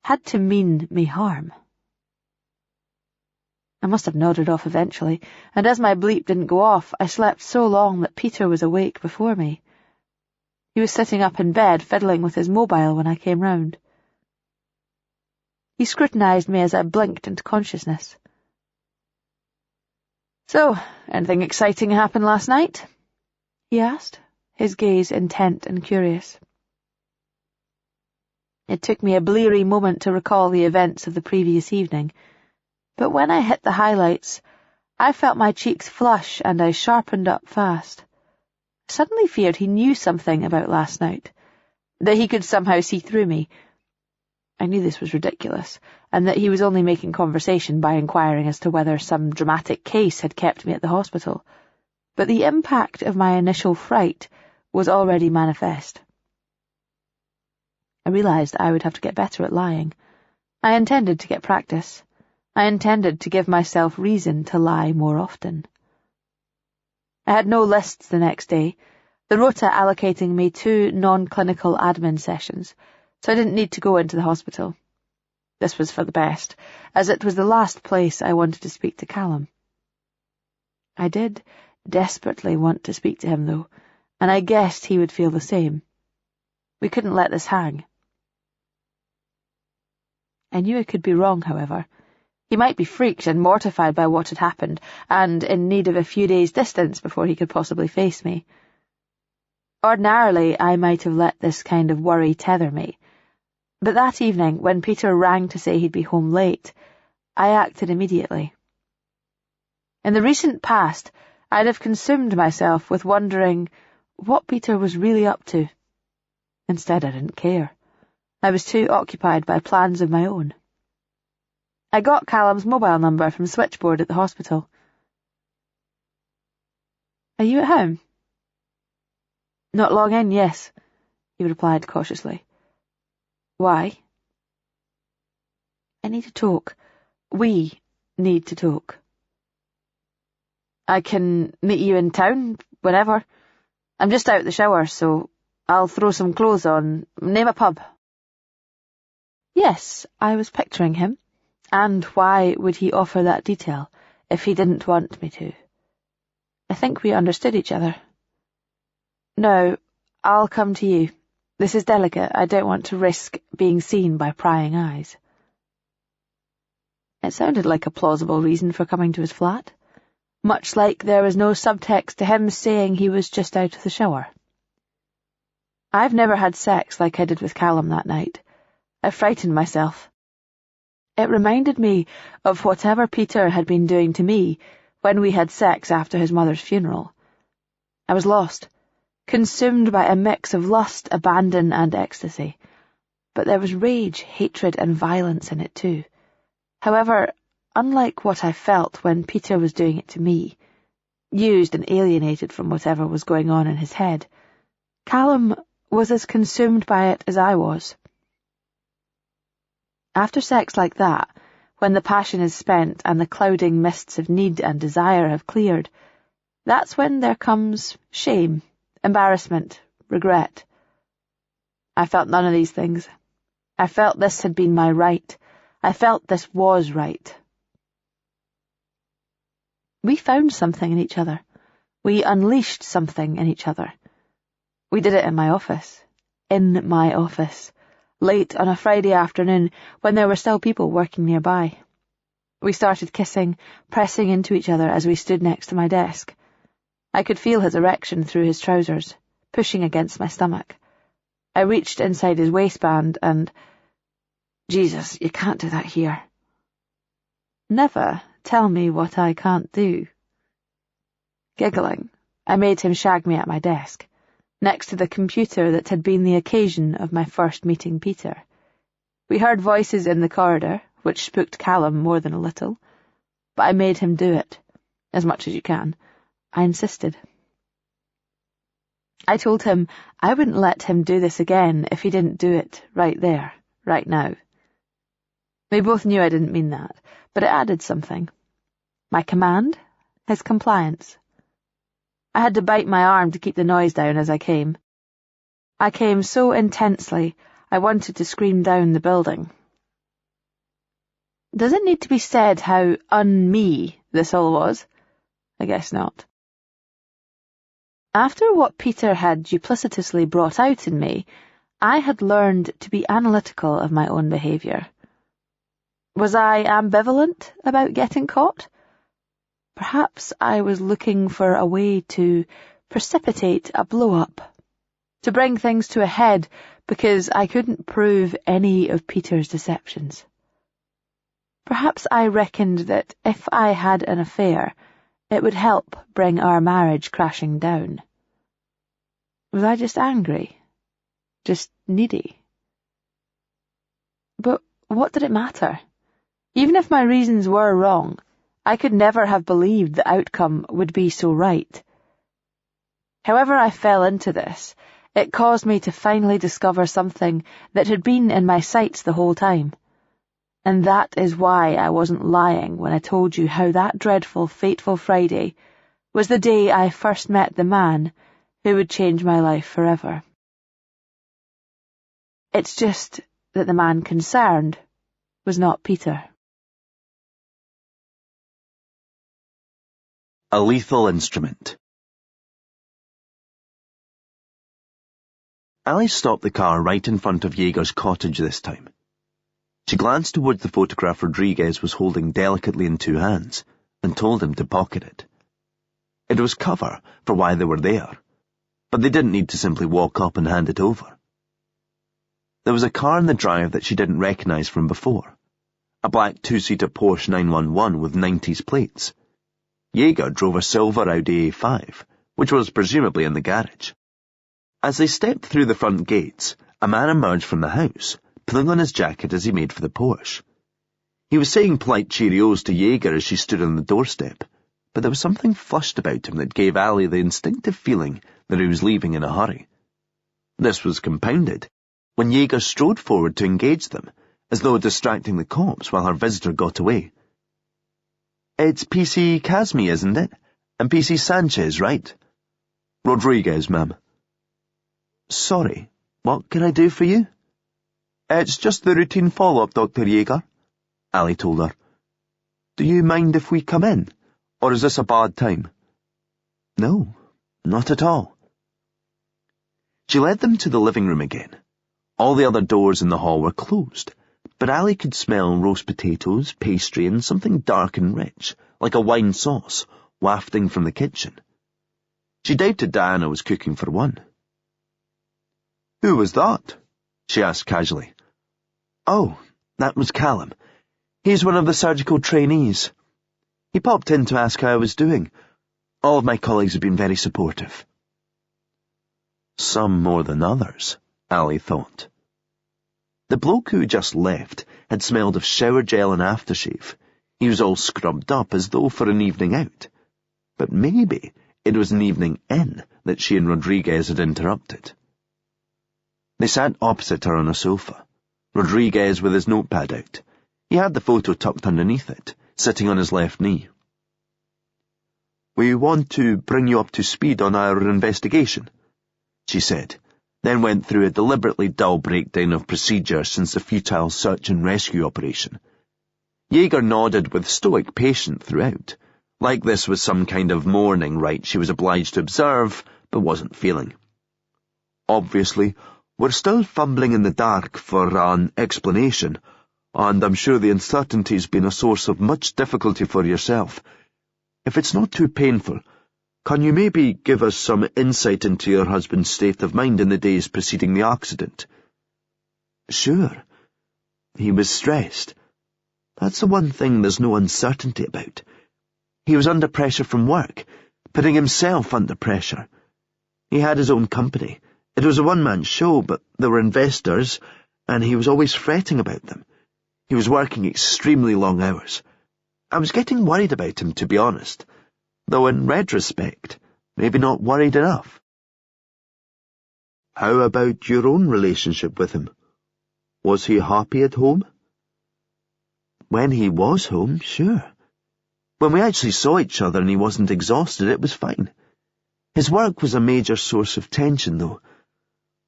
had to mean me harm. I must have nodded off eventually, and as my bleep didn't go off, I slept so long that Peter was awake before me. He was sitting up in bed, fiddling with his mobile when I came round. He scrutinised me as I blinked into consciousness. "So, anything exciting happen last night?" he asked, his gaze intent and curious. It took me a bleary moment to recall the events of the previous evening, but when I hit the highlights, I felt my cheeks flush and I sharpened up fast. I suddenly feared he knew something about last night, that he could somehow see through me. I knew this was ridiculous, and that he was only making conversation by inquiring as to whether some dramatic case had kept me at the hospital. But the impact of my initial fright was already manifest. I realised I would have to get better at lying. I intended to get practice. I intended to give myself reason to lie more often. I had no lists the next day, the rota allocating me 2 non-clinical admin sessions, so I didn't need to go into the hospital. This was for the best, as it was the last place I wanted to speak to Callum. I did desperately want to speak to him, though, and I guessed he would feel the same. We couldn't let this hang. I knew I could be wrong, however. He might be freaked and mortified by what had happened, and in need of a few days' distance before he could possibly face me. Ordinarily, I might have let this kind of worry tether me, but that evening, when Peter rang to say he'd be home late, I acted immediately. In the recent past, I'd have consumed myself with wondering what Peter was really up to. Instead, I didn't care. I was too occupied by plans of my own. I got Callum's mobile number from switchboard at the hospital. "Are you at home?" "Not long in, yes," he replied cautiously. "Why?" "I need to talk. We need to talk." "I can meet you in town, whenever. I'm just out the shower, so I'll throw some clothes on. Name a pub." Yes, I was picturing him. And why would he offer that detail if he didn't want me to? I think we understood each other. "No, I'll come to you. This is delicate. I don't want to risk being seen by prying eyes." It sounded like a plausible reason for coming to his flat, much like there was no subtext to him saying he was just out of the shower. I've never had sex like I did with Callum that night. I frightened myself. It reminded me of whatever Peter had been doing to me when we had sex after his mother's funeral. I was lost, consumed by a mix of lust, abandon, and ecstasy. But there was rage, hatred, and violence in it too. However, unlike what I felt when Peter was doing it to me, used and alienated from whatever was going on in his head, Callum was as consumed by it as I was. After sex like that, when the passion is spent and the clouding mists of need and desire have cleared, that's when there comes shame, embarrassment, regret. I felt none of these things. I felt this had been my right. I felt this was right. We found something in each other. We unleashed something in each other. We did it in my office. In my office. Late on a Friday afternoon, when there were still people working nearby. We started kissing, pressing into each other as we stood next to my desk. I could feel his erection through his trousers, pushing against my stomach. I reached inside his waistband and... Jesus, you can't do that here. Never tell me what I can't do. Giggling, I made him shag me at my desk, next to the computer that had been the occasion of my first meeting Peter. We heard voices in the corridor, which spooked Callum more than a little, but I made him do it, as much as you can. I insisted. I told him I wouldn't let him do this again if he didn't do it right there, right now. We both knew I didn't mean that, but it added something. My command, his compliance. I had to bite my arm to keep the noise down as I came. I came so intensely, I wanted to scream down the building. Does it need to be said how un-me this all was? I guess not. After what Peter had duplicitously brought out in me, I had learned to be analytical of my own behaviour. Was I ambivalent about getting caught? Perhaps I was looking for a way to precipitate a blow-up, to bring things to a head because I couldn't prove any of Peter's deceptions. Perhaps I reckoned that if I had an affair, It would help bring our marriage crashing down. Was I just angry? Just needy? But what did it matter? Even if my reasons were wrong, I could never have believed the outcome would be so right. However I fell into this, it caused me to finally discover something that had been in my sights the whole time. And that is why I wasn't lying when I told you how that dreadful, fateful Friday was the day I first met the man who would change my life forever. It's just that the man concerned was not Peter. A lethal instrument. Alice stopped the car right in front of Jaeger's cottage this time. She glanced towards the photograph Rodriguez was holding delicately in two hands and told him to pocket it. It was cover for why they were there, but they didn't need to simply walk up and hand it over. There was a car in the drive that she didn't recognize from before, a black two-seater Porsche 911 with 90s plates. Jaeger drove a silver Audi A5, which was presumably in the garage. As they stepped through the front gates, a man emerged from the house, pulling on his jacket as he made for the Porsche. He was saying polite cheerios to Jaeger as she stood on the doorstep, but there was something flushed about him that gave Ali the instinctive feeling that he was leaving in a hurry. This was compounded when Jaeger strode forward to engage them, as though distracting the cops while her visitor got away. "It's PC Kazmi, isn't it? And PC Sanchez, right?" "Rodriguez, ma'am." "Sorry, what can I do for you?" "It's just the routine follow-up, Dr. Jaeger," Ali told her. "Do you mind if we come in, or is this a bad time?" "No, not at all." She led them to the living room again. All the other doors in the hall were closed, but Ali could smell roast potatoes, pastry, and something dark and rich, like a wine sauce, wafting from the kitchen. She doubted Diana was cooking for one. "Who was that?" she asked casually. "Oh, that was Callum. He's one of the surgical trainees. He popped in to ask how I was doing. All of my colleagues have been very supportive." Some more than others, Ali thought. The bloke who just left had smelled of shower gel and aftershave. He was all scrubbed up as though for an evening out. But maybe it was an evening in that she and Rodriguez had interrupted. They sat opposite her on a sofa, Rodriguez with his notepad out. He had the photo tucked underneath it, sitting on his left knee. "We want to bring you up to speed on our investigation," she said, then went through a deliberately dull breakdown of procedure since the futile search and rescue operation. Jaeger nodded with stoic patience throughout, like this was some kind of mourning rite she was obliged to observe, but wasn't feeling. "Obviously, we're still fumbling in the dark for an explanation, and I'm sure the uncertainty's been a source of much difficulty for yourself. If it's not too painful, can you maybe give us some insight into your husband's state of mind in the days preceding the accident?" "Sure. He was stressed. That's the one thing there's no uncertainty about. He was under pressure from work, putting himself under pressure. He had his own company. It was a one-man show, but there were investors, and he was always fretting about them. He was working extremely long hours. I was getting worried about him, to be honest, though in retrospect, maybe not worried enough." "How about your own relationship with him? Was he happy at home?" "When he was home, sure. When we actually saw each other and he wasn't exhausted, it was fine. His work was a major source of tension, though.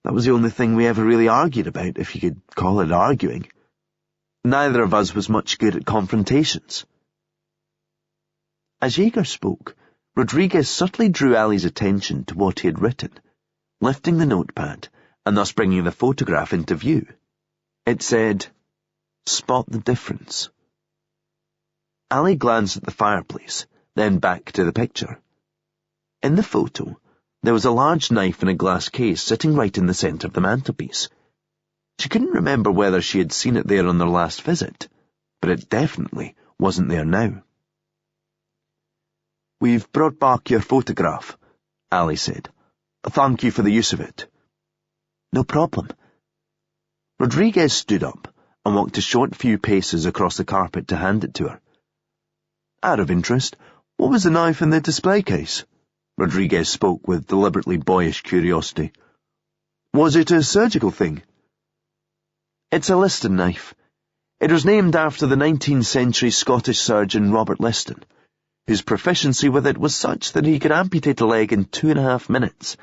That was the only thing we ever really argued about, if you could call it arguing. Neither of us was much good at confrontations." As Jaeger spoke, Rodriguez subtly drew Ali's attention to what he had written, lifting the notepad and thus bringing the photograph into view. It said, "Spot the difference." Ali glanced at the fireplace, then back to the picture. In the photo, there was a large knife in a glass case sitting right in the centre of the mantelpiece. She couldn't remember whether she had seen it there on their last visit, but it definitely wasn't there now. "We've brought back your photograph," Ali said. "Thank you for the use of it." "No problem." Rodriguez stood up and walked a short few paces across the carpet to hand it to her. "Out of interest, what was the knife in the display case?" Rodriguez spoke with deliberately boyish curiosity. "Was it a surgical thing?" "It's a Liston knife. It was named after the 19th century Scottish surgeon Robert Liston, whose proficiency with it was such that he could amputate a leg in 2.5 minutes,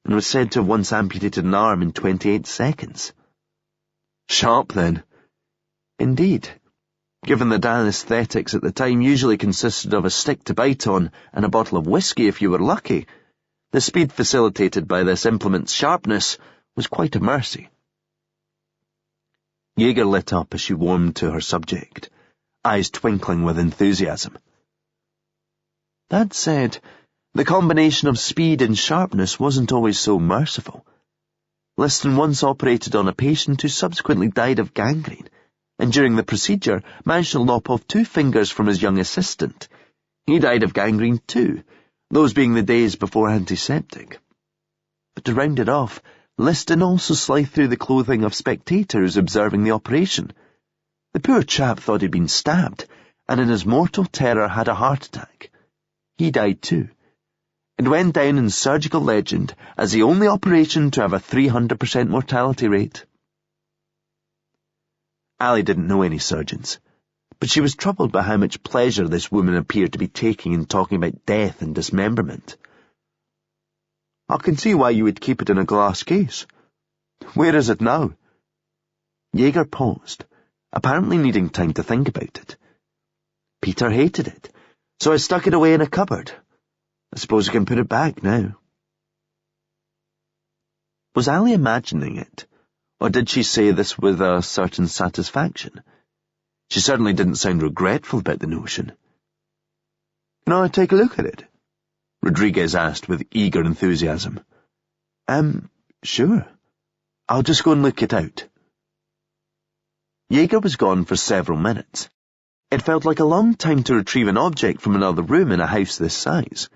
and was said to have once amputated an arm in 28 seconds. Sharp, then. Indeed. Given that anaesthetics at the time usually consisted of a stick to bite on and a bottle of whiskey if you were lucky, the speed facilitated by this implement's sharpness was quite a mercy. Jaeger lit up as she warmed to her subject, eyes twinkling with enthusiasm. That said, the combination of speed and sharpness wasn't always so merciful. Liston once operated on a patient who subsequently died of gangrene, and during the procedure managed to lop off 2 fingers from his young assistant. He died of gangrene too, those being the days before antiseptic. But to round it off, Liston also sliced through the clothing of spectators observing the operation. The poor chap thought he'd been stabbed, and in his mortal terror had a heart attack. He died too. It went down in surgical legend as the only operation to have a 300% mortality rate. Ali didn't know any surgeons, but she was troubled by how much pleasure this woman appeared to be taking in talking about death and dismemberment. "I can see why you would keep it in a glass case. Where is it now?" Jaeger paused, apparently needing time to think about it. "Peter hated it, so I stuck it away in a cupboard. I suppose I can put it back now." Was Ali imagining it, or did she say this with a certain satisfaction? She certainly didn't sound regretful about the notion. "Can I take a look at it?" Rodriguez asked with eager enthusiasm. Sure. I'll just go and look it out." Jaeger was gone for several minutes. It felt like a long time to retrieve an object from another room in a house this size.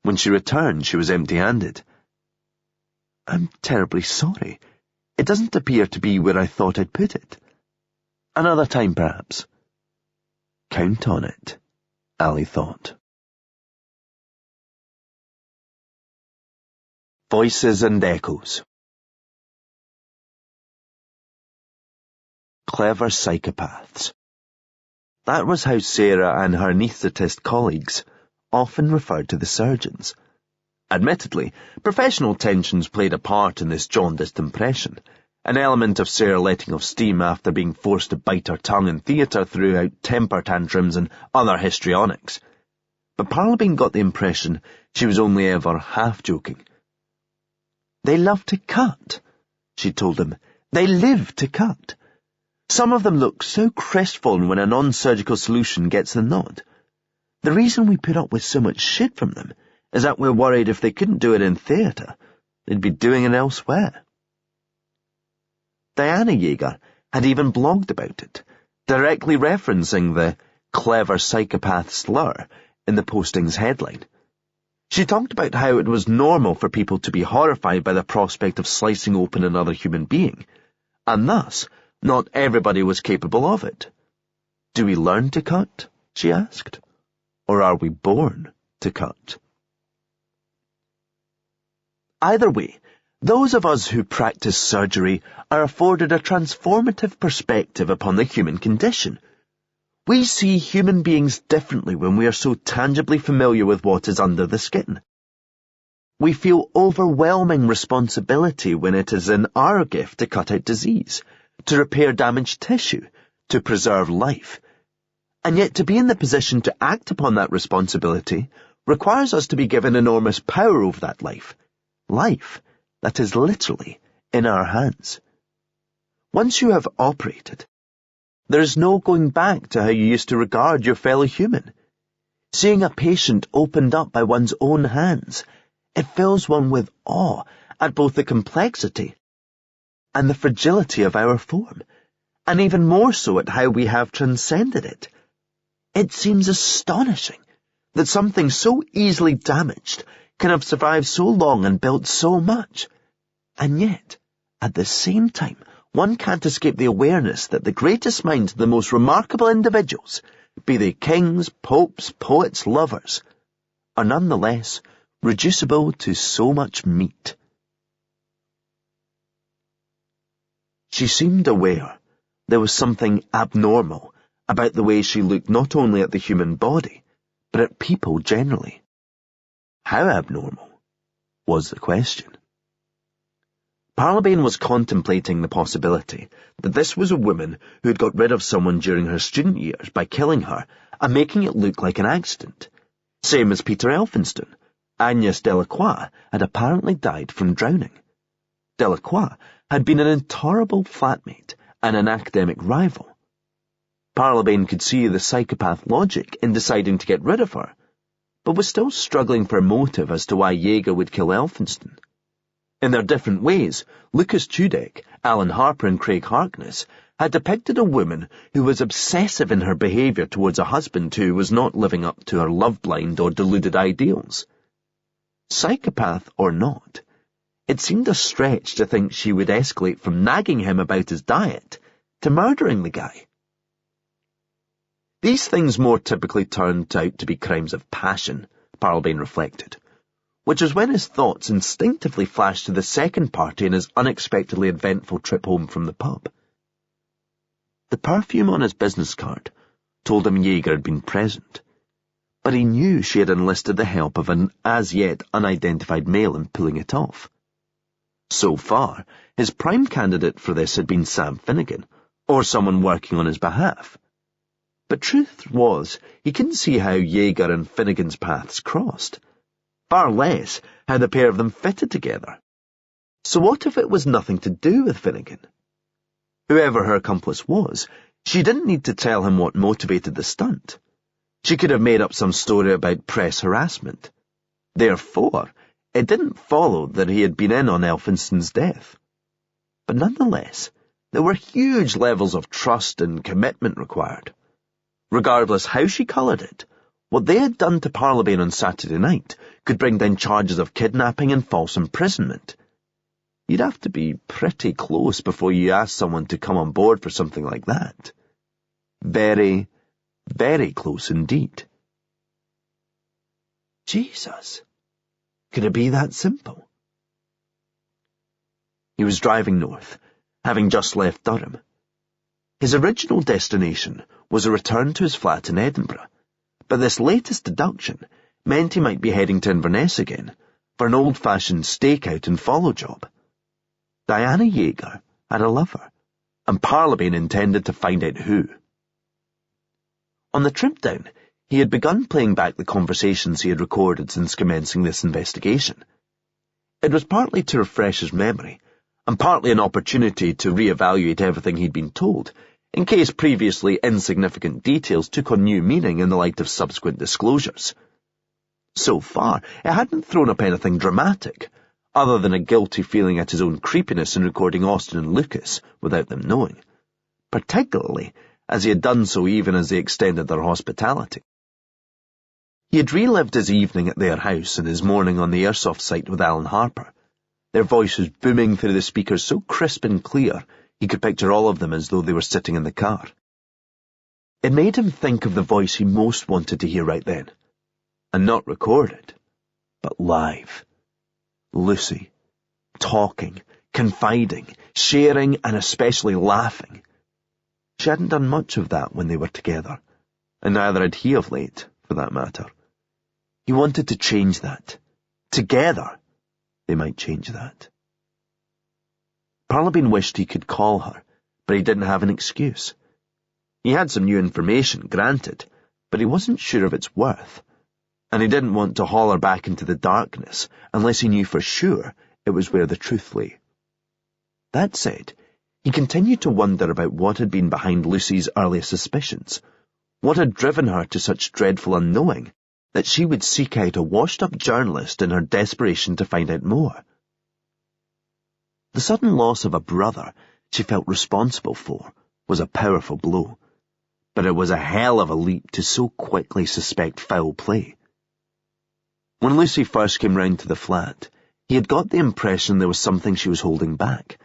When she returned, she was empty-handed. "I'm terribly sorry. It doesn't appear to be where I thought I'd put it. Another time, perhaps." Count on it, Ali thought. Voices and Echoes. Clever psychopaths. That was how Sarah and her anaesthetist colleagues often referred to the surgeons. Admittedly, professional tensions played a part in this jaundiced impression, an element of Sarah letting off steam after being forced to bite her tongue in theatre throughout temper tantrums and other histrionics. But Parlabane got the impression she was only ever half joking. "They love to cut," she told him. "They live to cut. Some of them look so crestfallen when a non-surgical solution gets the nod. The reason we put up with so much shit from them is that we're worried if they couldn't do it in theatre, they'd be doing it elsewhere." Diana Jaeger had even blogged about it, directly referencing the clever psychopath slur in the posting's headline. She talked about how it was normal for people to be horrified by the prospect of slicing open another human being, and thus not everybody was capable of it. "Do we learn to cut?" she asked. "Or are we born to cut?" Either way, those of us who practice surgery are afforded a transformative perspective upon the human condition. We see human beings differently when we are so tangibly familiar with what is under the skin. We feel overwhelming responsibility when it is in our gift to cut out disease, to repair damaged tissue, to preserve life. And yet to be in the position to act upon that responsibility requires us to be given enormous power over that life that is literally in our hands. Once you have operated, there is no going back to how you used to regard your fellow human. Seeing a patient opened up by one's own hands, it fills one with awe at both the complexity and the fragility of our form, and even more so at how we have transcended it. It seems astonishing that something so easily damaged can have survived so long and built so much. And yet, at the same time, one can't escape the awareness that the greatest minds, the most remarkable individuals, be they kings, popes, poets, lovers, are nonetheless reducible to so much meat. She seemed aware there was something abnormal about the way she looked not only at the human body, but at people generally. How abnormal was the question. Parlabane was contemplating the possibility that this was a woman who had got rid of someone during her student years by killing her and making it look like an accident. Same as Peter Elphinstone. Agnès Delacroix had apparently died from drowning. Delacroix had been an intolerable flatmate and an academic rival. Parlabane could see the psychopath logic in deciding to get rid of her, but was still struggling for a motive as to why Jaeger would kill Elphinstone. In their different ways, Lucas Tudek, Alan Harper and Craig Harkness had depicted a woman who was obsessive in her behaviour towards a husband who was not living up to her love-blind or deluded ideals. Psychopath or not, it seemed a stretch to think she would escalate from nagging him about his diet to murdering the guy. These things more typically turned out to be crimes of passion, Parlabane reflected, which was when his thoughts instinctively flashed to the second party in his unexpectedly eventful trip home from the pub. The perfume on his business card told him Jaeger had been present, but he knew she had enlisted the help of an as-yet unidentified male in pulling it off. So far, his prime candidate for this had been Sam Finnegan, or someone working on his behalf. But truth was, he couldn't see how Jaeger and Finnegan's paths crossed, far less how the pair of them fitted together. So what if it was nothing to do with Finnegan? Whoever her accomplice was, she didn't need to tell him what motivated the stunt. She could have made up some story about press harassment. Therefore, it didn't follow that he had been in on Elphinstone's death. But nonetheless, there were huge levels of trust and commitment required. Regardless how she coloured it, what they had done to Parlabane on Saturday night could bring down charges of kidnapping and false imprisonment. You'd have to be pretty close before you asked someone to come on board for something like that. Very, very close indeed. Jesus, could it be that simple? He was driving north, having just left Durham. His original destination was a return to his flat in Edinburgh, but this latest deduction meant he might be heading to Inverness again for an old-fashioned stakeout and follow job. Diana Jaeger had a lover, and Parlabane intended to find out who. On the trip down, he had begun playing back the conversations he had recorded since commencing this investigation. It was partly to refresh his memory, and partly an opportunity to re-evaluate everything he'd been told, in case previously insignificant details took on new meaning in the light of subsequent disclosures. So far, it hadn't thrown up anything dramatic, other than a guilty feeling at his own creepiness in recording Austin and Lucas without them knowing, particularly as he had done so even as they extended their hospitality. He had relived his evening at their house and his morning on the airsoft site with Alan Harper, their voices booming through the speakers so crisp and clear he could picture all of them as though they were sitting in the car. It made him think of the voice he most wanted to hear right then, and not recorded, but live. Lucy, talking, confiding, sharing, and especially laughing. She hadn't done much of that when they were together, and neither had he of late, for that matter. He wanted to change that. Together, they might change that. Parlabane wished he could call her, but he didn't have an excuse. He had some new information, granted, but he wasn't sure of its worth, and he didn't want to haul her back into the darkness unless he knew for sure it was where the truth lay. That said, he continued to wonder about what had been behind Lucy's earlier suspicions, what had driven her to such dreadful unknowing that she would seek out a washed-up journalist in her desperation to find out more. The sudden loss of a brother she felt responsible for was a powerful blow, but it was a hell of a leap to so quickly suspect foul play. When Lucy first came round to the flat, he had got the impression there was something she was holding back.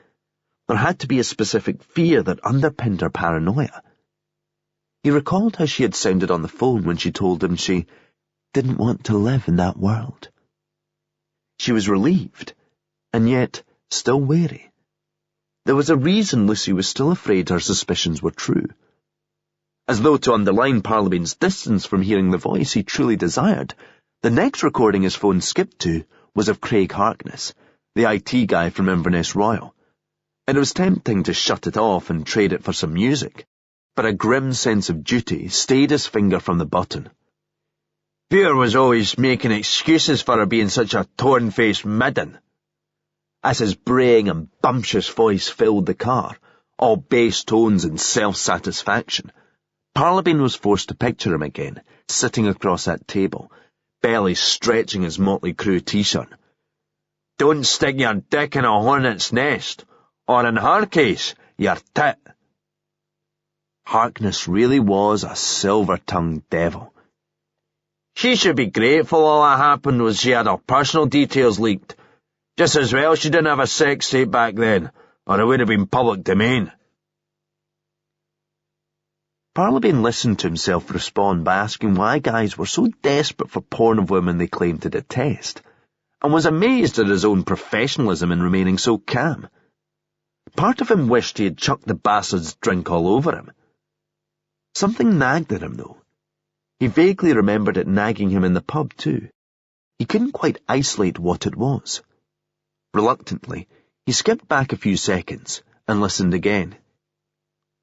There had to be a specific fear that underpinned her paranoia. He recalled how she had sounded on the phone when she told him she didn't want to live in that world. She was relieved, and yet still wary. There was a reason Lucy was still afraid her suspicions were true. As though to underline Parlabane's distance from hearing the voice he truly desired, the next recording his phone skipped to was of Craig Harkness, the IT guy from Inverness Royal. It was tempting to shut it off and trade it for some music, but a grim sense of duty stayed his finger from the button. Peter was always making excuses for her being such a torn-faced midden. As his braying and bumptious voice filled the car, all bass tones and self-satisfaction, Parlabane was forced to picture him again, sitting across that table, belly stretching his Motley Crue t-shirt. Don't stick your dick in a hornet's nest, or in her case, your tit. Harkness really was a silver-tongued devil. She should be grateful all that happened was she had her personal details leaked. Just as well she didn't have a sex tape back then, or it would have been public domain. Parlabane listened to himself respond by asking why guys were so desperate for porn of women they claimed to detest, and was amazed at his own professionalism in remaining so calm. Part of him wished he had chucked the bastard's drink all over him. Something nagged at him, though. He vaguely remembered it nagging him in the pub, too. He couldn't quite isolate what it was. Reluctantly, he skipped back a few seconds and listened again.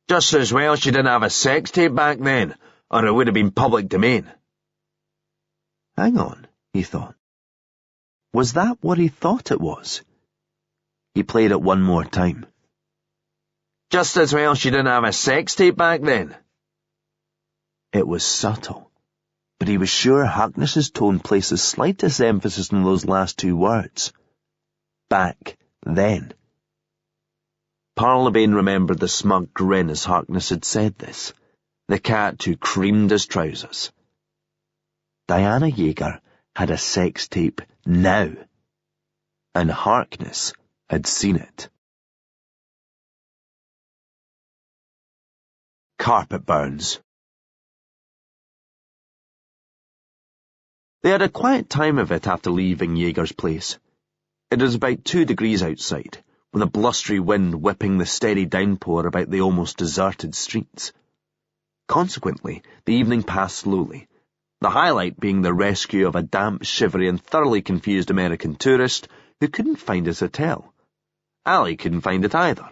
Just as well she didn't have a sex tape back then, or it would have been public domain. Hang on, he thought. Was that what he thought it was? He played it one more time. Just as well she didn't have a sex tape back then. It was subtle, but he was sure Harkness's tone placed the slightest emphasis on those last two words. Back then. Parlabane remembered the smug grin as Harkness had said this, the cat who creamed his trousers. Diana Yeager had a sex tape now, and Harkness had seen it. Carpet burns. They had a quiet time of it after leaving Yeager's place. It was about 2 degrees outside, with a blustery wind whipping the steady downpour about the almost deserted streets. Consequently, the evening passed slowly, the highlight being the rescue of a damp, shivery and thoroughly confused American tourist who couldn't find his hotel. Ali couldn't find it either,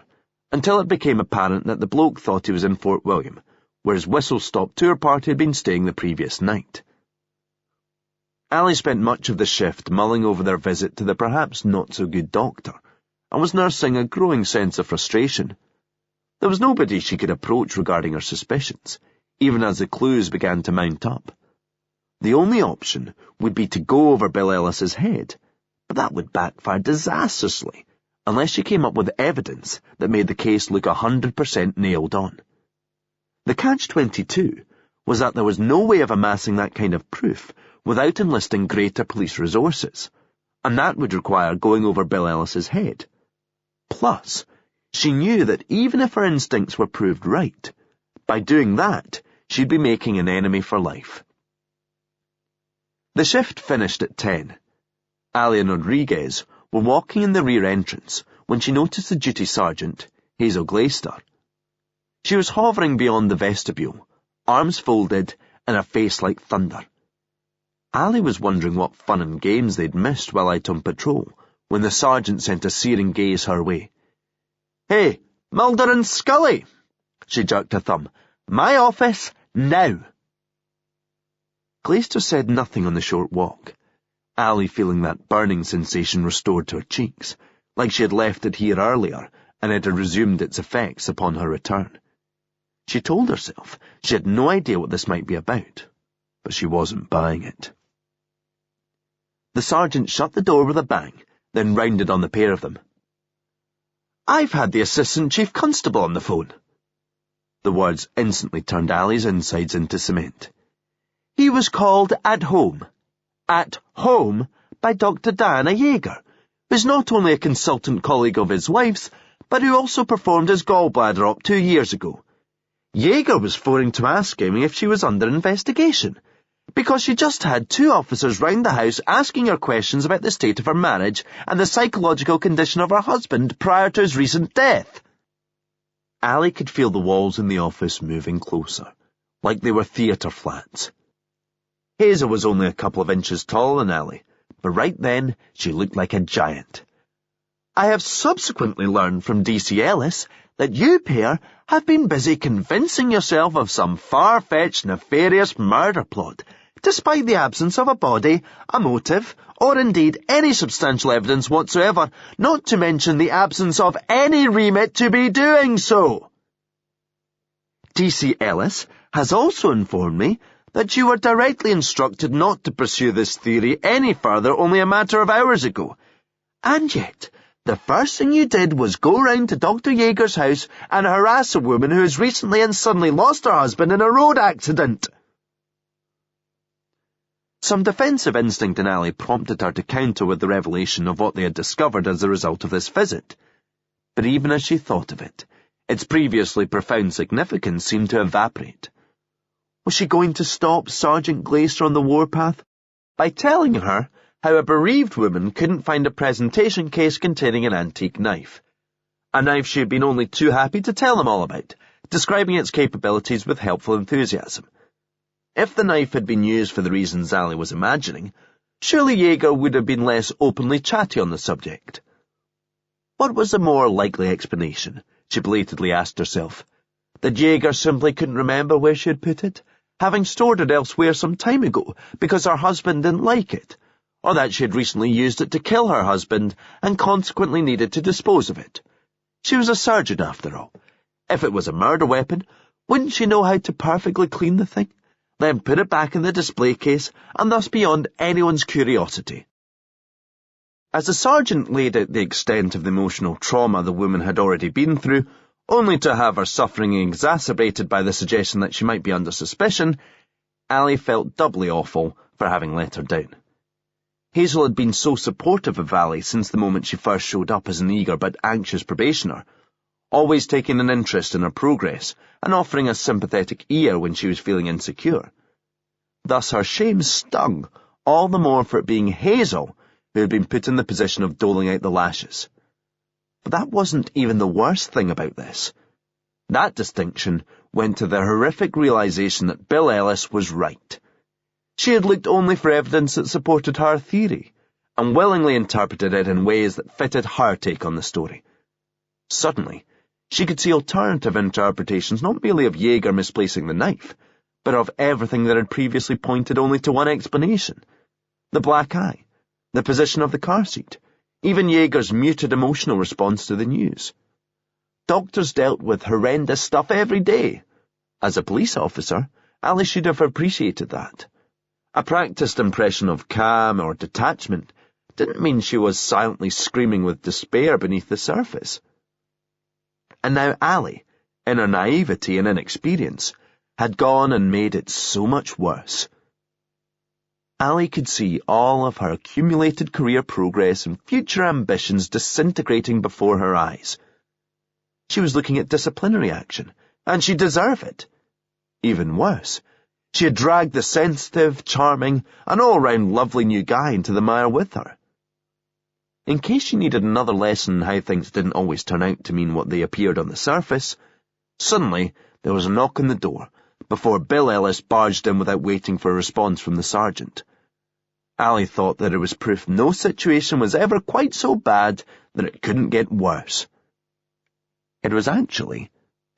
until it became apparent that the bloke thought he was in Fort William, where his whistle-stop tour party had been staying the previous night. Ali spent much of the shift mulling over their visit to the perhaps not-so-good doctor, and was nursing a growing sense of frustration. There was nobody she could approach regarding her suspicions, even as the clues began to mount up. The only option would be to go over Bill Ellis's head, but that would backfire disastrously, unless she came up with evidence that made the case look 100% nailed on. The catch-22 was that there was no way of amassing that kind of proof without enlisting greater police resources, and that would require going over Bill Ellis's head. Plus, she knew that even if her instincts were proved right, by doing that, she'd be making an enemy for life. The shift finished at 10. Ali and Rodriguez were walking in the rear entrance when she noticed the duty sergeant, Hazel Glaister. She was hovering beyond the vestibule, arms folded and a face like thunder. Ali was wondering what fun and games they'd missed while out on patrol, when the sergeant sent a searing gaze her way. "Hey, Mulder and Scully!" She jerked her thumb. "My office, now!" Glaister said nothing on the short walk, Ali feeling that burning sensation restored to her cheeks, like she had left it here earlier and it had resumed its effects upon her return. She told herself she had no idea what this might be about, but she wasn't buying it. The sergeant shut the door with a bang, then rounded on the pair of them. "I've had the Assistant Chief Constable on the phone." The words instantly turned Ali's insides into cement. "He was called at home. At Home by Dr. Diana Yeager, who's not only a consultant colleague of his wife's, but who also performed his gallbladder op 2 years ago. Yeager was phoning to ask Amy if she was under investigation, because she just had 2 officers round the house asking her questions about the state of her marriage and the psychological condition of her husband prior to his recent death. Ali could feel the walls in the office moving closer, like they were theatre flats. Hazel was only a couple of inches taller than Ali, but right then she looked like a giant. I have subsequently learned from DC Ellis that you pair have been busy convincing yourself of some far-fetched, nefarious murder plot, despite the absence of a body, a motive, or indeed any substantial evidence whatsoever, not to mention the absence of any remit to be doing so. DC Ellis has also informed me that you were directly instructed not to pursue this theory any further only a matter of hours ago, and yet the first thing you did was go round to Dr. Yeager's house and harass a woman who has recently and suddenly lost her husband in a road accident. Some defensive instinct in Ali prompted her to counter with the revelation of what they had discovered as a result of this visit. But even as she thought of it, its previously profound significance seemed to evaporate. Was she going to stop Sergeant Glacier on the warpath by telling her how a bereaved woman couldn't find a presentation case containing an antique knife? A knife she had been only too happy to tell them all about, describing its capabilities with helpful enthusiasm. If the knife had been used for the reasons Ali was imagining, surely Yeager would have been less openly chatty on the subject. What was the more likely explanation, she belatedly asked herself? That Yeager simply couldn't remember where she had put it, having stored it elsewhere some time ago because her husband didn't like it, or that she had recently used it to kill her husband and consequently needed to dispose of it. She was a surgeon after all. If it was a murder weapon, wouldn't she know how to perfectly clean the thing, then put it back in the display case, and thus beyond anyone's curiosity? As the sergeant laid out the extent of the emotional trauma the woman had already been through, only to have her suffering exacerbated by the suggestion that she might be under suspicion, Ali felt doubly awful for having let her down. Hazel had been so supportive of Ali since the moment she first showed up as an eager but anxious probationer, always taking an interest in her progress and offering a sympathetic ear when she was feeling insecure. Thus her shame stung, all the more for it being Hazel who had been put in the position of doling out the lashes. But that wasn't even the worst thing about this. That distinction went to the horrific realization that Bill Ellis was right. She had looked only for evidence that supported her theory, and willingly interpreted it in ways that fitted her take on the story. Suddenly, she could see alternative interpretations not merely of Yeager misplacing the knife, but of everything that had previously pointed only to one explanation: the black eye, the position of the car seat, even Yeager's muted emotional response to the news. Doctors dealt with horrendous stuff every day. As a police officer, Ali should have appreciated that. A practiced impression of calm or detachment didn't mean she was silently screaming with despair beneath the surface. And now Ali, in her naivety and inexperience, had gone and made it so much worse. Ali could see all of her accumulated career progress and future ambitions disintegrating before her eyes. She was looking at disciplinary action, and she deserved it. Even worse, she had dragged the sensitive, charming, and all-round lovely new guy into the mire with her. In case she needed another lesson in how things didn't always turn out to mean what they appeared on the surface, suddenly there was a knock on the door, before Bill Ellis barged in without waiting for a response from the sergeant. Ali thought that it was proof no situation was ever quite so bad that it couldn't get worse. It was actually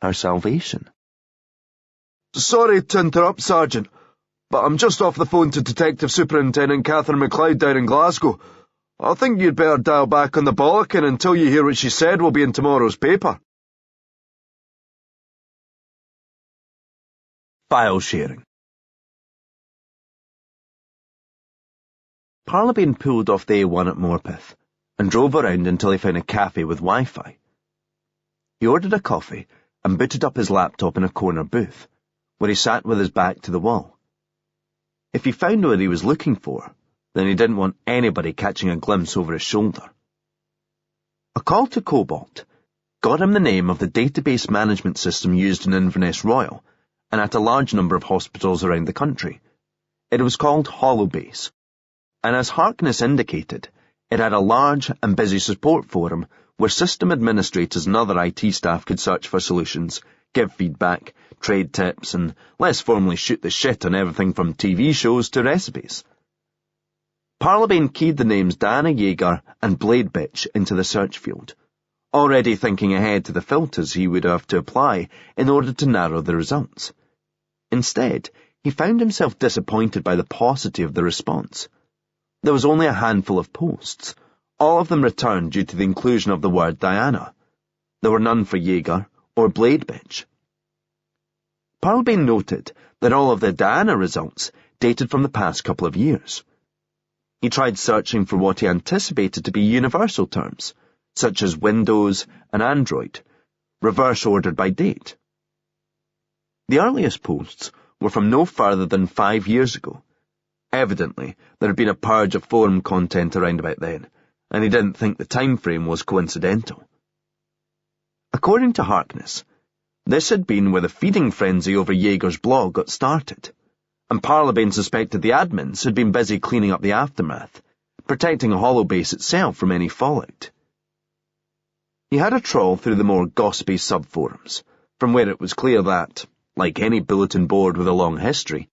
her salvation. Sorry to interrupt, Sergeant, but I'm just off the phone to Detective Superintendent Catherine MacLeod down in Glasgow. I think you'd better dial back on the bollocking until you hear what she said will be in tomorrow's paper. File sharing. Parlabane pulled off the A1 at Morpeth and drove around until he found a cafe with Wi-Fi. He ordered a coffee and booted up his laptop in a corner booth, where he sat with his back to the wall. If he found what he was looking for, then he didn't want anybody catching a glimpse over his shoulder. A call to Cobalt got him the name of the database management system used in Inverness Royal and at a large number of hospitals around the country. It was called Holobase, and as Harkness indicated, it had a large and busy support forum where system administrators and other IT staff could search for solutions, give feedback, trade tips, and less formally shoot the shit on everything from TV shows to recipes. Parlabane keyed the names Diana Yeager and Blade Bitch into the search field, already thinking ahead to the filters he would have to apply in order to narrow the results. Instead, he found himself disappointed by the paucity of the response. There was only a handful of posts, all of them returned due to the inclusion of the word Diana. There were none for Yeager or Blade Bitch. Parlabane noted that all of the Diana results dated from the past couple of years. He tried searching for what he anticipated to be universal terms, such as Windows and Android, reverse-ordered by date. The earliest posts were from no further than 5 years ago. Evidently, there had been a purge of forum content around about then, and he didn't think the time frame was coincidental. According to Harkness, this had been where the feeding frenzy over Yeager's blog got started, and Parlabane suspected the admins had been busy cleaning up the aftermath, protecting Holobase itself from any fallout. He had a trawl through the more gossipy subforums, from where it was clear that, like any bulletin board with a long history,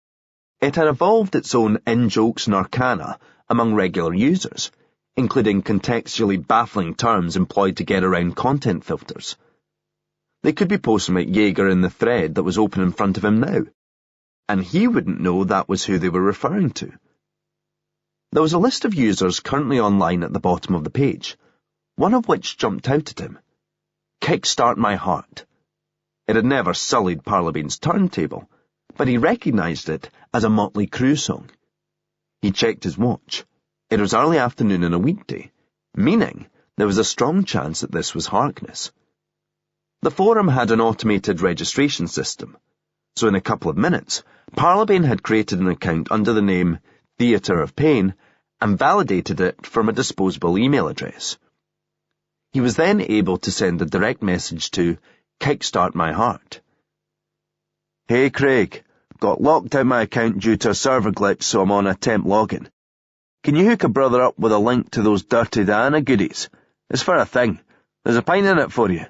it had evolved its own in-jokes and arcana among regular users, including contextually baffling terms employed to get around content filters. They could be posting about Yeager in the thread that was open in front of him now, and he wouldn't know that was who they were referring to. There was a list of users currently online at the bottom of the page, one of which jumped out at him. Kickstart My Heart. It had never sullied Parlabane's turntable, but he recognized it as a Motley Crue song. He checked his watch. It was early afternoon on a weekday, meaning there was a strong chance that this was Harkness. The forum had an automated registration system, so in a couple of minutes, Parlabane had created an account under the name Theatre of Pain and validated it from a disposable email address. He was then able to send a direct message to Kickstart My Heart. Hey Craig, got locked out my account due to a server glitch, so I'm on a temp login. Can you hook a brother up with a link to those Dirty Diana goodies? It's for a thing. There's a pint in it for you.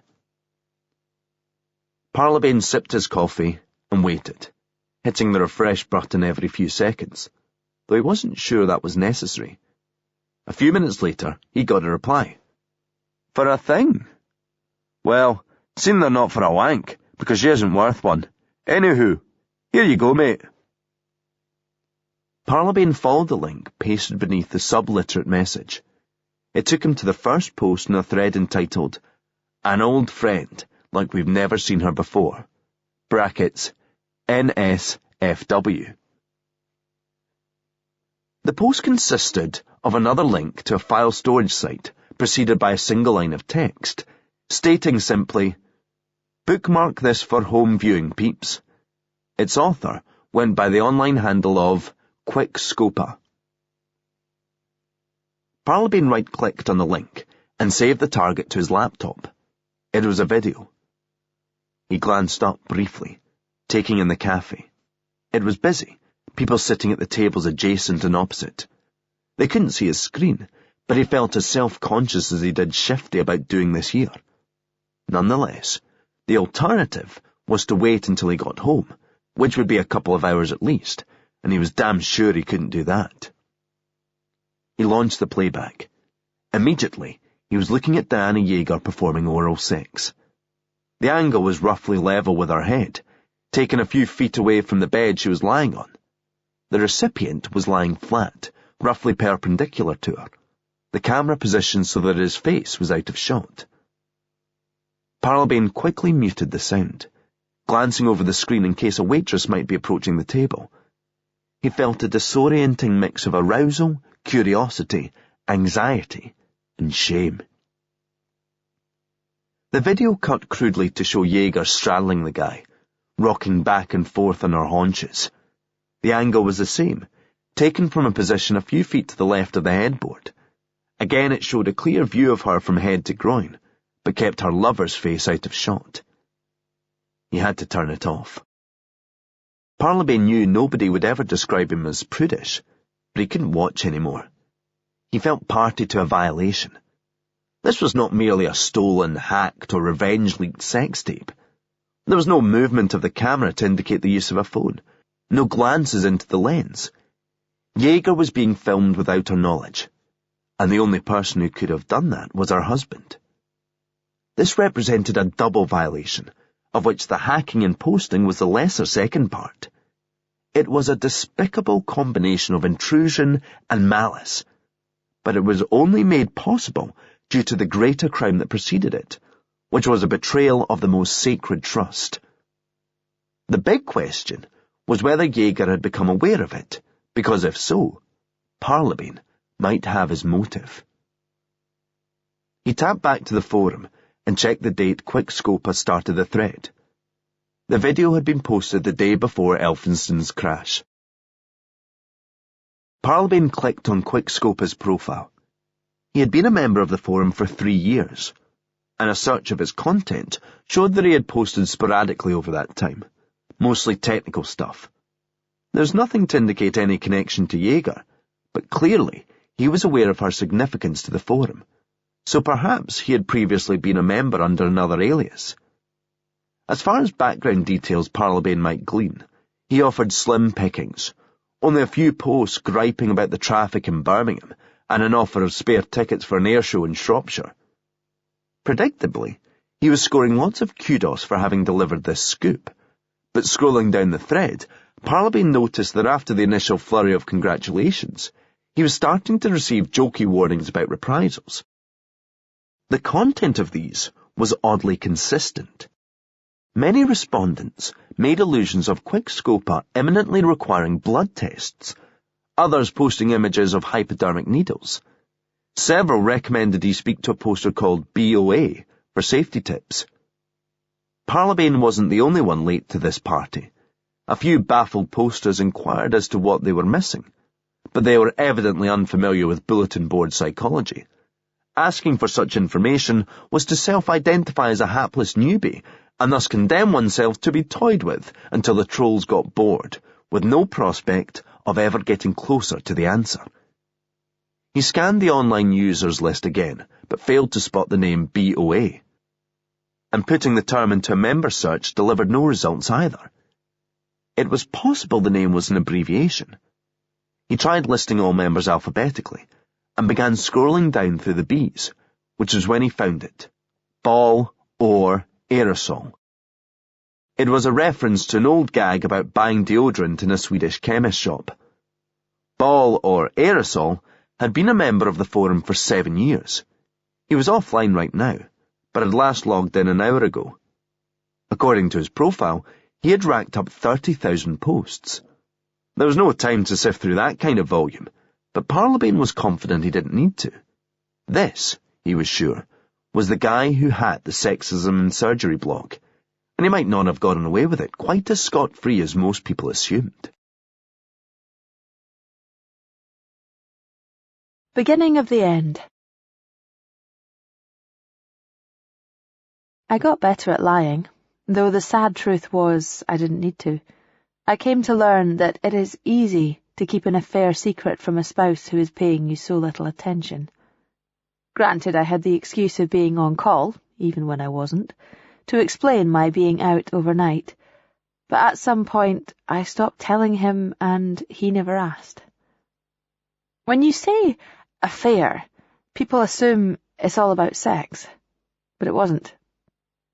Parlabane sipped his coffee and waited, hitting the refresh button every few seconds, though he wasn't sure that was necessary. A few minutes later, he got a reply. For a thing? Well, seem they're not for a wank, because she isn't worth one. Anywho, here you go, mate. Parlabane followed the link pasted beneath the subliterate message. It took him to the first post in a thread entitled, An Old Friend, Like We've Never Seen Her Before, brackets, NSFW. The post consisted of another link to a file storage site, preceded by a single line of text, stating simply, Bookmark this for home viewing, peeps. Its author went by the online handle of Quickscopa. Parlabane right-clicked on the link and saved the target to his laptop. It was a video. He glanced up briefly, taking in the cafe. It was busy, people sitting at the tables adjacent and opposite. They couldn't see his screen, but he felt as self-conscious as he did shifty about doing this here. Nonetheless, the alternative was to wait until he got home, which would be a couple of hours at least, and he was damn sure he couldn't do that. He launched the playback. Immediately, he was looking at Diana Yeager performing oral sex. The angle was roughly level with her head, taken a few feet away from the bed she was lying on. The recipient was lying flat, roughly perpendicular to her, the camera positioned so that his face was out of shot. Parlabane quickly muted the sound, glancing over the screen in case a waitress might be approaching the table. He felt a disorienting mix of arousal, curiosity, anxiety, and shame. The video cut crudely to show Yeager straddling the guy, rocking back and forth on her haunches. The angle was the same, taken from a position a few feet to the left of the headboard. Again, it showed a clear view of her from head to groin, but kept her lover's face out of shot. He had to turn it off. Parlabane knew nobody would ever describe him as prudish, but he couldn't watch anymore. He felt party to a violation. This was not merely a stolen, hacked, or revenge-leaked sex tape. There was no movement of the camera to indicate the use of a phone, no glances into the lens. Jaeger was being filmed without her knowledge, and the only person who could have done that was her husband. This represented a double violation, of which the hacking and posting was the lesser second part. It was a despicable combination of intrusion and malice, but it was only made possible due to the greater crime that preceded it, which was a betrayal of the most sacred trust. The big question was whether Jaeger had become aware of it, because if so, Parlabane might have his motive. He tapped back to the forum and checked the date Quickscope had started the thread. The video had been posted the day before Elphinston's crash. Parlabane clicked on Quickscope's profile. He had been a member of the forum for 3 years, and a search of his content showed that he had posted sporadically over that time, mostly technical stuff. There's nothing to indicate any connection to Jaeger, but clearly he was aware of her significance to the forum, so perhaps he had previously been a member under another alias. As far as background details Parlabane might glean, he offered slim pickings, only a few posts griping about the traffic in Birmingham and an offer of spare tickets for an air show in Shropshire. Predictably, he was scoring lots of kudos for having delivered this scoop, but scrolling down the thread, Parlabane noticed that after the initial flurry of congratulations, he was starting to receive jokey warnings about reprisals. The content of these was oddly consistent. Many respondents made allusions of Quickscope imminently requiring blood tests, others posting images of hypodermic needles. Several recommended he speak to a poster called BOA for safety tips. Parlabane wasn't the only one late to this party. A few baffled posters inquired as to what they were missing, but they were evidently unfamiliar with bulletin board psychology. Asking for such information was to self-identify as a hapless newbie, and thus condemn oneself to be toyed with until the trolls got bored, with no prospect of ever getting closer to the answer. He scanned the online users list again, but failed to spot the name BOA. And putting the term into a member search delivered no results either. It was possible the name was an abbreviation. He tried listing all members alphabetically, and began scrolling down through the B's, which was when he found it. Ball, or, aerosol. It was a reference to an old gag about buying deodorant in a Swedish chemist shop. Ball, or aerosol, had been a member of the forum for 7 years. He was offline right now, but had last logged in an hour ago. According to his profile, he had racked up 30,000 posts. There was no time to sift through that kind of volume, but Parlabane was confident he didn't need to. This, he was sure, was the guy who had the sexism and surgery blog, and he might not have gotten away with it quite as scot-free as most people assumed. Beginning of the end. I got better at lying, though the sad truth was I didn't need to. I came to learn that it is easy to keep an affair secret from a spouse who is paying you so little attention. Granted, I had the excuse of being on call, even when I wasn't, to explain my being out overnight, but at some point I stopped telling him and he never asked. When you say affair, people assume it's all about sex, but it wasn't.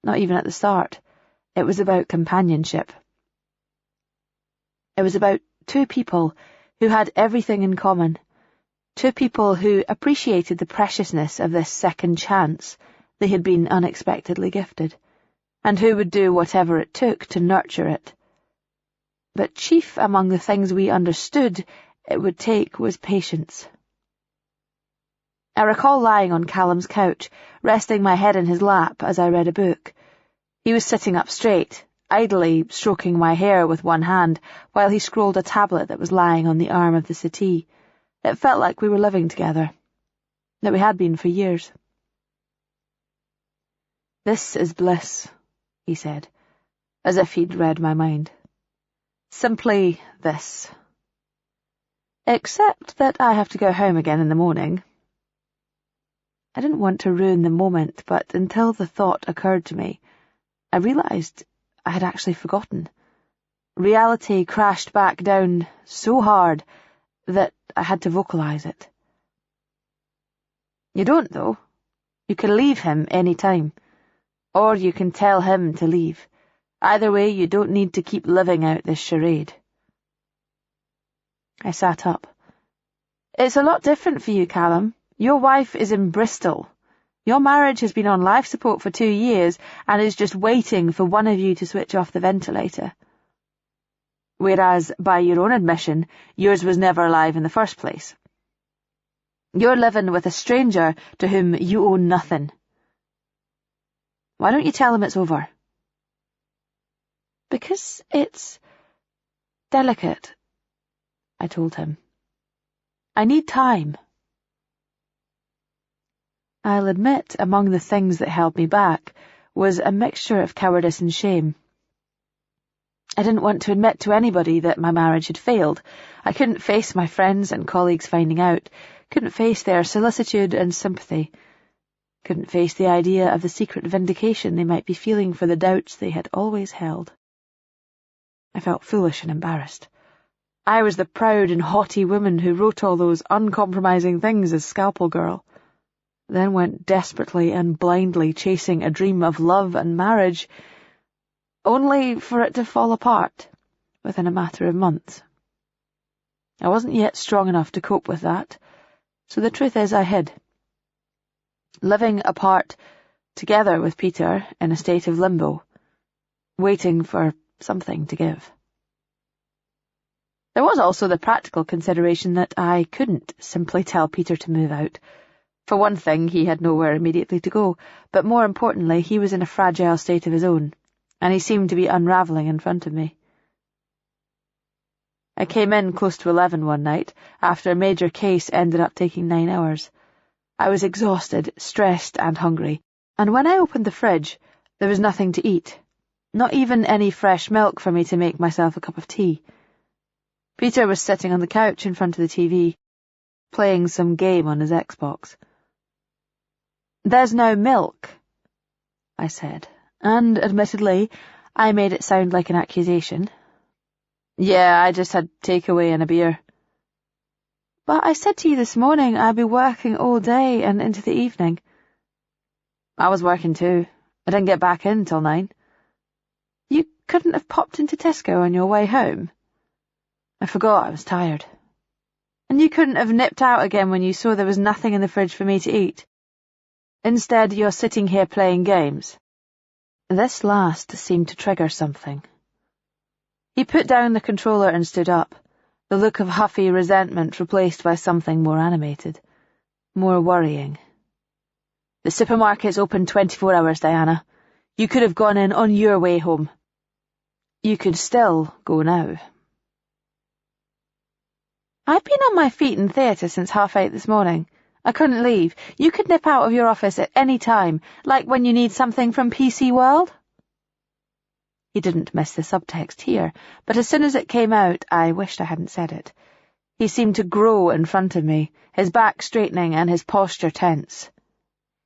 Not even at the start. It was about companionship. It was about two people who had everything in common. Two people who appreciated the preciousness of this second chance they had been unexpectedly gifted, and who would do whatever it took to nurture it. But chief among the things we understood it would take was patience. I recall lying on Callum's couch, resting my head in his lap as I read a book. He was sitting up straight, idly stroking my hair with one hand while he scrolled a tablet that was lying on the arm of the settee. It felt like we were living together, that we had been for years. "This is bliss," he said, as if he'd read my mind. "Simply this. Except that I have to go home again in the morning." I didn't want to ruin the moment, but until the thought occurred to me, I realized I had actually forgotten. Reality crashed back down so hard that I had to vocalize it. "You don't, though. You can leave him any time. Or you can tell him to leave. Either way, you don't need to keep living out this charade." I sat up. "It's a lot different for you, Callum. Your wife is in Bristol. Your marriage has been on life support for 2 years and is just waiting for one of you to switch off the ventilator. Whereas, by your own admission, yours was never alive in the first place. You're living with a stranger to whom you owe nothing. Why don't you tell him it's over?" "Because it's delicate," I told him. "I need time." I'll admit among the things that held me back was a mixture of cowardice and shame. I didn't want to admit to anybody that my marriage had failed. I couldn't face my friends and colleagues finding out, couldn't face their solicitude and sympathy, couldn't face the idea of the secret vindication they might be feeling for the doubts they had always held. I felt foolish and embarrassed. I was the proud and haughty woman who wrote all those uncompromising things as Scalpel Girl, then went desperately and blindly chasing a dream of love and marriage, only for it to fall apart within a matter of months. I wasn't yet strong enough to cope with that, so the truth is I hid. Living apart together with Peter in a state of limbo, waiting for something to give. There was also the practical consideration that I couldn't simply tell Peter to move out. For one thing, he had nowhere immediately to go, but more importantly, he was in a fragile state of his own, and he seemed to be unravelling in front of me. I came in close to 11 one night, after a major case ended up taking 9 hours. I was exhausted, stressed and hungry, and when I opened the fridge, there was nothing to eat, not even any fresh milk for me to make myself a cup of tea. Peter was sitting on the couch in front of the TV, playing some game on his Xbox. "There's no milk," I said, and admittedly, I made it sound like an accusation. "Yeah, I just had takeaway and a beer." "But I said to you this morning I'd be working all day and into the evening." "I was working too. I didn't get back in till 9. "You couldn't have popped into Tesco on your way home?" "I forgot I was tired." "And you couldn't have nipped out again when you saw there was nothing in the fridge for me to eat? Instead, you're sitting here playing games." This last seemed to trigger something. He put down the controller and stood up, the look of huffy resentment replaced by something more animated, more worrying. "The supermarket's open 24 hours, Diana. You could have gone in on your way home. You could still go now." "I've been on my feet in theatre since 8:30 this morning. I couldn't leave. You could nip out of your office at any time, like when you need something from PC World." He didn't miss the subtext here, but as soon as it came out, I wished I hadn't said it. He seemed to grow in front of me, his back straightening and his posture tense.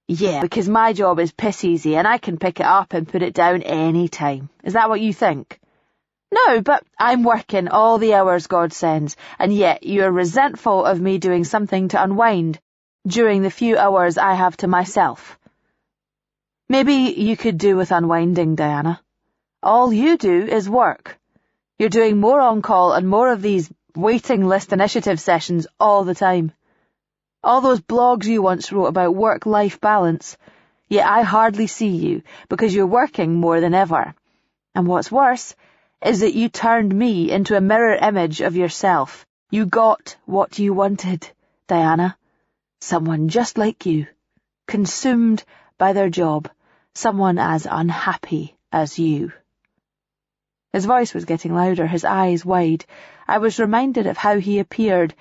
"Yeah, because my job is piss easy and I can pick it up and put it down any time. Is that what you think?" "No, but I'm working all the hours God sends, and yet you're resentful of me doing something to unwind during the few hours I have to myself." "Maybe you could do with unwinding, Diana. All you do is work. You're doing more on-call and more of these waiting list initiative sessions all the time. All those blogs you once wrote about work-life balance, yet I hardly see you because you're working more than ever. And what's worse is that you turned me into a mirror image of yourself. You got what you wanted, Diana. Someone just like you, consumed by their job, someone as unhappy as you." His voice was getting louder, his eyes wide. I was reminded of how he appeared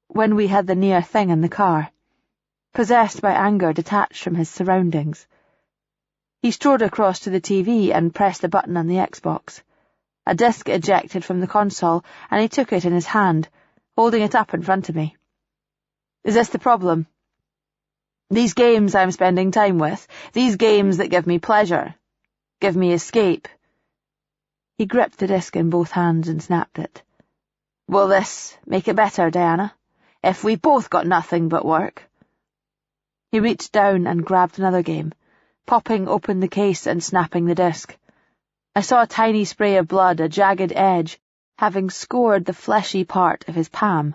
when we had the near thing in the car, possessed by anger detached from his surroundings. He strode across to the TV and pressed a button on the Xbox. A disc ejected from the console, and he took it in his hand, holding it up in front of me. "Is this the problem? These games I'm spending time with, these games that give me pleasure, give me escape." He gripped the disc in both hands and snapped it. "Will this make it better, Diana? If we both got nothing but work?" He reached down and grabbed another game, popping open the case and snapping the disc. I saw a tiny spray of blood, a jagged edge, having scored the fleshy part of his palm.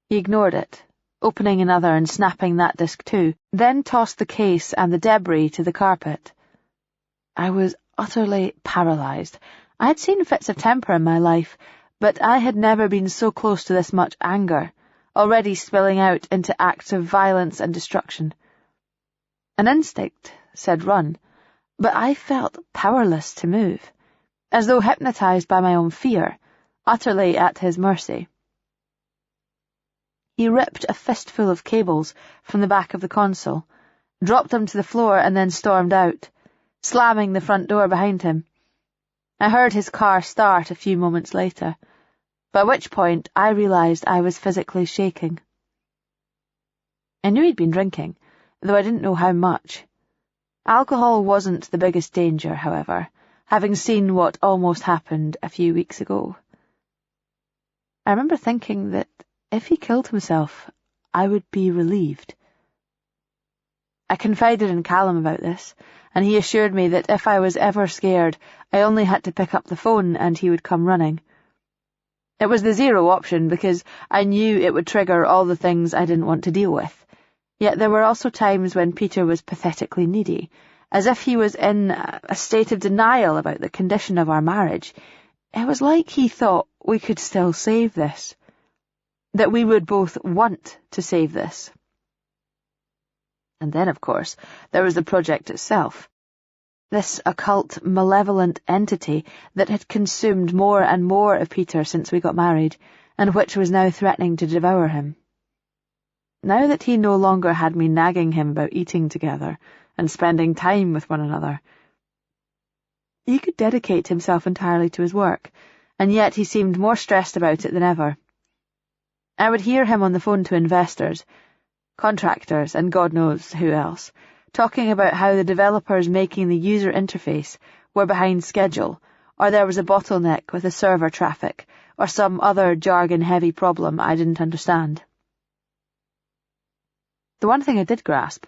He ignored it, opening another and snapping that disc too, then tossed the case and the debris to the carpet. I was utterly paralyzed. I had seen fits of temper in my life, but I had never been so close to this much anger, already spilling out into acts of violence and destruction. An instinct said run, but I felt powerless to move, as though hypnotized by my own fear, utterly at his mercy. He ripped a fistful of cables from the back of the console, dropped them to the floor and then stormed out, slamming the front door behind him. I heard his car start a few moments later, by which point I realized I was physically shaking. I knew he'd been drinking, though I didn't know how much. Alcohol wasn't the biggest danger, however, having seen what almost happened a few weeks ago. I remember thinking that if he killed himself, I would be relieved. I confided in Callum about this, and he assured me that if I was ever scared, I only had to pick up the phone and he would come running. It was the zero option because I knew it would trigger all the things I didn't want to deal with. Yet there were also times when Peter was pathetically needy, as if he was in a state of denial about the condition of our marriage. It was like he thought we could still save this, that we would both want to save this. And then, of course, there was the project itself. This occult, malevolent entity that had consumed more and more of Peter since we got married, and which was now threatening to devour him. Now that he no longer had me nagging him about eating together and spending time with one another, he could dedicate himself entirely to his work, and yet he seemed more stressed about it than ever. I would hear him on the phone to investors, contractors, and God knows who else, talking about how the developers making the user interface were behind schedule, or there was a bottleneck with the server traffic, or some other jargon-heavy problem I didn't understand. The one thing I did grasp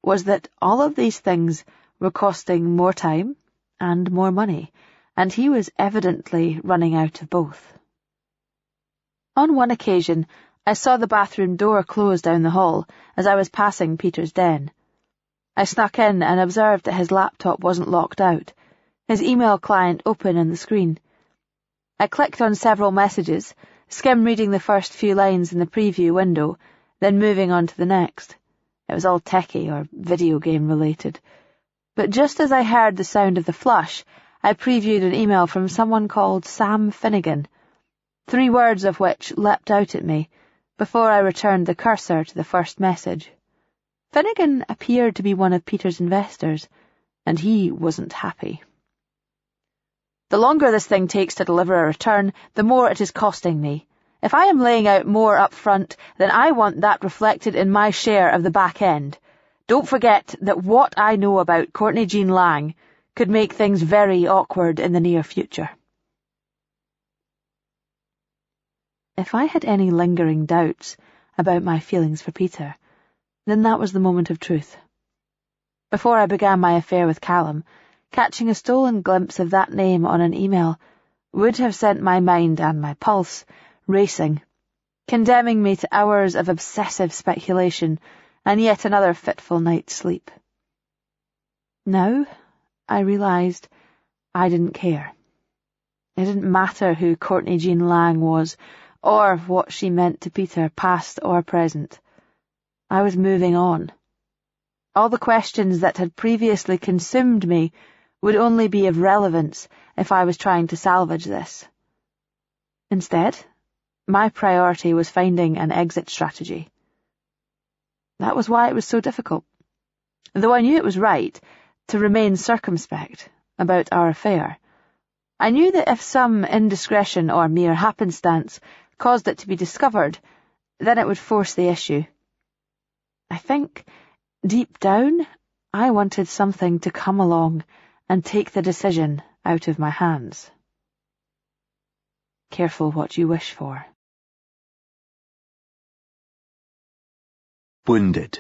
was that all of these things were costing more time and more money, and he was evidently running out of both. On one occasion, I saw the bathroom door close down the hall as I was passing Peter's den. I snuck in and observed that his laptop wasn't locked out, his email client open on the screen. I clicked on several messages, skim-reading the first few lines in the preview window, then moving on to the next. It was all techie or video game related. But just as I heard the sound of the flush, I previewed an email from someone called Sam Finnegan, 3 words of which leapt out at me before I returned the cursor to the first message. Finnegan appeared to be one of Peter's investors, and he wasn't happy. "The longer this thing takes to deliver a return, the more it is costing me. If I am laying out more up front, then I want that reflected in my share of the back end. Don't forget that what I know about Courtney Jean Lang could make things very awkward in the near future." If I had any lingering doubts about my feelings for Peter, then that was the moment of truth. Before I began my affair with Callum, catching a stolen glimpse of that name on an email would have sent my mind and my pulse racing, condemning me to hours of obsessive speculation and yet another fitful night's sleep. Now, I realized I didn't care. It didn't matter who Courtney Jean Lang was, or what she meant to Peter, past or present. I was moving on. All the questions that had previously consumed me would only be of relevance if I was trying to salvage this. Instead, my priority was finding an exit strategy. That was why it was so difficult, though I knew it was right to remain circumspect about our affair. I knew that if some indiscretion or mere happenstance caused it to be discovered, then it would force the issue. I think, deep down, I wanted something to come along and take the decision out of my hands. Careful what you wish for. Wounded.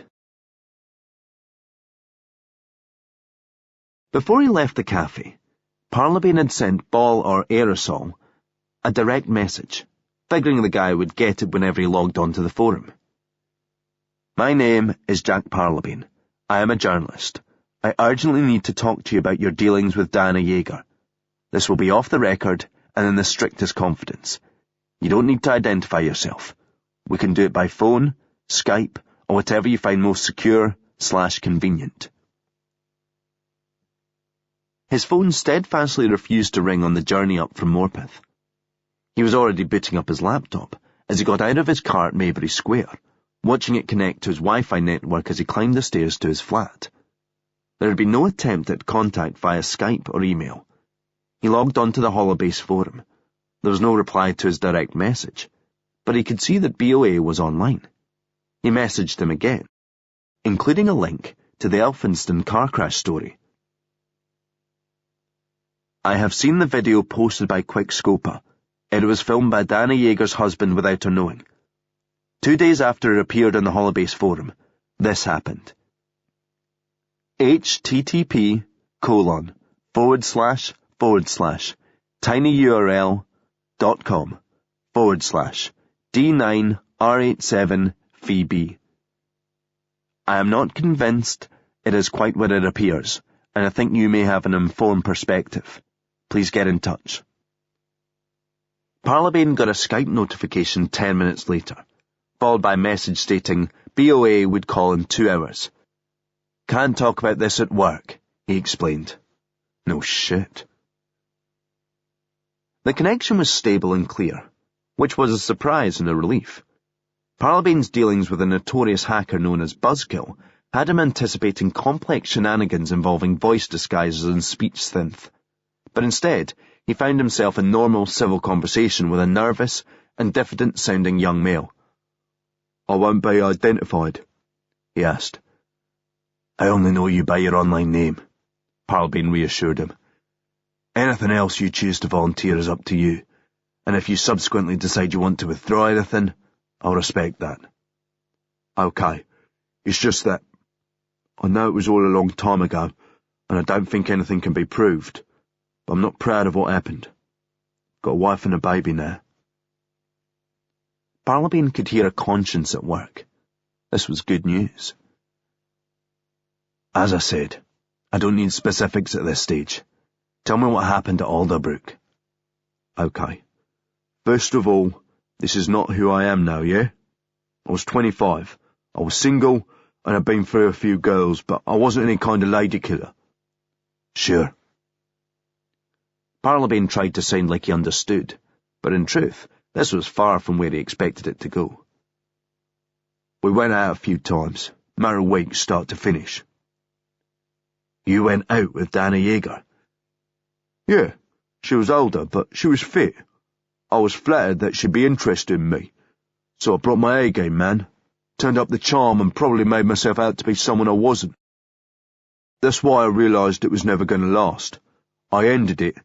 Before he left the cafe, Parlabane had sent Ball or Aerosol a direct message, figuring the guy would get it whenever he logged onto the forum. My name is Jack Parlabane. I am a journalist. I urgently need to talk to you about your dealings with Diana Yeager. This will be off the record and in the strictest confidence. You don't need to identify yourself. We can do it by phone, Skype, or whatever you find most secure/convenient. His phone steadfastly refused to ring on the journey up from Morpeth. He was already booting up his laptop as he got out of his car at Maybury Square, watching it connect to his Wi-Fi network as he climbed the stairs to his flat. There had been no attempt at contact via Skype or email. He logged onto the Holobase forum. There was no reply to his direct message, but he could see that BOA was online. He messaged him again, including a link to the Elphinstone car crash story. I have seen the video posted by Quickscoper. It was filmed by Diana Yeager's husband without her knowing. 2 days after it appeared on the Holobase forum, this happened. http://tinyurl.com/d9r87vb. I am not convinced it is quite what it appears, and I think you may have an informed perspective. Please get in touch. Parlabane got a Skype notification 10 minutes later, followed by a message stating BOA would call in 2 hours. Can't talk about this at work, he explained. No shit. The connection was stable and clear, which was a surprise and a relief. Parlabane's dealings with a notorious hacker known as Buzzkill had him anticipating complex shenanigans involving voice disguises and speech synth. But instead, he found himself in normal civil conversation with a nervous and diffident-sounding young male. I won't be identified, he asked. I only know you by your online name, Parlabane reassured him. Anything else you choose to volunteer is up to you, and if you subsequently decide you want to withdraw anything, I'll respect that. Okay, it's just that I know it was all a long time ago, and I don't think anything can be proved, but I'm not proud of what happened. Got a wife and a baby now. Parlabane could hear a conscience at work. This was good news. As I said, I don't need specifics at this stage. Tell me what happened at Alderbrook. Okay. First of all, this is not who I am now, yeah? I was 25. I was single, and I'd been through a few girls, but I wasn't any kind of lady killer. Sure. Parlabane tried to sound like he understood, but in truth, this was far from where he expected it to go. We went out a few times, married weeks start to finish. You went out with Diana Yeager? Yeah, she was older, but she was fit. I was flattered that she'd be interested in me, so I brought my A-game, man. Turned up the charm and probably made myself out to be someone I wasn't. That's why I realised it was never going to last. I ended it,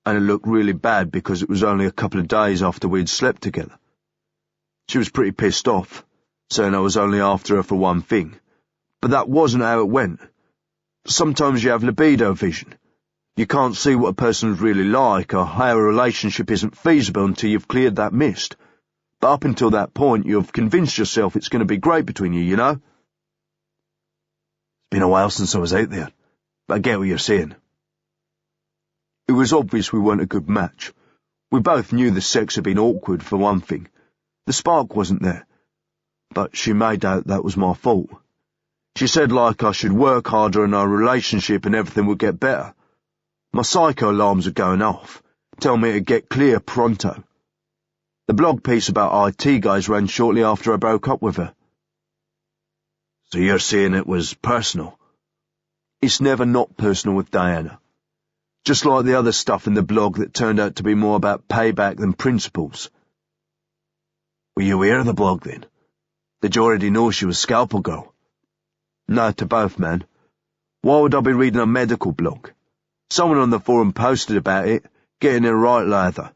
and it looked really bad because it was only a couple of days after we'd slept together. She was pretty pissed off, saying I was only after her for one thing, but that wasn't how it went. Sometimes you have libido vision. You can't see what a person's really like or how a relationship isn't feasible until you've cleared that mist. But up until that point, you've convinced yourself it's going to be great between you, you know? It's been a while since I was out there, but I get what you're saying. It was obvious we weren't a good match. We both knew the sex had been awkward, for one thing. The spark wasn't there. But she made out that was my fault. She said I should work harder in our relationship and everything would get better. My psycho alarms are going off, telling me to get clear pronto. The blog piece about IT guys ran shortly after I broke up with her. So you're saying it was personal? It's never not personal with Diana. Just like the other stuff in the blog that turned out to be more about payback than principles. Were you aware of the blog then? Did you already know she was Scalpel Girl? No, to both, man. Why would I be reading a medical blog? Someone on the forum posted about it, getting it right lather.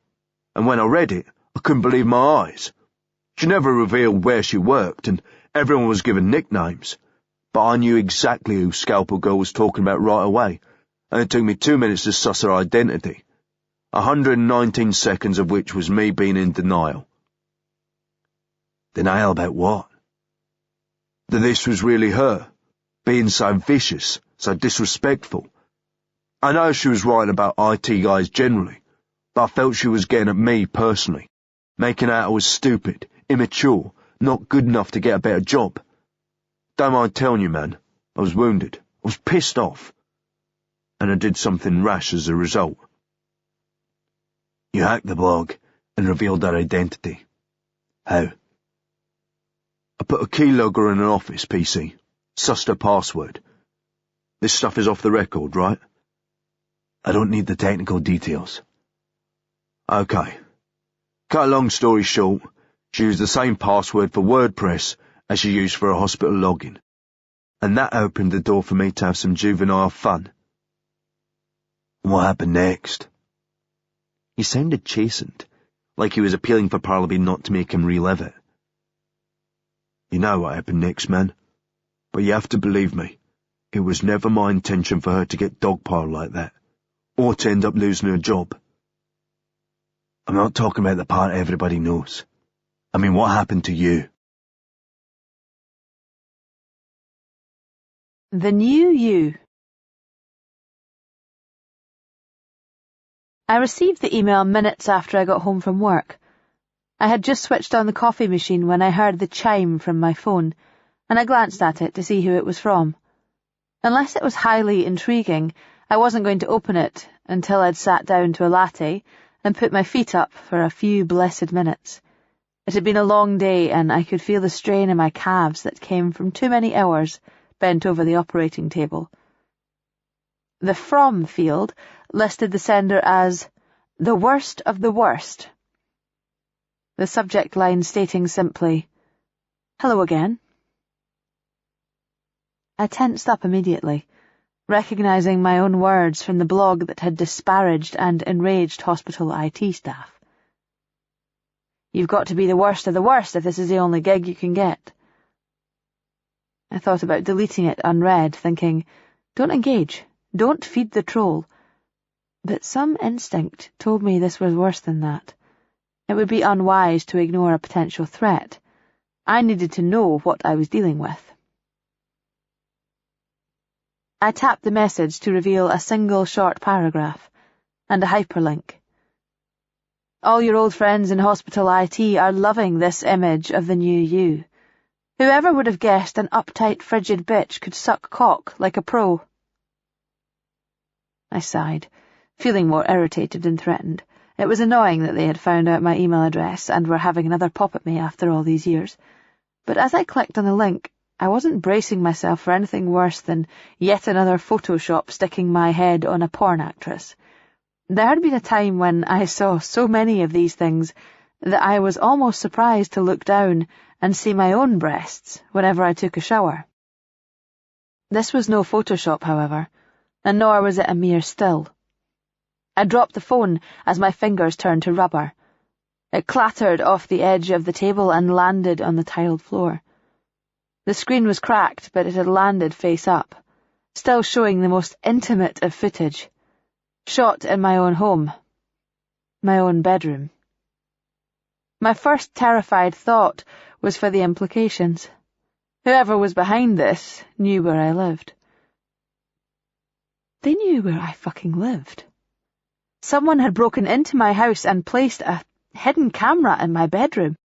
And when I read it, I couldn't believe my eyes. She never revealed where she worked, and everyone was given nicknames. But I knew exactly who Scalpel Girl was talking about right away, and it took me 2 minutes to suss her identity. 119 seconds of which was me being in denial. Denial about what? That this was really her, being so vicious, so disrespectful. I know she was writing about IT guys generally, but I felt she was getting at me personally, making out I was stupid, immature, not good enough to get a better job. Don't mind telling you, man, I was wounded, I was pissed off, and I did something rash as a result. You hacked the blog and revealed her identity. How? I put a keylogger in an office PC, sussed her password. This stuff is off the record, right? I don't need the technical details. Okay. Cut a long story short, she used the same password for WordPress as she used for a hospital login. And that opened the door for me to have some juvenile fun. What happened next? He sounded chastened, like he was appealing for Parlabane not to make him relive it. You know what happened next, man. But you have to believe me, it was never my intention for her to get dogpiled like that, or to end up losing her job. I'm not talking about the part everybody knows. I mean, what happened to you? The new you. I received the email minutes after I got home from work. I had just switched on the coffee machine when I heard the chime from my phone, and I glanced at it to see who it was from. Unless it was highly intriguing, I wasn't going to open it until I'd sat down to a latte and put my feet up for a few blessed minutes. It had been a long day, and I could feel the strain in my calves that came from too many hours bent over the operating table. The from field listed the sender as the worst of the worst. The subject line stating simply, "Hello again." I tensed up immediately, recognizing my own words from the blog that had disparaged and enraged hospital IT staff. You've got to be the worst of the worst if this is the only gig you can get. I thought about deleting it unread, thinking, don't engage, don't feed the troll. But some instinct told me this was worse than that. It would be unwise to ignore a potential threat. I needed to know what I was dealing with. I tapped the message to reveal a single short paragraph and a hyperlink. All your old friends in hospital IT are loving this image of the new you. Whoever would have guessed an uptight, frigid bitch could suck cock like a pro? I sighed, feeling more irritated than threatened. It was annoying that they had found out my email address and were having another pop at me after all these years. But as I clicked on the link, I wasn't bracing myself for anything worse than yet another Photoshop sticking my head on a porn actress. There had been a time when I saw so many of these things that I was almost surprised to look down and see my own breasts whenever I took a shower. This was no Photoshop, however, and nor was it a mere still. I dropped the phone as my fingers turned to rubber. It clattered off the edge of the table and landed on the tiled floor. The screen was cracked, but it had landed face up, still showing the most intimate of footage. Shot in my own home. My own bedroom. My first terrified thought was for the implications. Whoever was behind this knew where I lived. They knew where I fucking lived. Someone had broken into my house and placed a hidden camera in my bedroom.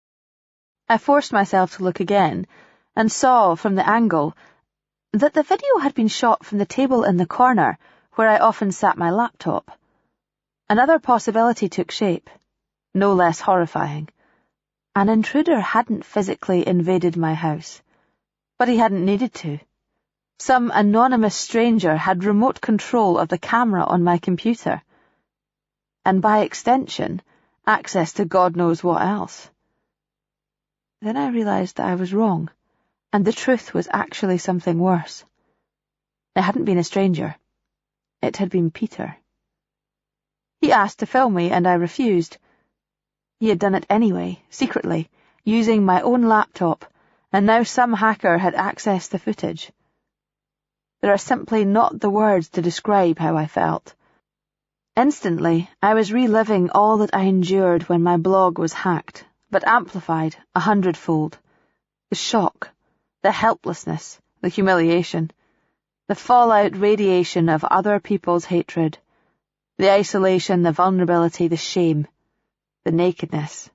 I forced myself to look again, and saw from the angle that the video had been shot from the table in the corner, where I often sat my laptop. Another possibility took shape, no less horrifying. An intruder hadn't physically invaded my house, but he hadn't needed to. Some anonymous stranger had remote control of the camera on my computer, and by extension, access to God knows what else. Then I realized that I was wrong, and the truth was actually something worse. It hadn't been a stranger. It had been Peter. He asked to film me, and I refused. He had done it anyway, secretly, using my own laptop, and now some hacker had accessed the footage. There are simply not the words to describe how I felt. Instantly, I was reliving all that I endured when my blog was hacked, but amplified 100-fold. The shock, the helplessness, the humiliation, the fallout radiation of other people's hatred, the isolation, the vulnerability, the shame, the nakedness.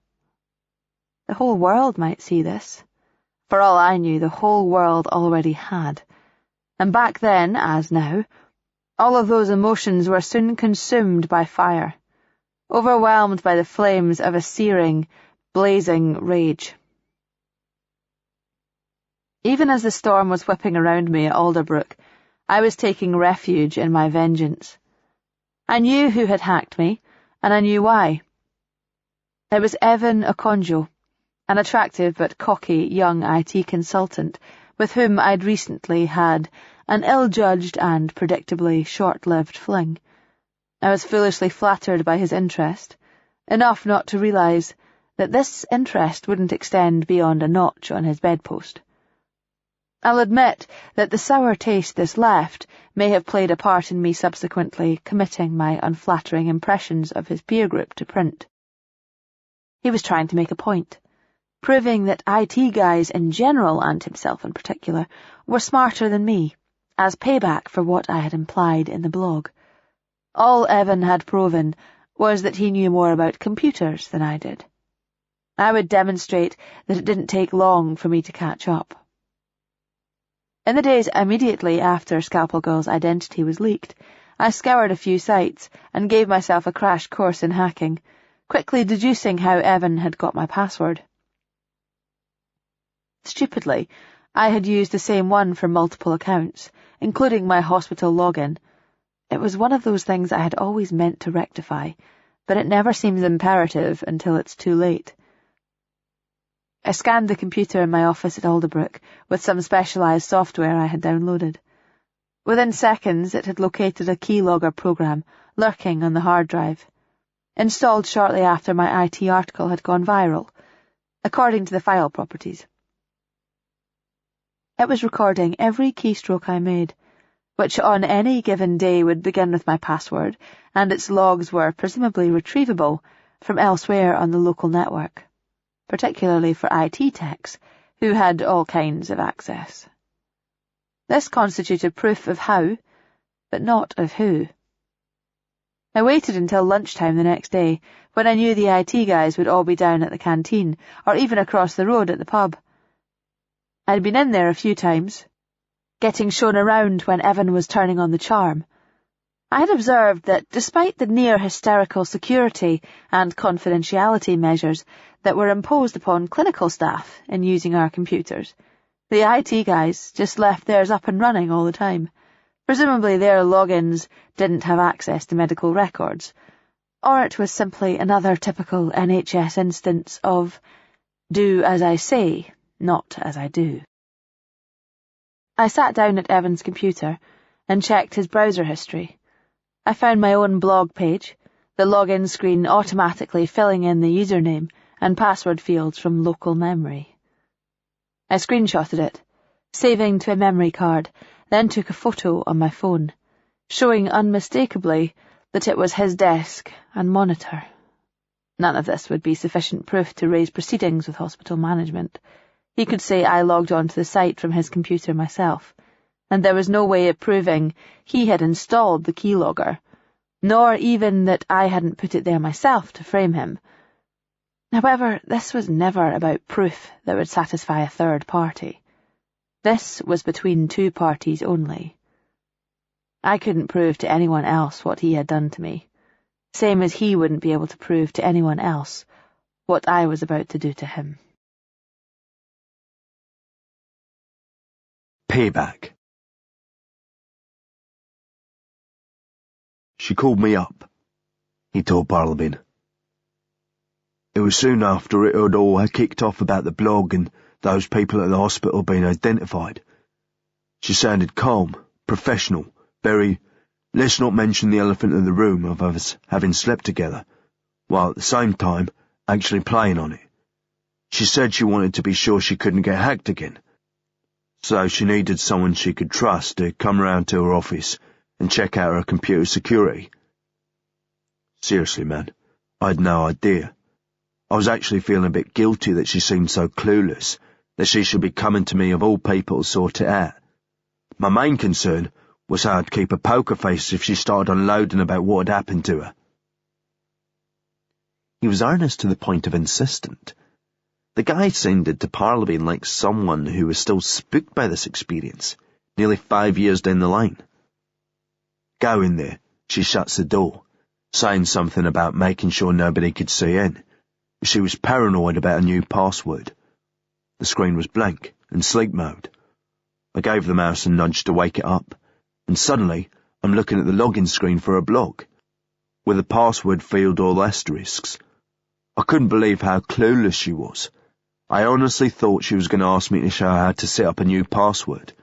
The whole world might see this. For all I knew, the whole world already had. And back then, as now, all of those emotions were soon consumed by fire, overwhelmed by the flames of a searing, blazing rage. Even as the storm was whipping around me at Alderbrook, I was taking refuge in my vengeance. I knew who had hacked me, and I knew why. It was Evan Okonjo, an attractive but cocky young IT consultant with whom I'd recently had an ill-judged and predictably short-lived fling. I was foolishly flattered by his interest, enough not to realize that this interest wouldn't extend beyond a notch on his bedpost. I'll admit that the sour taste this left may have played a part in me subsequently committing my unflattering impressions of his peer group to print. He was trying to make a point, proving that IT guys in general, and himself in particular, were smarter than me, as payback for what I had implied in the blog. All Evan had proven was that he knew more about computers than I did. I would demonstrate that it didn't take long for me to catch up. In the days immediately after Scalpel Girl's identity was leaked, I scoured a few sites and gave myself a crash course in hacking, quickly deducing how Evan had got my password. Stupidly, I had used the same one for multiple accounts, including my hospital login. It was one of those things I had always meant to rectify, but it never seems imperative until it's too late. I scanned the computer in my office at Alderbrook with some specialised software I had downloaded. Within seconds, it had located a keylogger program lurking on the hard drive, installed shortly after my IT article had gone viral, according to the file properties. It was recording every keystroke I made, which on any given day would begin with my password, and its logs were presumably retrievable from elsewhere on the local network, particularly for IT techs, who had all kinds of access. This constituted proof of how, but not of who. I waited until lunchtime the next day, when I knew the IT guys would all be down at the canteen, or even across the road at the pub. I'd been in there a few times, getting shown around when Evan was turning on the charm. I had observed that despite the near-hysterical security and confidentiality measures that were imposed upon clinical staff in using our computers, the IT guys just left theirs up and running all the time. Presumably their logins didn't have access to medical records, or it was simply another typical NHS instance of do as I say, not as I do. I sat down at Evan's computer and checked his browser history. I found my own blog page, the login screen automatically filling in the username and password fields from local memory. I screenshotted it, saving to a memory card, then took a photo on my phone, showing unmistakably that it was his desk and monitor. None of this would be sufficient proof to raise proceedings with hospital management. He could say I logged onto the site from his computer myself, and there was no way of proving he had installed the keylogger, nor even that I hadn't put it there myself to frame him. However, this was never about proof that would satisfy a third party. This was between two parties only. I couldn't prove to anyone else what he had done to me, same as he wouldn't be able to prove to anyone else what I was about to do to him. Payback. She called me up, he told Parlabane. It was soon after it had all kicked off about the blog and those people at the hospital being identified. She sounded calm, professional, very, let's not mention the elephant in the room of us having slept together, while at the same time actually playing on it. She said she wanted to be sure she couldn't get hacked again, so she needed someone she could trust to come round to her office and check out her computer security. Seriously, man, I had no idea. I was actually feeling a bit guilty that she seemed so clueless, that she should be coming to me of all people to sort it out. My main concern was how I'd keep a poker face if she started unloading about what had happened to her. He was earnest to the point of insistent. The guy sounded to Parlabane like someone who was still spooked by this experience, nearly 5 years down the line. Go in there, she shuts the door, saying something about making sure nobody could see in. She was paranoid about a new password. The screen was blank, in sleep mode. I gave the mouse a nudge to wake it up, and suddenly I'm looking at the login screen for a blog, with a password field all asterisks. I couldn't believe how clueless she was. I honestly thought she was going to ask me to show her how to set up a new password.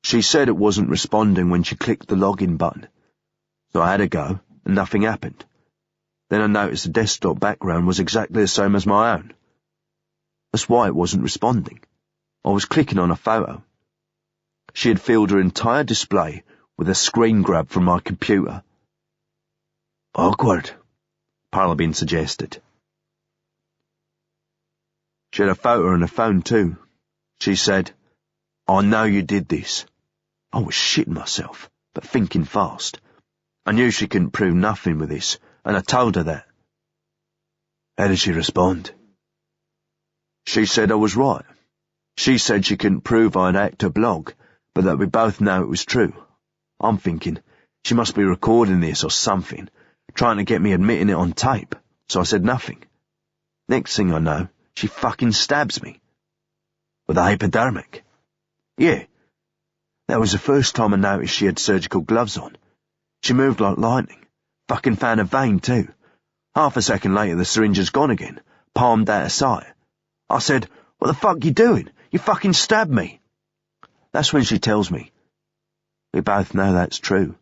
She said it wasn't responding when she clicked the login button, so I had a go, and nothing happened. Then I noticed the desktop background was exactly the same as my own. That's why it wasn't responding. I was clicking on a photo. She had filled her entire display with a screen grab from my computer. Awkward, Parlabane suggested. She had a photo on her phone too. She said, I know you did this. I was shitting myself, but thinking fast. I knew she couldn't prove nothing with this, and I told her that. How did she respond? She said I was right. She said she couldn't prove I'd hacked her blog, but that we both know it was true. I'm thinking, she must be recording this or something, trying to get me admitting it on tape, so I said nothing. Next thing I know, she fucking stabs me. With a hypodermic. Yeah. That was the first time I noticed she had surgical gloves on. She moved like lightning. Fucking found a vein too. Half a second later the syringe is gone again, palmed out of sight. I said, what the fuck you doing? You fucking stabbed me. That's when she tells me, we both know that's true,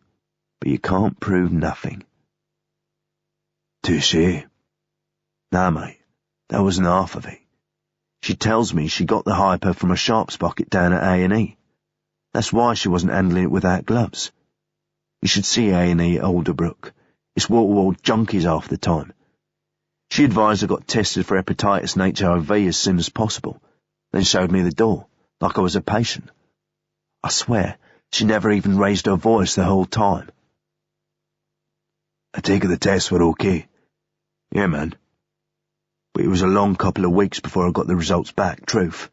but you can't prove nothing. Touché. Nah, mate, that wasn't half of it. She tells me she got the hyper from a sharps bucket down at A&E. That's why she wasn't handling it without gloves. You should see A&E at Alderbrook. It's wall-to-wall junkies half the time. She advised I got tested for hepatitis and HIV as soon as possible, then showed me the door, like I was a patient. I swear, she never even raised her voice the whole time. I take it the tests were okay. Yeah, man. But it was a long couple of weeks before I got the results back, truth.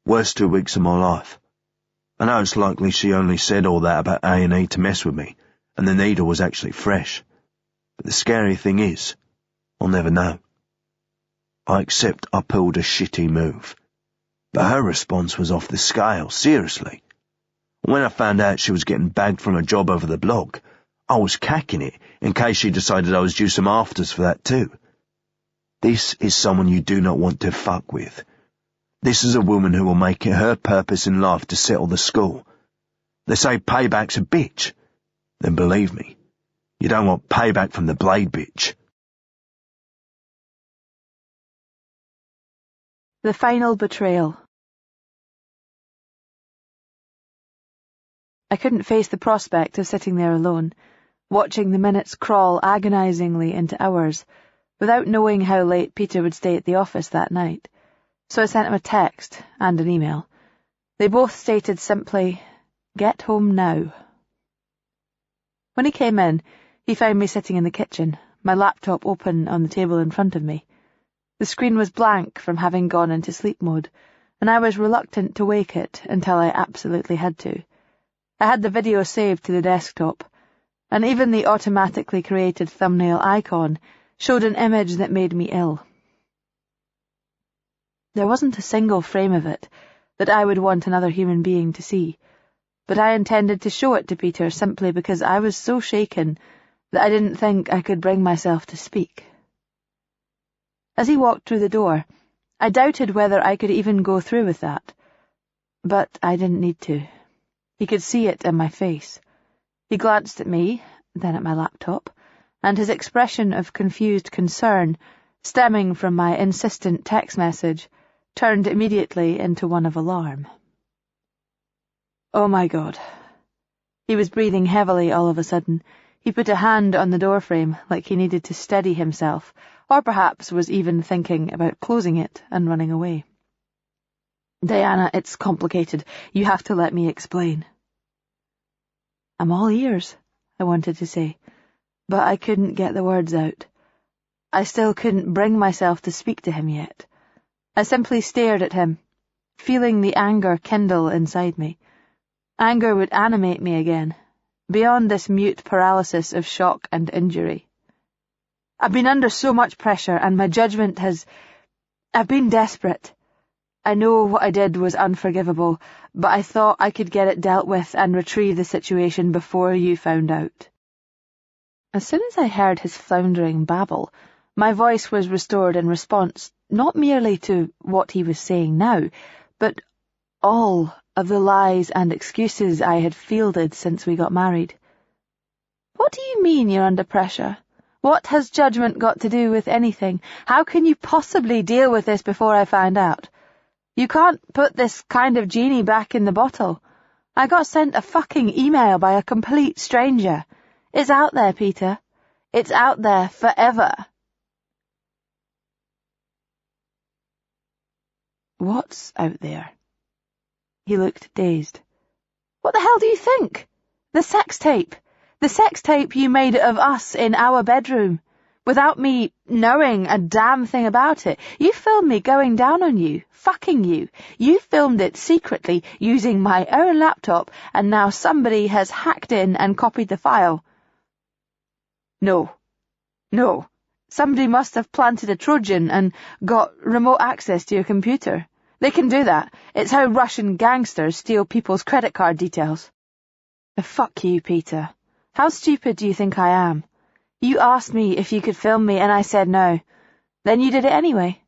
Worst 2 weeks of my life. I know it's likely she only said all that about A&E to mess with me, and the needle was actually fresh. But the scary thing is, I'll never know. I accept I pulled a shitty move. But her response was off the scale, seriously. When I found out she was getting bagged from a job over the blog, I was cacking it in case she decided I was due some afters for that too. This is someone you do not want to fuck with. This is a woman who will make it her purpose in life to settle the score. They say payback's a bitch. Then believe me, you don't want payback from the blade bitch. The final betrayal. I couldn't face the prospect of sitting there alone, watching the minutes crawl agonizingly into hours, without knowing how late Peter would stay at the office that night. So I sent him a text and an email. They both stated simply, "Get home now." When he came in, he found me sitting in the kitchen, my laptop open on the table in front of me. The screen was blank from having gone into sleep mode, and I was reluctant to wake it until I absolutely had to. I had the video saved to the desktop, and even the automatically created thumbnail icon showed an image that made me ill. There wasn't a single frame of it that I would want another human being to see, but I intended to show it to Peter simply because I was so shaken that I didn't think I could bring myself to speak. As he walked through the door, I doubted whether I could even go through with that, but I didn't need to. He could see it in my face. He glanced at me, then at my laptop, and his expression of confused concern, stemming from my insistent text message, turned immediately into one of alarm. Oh my God. He was breathing heavily all of a sudden. He put a hand on the doorframe like he needed to steady himself, or perhaps was even thinking about closing it and running away. Diana, it's complicated. You have to let me explain. I'm all ears, I wanted to say, but I couldn't get the words out. I still couldn't bring myself to speak to him yet. I simply stared at him, feeling the anger kindle inside me. Anger would animate me again, beyond this mute paralysis of shock and injury. I've been under so much pressure, and my judgment I've been desperate. I know what I did was unforgivable, but I thought I could get it dealt with and retrieve the situation before you found out. As soon as I heard his floundering babble, my voice was restored in response not merely to what he was saying now, but all of the lies and excuses I had fielded since we got married. What do you mean you're under pressure? What has judgment got to do with anything? How can you possibly deal with this before I find out? You can't put this kind of genie back in the bottle. I got sent a fucking email by a complete stranger. It's out there, Peter. It's out there forever. What's out there? He looked dazed. What the hell do you think? The sex tape. The sex tape you made of us in our bedroom, without me knowing a damn thing about it. You filmed me going down on you, fucking you. You filmed it secretly using my own laptop, and now somebody has hacked in and copied the file. No. Somebody must have planted a Trojan and got remote access to your computer. They can do that. It's how Russian gangsters steal people's credit card details. Fuck you, Peter. How stupid do you think I am? You asked me if you could film me and I said no. Then you did it anyway.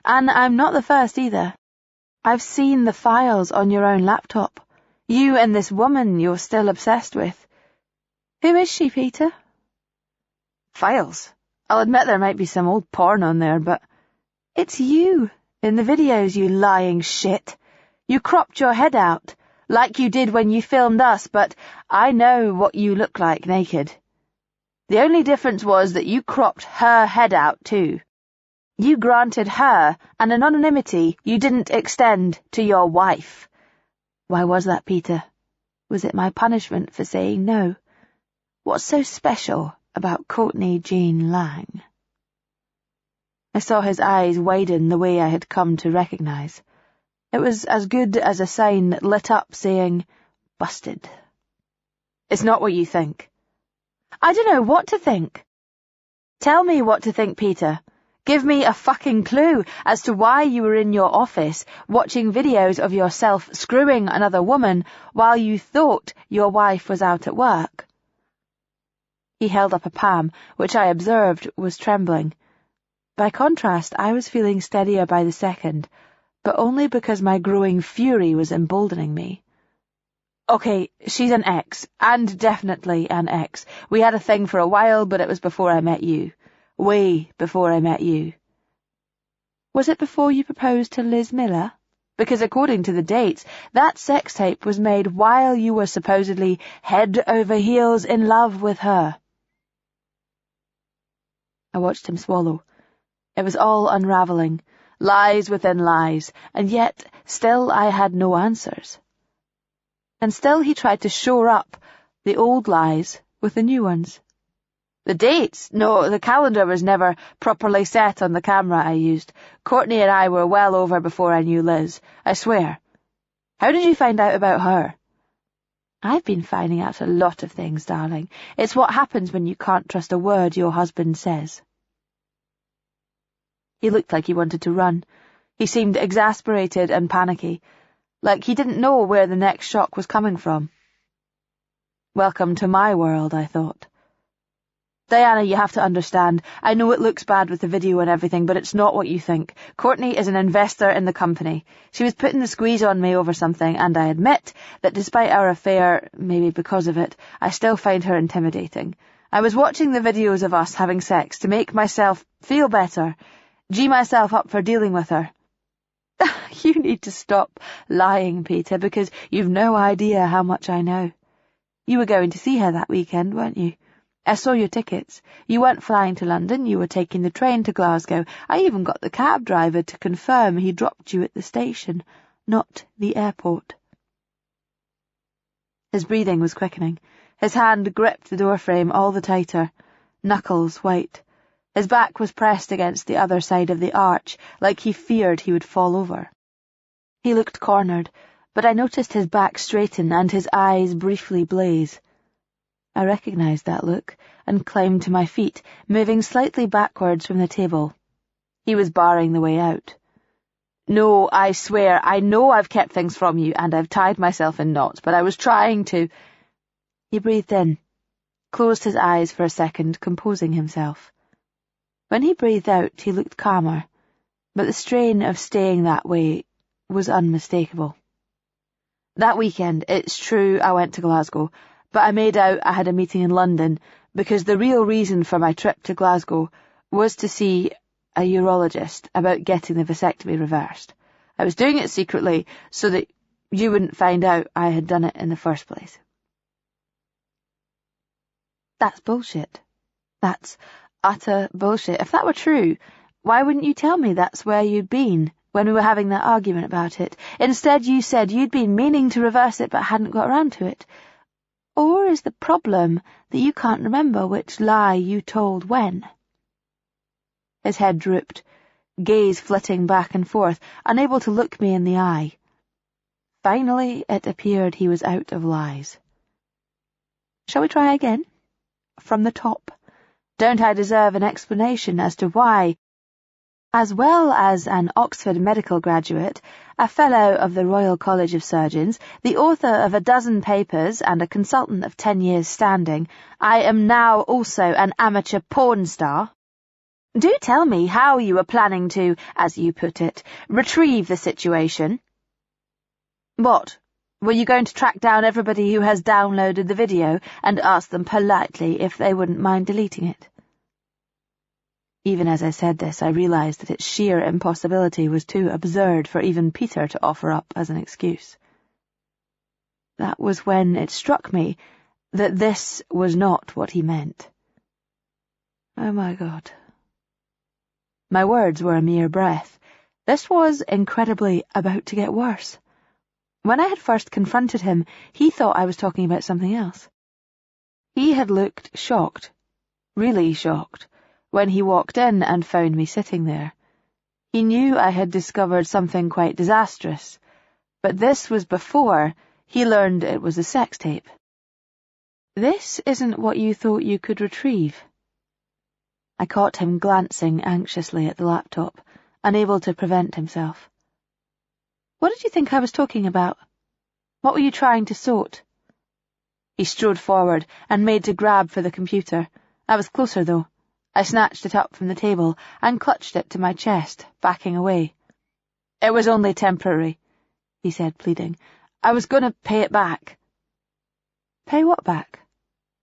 And I'm not the first either. I've seen the files on your own laptop. You and this woman you're still obsessed with. Who is she, Peter? Files. I'll admit there might be some old porn on there, but it's you in the videos, you lying shit. You cropped your head out, like you did when you filmed us, but I know what you look like naked. The only difference was that you cropped her head out too. You granted her an anonymity you didn't extend to your wife. Why was that, Peter? Was it my punishment for saying no? What's so special about Courtney Jean Lang? I saw his eyes widen the way I had come to recognize. It was as good as a sign lit up saying, busted. It's not what you think. I don't know what to think. Tell me what to think, Peter. Give me a fucking clue as to why you were in your office watching videos of yourself screwing another woman while you thought your wife was out at work. He held up a palm, which I observed was trembling. By contrast, I was feeling steadier by the second, but only because my growing fury was emboldening me. Okay, she's an ex, and definitely an ex. We had a thing for a while, but it was before I met you. Way before I met you. Was it before you proposed to Liz Miller? Because according to the dates, that sex tape was made while you were supposedly head over heels in love with her. I watched him swallow. It was all unravelling, lies within lies, and yet still I had no answers. And still he tried to shore up the old lies with the new ones. The dates? No, the calendar was never properly set on the camera I used. Courtney and I were well over before I knew Liz, I swear. How did you find out about her? I've been finding out a lot of things, darling. It's what happens when you can't trust a word your husband says. He looked like he wanted to run. He seemed exasperated and panicky, like he didn't know where the next shock was coming from. Welcome to my world, I thought. Diana, you have to understand. I know it looks bad with the video and everything, but it's not what you think. Courtney is an investor in the company. She was putting the squeeze on me over something, and I admit that despite our affair, maybe because of it, I still find her intimidating. I was watching the videos of us having sex to make myself feel better, gee myself up for dealing with her. You need to stop lying, Peter, because you've no idea how much I know. You were going to see her that weekend, weren't you? I saw your tickets. You weren't flying to London, you were taking the train to Glasgow. I even got the cab driver to confirm he dropped you at the station, not the airport. His breathing was quickening. His hand gripped the doorframe all the tighter, knuckles white. His back was pressed against the other side of the arch, like he feared he would fall over. He looked cornered, but I noticed his back straighten and his eyes briefly blaze. I recognized that look and climbed to my feet, moving slightly backwards from the table. He was barring the way out. No, I swear, I know I've kept things from you, and I've tied myself in knots, but I was trying to— He breathed in, closed his eyes for a second, composing himself. When he breathed out, he looked calmer, but the strain of staying that way was unmistakable. That weekend, it's true I went to Glasgow, but I made out I had a meeting in London because the real reason for my trip to Glasgow was to see a urologist about getting the vasectomy reversed. I was doing it secretly so that you wouldn't find out I had done it in the first place. That's bullshit. That's utter bullshit. If that were true, why wouldn't you tell me that's where you'd been when we were having that argument about it? Instead, you said you'd been meaning to reverse it but hadn't got around to it. Or is the problem that you can't remember which lie you told when? His head drooped, gaze flitting back and forth, unable to look me in the eye. Finally, it appeared he was out of lies. Shall we try again? From the top. Don't I deserve an explanation as to why, as well as an Oxford medical graduate, a Fellow of the Royal College of Surgeons, the author of a dozen papers and a consultant of 10 years standing, I am now also an amateur porn star? Do tell me how you were planning to, as you put it, retrieve the situation. What? Were you going to track down everybody who has downloaded the video and ask them politely if they wouldn't mind deleting it? Even as I said this, I realized that its sheer impossibility was too absurd for even Peter to offer up as an excuse. That was when it struck me that this was not what he meant. Oh my God. My words were a mere breath. This was incredibly about to get worse. When I had first confronted him, he thought I was talking about something else. He had looked shocked, really shocked, when he walked in and found me sitting there. He knew I had discovered something quite disastrous, but this was before he learned it was a sex tape. This isn't what you thought you could retrieve. I caught him glancing anxiously at the laptop, unable to prevent himself. What did you think I was talking about? What were you trying to sort? He strode forward and made to grab for the computer. I was closer, though. I snatched it up from the table and clutched it to my chest, backing away. It was only temporary, he said, pleading. I was going to pay it back. Pay what back?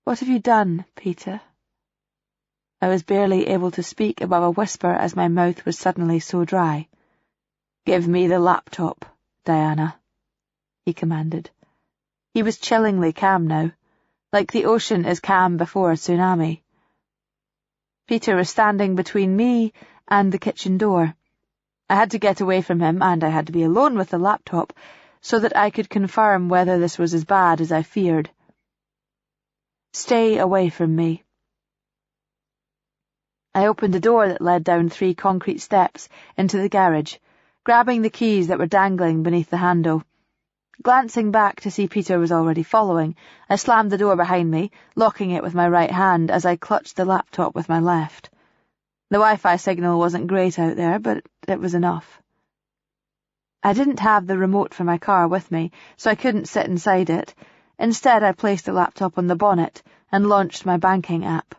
What have you done, Peter? I was barely able to speak above a whisper as my mouth was suddenly so dry. Give me the laptop, Diana, he commanded. He was chillingly calm now, like the ocean is calm before a tsunami. Peter was standing between me and the kitchen door. I had to get away from him, and I had to be alone with the laptop so that I could confirm whether this was as bad as I feared. Stay away from me. I opened a door that led down 3 concrete steps into the garage, grabbing the keys that were dangling beneath the handle. Glancing back to see Peter was already following, I slammed the door behind me, locking it with my right hand as I clutched the laptop with my left. The Wi-Fi signal wasn't great out there, but it was enough. I didn't have the remote for my car with me, so I couldn't sit inside it. Instead, I placed the laptop on the bonnet and launched my banking app.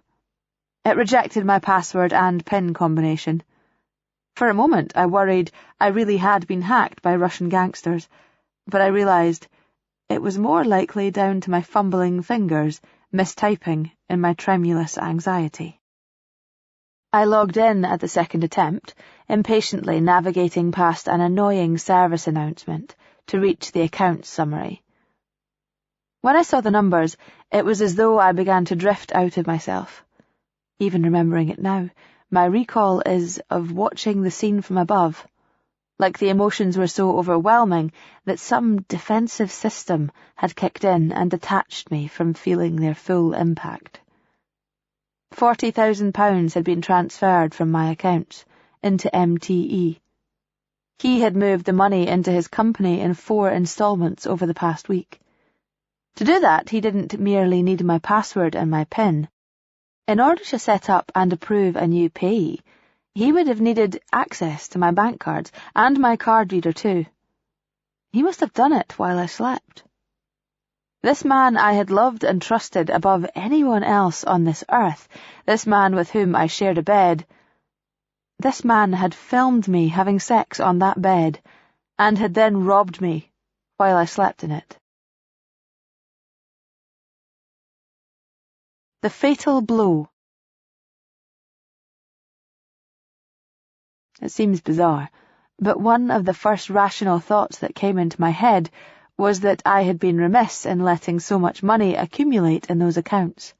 It rejected my password and PIN combination. For a moment, I worried I really had been hacked by Russian gangsters, but I realised it was more likely down to my fumbling fingers, mistyping in my tremulous anxiety. I logged in at the second attempt, impatiently navigating past an annoying service announcement to reach the accounts summary. When I saw the numbers, it was as though I began to drift out of myself. Even remembering it now, my recall is of watching the scene from above, like the emotions were so overwhelming that some defensive system had kicked in and detached me from feeling their full impact. £40,000 had been transferred from my accounts into MTE. He had moved the money into his company in 4 instalments over the past week. To do that, he didn't merely need my password and my PIN. In order to set up and approve a new payee, he would have needed access to my bank cards and my card reader too. He must have done it while I slept. This man I had loved and trusted above anyone else on this earth, this man with whom I shared a bed, this man had filmed me having sex on that bed and had then robbed me while I slept in it. The fatal blow. It seems bizarre, but one of the first rational thoughts that came into my head was that I had been remiss in letting so much money accumulate in those accounts.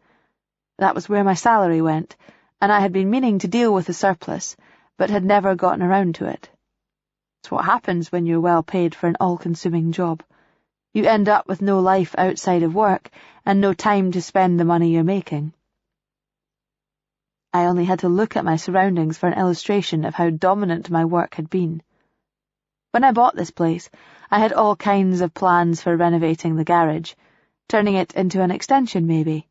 That was where my salary went, and I had been meaning to deal with the surplus, but had never gotten around to it. It's what happens when you're well paid for an all-consuming job. You end up with no life outside of work, and no time to spend the money you're making. I only had to look at my surroundings for an illustration of how dominant my work had been. When I bought this place, I had all kinds of plans for renovating the garage, turning it into an extension maybe.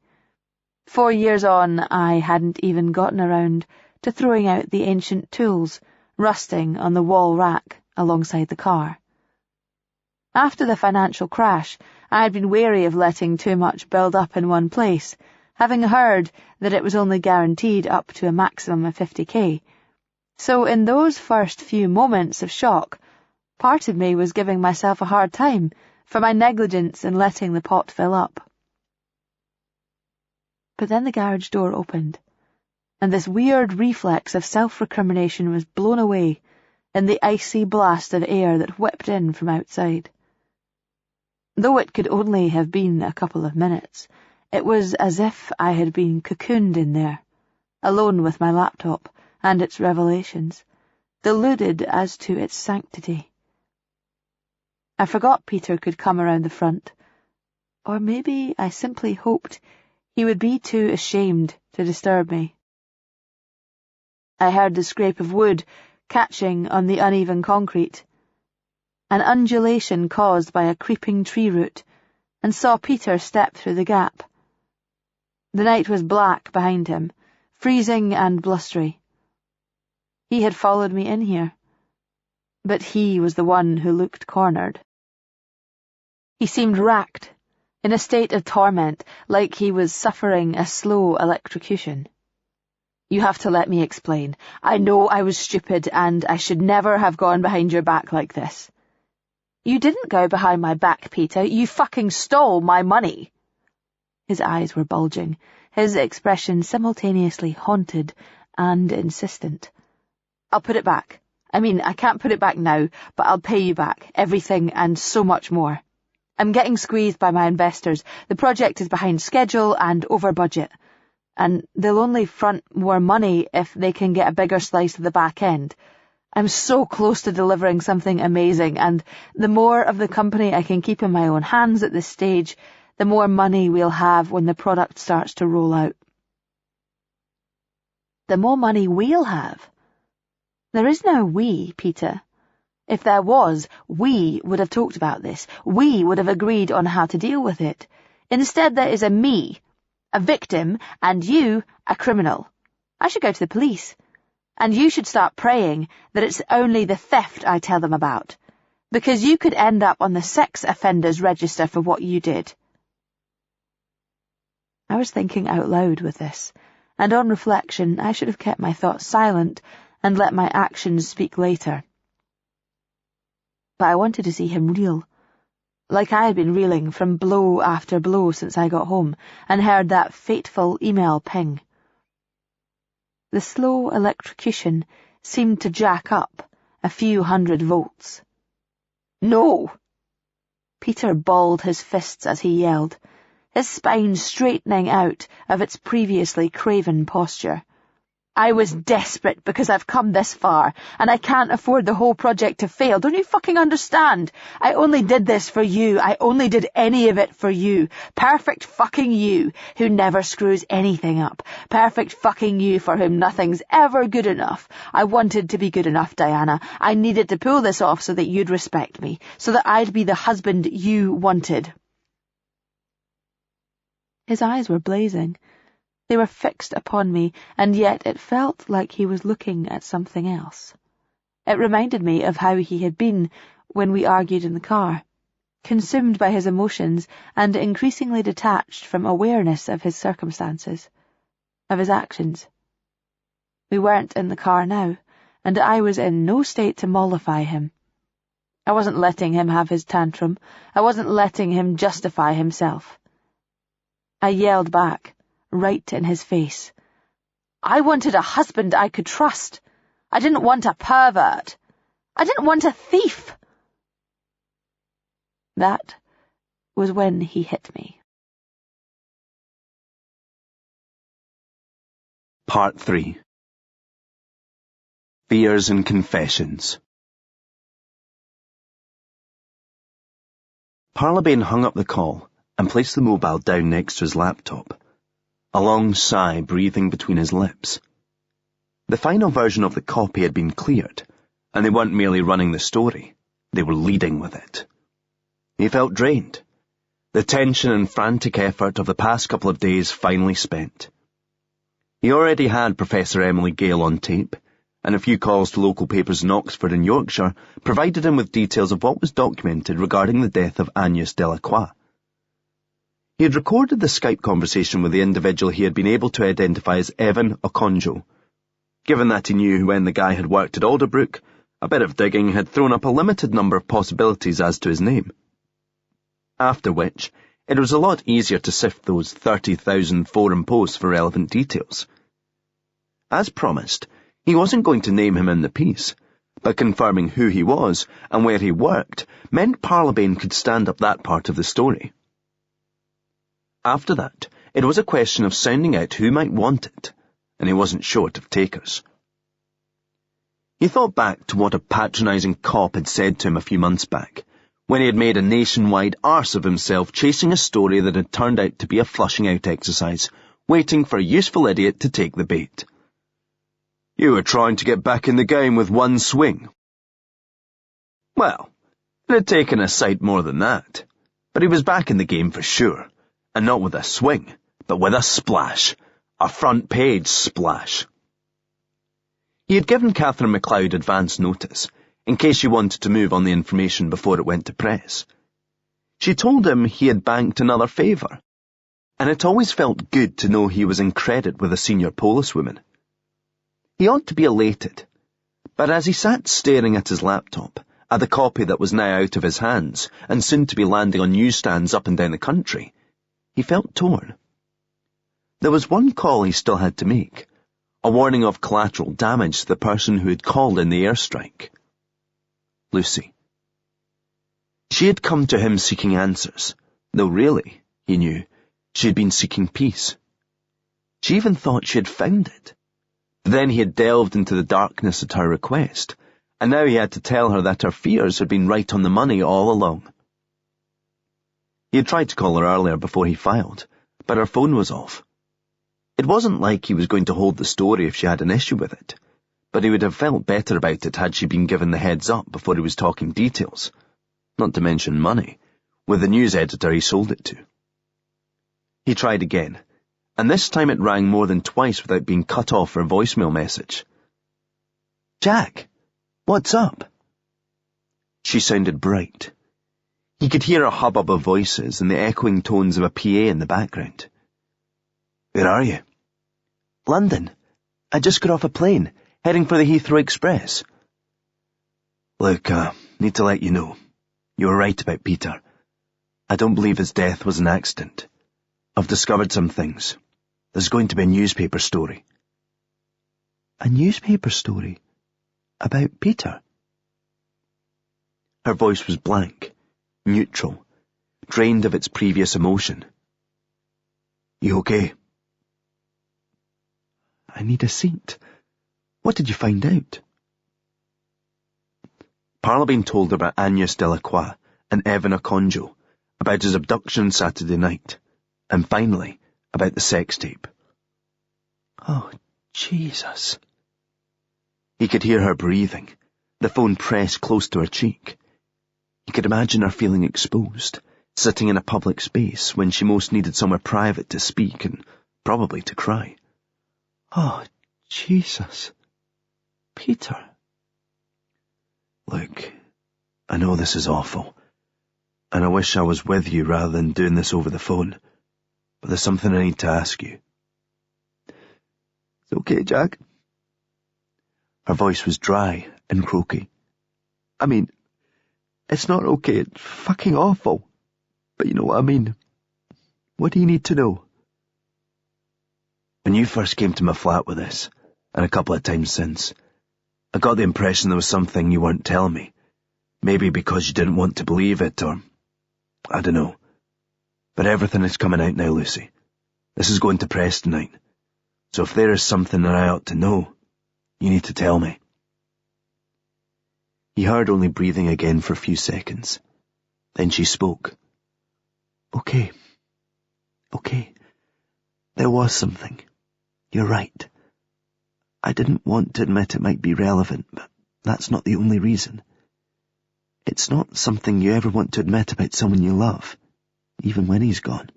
4 years on, I hadn't even gotten around to throwing out the ancient tools, rusting on the wall rack alongside the car. After the financial crash, I had been wary of letting too much build up in one place, having heard that it was only guaranteed up to a maximum of 50k. So in those first few moments of shock, part of me was giving myself a hard time for my negligence in letting the pot fill up. But then the garage door opened, and this weird reflex of self-recrimination was blown away in the icy blast of air that whipped in from outside. Though it could only have been a couple of minutes, it was as if I had been cocooned in there, alone with my laptop and its revelations, deluded as to its sanctity. I forgot Peter could come around the front, or maybe I simply hoped he would be too ashamed to disturb me. I heard the scrape of wood catching on the uneven concrete, an undulation caused by a creeping tree root, and saw Peter step through the gap. The night was black behind him, freezing and blustery. He had followed me in here, but he was the one who looked cornered. He seemed racked, in a state of torment, like he was suffering a slow electrocution. "You have to let me explain. I know I was stupid, and I should never have gone behind your back like this." "You didn't go behind my back, Peter. You fucking stole my money." His eyes were bulging, his expression simultaneously haunted and insistent. "I'll put it back. I can't put it back now, but I'll pay you back, everything and so much more. I'm getting squeezed by my investors. The project is behind schedule and over budget, and they'll only front more money if they can get a bigger slice of the back end. I'm so close to delivering something amazing, and the more of the company I can keep in my own hands at this stage, the more money we'll have when the product starts to roll out." "The more money we'll have? There is no we, Peter. If there was, we would have talked about this. We would have agreed on how to deal with it. Instead, there is a me, a victim, and you, a criminal. I should go to the police. And you should start praying that it's only the theft I tell them about, because you could end up on the sex offenders register for what you did. I was thinking out loud with this, and on reflection I should have kept my thoughts silent and let my actions speak later. But I wanted to see him reel, like I had been reeling from blow after blow since I got home and heard that fateful email ping. The slow electrocution seemed to jack up a few 100 volts. No! Peter balled his fists as he yelled, his spine straightening out of its previously craven posture. I was desperate because I've come this far, and I can't afford the whole project to fail. Don't you fucking understand? I only did this for you. I only did any of it for you. Perfect fucking you, who never screws anything up. Perfect fucking you for whom nothing's ever good enough. I wanted to be good enough, Diana. I needed to pull this off so that you'd respect me, so that I'd be the husband you wanted. His eyes were blazing. They were fixed upon me, and yet it felt like he was looking at something else. It reminded me of how he had been when we argued in the car, consumed by his emotions and increasingly detached from awareness of his circumstances, of his actions. We weren't in the car now, and I was in no state to mollify him. I wasn't letting him have his tantrum. I wasn't letting him justify himself. I yelled back, right in his face. I wanted a husband I could trust. I didn't want a pervert. I didn't want a thief. That was when he hit me. Part 3. Fears and Confessions. Parlabane hung up the call and placed the mobile down next to his laptop, a long sigh breathing between his lips. The final version of the copy had been cleared, and they weren't merely running the story, they were leading with it. He felt drained, the tension and frantic effort of the past couple of days finally spent. He already had Professor Emily Gale on tape, and a few calls to local papers in Oxford and Yorkshire provided him with details of what was documented regarding the death of Agnes Delacroix. He had recorded the Skype conversation with the individual he had been able to identify as Evan Okonjo. Given that he knew when the guy had worked at Alderbrook, a bit of digging had thrown up a limited number of possibilities as to his name. After which, it was a lot easier to sift those 30,000 forum posts for relevant details. As promised, he wasn't going to name him in the piece, but confirming who he was and where he worked meant Parlabane could stand up that part of the story. After that, it was a question of sounding out who might want it, and he wasn't short of takers. He thought back to what a patronising cop had said to him a few months back, when he had made a nationwide arse of himself chasing a story that had turned out to be a flushing out exercise, waiting for a useful idiot to take the bait. You were trying to get back in the game with one swing. Well, it had taken a sight more than that, but he was back in the game for sure. And not with a swing, but with a splash. A front-page splash. He had given Catherine MacLeod advance notice, in case she wanted to move on the information before it went to press. She told him he had banked another favour, and it always felt good to know he was in credit with a senior policewoman. He ought to be elated, but as he sat staring at his laptop, at the copy that was now out of his hands, and soon to be landing on newsstands up and down the country, he felt torn. There was one call he still had to make, a warning of collateral damage to the person who had called in the airstrike. Lucy. She had come to him seeking answers, though really, he knew, she had been seeking peace. She even thought she had found it. But then he had delved into the darkness at her request, and now he had to tell her that her fears had been right on the money all along. He had tried to call her earlier before he filed, but her phone was off. It wasn't like he was going to hold the story if she had an issue with it, but he would have felt better about it had she been given the heads up before he was talking details, not to mention money, with the news editor he sold it to. He tried again, and this time it rang more than twice without being cut off for a voicemail message. "Jack, what's up?" She sounded bright. He could hear a hubbub of voices and the echoing tones of a PA in the background. "Where are you?" "London. I just got off a plane, heading for the Heathrow Express." "Look, need to let you know. You were right about Peter. I don't believe his death was an accident. I've discovered some things. There's going to be a newspaper story." "A newspaper story? About Peter?" Her voice was blank, neutral, drained of its previous emotion. "You okay?" "I need a seat. What did you find out?" Parlabane told her about Agnes Delacroix and Evan Akonjo, about his abduction Saturday night, and finally, about the sex tape. Oh, Jesus. He could hear her breathing, the phone pressed close to her cheek. He could imagine her feeling exposed, sitting in a public space when she most needed somewhere private to speak and probably to cry. Oh, Jesus. Peter. Look, I know this is awful, and I wish I was with you rather than doing this over the phone, but there's something I need to ask you. It's okay, Jack. Her voice was dry and croaky. I mean, it's not okay, it's fucking awful, but you know what I mean. What do you need to know? When you first came to my flat with this, and a couple of times since, I got the impression there was something you weren't telling me. Maybe because you didn't want to believe it, or I don't know. But everything is coming out now, Lucy. This is going to press tonight. So if there is something that I ought to know, you need to tell me. He heard only breathing again for a few seconds. Then she spoke. Okay. There was something. You're right. I didn't want to admit it might be relevant, but that's not the only reason. It's not something you ever want to admit about someone you love, even when he's gone.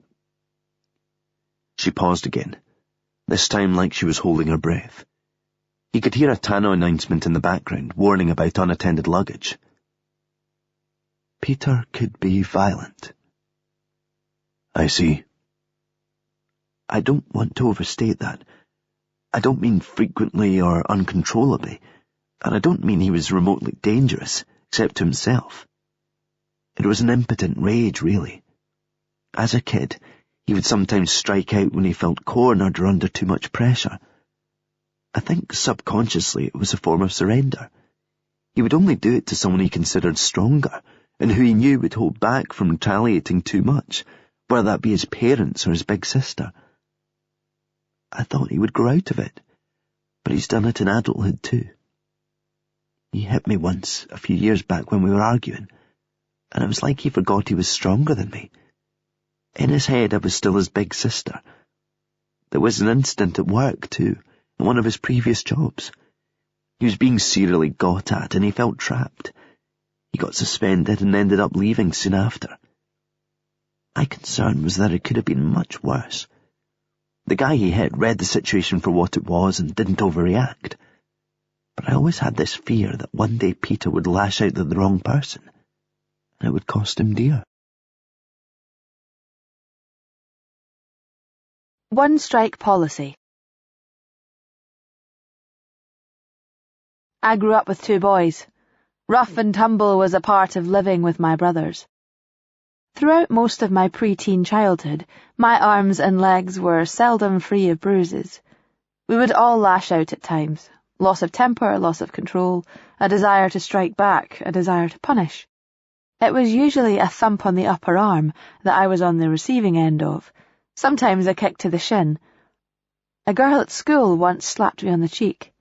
She paused again, this time like she was holding her breath. He could hear a Tano announcement in the background, warning about unattended luggage. Peter could be violent. I see. I don't want to overstate that. I don't mean frequently or uncontrollably, and I don't mean he was remotely dangerous, except to himself. It was an impotent rage, really. As a kid, he would sometimes strike out when he felt cornered or under too much pressure. I think subconsciously it was a form of surrender. He would only do it to someone he considered stronger, and who he knew would hold back from retaliating too much, whether that be his parents or his big sister. I thought he would grow out of it, but he's done it in adulthood too. He hit me once, a few years back when we were arguing, and it was like he forgot he was stronger than me. In his head I was still his big sister. There was an incident at work too, in one of his previous jobs. He was being serially got at and he felt trapped. He got suspended and ended up leaving soon after. My concern was that it could have been much worse. The guy he hit read the situation for what it was and didn't overreact. But I always had this fear that one day Peter would lash out at the wrong person, and it would cost him dear. One-strike policy. I grew up with two boys. Rough and tumble was a part of living with my brothers. Throughout most of my pre-teen childhood, my arms and legs were seldom free of bruises. We would all lash out at times. Loss of temper, loss of control, a desire to strike back, a desire to punish. It was usually a thump on the upper arm that I was on the receiving end of, sometimes a kick to the shin. A girl at school once slapped me on the cheek.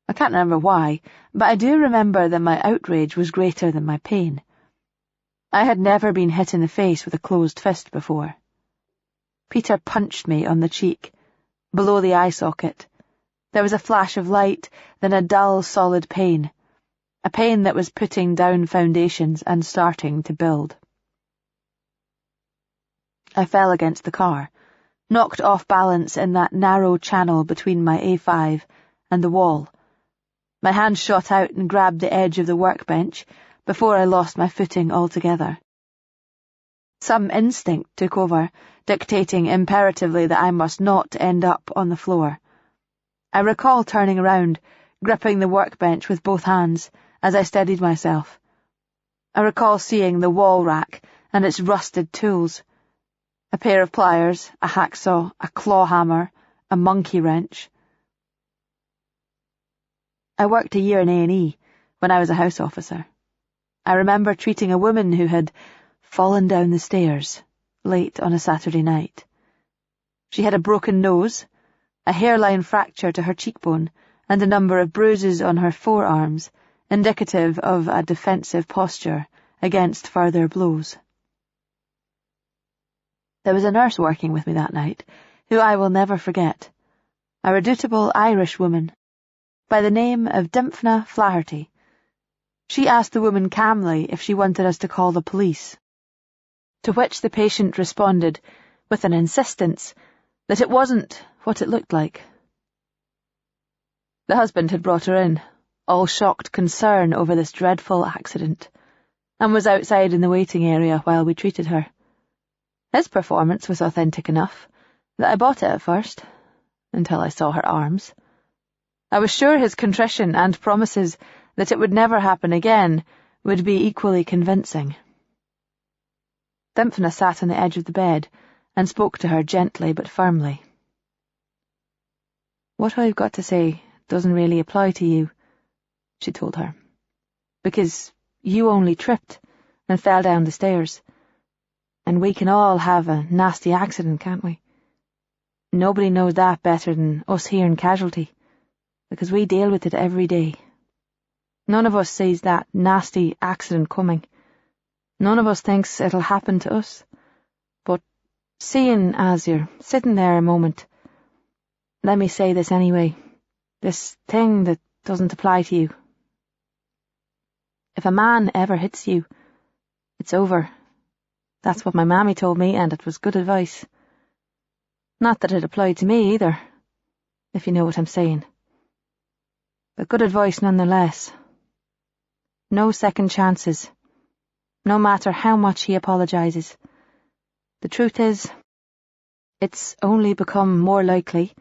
I can't remember why, but I do remember that my outrage was greater than my pain. I had never been hit in the face with a closed fist before. Peter punched me on the cheek, below the eye socket. There was a flash of light, then a dull, solid pain. A pain that was putting down foundations and starting to build. I fell against the car, knocked off balance in that narrow channel between my A5 and the wall. My hand shot out and grabbed the edge of the workbench before I lost my footing altogether. Some instinct took over, dictating imperatively that I must not end up on the floor. I recall turning around, gripping the workbench with both hands as I steadied myself. I recall seeing the wall rack and its rusted tools. A pair of pliers, a hacksaw, a claw hammer, a monkey wrench. I worked a year in A&E when I was a house officer. I remember treating a woman who had fallen down the stairs late on a Saturday night. She had a broken nose, a hairline fracture to her cheekbone, and a number of bruises on her forearms, indicative of a defensive posture against further blows. There was a nurse working with me that night, who I will never forget, a redoubtable Irish woman, by the name of Dymphna Flaherty. She asked the woman calmly if she wanted us to call the police, to which the patient responded with an insistence that it wasn't what it looked like. The husband had brought her in, all shocked concern over this dreadful accident, and was outside in the waiting area while we treated her. His performance was authentic enough that I bought it at first, until I saw her arms. I was sure his contrition and promises that it would never happen again would be equally convincing. Dymphna sat on the edge of the bed and spoke to her gently but firmly. "What I've got to say doesn't really apply to you," she told her, "because you only tripped and fell down the stairs. And we can all have a nasty accident, can't we? Nobody knows that better than us here in casualty, because we deal with it every day. None of us sees that nasty accident coming. None of us thinks it'll happen to us. But seeing as you're sitting there a moment, let me say this anyway, this thing that doesn't apply to you. If a man ever hits you, it's over. That's what my mammy told me, and it was good advice. Not that it applied to me either, if you know what I'm saying. But good advice nonetheless. No second chances, no matter how much he apologizes. The truth is, it's only become more likely,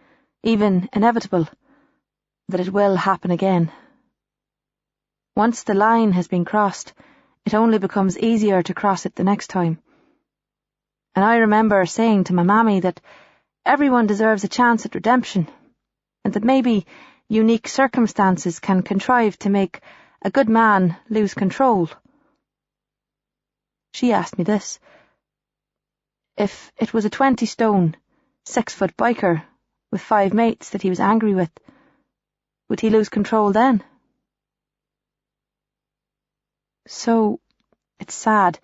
even inevitable, that it will happen again. Once the line has been crossed, it only becomes easier to cross it the next time. And I remember saying to my mammy that everyone deserves a chance at redemption, and that maybe unique circumstances can contrive to make a good man lose control. She asked me this: if it was a 20-stone, 6-foot biker with 5 mates that he was angry with, would he lose control then? So, it's sad,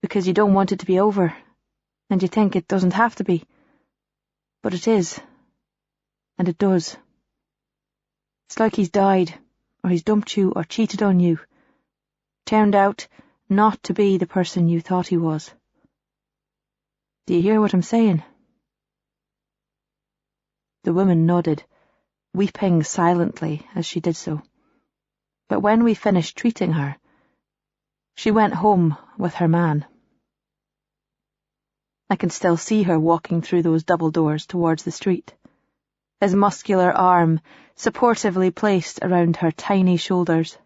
because you don't want it to be over, and you think it doesn't have to be. But it is. And it does. It's like he's died, or he's dumped you, or cheated on you. Turned out not to be the person you thought he was. Do you hear what I'm saying? The woman nodded, weeping silently as she did so. But when we finished treating her, she went home with her man. I can still see her walking through those double doors towards the street, his muscular arm supportively placed around her tiny shoulders.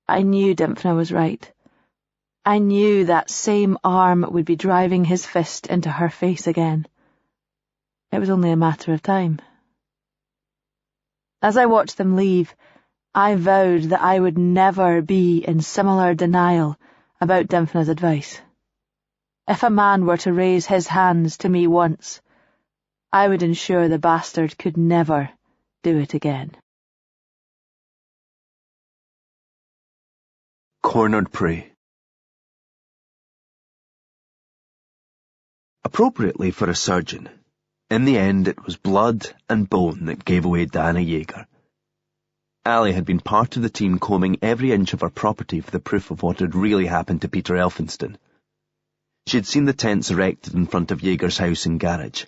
I knew Dymphna was right. I knew that same arm would be driving his fist into her face again. It was only a matter of time. As I watched them leave, I vowed that I would never be in similar denial about Dymphna's advice. If a man were to raise his hands to me once, I would ensure the bastard could never do it again. Cornered prey. Appropriately for a surgeon, In the end, it was blood and bone that gave away Diana Yeager. Ali had been part of the team combing every inch of her property for the proof of what had really happened to Peter Elphinston. She had seen the tents erected in front of Yeager's house and garage,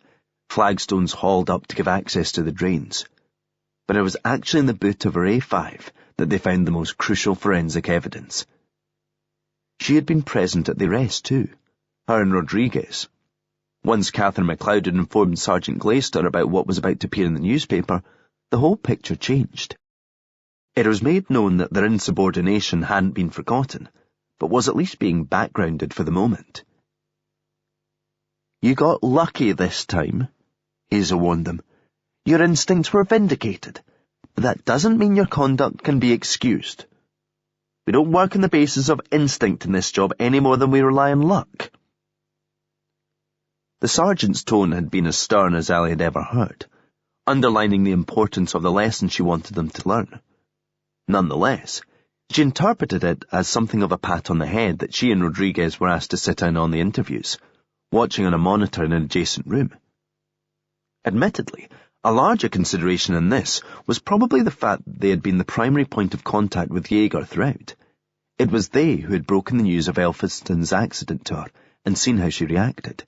flagstones hauled up to give access to the drains. But it was actually in the boot of her A5 that they found the most crucial forensic evidence. She had been present at the arrest too, her and Rodriguez. Once Catherine MacLeod had informed Sergeant Glaister about what was about to appear in the newspaper, the whole picture changed. It was made known that their insubordination hadn't been forgotten, but was at least being backgrounded for the moment. "You got lucky this time," Hazel warned them. "Your instincts were vindicated, but that doesn't mean your conduct can be excused. We don't work on the basis of instinct in this job any more than we rely on luck." The sergeant's tone had been as stern as Ali had ever heard, underlining the importance of the lesson she wanted them to learn. Nonetheless, she interpreted it as something of a pat on the head that she and Rodriguez were asked to sit in on the interviews, watching on a monitor in an adjacent room. Admittedly, a larger consideration in this was probably the fact that they had been the primary point of contact with Yeager throughout. It was they who had broken the news of Elphinston's accident to her and seen how she reacted.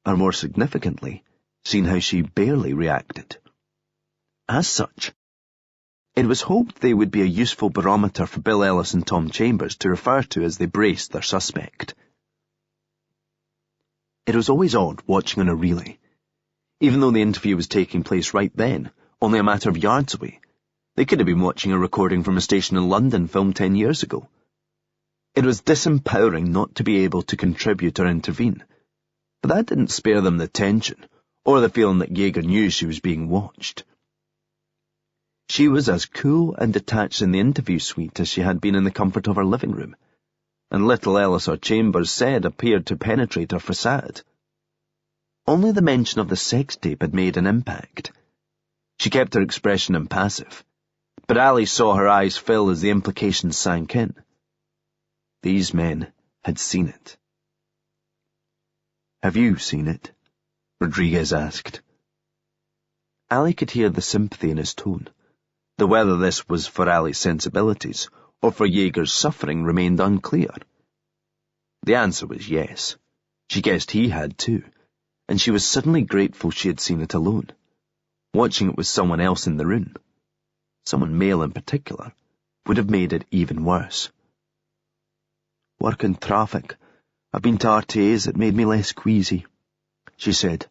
Or more significantly, seen how she barely reacted. As such, it was hoped they would be a useful barometer for Bill Ellis and Tom Chambers to refer to as they braced their suspect. It was always odd watching on a relay. Even though the interview was taking place right then, only a matter of yards away, they could have been watching a recording from a station in London filmed 10 years ago. It was disempowering not to be able to contribute or intervene, but that didn't spare them the tension, or the feeling that Yeager knew she was being watched. She was as cool and detached in the interview suite as she had been in the comfort of her living room, and little Ellis or Chambers said appeared to penetrate her facade. Only the mention of the sex tape had made an impact. She kept her expression impassive, but Ali saw her eyes fill as the implications sank in. These men had seen it. "Have you seen it?" Rodriguez asked. Ali could hear the sympathy in his tone, though whether this was for Ali's sensibilities or for Yeager's suffering remained unclear. The answer was yes. She guessed he had too, and she was suddenly grateful she had seen it alone. Watching it with someone else in the room, someone male in particular, would have made it even worse. "Work in traffic. I've been to RTAs that made me less queasy," she said.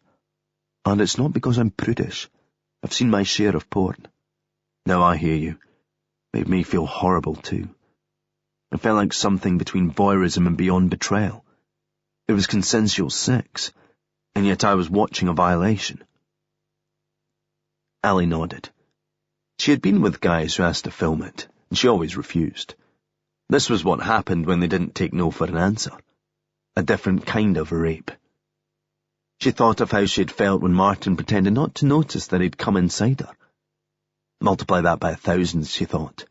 "And it's not because I'm prudish. I've seen my share of porn. Now I hear you. Made me feel horrible too. It felt like something between voyeurism and beyond betrayal. It was consensual sex, and yet I was watching a violation." Ali nodded. She had been with guys who asked to film it, and she always refused. This was what happened when they didn't take no for an answer. A different kind of rape. She thought of how she had felt when Martin pretended not to notice that he'd come inside her. Multiply that by 1,000, she thought,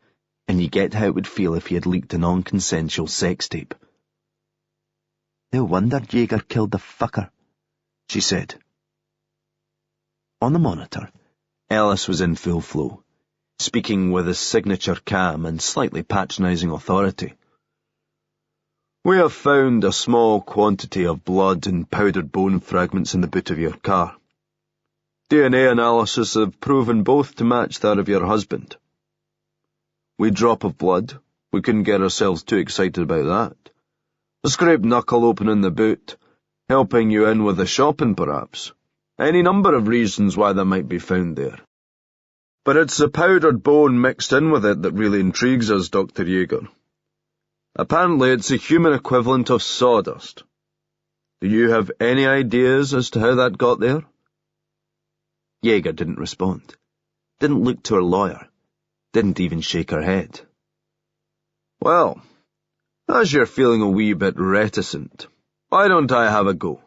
and you get how it would feel if he had leaked a non-consensual sex tape. "No wonder Yeager killed the fucker," she said. On the monitor, Ellis was in full flow, speaking with his signature calm and slightly patronizing authority. "We have found a small quantity of blood and powdered bone fragments in the boot of your car. DNA analysis have proven both to match that of your husband. We drop of blood. We couldn't get ourselves too excited about that. A scraped knuckle open in the boot, helping you in with the shopping perhaps. Any number of reasons why that might be found there. But it's the powdered bone mixed in with it that really intrigues us, Dr. Yeager. Apparently it's a human equivalent of sawdust. Do you have any ideas as to how that got there?" Yeager didn't respond, didn't look to her lawyer, didn't even shake her head. "Well, as you're feeling a wee bit reticent, why don't I have a go?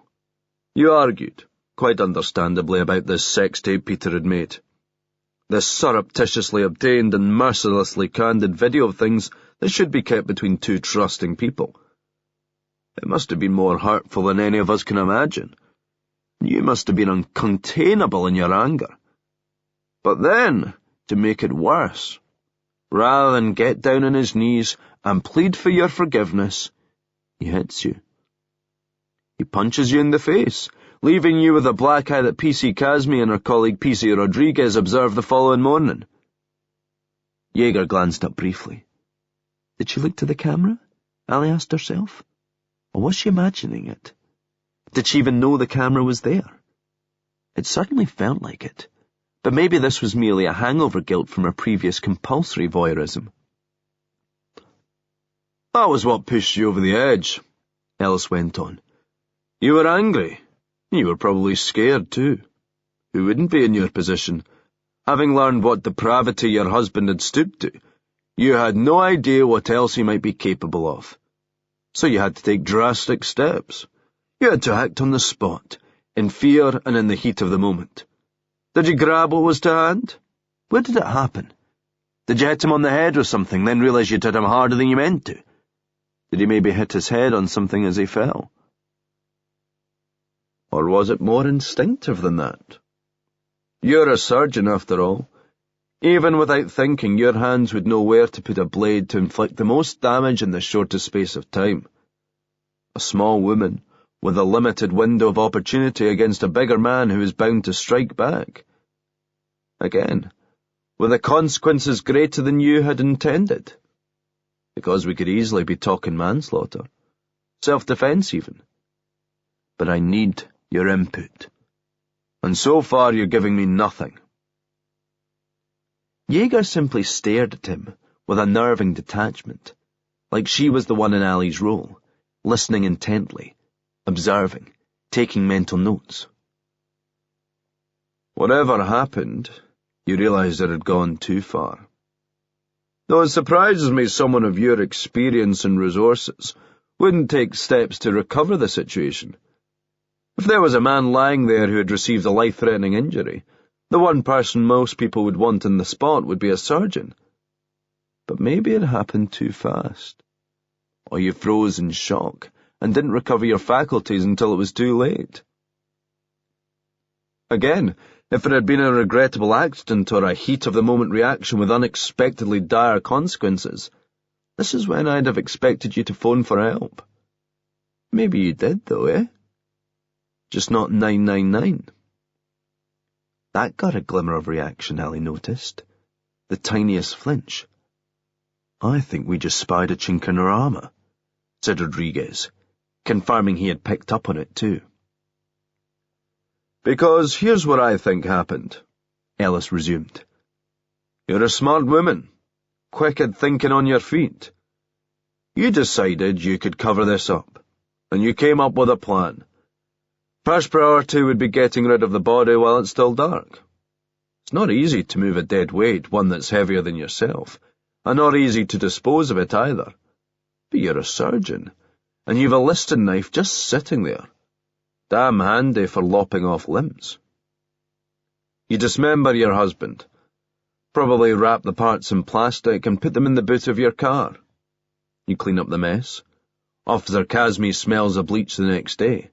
You argued, quite understandably, about this sex tape Peter had made. This surreptitiously obtained and mercilessly candid video of things that should be kept between two trusting people. It must have been more hurtful than any of us can imagine. You must have been uncontainable in your anger. But then, to make it worse, rather than get down on his knees and plead for your forgiveness, he hits you. He punches you in the face, leaving you with a black eye that P.C. Casmi and her colleague P.C. Rodriguez observed the following morning. Jaeger glanced up briefly. Did she look to the camera? Ali asked herself. Or was she imagining it? Did she even know the camera was there? It certainly felt like it, but maybe this was merely a hangover guilt from her previous compulsory voyeurism. That was what pushed you over the edge, Ellis went on. You were angry. You were probably scared, too. Who wouldn't be in your position? Having learned what depravity your husband had stooped to, you had no idea what else he might be capable of. So you had to take drastic steps. You had to act on the spot, in fear and in the heat of the moment. Did you grab what was to hand? Where did it happen? Did you hit him on the head with something, then realize you'd hit him harder than you meant to? Did he maybe hit his head on something as he fell? Or was it more instinctive than that? You're a surgeon, after all. Even without thinking, your hands would know where to put a blade to inflict the most damage in the shortest space of time. A small woman, with a limited window of opportunity against a bigger man who is bound to strike back. Again, with the consequences greater than you had intended. Because we could easily be talking manslaughter. Self-defense, even. But I need your input. And so far you're giving me nothing. Jaeger simply stared at him with unnerving detachment, like she was the one in Ali's role, listening intently, observing, taking mental notes. Whatever happened, you realized it had gone too far. Though it surprises me someone of your experience and resources wouldn't take steps to recover the situation. If there was a man lying there who had received a life-threatening injury, the one person most people would want in the spot would be a surgeon. But maybe it happened too fast. Or you froze in shock and didn't recover your faculties until it was too late. Again, if it had been a regrettable accident or a heat-of-the-moment reaction with unexpectedly dire consequences, this is when I'd have expected you to phone for help. Maybe you did, though, eh? Just not 999. That got a glimmer of reaction, Ali noticed. The tiniest flinch. I think we just spied a chink in her armour, said Rodriguez, confirming he had picked up on it too. Because here's what I think happened, Ellis resumed. You're a smart woman, quick at thinking on your feet. You decided you could cover this up, and you came up with a plan. First priority would be getting rid of the body while it's still dark. It's not easy to move a dead weight, one that's heavier than yourself, and not easy to dispose of it either. But you're a surgeon, and you've a liston knife just sitting there. Damn handy for lopping off limbs. You dismember your husband, probably wrap the parts in plastic and put them in the boot of your car. You clean up the mess. Officer Casmi smells of bleach the next day.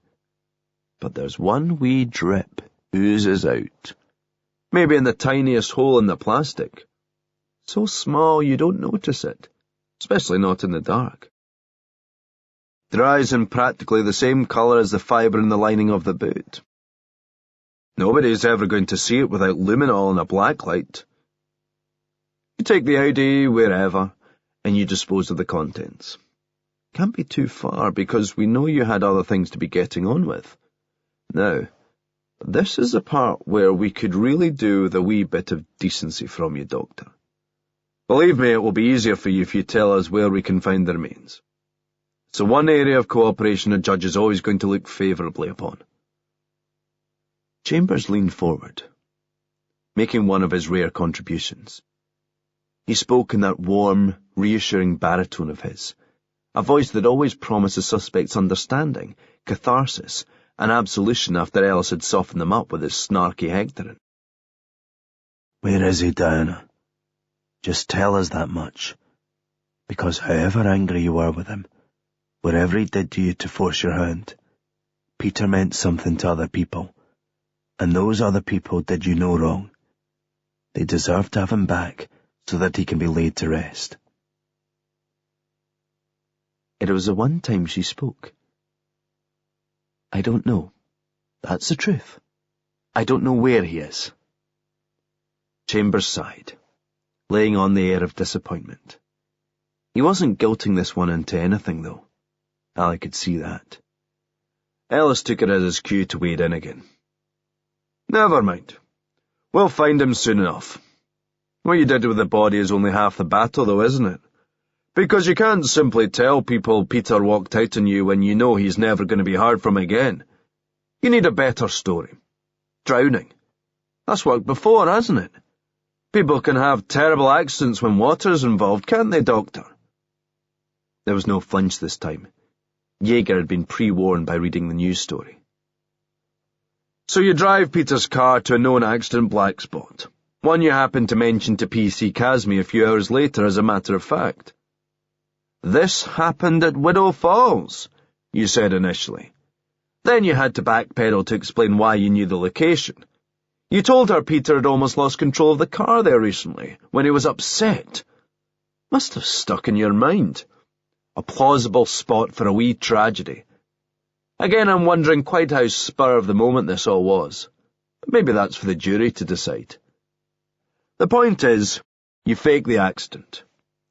But there's one wee drip oozes out. Maybe in the tiniest hole in the plastic. So small you don't notice it, especially not in the dark. Dries in practically the same colour as the fibre in the lining of the boot. Nobody's ever going to see it without luminol and a blacklight. You take the ID wherever, and you dispose of the contents. Can't be too far, because we know you had other things to be getting on with. Now, this is the part where we could really do with a wee bit of decency from you, Doctor. Believe me, it will be easier for you if you tell us where we can find the remains. It's the one area of cooperation a judge is always going to look favourably upon. Chambers leaned forward, making one of his rare contributions. He spoke in that warm, reassuring baritone of his, a voice that always promised the suspects understanding, catharsis, and absolution after Ellis had softened them up with his snarky hectoring. Where is he, Diana? Just tell us that much, because however angry you were with him, whatever he did to you to force your hand, Peter meant something to other people, And those other people did you no wrong. They deserve to have him back so that he can be laid to rest. It was the one time she spoke. I don't know. That's the truth. I don't know where he is. Chambers sighed, laying on the air of disappointment. He wasn't guilting this one into anything, though. Ali could see that. Ellis took it as his cue to wade in again. Never mind. We'll find him soon enough. What you did with the body is only half the battle, though, isn't it? Because you can't simply tell people Peter walked out on you when you know he's never going to be heard from again. You need a better story. Drowning. That's worked before, hasn't it? People can have terrible accidents when water's involved, can't they, Doctor? There was no flinch this time. Jaeger had been pre-warned by reading the news story. So you drive Peter's car to a known accident black spot, one you happened to mention to P.C. Casme a few hours later as a matter of fact. This happened at Widow Falls, you said initially. Then you had to backpedal to explain why you knew the location. You told her Peter had almost lost control of the car there recently, when he was upset. Must have stuck in your mind. A plausible spot for a wee tragedy. Again, I'm wondering quite how spur of the moment this all was. But maybe that's for the jury to decide. The point is, you fake the accident.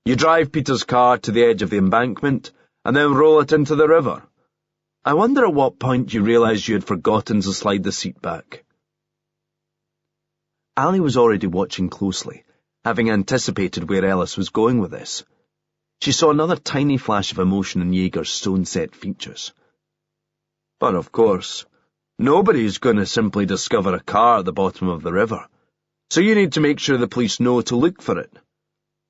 You drive Peter's car to the edge of the embankment, and then roll it into the river. I wonder at what point you realised you had forgotten to slide the seat back. Ali was already watching closely, having anticipated where Ellis was going with this. She saw another tiny flash of emotion in Jaeger's stone-set features. But of course, nobody's going to simply discover a car at the bottom of the river, so you need to make sure the police know to look for it.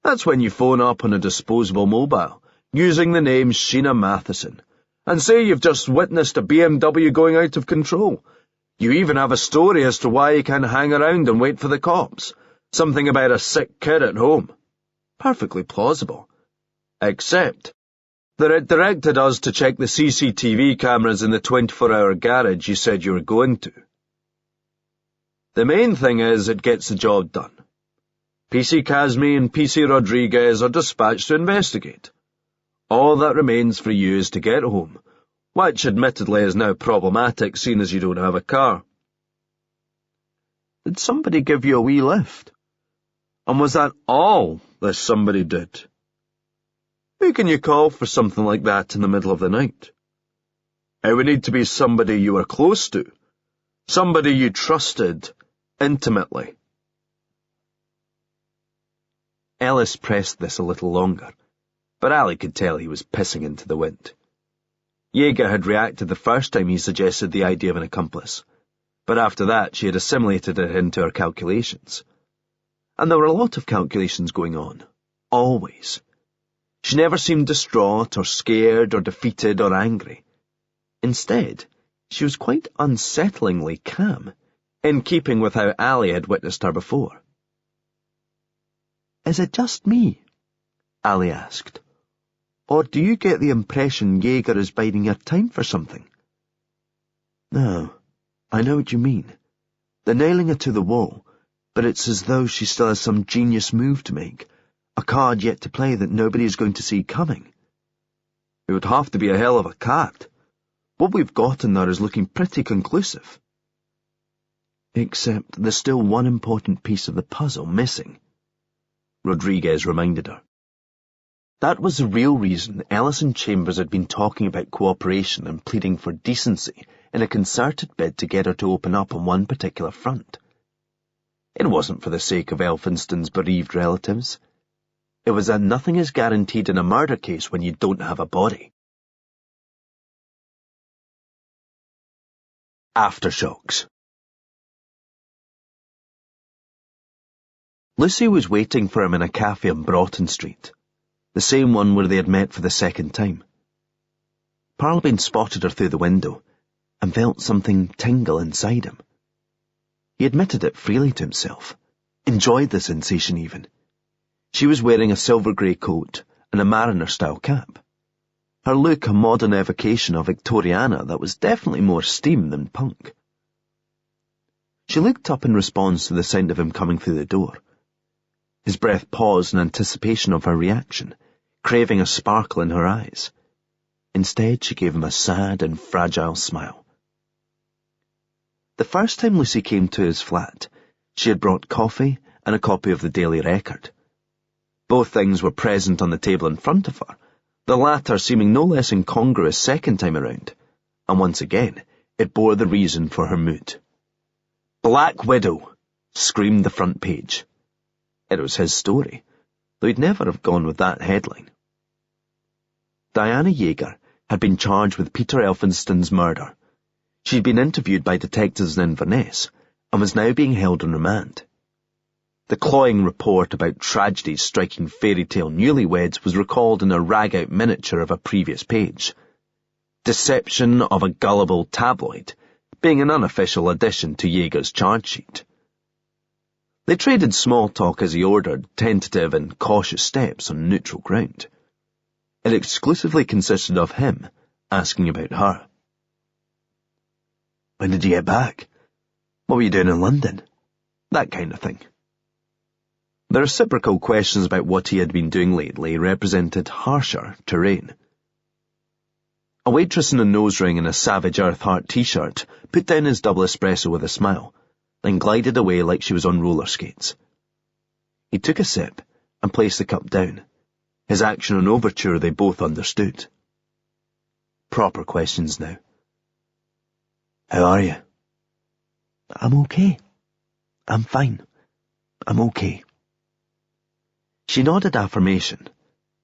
That's when you phone up on a disposable mobile, using the name Sheena Matheson, and say you've just witnessed a BMW going out of control. You even have a story as to why you can't hang around and wait for the cops, something about a sick kid at home. Perfectly plausible. Except that it directed us to check the CCTV cameras in the 24-hour garage you said you were going to. The main thing is it gets the job done. P.C. Casme and P.C. Rodriguez are dispatched to investigate. All that remains for you is to get home, which admittedly is now problematic seeing as you don't have a car. Did somebody give you a wee lift? And was that all this somebody did? Who can you call for something like that in the middle of the night? It would need to be somebody you were close to, somebody you trusted intimately. Ellis pressed this a little longer, but Ali could tell he was pissing into the wind. Jaeger had reacted the first time he suggested the idea of an accomplice, but after that she had assimilated it into her calculations. And there were a lot of calculations going on, always. She never seemed distraught or scared or defeated or angry. Instead, she was quite unsettlingly calm, in keeping with how Ali had witnessed her before. Is it just me? Ali asked. Or do you get the impression Jaeger is biding your time for something? No, I know what you mean. They're nailing her to the wall, but it's as though she still has some genius move to make, a card yet to play that nobody is going to see coming. It would have to be a hell of a card. What we've got in there is looking pretty conclusive. Except there's still one important piece of the puzzle missing, Rodriguez reminded her. That was the real reason Ellis and Chambers had been talking about cooperation and pleading for decency in a concerted bid to get her to open up on one particular front. It wasn't for the sake of Elphinston's bereaved relatives. It was that nothing is guaranteed in a murder case when you don't have a body. Aftershocks. Lucy was waiting for him in a cafe on Broughton Street, the same one where they had met for the second time. Parlabane spotted her through the window and felt something tingle inside him. He admitted it freely to himself, enjoyed the sensation even. She was wearing a silver-grey coat and a mariner-style cap. Her look a modern evocation of Victoriana that was definitely more steam than punk. She looked up in response to the sound of him coming through the door. His breath paused in anticipation of her reaction, craving a sparkle in her eyes. Instead, she gave him a sad and fragile smile. The first time Lucy came to his flat, she had brought coffee and a copy of the Daily Record. Both things were present on the table in front of her, the latter seeming no less incongruous second time around, and once again it bore the reason for her mood. "Black Widow," screamed the front page. It was his story, though he'd never have gone with that headline. Diana Yeager had been charged with Peter Elphinston's murder. She'd been interviewed by detectives in Inverness and was now being held on remand. The cloying report about tragedies striking fairy tale newlyweds was recalled in a rag-out miniature of a previous page. Deception of a gullible tabloid, being an unofficial addition to Yeager's charge sheet. They traded small talk as he ordered, tentative and cautious steps on neutral ground. It exclusively consisted of him asking about her. "When did you get back? What were you doing in London?" That kind of thing. The reciprocal questions about what he had been doing lately represented harsher terrain. A waitress in a nose ring and a Savage Earth Heart t-shirt put down his double espresso with a smile, then glided away like she was on roller skates. He took a sip and placed the cup down. His action and overture they both understood. Proper questions now. "How are you?" "I'm okay. I'm fine. I'm okay." She nodded affirmation,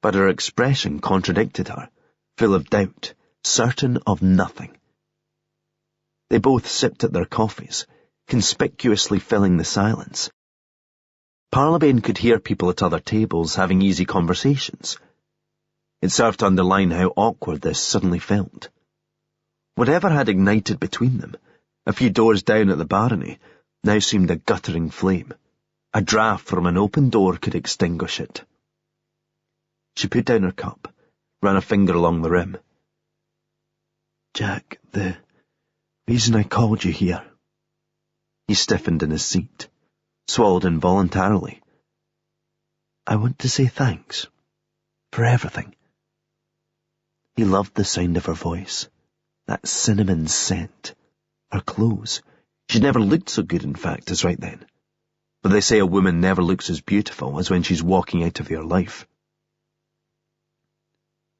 but her expression contradicted her, full of doubt, certain of nothing. They both sipped at their coffees, conspicuously filling the silence. Parlabane could hear people at other tables having easy conversations. It served to underline how awkward this suddenly felt. Whatever had ignited between them, a few doors down at the barony, now seemed a guttering flame. A draught from an open door could extinguish it. She put down her cup, ran a finger along the rim. "Jack, the reason I called you here..." He stiffened in his seat, swallowed involuntarily. "I want to say thanks. For everything." He loved the sound of her voice, that cinnamon scent, her clothes. She'd never looked so good, in fact, as right then. But they say a woman never looks as beautiful as when she's walking out of your life.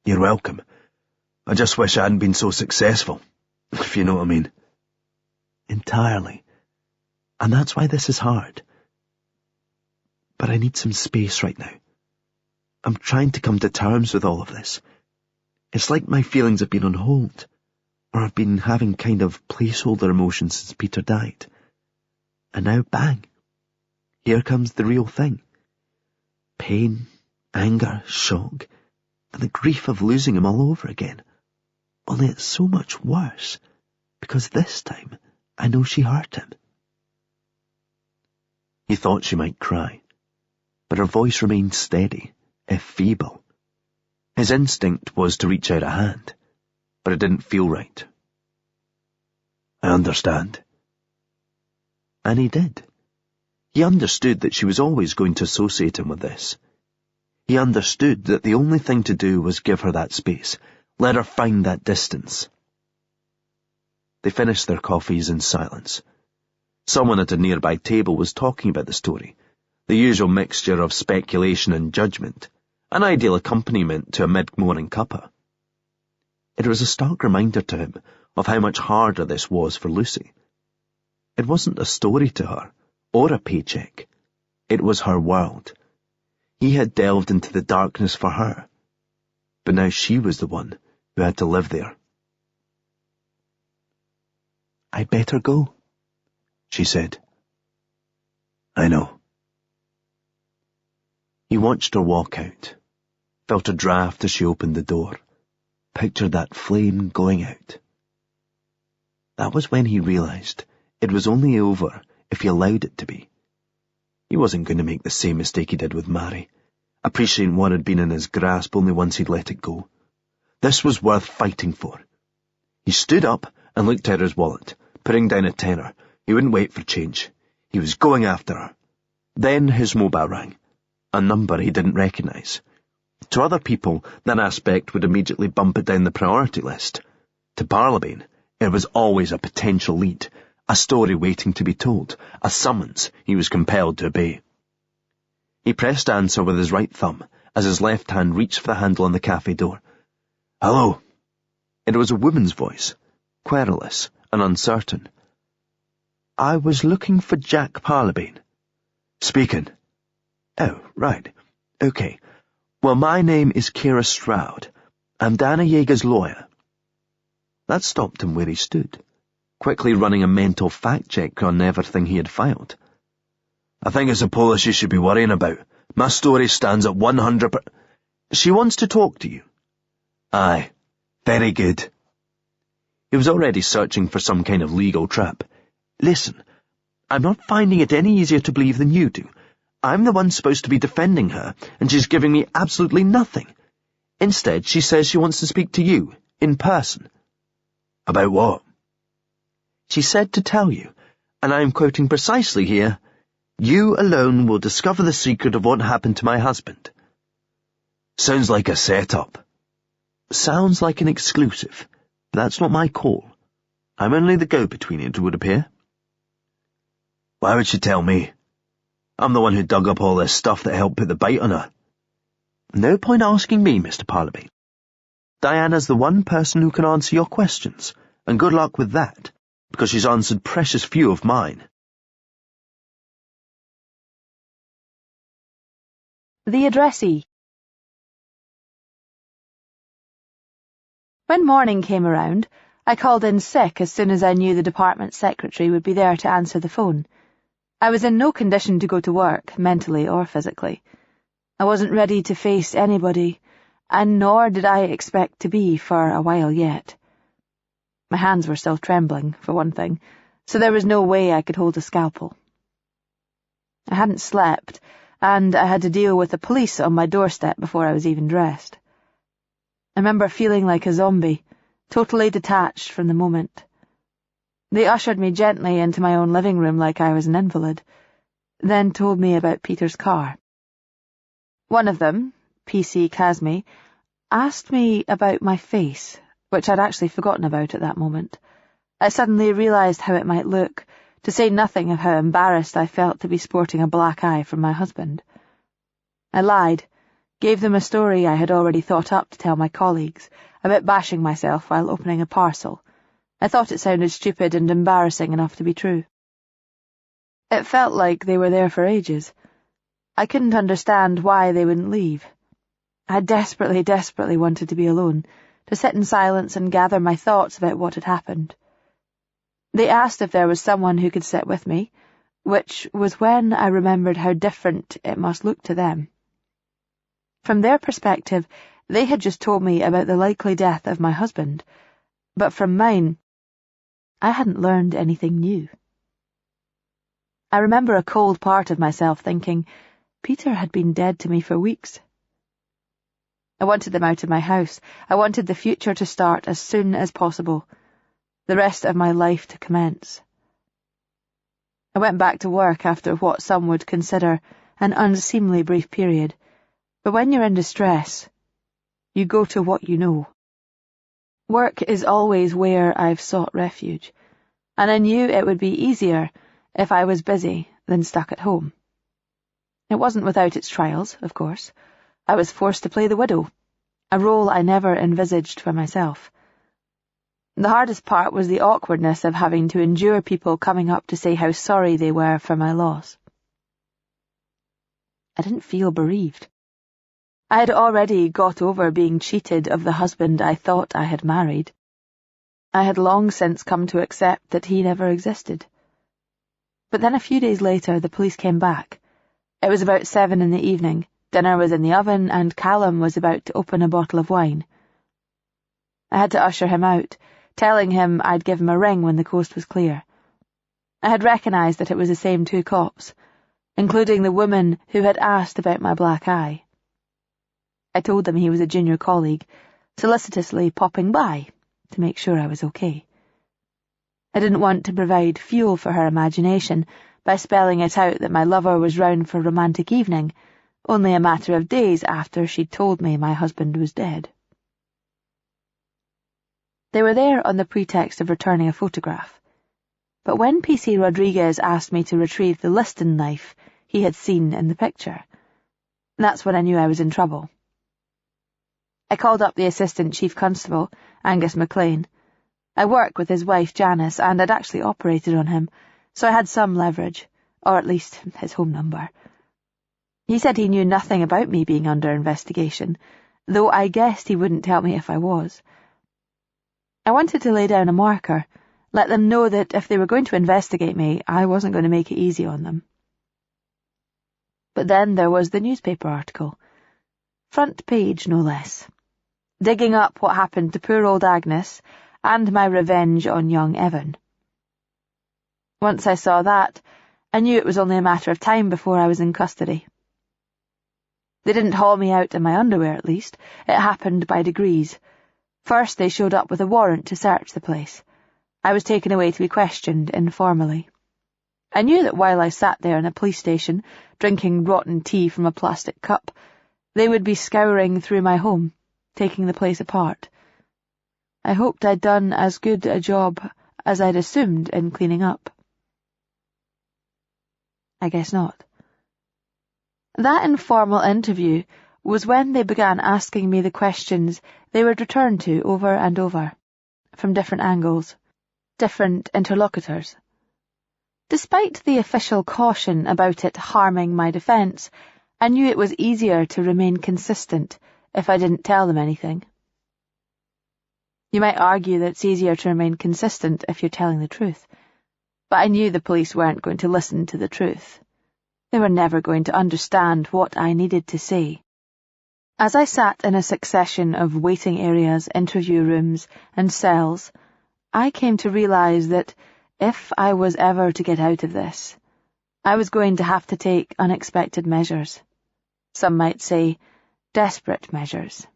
"You're welcome. I just wish I hadn't been so successful, if you know what I mean." "Entirely. And that's why this is hard. But I need some space right now. I'm trying to come to terms with all of this. It's like my feelings have been on hold, or I've been having kind of placeholder emotions since Peter died. And now, bang. Here comes the real thing. Pain, anger, shock, and the grief of losing him all over again. Only it's so much worse, because this time I know she hurt him." He thought she might cry, but her voice remained steady, if feeble. His instinct was to reach out a hand, but it didn't feel right. "I understand." And he did. He understood that she was always going to associate him with this. He understood that the only thing to do was give her that space, let her find that distance. They finished their coffees in silence. Someone at a nearby table was talking about the story, the usual mixture of speculation and judgment, an ideal accompaniment to a mid-morning cuppa. It was a stark reminder to him of how much harder this was for Lucy. It wasn't a story to her, or a paycheck. It was her world. He had delved into the darkness for her, but now she was the one who had to live there. "I'd better go," she said. "I know." He watched her walk out, felt a draft as she opened the door, pictured that flame going out. That was when he realized it was only over if he allowed it to be. He wasn't going to make the same mistake he did with Mary, appreciating what had been in his grasp only once he'd let it go. This was worth fighting for. He stood up and looked out his wallet, putting down a tenner, He wouldn't wait for change. He was going after her. Then his mobile rang, a number he didn't recognise. To other people, that aspect would immediately bump it down the priority list. To Parlabane, it was always a potential lead, a story waiting to be told, a summons he was compelled to obey. He pressed answer with his right thumb as his left hand reached for the handle on the cafe door. "Hello." It was a woman's voice, querulous and uncertain. "I was looking for Jack Parlabane." "Speaking." "Oh, right. Okay. Well, my name is Kira Stroud. I'm Dana Yeager's lawyer." That stopped him where he stood, quickly running a mental fact-check on everything he had filed. "I think it's the police you should be worrying about. My story stands at 100%. She wants to talk to you." "Aye. Very good." He was already searching for some kind of legal trap. "Listen, I'm not finding it any easier to believe than you do. I'm the one supposed to be defending her, and she's giving me absolutely nothing. Instead, she says she wants to speak to you, in person." "About what?" "She said to tell you, and I'm quoting precisely here, 'You alone will discover the secret of what happened to my husband.'" "Sounds like a setup." "Sounds like an exclusive. But that's not my call. I'm only the go-between, it would appear." "Why would she tell me? I'm the one who dug up all this stuff that helped put the bite on her." "No point asking me, Mr. Parlabane. Diana's the one person who can answer your questions, and good luck with that, because she's answered precious few of mine." The addressee. When morning came around, I called in sick as soon as I knew the department secretary would be there to answer the phone. I was in no condition to go to work, mentally or physically. I wasn't ready to face anybody, and nor did I expect to be for a while yet. My hands were still trembling, for one thing, so there was no way I could hold a scalpel. I hadn't slept, and I had to deal with the police on my doorstep before I was even dressed. I remember feeling like a zombie, totally detached from the moment. They ushered me gently into my own living room like I was an invalid, then told me about Peter's car. One of them, PC Casme, asked me about my face, which I'd actually forgotten about at that moment. I suddenly realised how it might look, to say nothing of how embarrassed I felt to be sporting a black eye from my husband. I lied, gave them a story I had already thought up to tell my colleagues, about bashing myself while opening a parcel. I thought it sounded stupid and embarrassing enough to be true. It felt like they were there for ages. I couldn't understand why they wouldn't leave. I desperately wanted to be alone, to sit in silence and gather my thoughts about what had happened. They asked if there was someone who could sit with me, which was when I remembered how different it must look to them. From their perspective, they had just told me about the likely death of my husband, but from mine, I hadn't learned anything new. I remember a cold part of myself thinking, Peter had been dead to me for weeks. I wanted them out of my house. I wanted the future to start as soon as possible, the rest of my life to commence. I went back to work after what some would consider an unseemly brief period, but when you're in distress, you go to what you know. Work is always where I've sought refuge, and I knew it would be easier if I was busy than stuck at home. It wasn't without its trials, of course. I was forced to play the widow, a role I never envisaged for myself. The hardest part was the awkwardness of having to endure people coming up to say how sorry they were for my loss. I didn't feel bereaved. I had already got over being cheated of the husband I thought I had married. I had long since come to accept that he never existed. But then a few days later the police came back. It was about 7 in the evening, dinner was in the oven, and Callum was about to open a bottle of wine. I had to usher him out, telling him I'd give him a ring when the coast was clear. I had recognised that it was the same 2 cops, including the woman who had asked about my black eye. I told them he was a junior colleague, solicitously popping by to make sure I was okay. I didn't want to provide fuel for her imagination by spelling it out that my lover was round for a romantic evening, only a matter of days after she'd told me my husband was dead. They were there on the pretext of returning a photograph, but when P.C. Rodriguez asked me to retrieve the Liston knife he had seen in the picture, that's when I knew I was in trouble. I called up the Assistant Chief Constable, Angus McLean. I work with his wife Janice, and I'd actually operated on him, so I had some leverage, or at least his home number. He said he knew nothing about me being under investigation, though I guessed he wouldn't tell me if I was. I wanted to lay down a marker, let them know that if they were going to investigate me, I wasn't going to make it easy on them. But then there was the newspaper article. Front page, no less. Digging up what happened to poor old Agnes, and my revenge on young Evan. Once I saw that, I knew it was only a matter of time before I was in custody. They didn't haul me out in my underwear, at least. It happened by degrees. First they showed up with a warrant to search the place. I was taken away to be questioned informally. I knew that while I sat there in a police station, drinking rotten tea from a plastic cup, they would be scouring through my home, taking the place apart. I hoped I'd done as good a job as I'd assumed in cleaning up. I guess not. That informal interview was when they began asking me the questions they would return to over and over, from different angles, different interlocutors. Despite the official caution about it harming my defence, I knew it was easier to remain consistent if I didn't tell them anything. You might argue that it's easier to remain consistent if you're telling the truth, but I knew the police weren't going to listen to the truth. They were never going to understand what I needed to say. As I sat in a succession of waiting areas, interview rooms, and cells, I came to realise that if I was ever to get out of this, I was going to have to take unexpected measures. Some might say, desperate measures.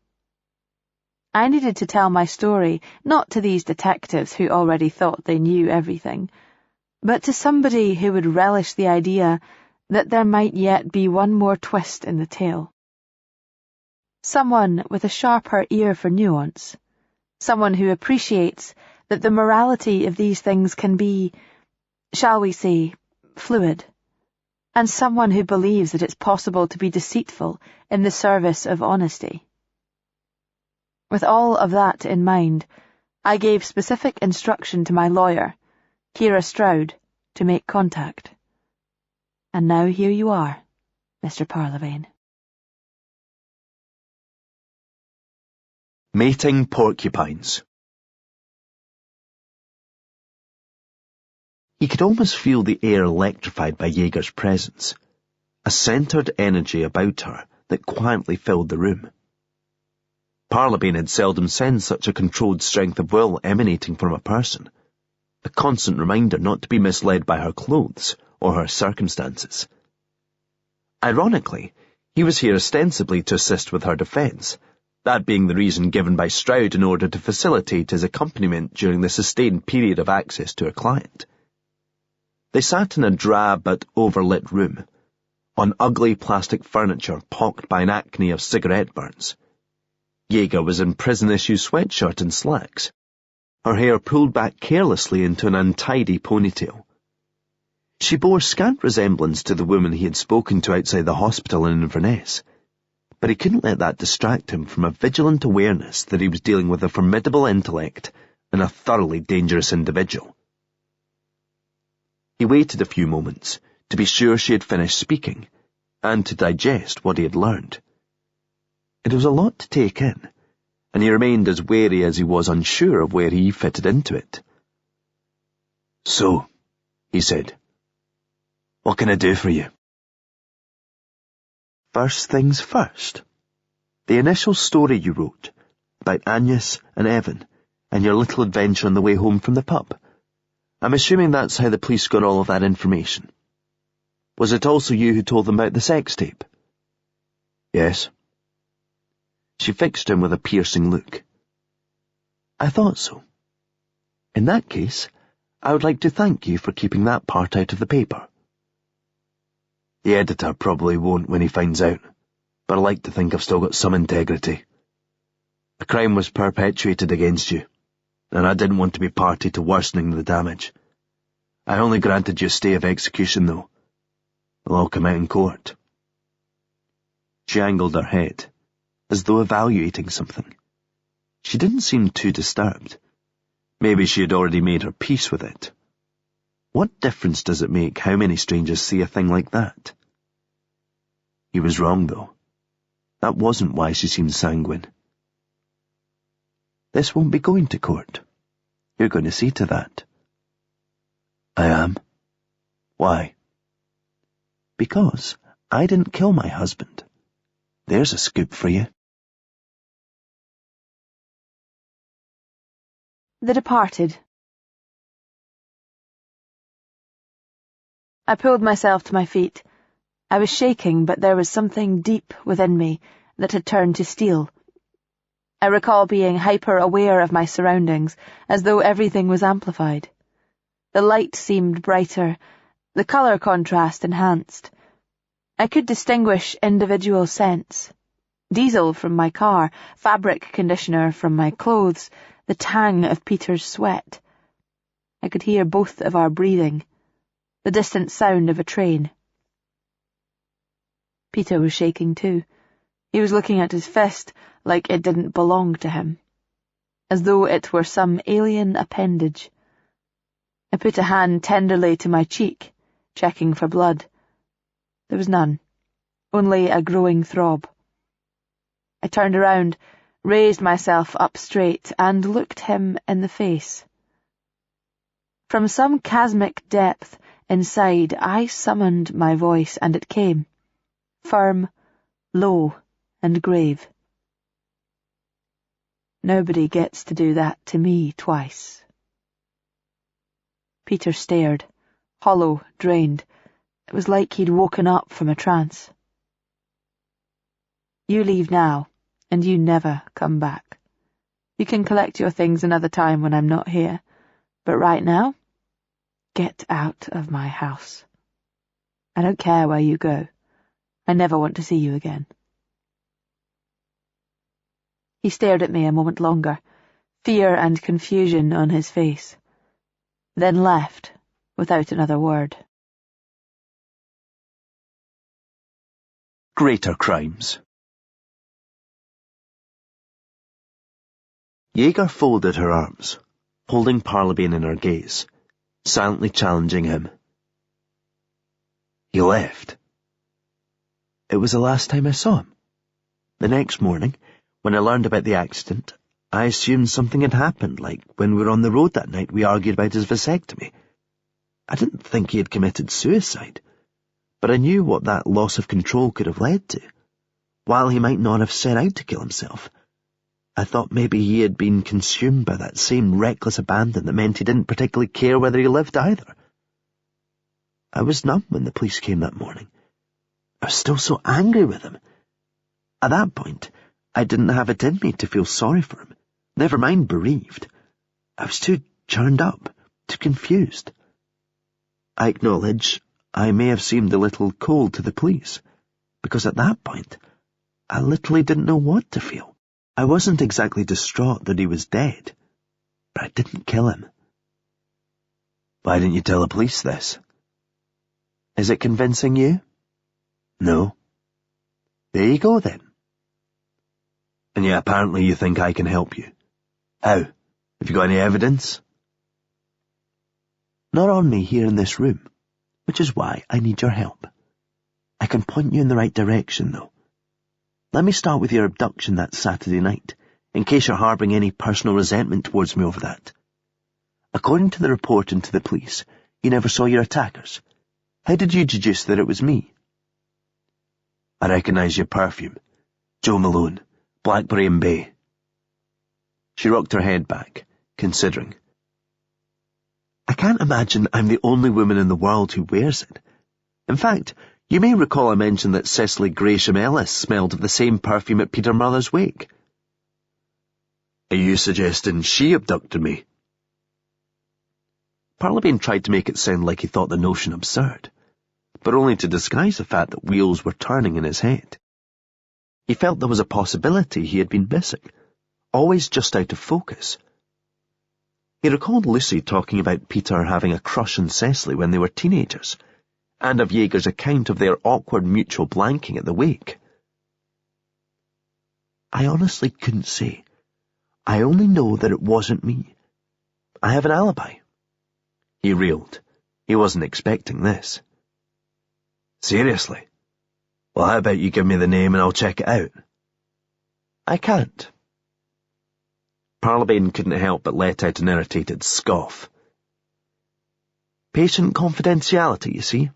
I needed to tell my story, not to these detectives who already thought they knew everything, but to somebody who would relish the idea that there might yet be one more twist in the tale. Someone with a sharper ear for nuance. Someone who appreciates that the morality of these things can be, shall we say, fluid. And someone who believes that it's possible to be deceitful in the service of honesty. With all of that in mind, I gave specific instruction to my lawyer, Kira Stroud, to make contact. And now here you are, Mr. Parlabane. Mating porcupines. He could almost feel the air electrified by Jaeger's presence, a centred energy about her that quietly filled the room. Parlabane had seldom sensed such a controlled strength of will emanating from a person, a constant reminder not to be misled by her clothes or her circumstances. Ironically, he was here ostensibly to assist with her defence, that being the reason given by Stroud in order to facilitate his accompaniment during the sustained period of access to her client. They sat in a drab but overlit room, on ugly plastic furniture pocked by an acne of cigarette burns. Jaeger was in prison-issue sweatshirt and slacks, her hair pulled back carelessly into an untidy ponytail. She bore scant resemblance to the woman he had spoken to outside the hospital in Inverness, but he couldn't let that distract him from a vigilant awareness that he was dealing with a formidable intellect and a thoroughly dangerous individual. He waited a few moments to be sure she had finished speaking, and to digest what he had learned. It was a lot to take in, and he remained as wary as he was unsure of where he fitted into it. "So," he said, "what can I do for you?" "First things first. The initial story you wrote, about Agnes and Evan, and your little adventure on the way home from the pub. I'm assuming that's how the police got all of that information. Was it also you who told them about the sex tape?" "Yes." She fixed him with a piercing look. "I thought so. In that case, I would like to thank you for keeping that part out of the paper. The editor probably won't when he finds out, but I like to think I've still got some integrity. A crime was perpetuated against you, and I didn't want to be party to worsening the damage. I only granted you a stay of execution, though. It'll all come out in court. She angled her head, as though evaluating something. She didn't seem too disturbed. Maybe she had already made her peace with it. What difference does it make how many strangers see a thing like that? He was wrong, though. That wasn't why she seemed sanguine. This won't be going to court. You're going to see to that. I am. Why? Because I didn't kill my husband. There's a scoop for you. The Departed. I pulled myself to my feet. I was shaking, but there was something deep within me that had turned to steel. I recall being hyper-aware of my surroundings, as though everything was amplified. The light seemed brighter, the colour contrast enhanced. I could distinguish individual scents. Diesel from my car, fabric conditioner from my clothes, the tang of Peter's sweat. I could hear both of our breathing, the distant sound of a train. Peter was shaking too. He was looking at his fist like it didn't belong to him, as though it were some alien appendage. I put a hand tenderly to my cheek, checking for blood. There was none, only a growing throb. I turned around, raised myself up straight, and looked him in the face. From some chasmic depth inside, I summoned my voice, and it came, firm, low, and grave. Nobody gets to do that to me twice. Peter stared, hollow, drained. It was like he'd woken up from a trance. You leave now, and you never come back. You can collect your things another time when I'm not here, but right now, get out of my house. I don't care where you go. I never want to see you again. He stared at me a moment longer, fear and confusion on his face, then left without another word. Greater crimes. Jaeger folded her arms, holding Parlabane in her gaze, silently challenging him. He left. It was the last time I saw him. The next morning, when I learned about the accident, I assumed something had happened, like when we were on the road that night we argued about his vasectomy. I didn't think he had committed suicide, but I knew what that loss of control could have led to. While he might not have set out to kill himself, I thought maybe he had been consumed by that same reckless abandon that meant he didn't particularly care whether he lived either. I was numb when the police came that morning. I was still so angry with him. At that point, I didn't have it in me to feel sorry for him, never mind bereaved. I was too churned up, too confused. I acknowledge I may have seemed a little cold to the police, because at that point, I literally didn't know what to feel. I wasn't exactly distraught that he was dead, but I didn't kill him. Why didn't you tell the police this? Is it convincing you? No. There you go then. And yet apparently you think I can help you. How? Have you got any evidence? Not on me here in this room, which is why I need your help. I can point you in the right direction, though. Let me start with your abduction that Saturday night, in case you're harbouring any personal resentment towards me over that. According to the report into the police, you never saw your attackers. How did you deduce that it was me? I recognise your perfume. Joe Malone, Blackberry and Bay. She rocked her head back, considering. I can't imagine I'm the only woman in the world who wears it. In fact, you may recall I mentioned that Cecily Gresham Ellis smelled of the same perfume at Peter Mother's wake. Are you suggesting she abducted me? Parlabane tried to make it sound like he thought the notion absurd, but only to disguise the fact that wheels were turning in his head. He felt there was a possibility he had been missing, always just out of focus. He recalled Lucy talking about Peter having a crush on Cecily when they were teenagers, and of Jaeger's account of their awkward mutual blanking at the wake. I honestly couldn't say. I only know that it wasn't me. I have an alibi. He reeled. He wasn't expecting this. Seriously? Well, how about you give me the name and I'll check it out? I can't. Parlabane couldn't help but let out an irritated scoff. Patient confidentiality, you see.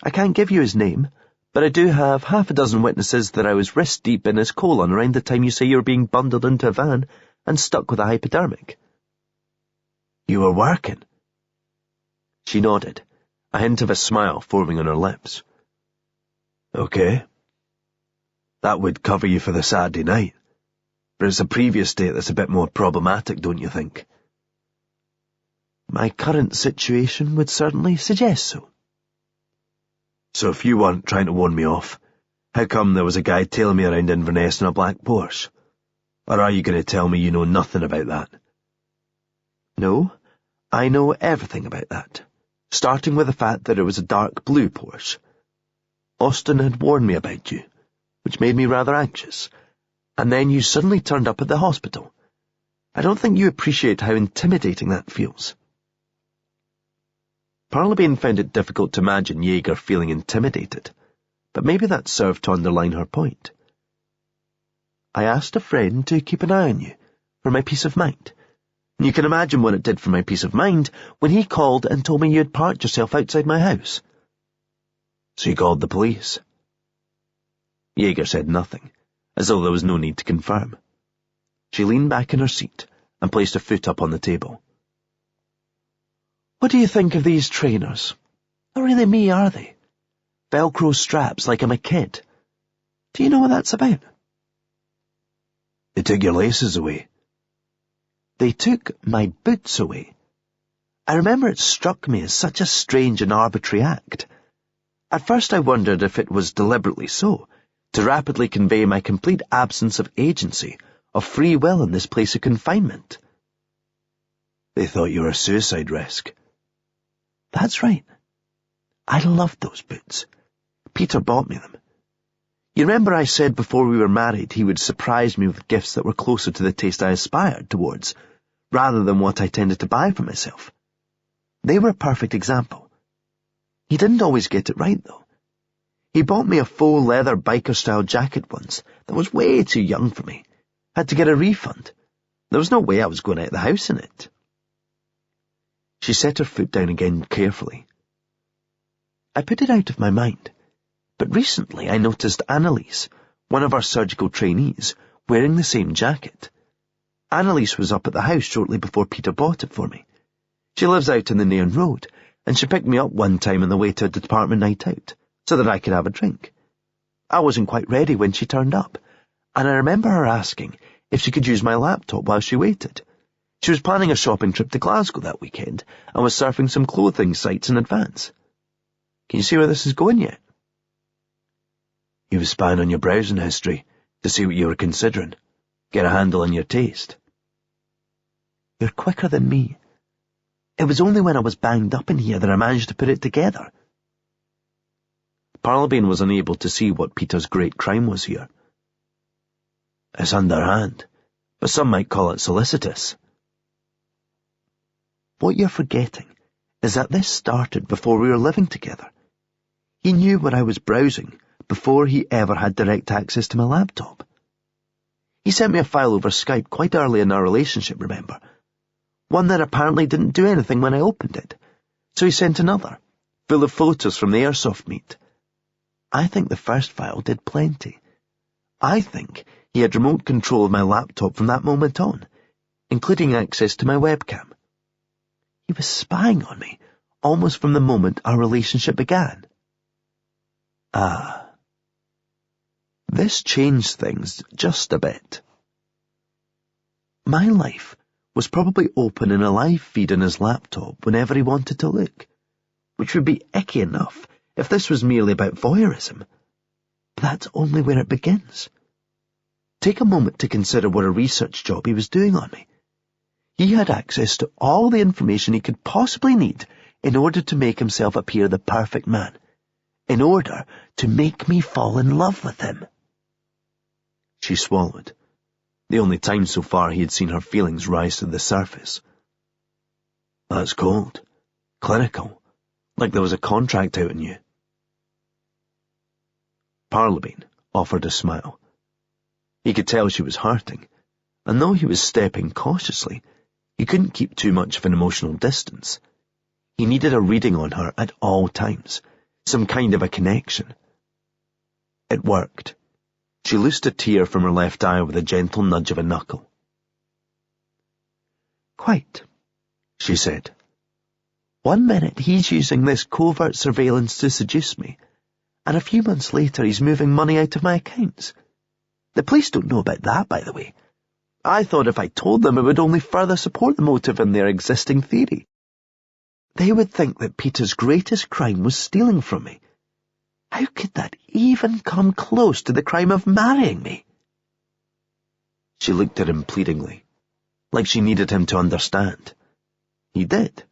I can't give you his name, but I do have half a dozen witnesses that I was wrist-deep in his colon around the time you say you were being bundled into a van and stuck with a hypodermic. You were working? She nodded, a hint of a smile forming on her lips. Okay. That would cover you for the Saturday night. But it's a previous date that's a bit more problematic, don't you think? My current situation would certainly suggest so. So if you weren't trying to warn me off, how come there was a guy tailing me around Inverness in a black Porsche? Or are you going to tell me you know nothing about that? No, I know everything about that, starting with the fact that it was a dark blue Porsche. Austin had warned me about you, which made me rather anxious, and then you suddenly turned up at the hospital. I don't think you appreciate how intimidating that feels. Parlabane found it difficult to imagine Jaeger feeling intimidated, but maybe that served to underline her point. I asked a friend to keep an eye on you, for my peace of mind. And you can imagine what it did for my peace of mind when he called and told me you had parked yourself outside my house. So you called the police? Jaeger said nothing, as though there was no need to confirm. She leaned back in her seat and placed a foot up on the table. What do you think of these trainers? Not really me, are they? Velcro straps like I'm a kid. Do you know what that's about? They took your laces away. They took my boots away. I remember it struck me as such a strange and arbitrary act. At first I wondered if it was deliberately so, to rapidly convey my complete absence of agency, of free will in this place of confinement. They thought you were a suicide risk. That's right. I loved those boots. Peter bought me them. You remember I said before we were married he would surprise me with gifts that were closer to the taste I aspired towards, rather than what I tended to buy for myself. They were a perfect example. He didn't always get it right, though. He bought me a faux leather biker-style jacket once that was way too young for me. Had to get a refund. There was no way I was going out of the house in it. She set her foot down again carefully. I put it out of my mind, but recently I noticed Annalise, one of our surgical trainees, wearing the same jacket. Annalise was up at the house shortly before Peter bought it for me. She lives out in the Nairn Road, and she picked me up one time on the way to a department night out, so that I could have a drink. I wasn't quite ready when she turned up, and I remember her asking if she could use my laptop while she waited. She was planning a shopping trip to Glasgow that weekend, and was surfing some clothing sites in advance. Can you see where this is going yet? He was spying on your browsing history to see what you were considering, get a handle on your taste. You're quicker than me. It was only when I was banged up in here that I managed to put it together. Parlabane was unable to see what Peter's great crime was here. It's underhand, but some might call it solicitous. What you're forgetting is that this started before we were living together. He knew what I was browsing before he ever had direct access to my laptop. He sent me a file over Skype quite early in our relationship, remember? One that apparently didn't do anything when I opened it. So he sent another, full of photos from the airsoft meet. I think the first file did plenty. I think he had remote control of my laptop from that moment on, including access to my webcam. He was spying on me almost from the moment our relationship began. Ah. This changed things just a bit. My life was probably open in a live feed on his laptop whenever he wanted to look, which would be icky enough if this was merely about voyeurism. But that's only where it begins. Take a moment to consider what a research job he was doing on me. He had access to all the information he could possibly need in order to make himself appear the perfect man, in order to make me fall in love with him. She swallowed, the only time so far he had seen her feelings rise to the surface. That's cold, clinical, like there was a contract out on you. Parlabane offered a smile. He could tell she was hurting, and though he was stepping cautiously, he couldn't keep too much of an emotional distance. He needed a reading on her at all times, some kind of a connection. It worked. She loosed a tear from her left eye with a gentle nudge of a knuckle. Quite, she said. 1 minute he's using this covert surveillance to seduce me, and a few months later he's moving money out of my accounts. The police don't know about that, by the way. I thought if I told them it would only further support the motive in their existing theory. They would think that Peter's greatest crime was stealing from me. How could that even come close to the crime of marrying me? She looked at him pleadingly, like she needed him to understand. He did,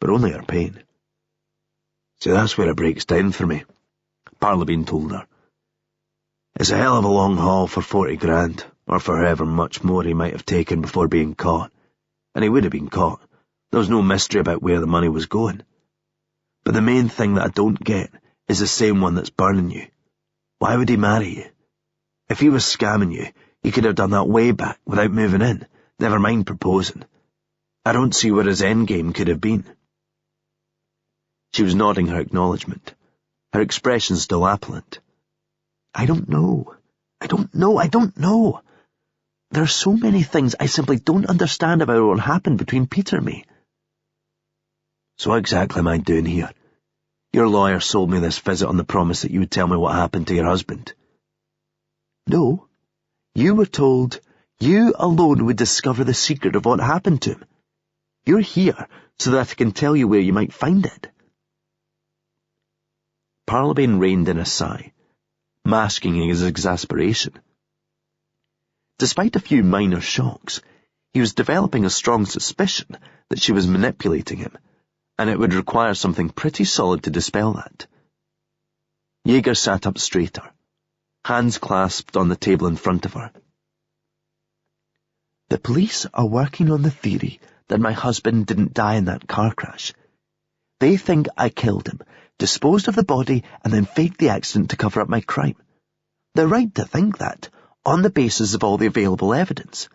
but only her pain. So that's where it breaks down for me, Parlabane told her. It's a hell of a long haul for 40 grand, or for however much more he might have taken before being caught. And he would have been caught. There was no mystery about where the money was going. But the main thing that I don't get is the same one that's burning you. Why would he marry you? If he was scamming you, he could have done that way back without moving in, never mind proposing. I don't see what his endgame could have been. She was nodding her acknowledgement, her expression still appelant. I don't know. There are so many things I simply don't understand about what happened between Peter and me. So what exactly am I doing here? Your lawyer sold me this visit on the promise that you would tell me what happened to your husband. No. You were told you alone would discover the secret of what happened to him. You're here so that I can tell you where you might find it. Parlabane reined in a sigh, masking his exasperation. Despite a few minor shocks, he was developing a strong suspicion that she was manipulating him, and it would require something pretty solid to dispel that. Jaeger sat up straighter, hands clasped on the table in front of her. The police are working on the theory that my husband didn't die in that car crash. They think I killed him, disposed of the body, and then faked the accident to cover up my crime. They're right to think that, on the basis of all the available evidence.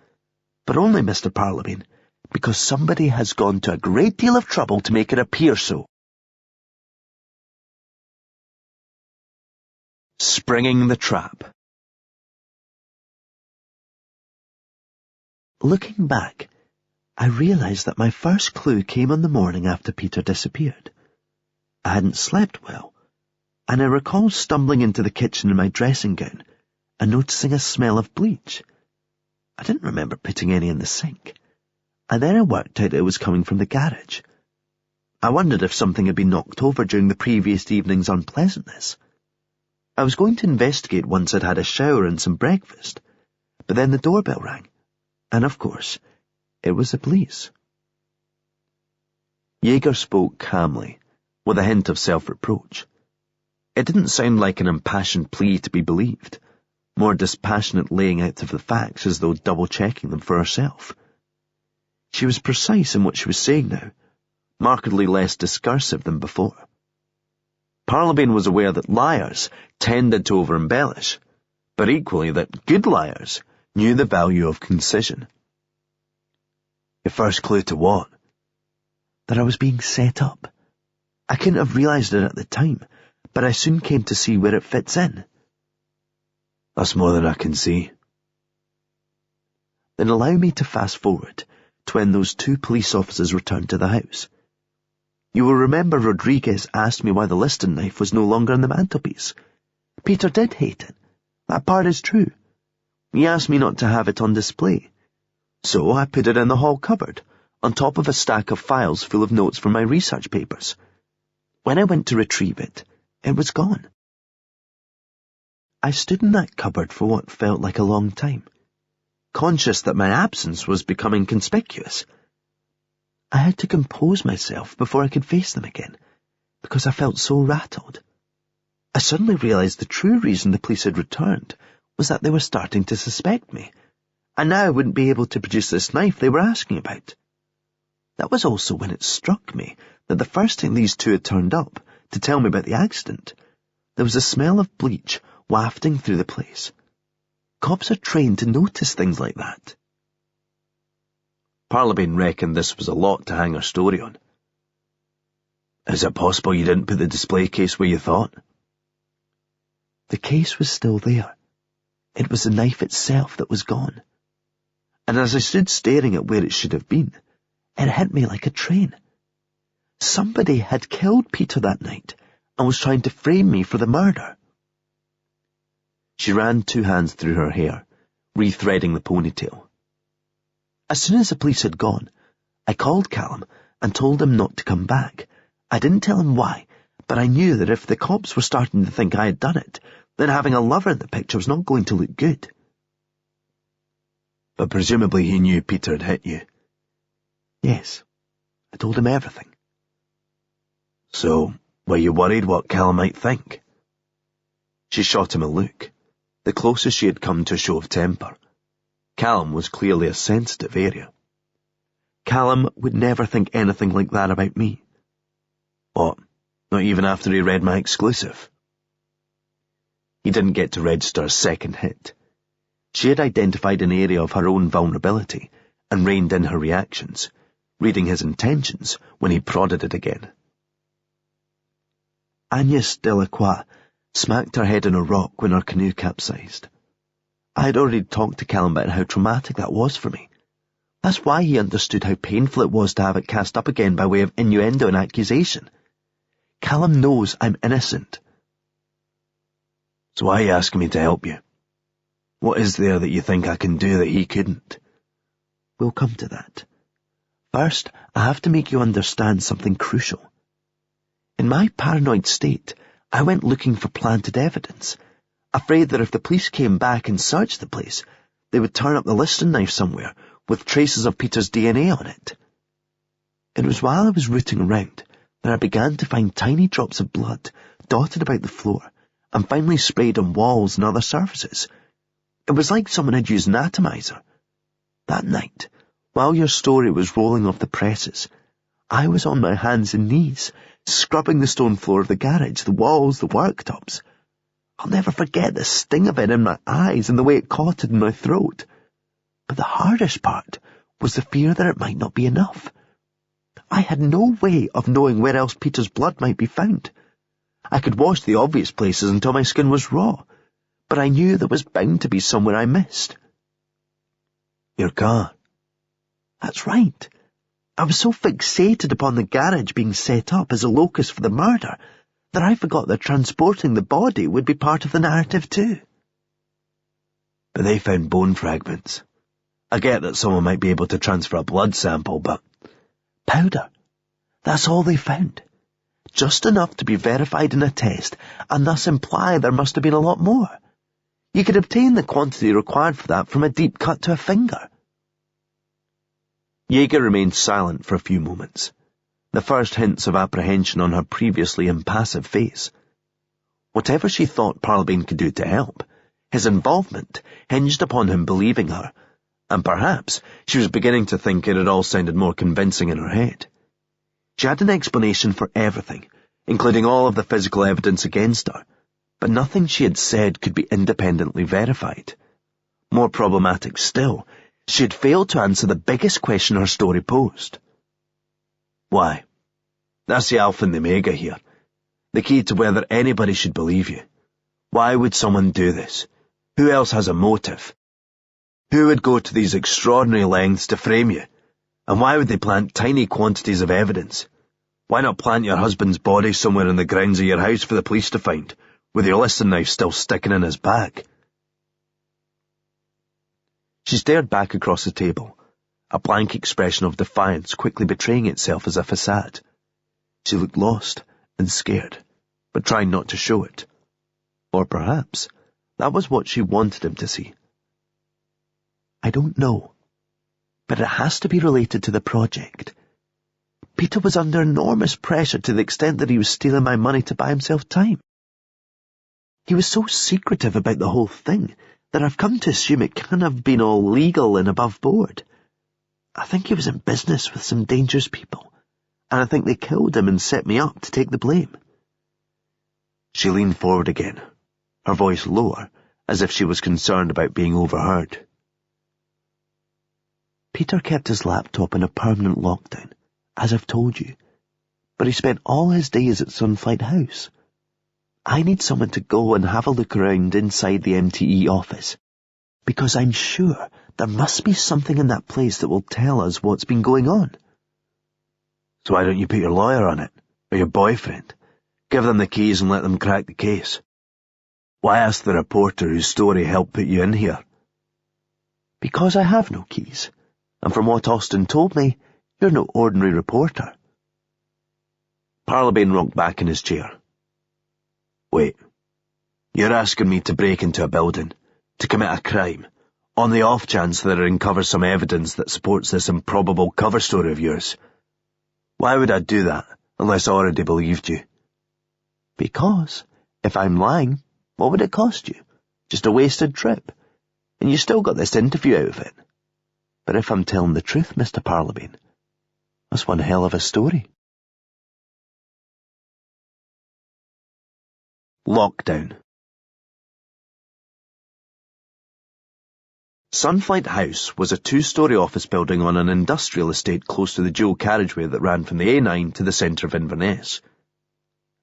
But only, Mr. Parlabane, because somebody has gone to a great deal of trouble to make it appear so. Springing the trap. Looking back, I realized that my first clue came on the morning after Peter disappeared. I hadn't slept well, and I recall stumbling into the kitchen in my dressing gown and noticing a smell of bleach. I didn't remember putting any in the sink, and then I worked out it was coming from the garage. I wondered if something had been knocked over during the previous evening's unpleasantness. I was going to investigate once I'd had a shower and some breakfast, but then the doorbell rang, and of course, it was the police. Jaeger spoke calmly, with a hint of self-reproach. It didn't sound like an impassioned plea to be believed, more dispassionate laying out of the facts as though double-checking them for herself. She was precise in what she was saying now, markedly less discursive than before. Parlabane was aware that liars tended to over-embellish, but equally that good liars knew the value of concision. Your first clue to what? That I was being set up. I couldn't have realized it at the time, but I soon came to see where it fits in. That's more than I can see. Then allow me to fast forward to when those 2 police officers returned to the house. You will remember Rodriguez asked me why the listing knife was no longer on the mantelpiece. Peter did hate it. That part is true. He asked me not to have it on display. So I put it in the hall cupboard, on top of a stack of files full of notes from my research papers. When I went to retrieve it, it was gone. I stood in that cupboard for what felt like a long time, conscious that my absence was becoming conspicuous. I had to compose myself before I could face them again, because I felt so rattled. I suddenly realized the true reason the police had returned was that they were starting to suspect me, and now I wouldn't be able to produce this knife they were asking about. That was also when it struck me that the first time these two had turned up to tell me about the accident, there was a smell of bleach wafting through the place. Cops are trained to notice things like that. Parlabane reckoned this was a lot to hang her story on. Is it possible you didn't put the display case where you thought? The case was still there. It was the knife itself that was gone. And as I stood staring at where it should have been, it hit me like a train. Somebody had killed Peter that night and was trying to frame me for the murder. She ran 2 hands through her hair, rethreading the ponytail. As soon as the police had gone, I called Callum and told him not to come back. I didn't tell him why, but I knew that if the cops were starting to think I had done it, then having a lover in the picture was not going to look good. But presumably he knew Peter had hit you. Yes, I told him everything. So, were you worried what Callum might think? She shot him a look, the closest she had come to a show of temper. Callum was clearly a sensitive area. Callum would never think anything like that about me. What, not even after he read my exclusive? He didn't get to register a second hit. She had identified an area of her own vulnerability and reined in her reactions, reading his intentions when he prodded it again. Agnes Delacroix smacked her head on a rock when our canoe capsized. I had already talked to Callum about how traumatic that was for me. That's why he understood how painful it was to have it cast up again by way of innuendo and accusation. Callum knows I'm innocent. So why are you asking me to help you? What is there that you think I can do that he couldn't? We'll come to that. First, I have to make you understand something crucial. In my paranoid state, I went looking for planted evidence, afraid that if the police came back and searched the place, they would turn up the listing knife somewhere with traces of Peter's DNA on it. It was while I was rooting around that I began to find tiny drops of blood dotted about the floor and finally sprayed on walls and other surfaces. It was like someone had used an atomizer. That night, while your story was rolling off the presses, I was on my hands and knees, scrubbing the stone floor of the garage, the walls, the worktops. I'll never forget the sting of it in my eyes and the way it caught in my throat. But the hardest part was the fear that it might not be enough. I had no way of knowing where else Peter's blood might be found. I could wash the obvious places until my skin was raw, but I knew there was bound to be somewhere I missed. Your car. That's right. I was so fixated upon the garage being set up as a locus for the murder that I forgot that transporting the body would be part of the narrative too. But they found bone fragments. I get that someone might be able to transfer a blood sample, but powder. That's all they found. Just enough to be verified in a test, and thus imply there must have been a lot more. You could obtain the quantity required for that from a deep cut to a finger. Jaeger remained silent for a few moments, the first hints of apprehension on her previously impassive face. Whatever she thought Parlabane could do to help, his involvement hinged upon him believing her, and perhaps she was beginning to think it had all sounded more convincing in her head. She had an explanation for everything, including all of the physical evidence against her, but nothing she had said could be independently verified. More problematic still, she had failed to answer the biggest question her story posed. Why? That's the alpha and the omega here. The key to whether anybody should believe you. Why would someone do this? Who else has a motive? Who would go to these extraordinary lengths to frame you? And why would they plant tiny quantities of evidence? Why not plant your husband's body somewhere in the grounds of your house for the police to find, with your listing knife still sticking in his back? She stared back across the table, a blank expression of defiance quickly betraying itself as a facade. She looked lost and scared, but trying not to show it. Or perhaps that was what she wanted him to see. I don't know, but it has to be related to the project. Peter was under enormous pressure to the extent that he was stealing my money to buy himself time. He was so secretive about the whole thing that I've come to assume it can't have been all legal and above board. I think he was in business with some dangerous people, and I think they killed him and set me up to take the blame. She leaned forward again, her voice lower, as if she was concerned about being overheard. Peter kept his laptop in a permanent lockdown, as I've told you, but he spent all his days at Sunflight House. I need someone to go and have a look around inside the MTE office, because I'm sure there must be something in that place that will tell us what's been going on. So why don't you put your lawyer on it, or your boyfriend? Give them the keys and let them crack the case. Why ask the reporter whose story helped put you in here? Because I have no keys, and from what Austin told me, you're no ordinary reporter. Parlabane rocked back in his chair. Wait, you're asking me to break into a building, to commit a crime, on the off chance that it uncovers some evidence that supports this improbable cover story of yours? Why would I do that, unless I already believed you? Because, if I'm lying, what would it cost you? Just a wasted trip. And you still got this interview out of it. But if I'm telling the truth, Mr. Parlabane, that's one hell of a story. Lockdown. Sunflight House was a 2-storey office building on an industrial estate close to the dual carriageway that ran from the A9 to the centre of Inverness.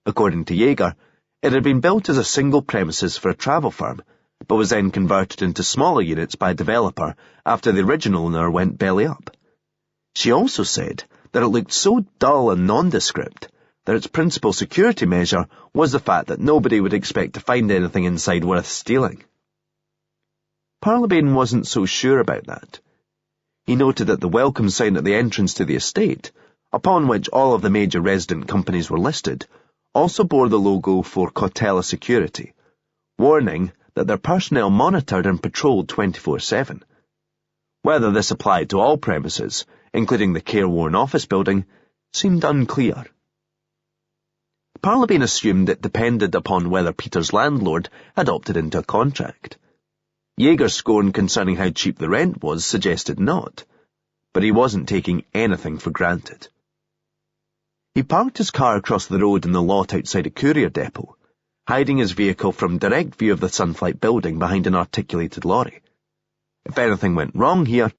According to Jaeger, it had been built as a single premises for a travel firm, but was then converted into smaller units by a developer after the original owner went belly up. She also said that it looked so dull and nondescript that its principal security measure was the fact that nobody would expect to find anything inside worth stealing. Parlabane wasn't so sure about that. He noted that the welcome sign at the entrance to the estate, upon which all of the major resident companies were listed, also bore the logo for Cotella Security, warning that their personnel monitored and patrolled 24/7. Whether this applied to all premises, including the careworn office building, seemed unclear. Parlabane assumed it depended upon whether Peter's landlord had opted into a contract. Jaeger's scorn concerning how cheap the rent was suggested not, but he wasn't taking anything for granted. He parked his car across the road in the lot outside a courier depot, hiding his vehicle from direct view of the Sunflight building behind an articulated lorry. If anything went wrong here,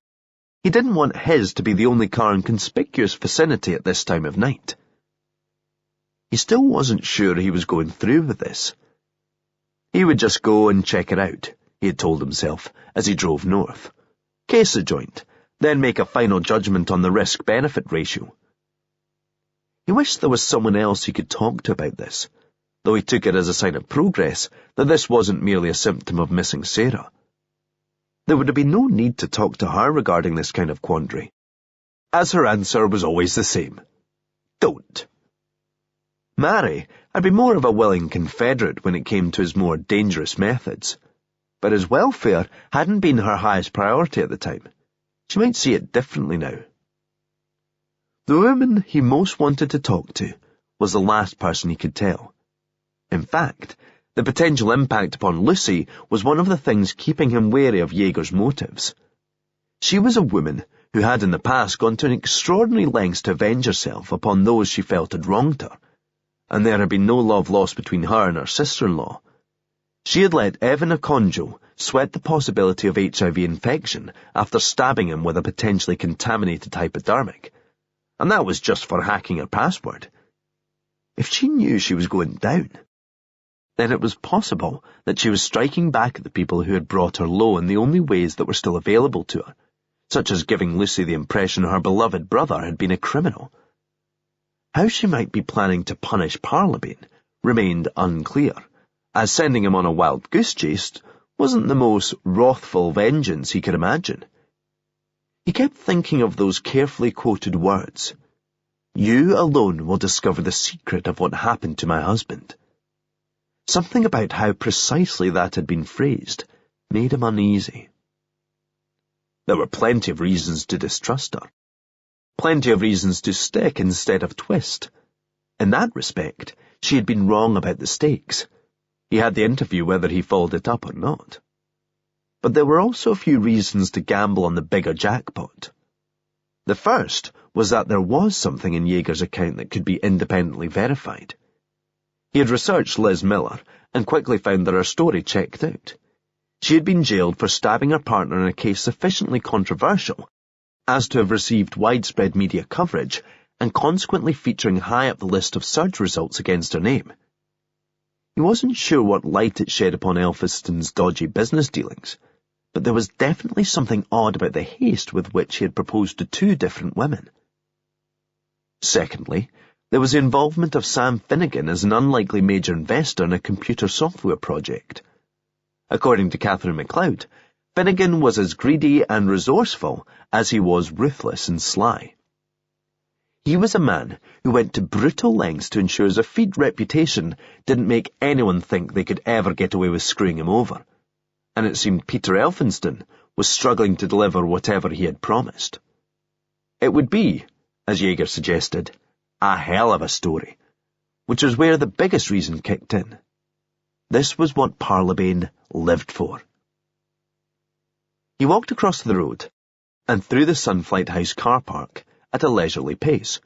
he didn't want his to be the only car in conspicuous vicinity at this time of night. He still wasn't sure he was going through with this. He would just go and check it out, he had told himself as he drove north. Case the joint, then make a final judgment on the risk-benefit ratio. He wished there was someone else he could talk to about this, though he took it as a sign of progress that this wasn't merely a symptom of missing Sarah. There would have been no need to talk to her regarding this kind of quandary, as her answer was always the same. Don't. Mary had been more of a willing confederate when it came to his more dangerous methods, but his welfare hadn't been her highest priority at the time. She might see it differently now. The woman he most wanted to talk to was the last person he could tell. In fact, the potential impact upon Lucy was one of the things keeping him wary of Jaeger's motives. She was a woman who had in the past gone to an extraordinary lengths to avenge herself upon those she felt had wronged her, and there had been no love lost between her and her sister-in-law. She had let Evan Akonjo sweat the possibility of HIV infection after stabbing him with a potentially contaminated hypodermic, and that was just for hacking her password. If she knew she was going down, then it was possible that she was striking back at the people who had brought her low in the only ways that were still available to her, such as giving Lucy the impression her beloved brother had been a criminal. How she might be planning to punish Parlabane remained unclear, as sending him on a wild goose chase wasn't the most wrathful vengeance he could imagine. He kept thinking of those carefully quoted words. "You alone will discover the secret of what happened to my husband." Something about how precisely that had been phrased made him uneasy. There were plenty of reasons to distrust her. Plenty of reasons to stick instead of twist. In that respect, she had been wrong about the stakes. He had the interview whether he followed it up or not. But there were also a few reasons to gamble on the bigger jackpot. The first was that there was something in Yeager's account that could be independently verified. He had researched Liz Miller and quickly found that her story checked out. She had been jailed for stabbing her partner in a case sufficiently controversial as to have received widespread media coverage and consequently featuring high up the list of search results against her name. He wasn't sure what light it shed upon Elphiston's dodgy business dealings, but there was definitely something odd about the haste with which he had proposed to two different women. Secondly, there was the involvement of Sam Finnegan as an unlikely major investor in a computer software project. According to Catherine MacLeod, Finnegan was as greedy and resourceful as he was ruthless and sly. He was a man who went to brutal lengths to ensure his effete reputation didn't make anyone think they could ever get away with screwing him over, and it seemed Peter Elphinston was struggling to deliver whatever he had promised. It would be, as Yeager suggested, a hell of a story, which was where the biggest reason kicked in. This was what Parlabane lived for. He walked across the road and through the Sunflight House car park at a leisurely pace,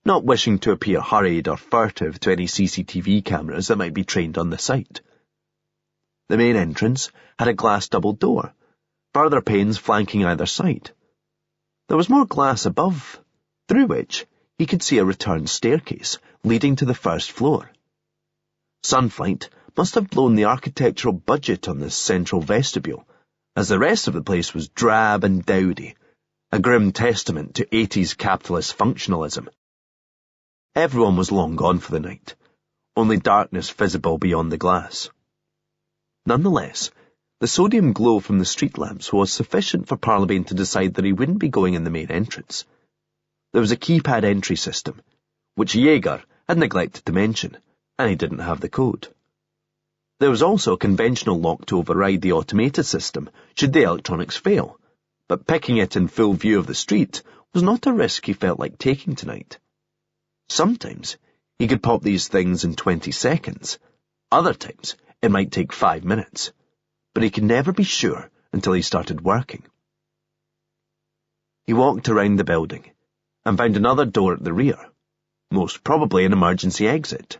not wishing to appear hurried or furtive to any CCTV cameras that might be trained on the site. The main entrance had a glass double door, further panes flanking either side. There was more glass above, through which he could see a return staircase leading to the first floor. Sunflight must have blown the architectural budget on this central vestibule, as the rest of the place was drab and dowdy, a grim testament to 80s capitalist functionalism. Everyone was long gone for the night, only darkness visible beyond the glass. Nonetheless, the sodium glow from the street lamps was sufficient for Parlabane to decide that he wouldn't be going in the main entrance. There was a keypad entry system, which Yeager had neglected to mention, and he didn't have the code. There was also a conventional lock to override the automated system should the electronics fail, but picking it in full view of the street was not a risk he felt like taking tonight. Sometimes he could pop these things in 20 seconds, other times it might take 5 minutes, but he could never be sure until he started working. He walked around the building and found another door at the rear, most probably an emergency exit.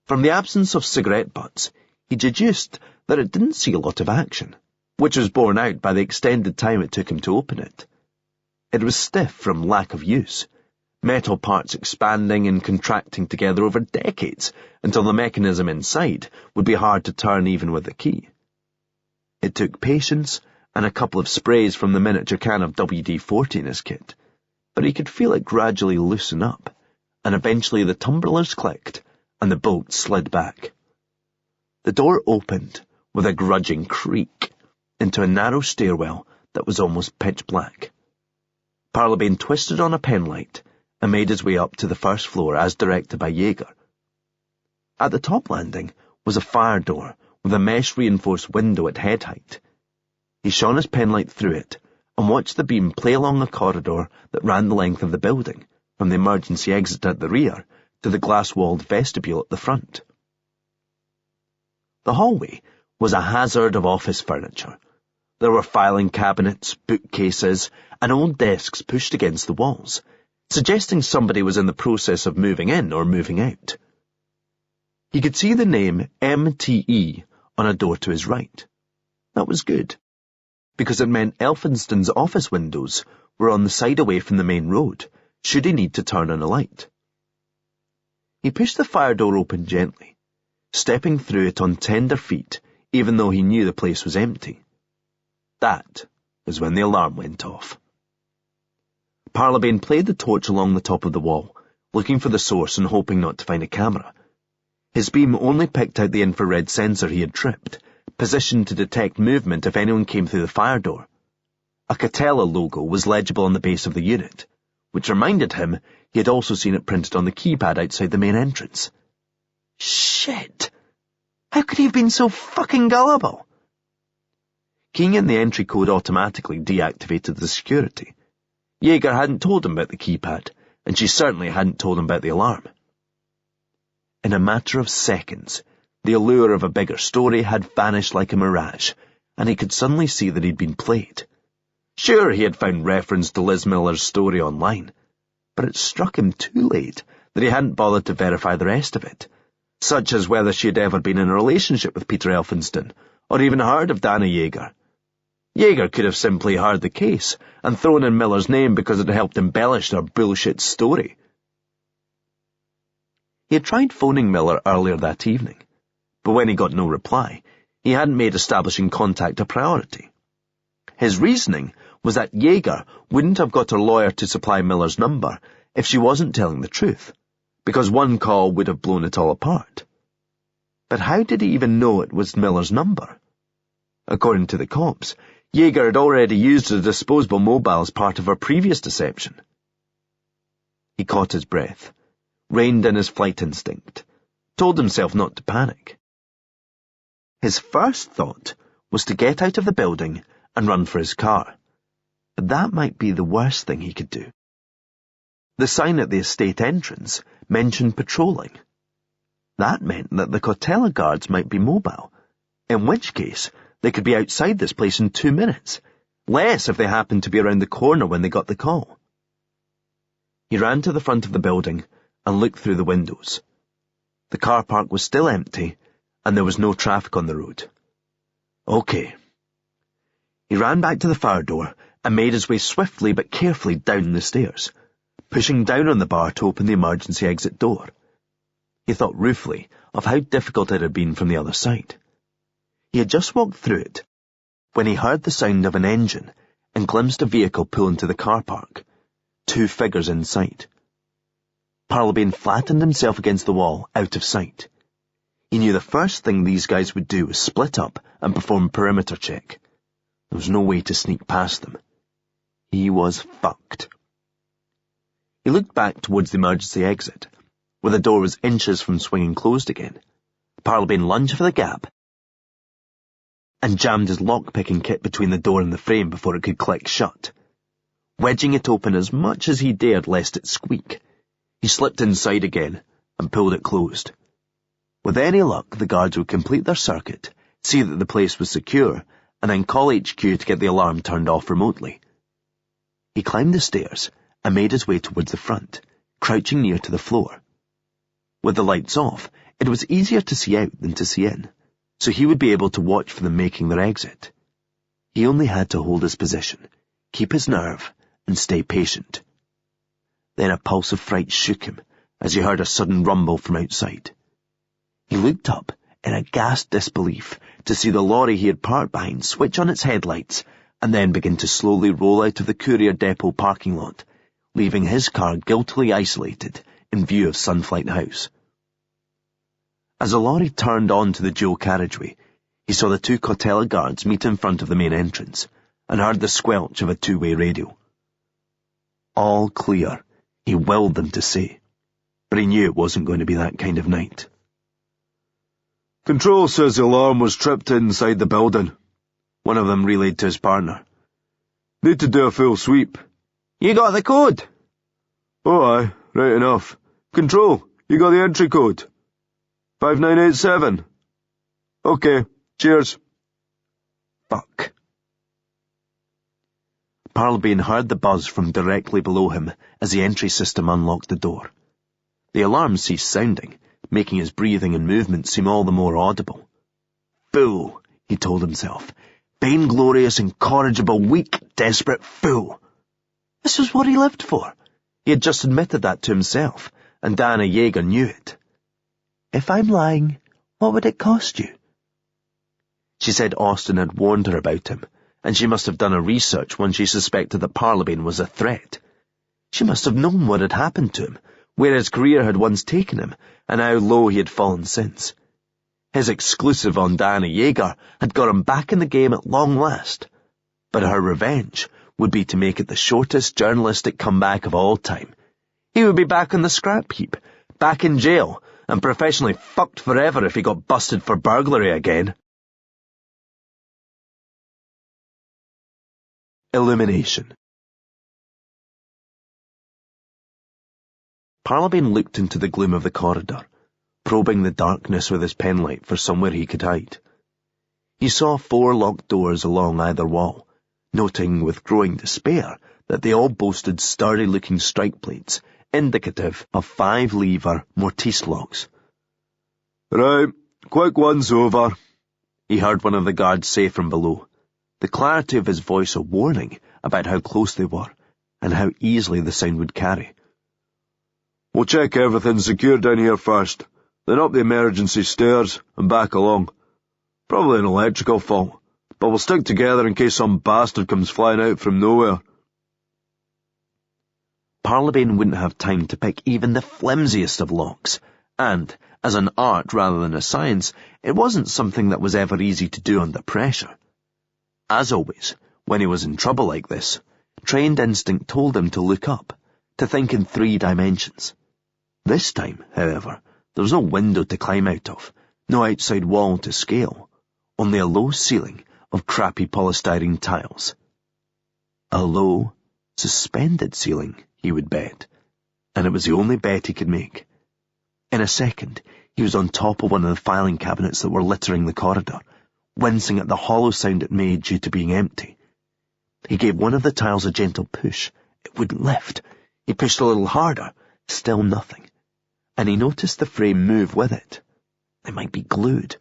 From the absence of cigarette butts, he deduced that it didn't see a lot of action, which was borne out by the extended time it took him to open it. It was stiff from lack of use, metal parts expanding and contracting together over decades until the mechanism inside would be hard to turn even with a key. It took patience and a couple of sprays from the miniature can of WD-40 in his kit, but he could feel it gradually loosen up, and eventually the tumblers clicked and the bolt slid back. The door opened with a grudging creak into a narrow stairwell that was almost pitch black. Parlabane twisted on a penlight and made his way up to the first floor as directed by Yeager. At the top landing was a fire door with a mesh-reinforced window at head height. He shone his penlight through it and watched the beam play along a corridor that ran the length of the building, from the emergency exit at the rear to the glass-walled vestibule at the front. The hallway was a hazard of office furniture. There were filing cabinets, bookcases, and old desks pushed against the walls, suggesting somebody was in the process of moving in or moving out. He could see the name MTE on a door to his right. That was good, because it meant Elphinston's office windows were on the side away from the main road, should he need to turn on a light. He pushed the fire door open gently, stepping through it on tender feet, even though he knew the place was empty. That was when the alarm went off. Parlabane played the torch along the top of the wall, looking for the source and hoping not to find a camera. His beam only picked out the infrared sensor he had tripped, positioned to detect movement if anyone came through the fire door. A Catella logo was legible on the base of the unit, which reminded him he had also seen it printed on the keypad outside the main entrance. Shit! How could he have been so fucking gullible? Keying in the entry code automatically deactivated the security. Jaeger hadn't told him about the keypad, and she certainly hadn't told him about the alarm. In a matter of seconds, the allure of a bigger story had vanished like a mirage, and he could suddenly see that he'd been played. Sure, he had found reference to Liz Miller's story online, but it struck him too late that he hadn't bothered to verify the rest of it, such as whether she had ever been in a relationship with Peter Elphinston, or even heard of Dana Jaeger. Jaeger could have simply heard the case and thrown in Miller's name because it helped embellish their bullshit story. He had tried phoning Miller earlier that evening, but when he got no reply, he hadn't made establishing contact a priority. His reasoning was that Jaeger wouldn't have got her lawyer to supply Miller's number if she wasn't telling the truth, because one call would have blown it all apart. But how did he even know it was Miller's number? According to the cops, Jaeger had already used a disposable mobile as part of her previous deception. He caught his breath, reined in his flight instinct, told himself not to panic. His first thought was to get out of the building and run for his car, but that might be the worst thing he could do. The sign at the estate entrance mentioned patrolling. That meant that the Cotella guards might be mobile, in which case they could be outside this place in 2 minutes, less if they happened to be around the corner when they got the call. He ran to the front of the building and looked through the windows. The car park was still empty, and there was no traffic on the road. Okay. He ran back to the fire door and made his way swiftly but carefully down the stairs, pushing down on the bar to open the emergency exit door. He thought ruefully of how difficult it had been from the other side. He had just walked through it when he heard the sound of an engine and glimpsed a vehicle pull into the car park, 2 figures in sight. Parlabane flattened himself against the wall, out of sight. He knew the first thing these guys would do was split up and perform a perimeter check. There was no way to sneak past them. He was fucked. He looked back towards the emergency exit, where the door was inches from swinging closed again. Parlabane lunged for the gap and jammed his lock-picking kit between the door and the frame before it could click shut. Wedging it open as much as he dared lest it squeak, he slipped inside again and pulled it closed. With any luck, the guards would complete their circuit, see that the place was secure, and then call HQ to get the alarm turned off remotely. He climbed the stairs and made his way towards the front, crouching near to the floor. With the lights off, it was easier to see out than to see in, so he would be able to watch for them making their exit. He only had to hold his position, keep his nerve, and stay patient. Then a pulse of fright shook him as he heard a sudden rumble from outside. He looked up in aghast disbelief to see the lorry he had parked behind switch on its headlights and then begin to slowly roll out of the courier depot parking lot, leaving his car guiltily isolated in view of Sunflight House. As the lorry turned onto the dual carriageway, he saw the 2 Cotella guards meet in front of the main entrance and heard the squelch of a 2-way radio. All clear, he willed them to say, but he knew it wasn't going to be that kind of night. Control says the alarm was tripped inside the building, one of them relayed to his partner. Need to do a full sweep. You got the code? Oh aye, right enough. Control, you got the entry code? 5987. Okay, cheers. Fuck. Parlabane heard the buzz from directly below him as the entry system unlocked the door. The alarm ceased sounding, making his breathing and movement seem all the more audible. Fool, he told himself. Vainglorious, incorrigible, weak, desperate fool. This was what he lived for. He had just admitted that to himself, and Dana Jaeger knew it. If I'm lying, what would it cost you? She said Austin had warned her about him, and she must have done a research when she suspected that Parlabane was a threat. She must have known what had happened to him, where his career had once taken him, and how low he had fallen since. His exclusive on Dana Jaeger had got him back in the game at long last. but her revenge would be to make it the shortest journalistic comeback of all time. He would be back on the scrap heap, back in jail, and professionally fucked forever if he got busted for burglary again. Illumination. Parlabane looked into the gloom of the corridor, probing the darkness with his penlight for somewhere he could hide. He saw 4 locked doors along either wall, noting with growing despair that they all boasted sturdy-looking strike plates, indicative of 5-lever mortise locks. Right, quick one's over, he heard one of the guards say from below, the clarity of his voice a warning about how close they were, and how easily the sound would carry. We'll check everything secure down here first, then up the emergency stairs and back along. Probably an electrical fault, but we'll stick together in case some bastard comes flying out from nowhere. Parlabane wouldn't have time to pick even the flimsiest of locks, and, as an art rather than a science, it wasn't something that was ever easy to do under pressure. As always, when he was in trouble like this, trained instinct told him to look up, to think in 3 dimensions. This time, however, there was no window to climb out of, no outside wall to scale, only a low ceiling of crappy polystyrene tiles. A low, suspended ceiling, he would bet, and it was the only bet he could make. In a second, he was on top of one of the filing cabinets that were littering the corridor, wincing at the hollow sound it made due to being empty. He gave one of the tiles a gentle push. It wouldn't lift. He pushed a little harder, still nothing, and he noticed the frame move with it. They might be glued.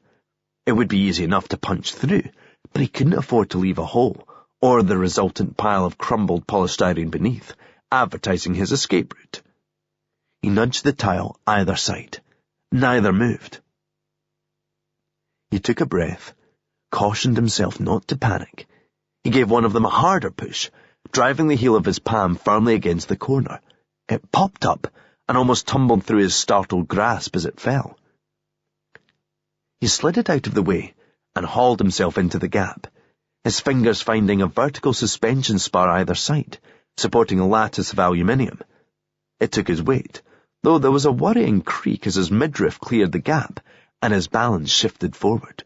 It would be easy enough to punch through, but he couldn't afford to leave a hole, or the resultant pile of crumbled polystyrene beneath, advertising his escape route. He nudged the tile either side. Neither moved. He took a breath, cautioned himself not to panic. He gave one of them a harder push, driving the heel of his palm firmly against the corner. It popped up and almost tumbled through his startled grasp as it fell. He slid it out of the way and hauled himself into the gap, his fingers finding a vertical suspension spar either side, supporting a lattice of aluminium. It took his weight, though there was a worrying creak as his midriff cleared the gap and his balance shifted forward.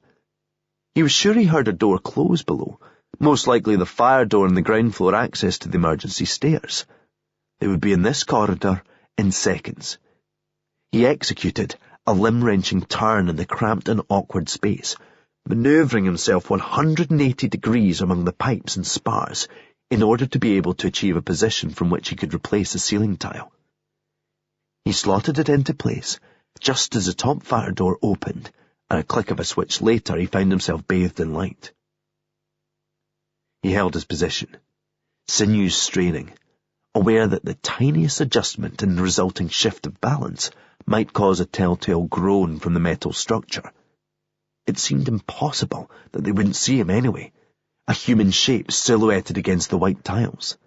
He was sure he heard a door close below, most likely the fire door and the ground floor access to the emergency stairs. They would be in this corridor in seconds. He executed a limb-wrenching turn in the cramped and awkward space, manoeuvring himself 180 degrees among the pipes and spars in order to be able to achieve a position from which he could replace the ceiling tile. He slotted it into place just as the top fire door opened, and a click of a switch later he found himself bathed in light. He held his position, sinews straining, aware that the tiniest adjustment in the resulting shift of balance might cause a telltale groan from the metal structure. It seemed impossible that they wouldn't see him anyway, a human shape silhouetted against the white tiles.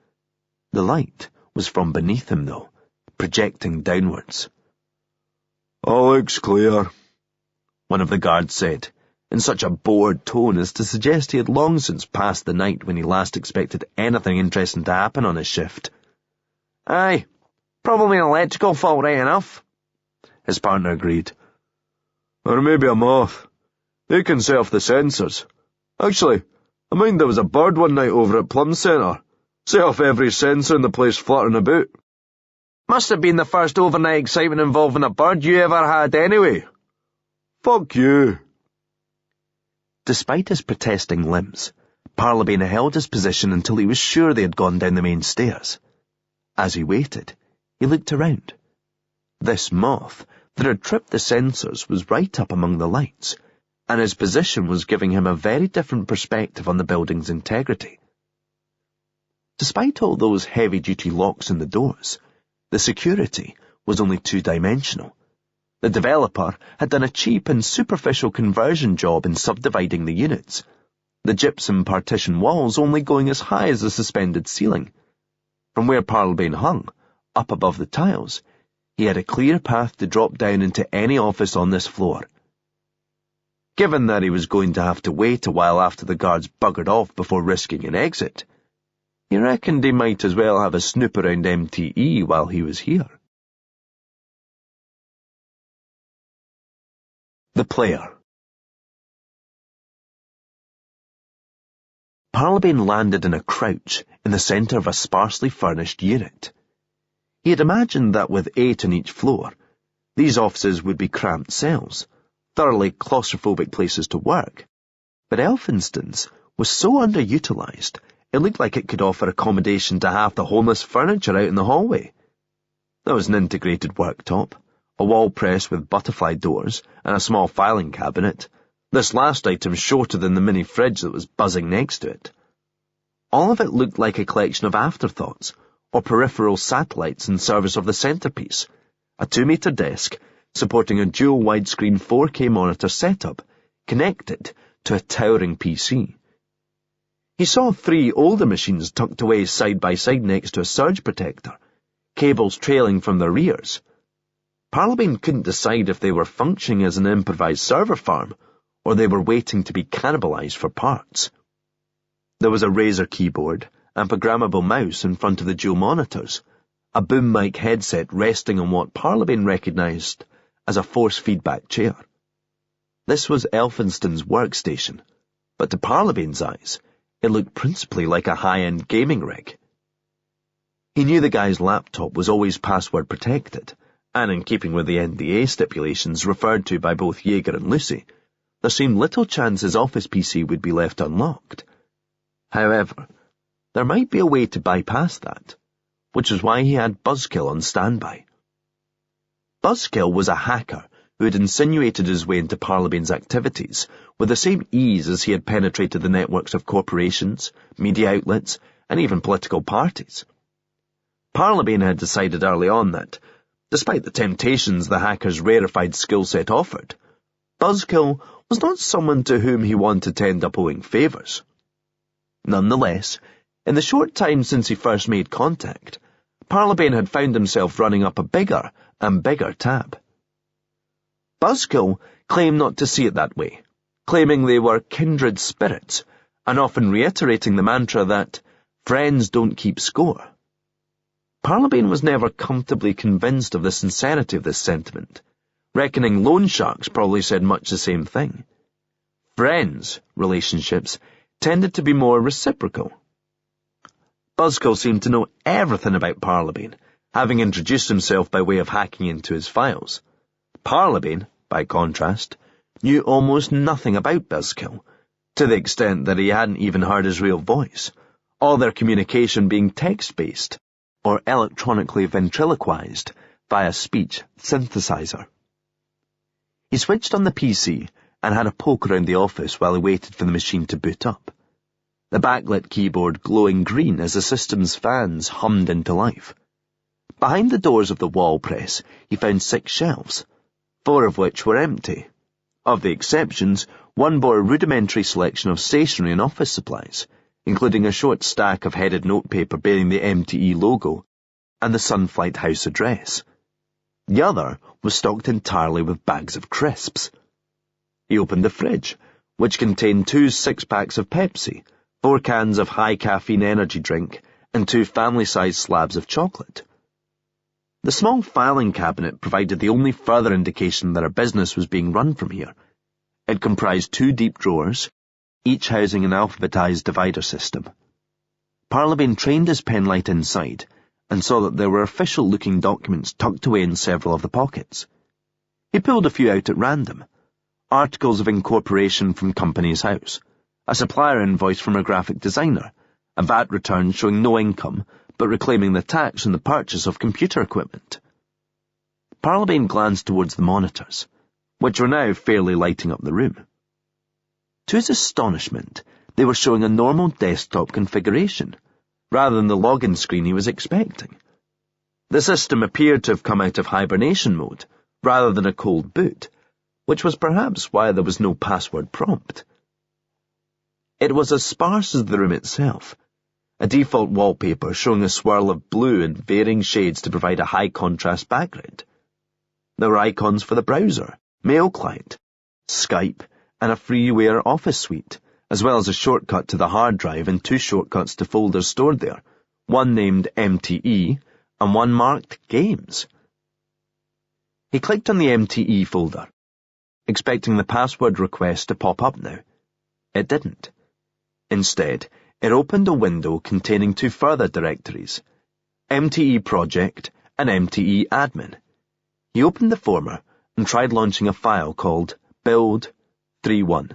The light was from beneath him, though, projecting downwards. All looks clear, one of the guards said, in such a bored tone as to suggest he had long since passed the night when he last expected anything interesting to happen on his shift. Aye, probably an electrical fault, right enough, his partner agreed. Or maybe a moth. They can set off the sensors. Actually, I mind there was a bird one night over at Plum Centre. Set off every sensor in the place fluttering about. Must have been the first overnight excitement involving a bird you ever had anyway. Fuck you. Despite his protesting limbs, Parlabane held his position until he was sure they had gone down the main stairs. As he waited, he looked around. This moth that had tripped the sensors was right up among the lights, and his position was giving him a very different perspective on the building's integrity. Despite all those heavy-duty locks in the doors, the security was only 2-dimensional. The developer had done a cheap and superficial conversion job in subdividing the units, the gypsum partition walls only going as high as the suspended ceiling. From where Parlabane hung, up above the tiles, he had a clear path to drop down into any office on this floor. Given that he was going to have to wait a while after the guards buggered off before risking an exit, he reckoned he might as well have a snoop around MTE while he was here. The Player. Parlabane landed in a crouch in the centre of a sparsely furnished unit. He had imagined that with 8 on each floor, these offices would be cramped cells, thoroughly claustrophobic places to work. But Elphinstone's was so underutilised, it looked like it could offer accommodation to half the homeless furniture out in the hallway. There was an integrated worktop, a wall press with butterfly doors, and a small filing cabinet, this last item shorter than the mini fridge that was buzzing next to it. All of it looked like a collection of afterthoughts, or peripheral satellites in service of the centrepiece, a 2-metre desk supporting a dual widescreen 4K monitor setup connected to a towering PC. He saw 3 older machines tucked away side by side next to a surge protector, cables trailing from their rears. Parlabane couldn't decide if they were functioning as an improvised server farm, or they were waiting to be cannibalized for parts. There was a Razer keyboard and programmable mouse in front of the dual monitors, a boom mic headset resting on what Parlabane recognized as a force feedback chair. This was Elphinstone's workstation, but to Parlabane's eyes, it looked principally like a high-end gaming rig. He knew the guy's laptop was always password protected, and in keeping with the NDA stipulations referred to by both Jaeger and Lucy, there seemed little chance his office PC would be left unlocked. However, there might be a way to bypass that, which was why he had Buzzkill on standby. Buzzkill was a hacker who had insinuated his way into Parlabane's activities with the same ease as he had penetrated the networks of corporations, media outlets, and even political parties. Parlabane had decided early on that, despite the temptations the hacker's rarefied skill set offered, Buzzkill was not someone to whom he wanted to end up owing favours. Nonetheless, in the short time since he first made contact, Parlabane had found himself running up a bigger and bigger tab. Buzzkill claimed not to see it that way, claiming they were kindred spirits, and often reiterating the mantra that friends don't keep score. Parlabane was never comfortably convinced of the sincerity of this sentiment, reckoning loan sharks probably said much the same thing. Friends' relationships tended to be more reciprocal. Buzzkill seemed to know everything about Parlabane, having introduced himself by way of hacking into his files. Parlabane, by contrast, knew almost nothing about Buzzkill, to the extent that he hadn't even heard his real voice, all their communication being text-based, or electronically ventriloquized via speech synthesizer. He switched on the PC and had a poke around the office while he waited for the machine to boot up, the backlit keyboard glowing green as the system's fans hummed into life. Behind the doors of the wall press, he found 6 shelves, 4 of which were empty. Of the exceptions, one bore a rudimentary selection of stationery and office supplies, including a short stack of headed notepaper bearing the MTE logo and the Sunflight House address. The other was stocked entirely with bags of crisps. He opened the fridge, which contained 2 6-packs of Pepsi, 4 cans of high-caffeine energy drink, and 2 family-sized slabs of chocolate. The small filing cabinet provided the only further indication that a business was being run from here. It comprised 2 deep drawers, each housing an alphabetized divider system. Parlabane trained his penlight inside and saw that there were official-looking documents tucked away in several of the pockets. He pulled a few out at random. Articles of incorporation from Companies House, a supplier invoice from a graphic designer, a VAT return showing no income but reclaiming the tax on the purchase of computer equipment. Parlabane glanced towards the monitors, which were now fairly lighting up the room. To his astonishment, they were showing a normal desktop configuration, rather than the login screen he was expecting. The system appeared to have come out of hibernation mode, rather than a cold boot, which was perhaps why there was no password prompt. It was as sparse as the room itself, a default wallpaper showing a swirl of blue in varying shades to provide a high-contrast background. There were icons for the browser, mail client, Skype, and a freeware office suite, as well as a shortcut to the hard drive and 2 shortcuts to folders stored there, one named MTE and one marked Games. He clicked on the MTE folder, expecting the password request to pop up now. It didn't. Instead, it opened a window containing 2 further directories, MTE Project and MTE Admin. He opened the former and tried launching a file called build31.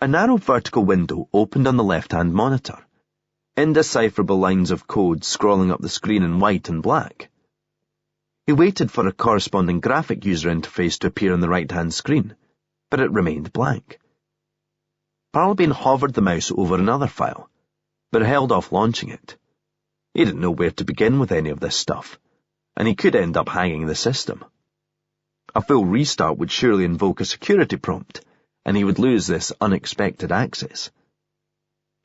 A narrow vertical window opened on the left-hand monitor, indecipherable lines of code scrolling up the screen in white and black. He waited for a corresponding graphic user interface to appear on the right-hand screen, but it remained blank. Parlabane hovered the mouse over another file, but held off launching it. He didn't know where to begin with any of this stuff, and he could end up hanging the system. A full restart would surely invoke a security prompt, and he would lose this unexpected access.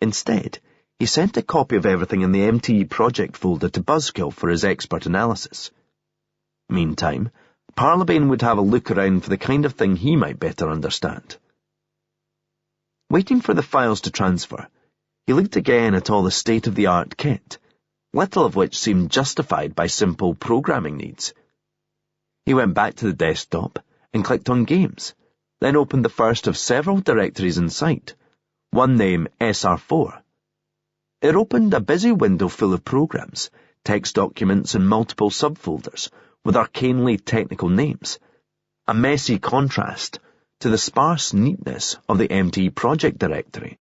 Instead, he sent a copy of everything in the MTE project folder to Buzzkill for his expert analysis. Meantime, Parlabane would have a look around for the kind of thing he might better understand. Waiting for the files to transfer, he looked again at all the state-of-the-art kit, little of which seemed justified by simple programming needs. He went back to the desktop and clicked on Games, then opened the first of several directories in sight, one name SR4. It opened a busy window full of programs, text documents and multiple subfolders with arcanely technical names, a messy contrast to the sparse neatness of the MTE project directory.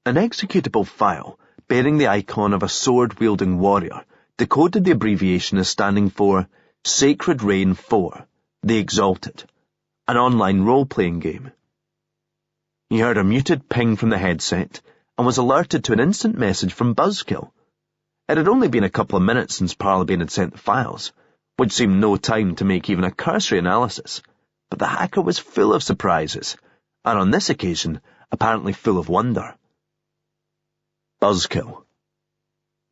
An executable file bearing the icon of a sword-wielding warrior decoded the abbreviation as standing for Sacred Reign 4, The Exalted, an online role-playing game. He heard a muted ping from the headset and was alerted to an instant message from Buzzkill. It had only been a couple of minutes since Parlabane had sent the files, which seemed no time to make even a cursory analysis, but the hacker was full of surprises, and on this occasion, apparently full of wonder. Buzzkill.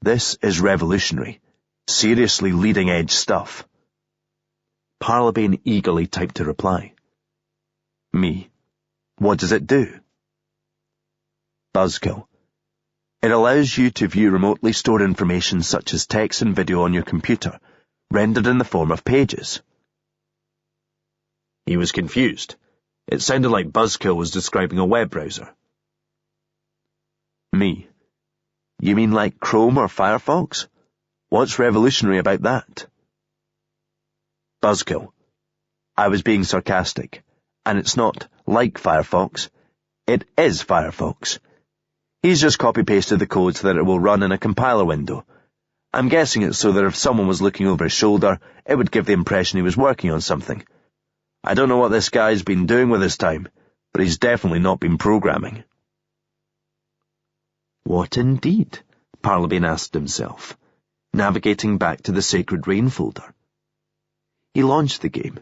This is revolutionary, seriously leading-edge stuff. Parlabane eagerly typed a reply. Me. What does it do? Buzzkill. It allows you to view remotely stored information such as text and video on your computer, rendered in the form of pages. He was confused. It sounded like Buzzkill was describing a web browser. Me. You mean like Chrome or Firefox? What's revolutionary about that? Buzzkill. I was being sarcastic, and it's not like Firefox. It is Firefox. He's just copy-pasted the code so that it will run in a compiler window. I'm guessing it's so that if someone was looking over his shoulder, it would give the impression he was working on something. I don't know what this guy's been doing with his time, but he's definitely not been programming. What indeed? Parlabane asked himself, navigating back to the Sacred Reign folder. He launched the game.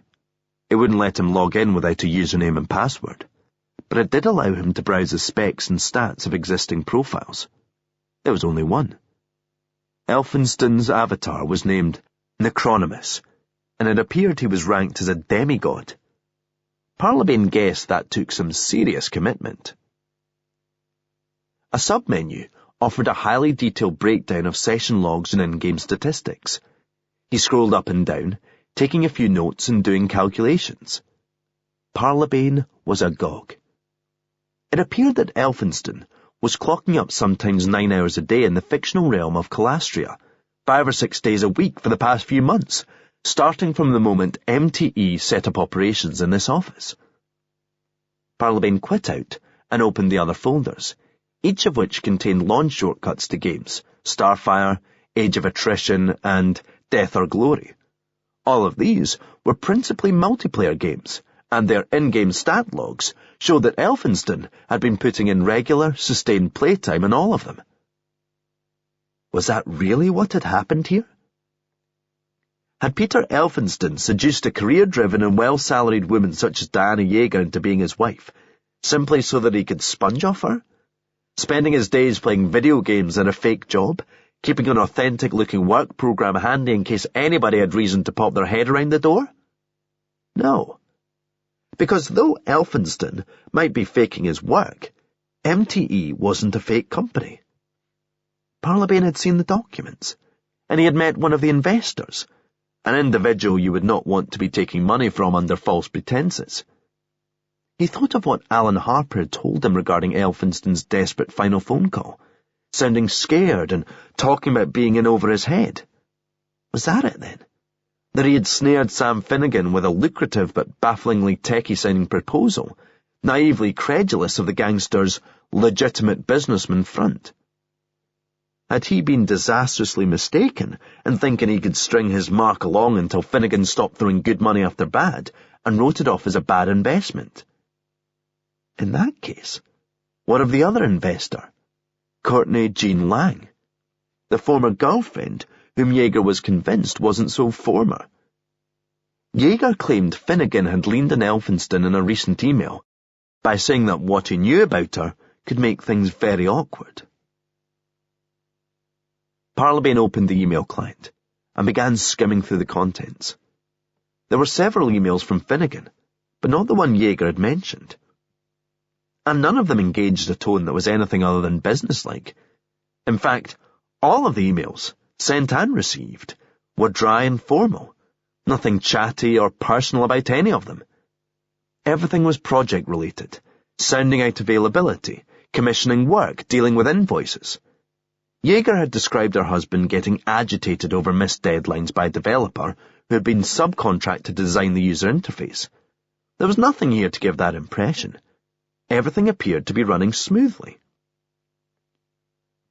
It wouldn't let him log in without a username and password, but it did allow him to browse the specs and stats of existing profiles. There was only one. Elphinston's avatar was named Necronimus, and it appeared he was ranked as a demigod. Parlabane guessed that took some serious commitment. A submenu offered a highly detailed breakdown of session logs and in-game statistics. He scrolled up and down, taking a few notes and doing calculations. Parlabane was agog. It appeared that Elphinston was clocking up sometimes 9 hours a day in the fictional realm of Calastria, 5 or 6 days a week for the past few months, starting from the moment MTE set up operations in this office. Parlabane quit out and opened the other folders, each of which contained launch shortcuts to games, Starfire, Age of Attrition, and Death or Glory. All of these were principally multiplayer games, and their in-game stat logs showed that Elphinston had been putting in regular, sustained playtime in all of them. Was that really what had happened here? Had Peter Elphinston seduced a career-driven and well-salaried woman such as Diana Yeager into being his wife, simply so that he could sponge off her? Spending his days playing video games in a fake job, keeping an authentic-looking work program handy in case anybody had reason to pop their head around the door? No. because though Elphinstone might be faking his work, MTE wasn't a fake company. Parlabane had seen the documents, and he had met one of the investors, an individual you would not want to be taking money from under false pretenses. He thought of what Alan Harper had told him regarding Elphinstone's desperate final phone call, sounding scared and talking about being in over his head. Was that it, then? That he had snared Sam Finnegan with a lucrative but bafflingly techie-sounding proposal, naively credulous of the gangster's legitimate businessman front? Had he been disastrously mistaken in thinking he could string his mark along until Finnegan stopped throwing good money after bad and wrote it off as a bad investment? In that case, what of the other investor, Courtney Jean Lang, the former girlfriend whom Yeager was convinced wasn't so former? Yeager claimed Finnegan had leaned on Elphinstone in a recent email by saying that what he knew about her could make things very awkward. Parlabane opened the email client and began skimming through the contents. There were several emails from Finnegan, but not the one Yeager had mentioned. And none of them engaged a tone that was anything other than businesslike. In fact, all of the emails, sent and received, were dry and formal, nothing chatty or personal about any of them. Everything was project-related, sounding out availability, commissioning work, dealing with invoices. Yeager had described her husband getting agitated over missed deadlines by a developer who had been subcontracted to design the user interface. There was nothing here to give that impression. Everything appeared to be running smoothly.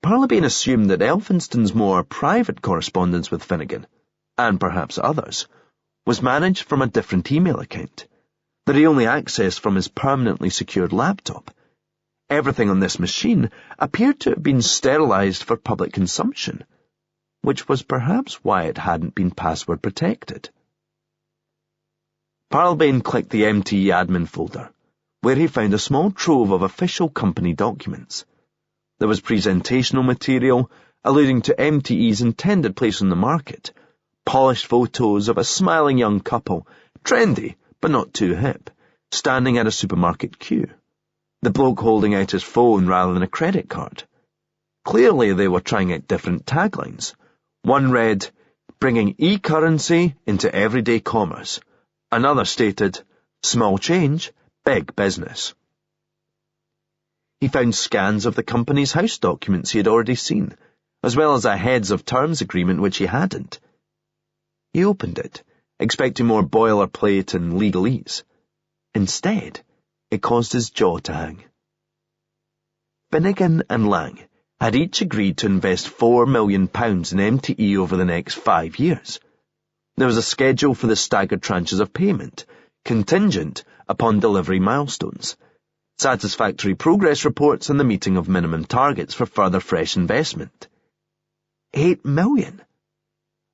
Parlabane assumed that Elphinstone's more private correspondence with Finnegan, and perhaps others, was managed from a different email account, that he only accessed from his permanently secured laptop. Everything on this machine appeared to have been sterilized for public consumption, which was perhaps why it hadn't been password protected. Parlabane clicked the MTE admin folder, where he found a small trove of official company documents. There was presentational material alluding to MTE's intended place on the market, polished photos of a smiling young couple, trendy but not too hip, standing at a supermarket queue, the bloke holding out his phone rather than a credit card. Clearly they were trying out different taglines. One read, "Bringing e-currency into everyday commerce." Another stated, "Small change, big business." He found scans of the company's house documents he had already seen, as well as a heads of terms agreement which he hadn't. He opened it, expecting more boilerplate and legalese. Instead, it caused his jaw to hang. Finnegan and Lang had each agreed to invest £4 million in MTE over the next 5 years. There was a schedule for the staggered tranches of payment, contingent upon delivery milestones, satisfactory progress reports and the meeting of minimum targets for further fresh investment. $8 million.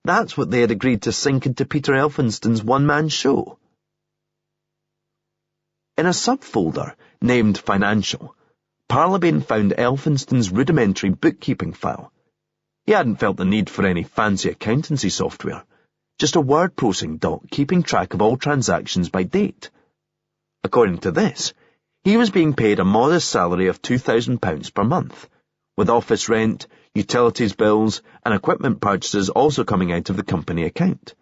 That's what they had agreed to sink into Peter Elphinstone's one-man show. In a subfolder named Financial, Parlabane found Elphinstone's rudimentary bookkeeping file. He hadn't felt the need for any fancy accountancy software, just a word processing doc keeping track of all transactions by date. According to this, he was being paid a modest salary of £2,000 per month, with office rent, utilities bills, and equipment purchases also coming out of the company account.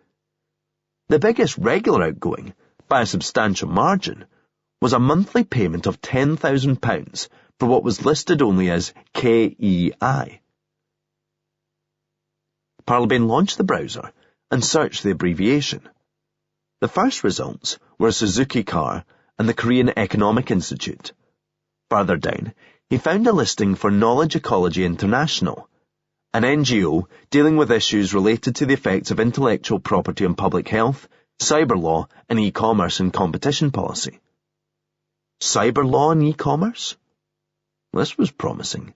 The biggest regular outgoing, by a substantial margin, was a monthly payment of £10,000 for what was listed only as KEI. Parlabane launched the browser and searched the abbreviation. The first results were Suzuki Car and the Korean Economic Institute. Further down, he found a listing for Knowledge Ecology International, an NGO dealing with issues related to the effects of intellectual property on public health, cyber law, and e-commerce and competition policy. Cyber law and e-commerce? This was promising.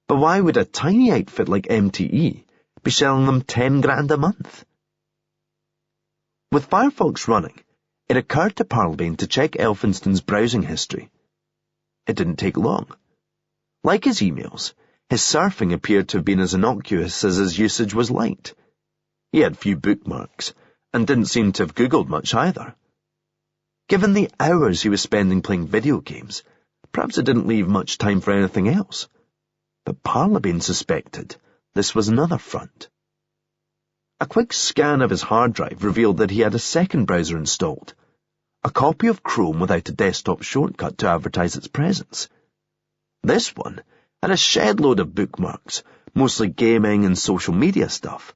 But why would a tiny outfit like MTE be selling them $10,000 a month? With Firefox running, it occurred to Parlabane to check Elphinstone's browsing history. It didn't take long. Like his emails, his surfing appeared to have been as innocuous as his usage was light. He had few bookmarks, and didn't seem to have Googled much either. Given the hours he was spending playing video games, perhaps it didn't leave much time for anything else. But Parlabane suspected this was another front. A quick scan of his hard drive revealed that he had a second browser installed, a copy of Chrome without a desktop shortcut to advertise its presence. This one had a shed load of bookmarks, mostly gaming and social media stuff.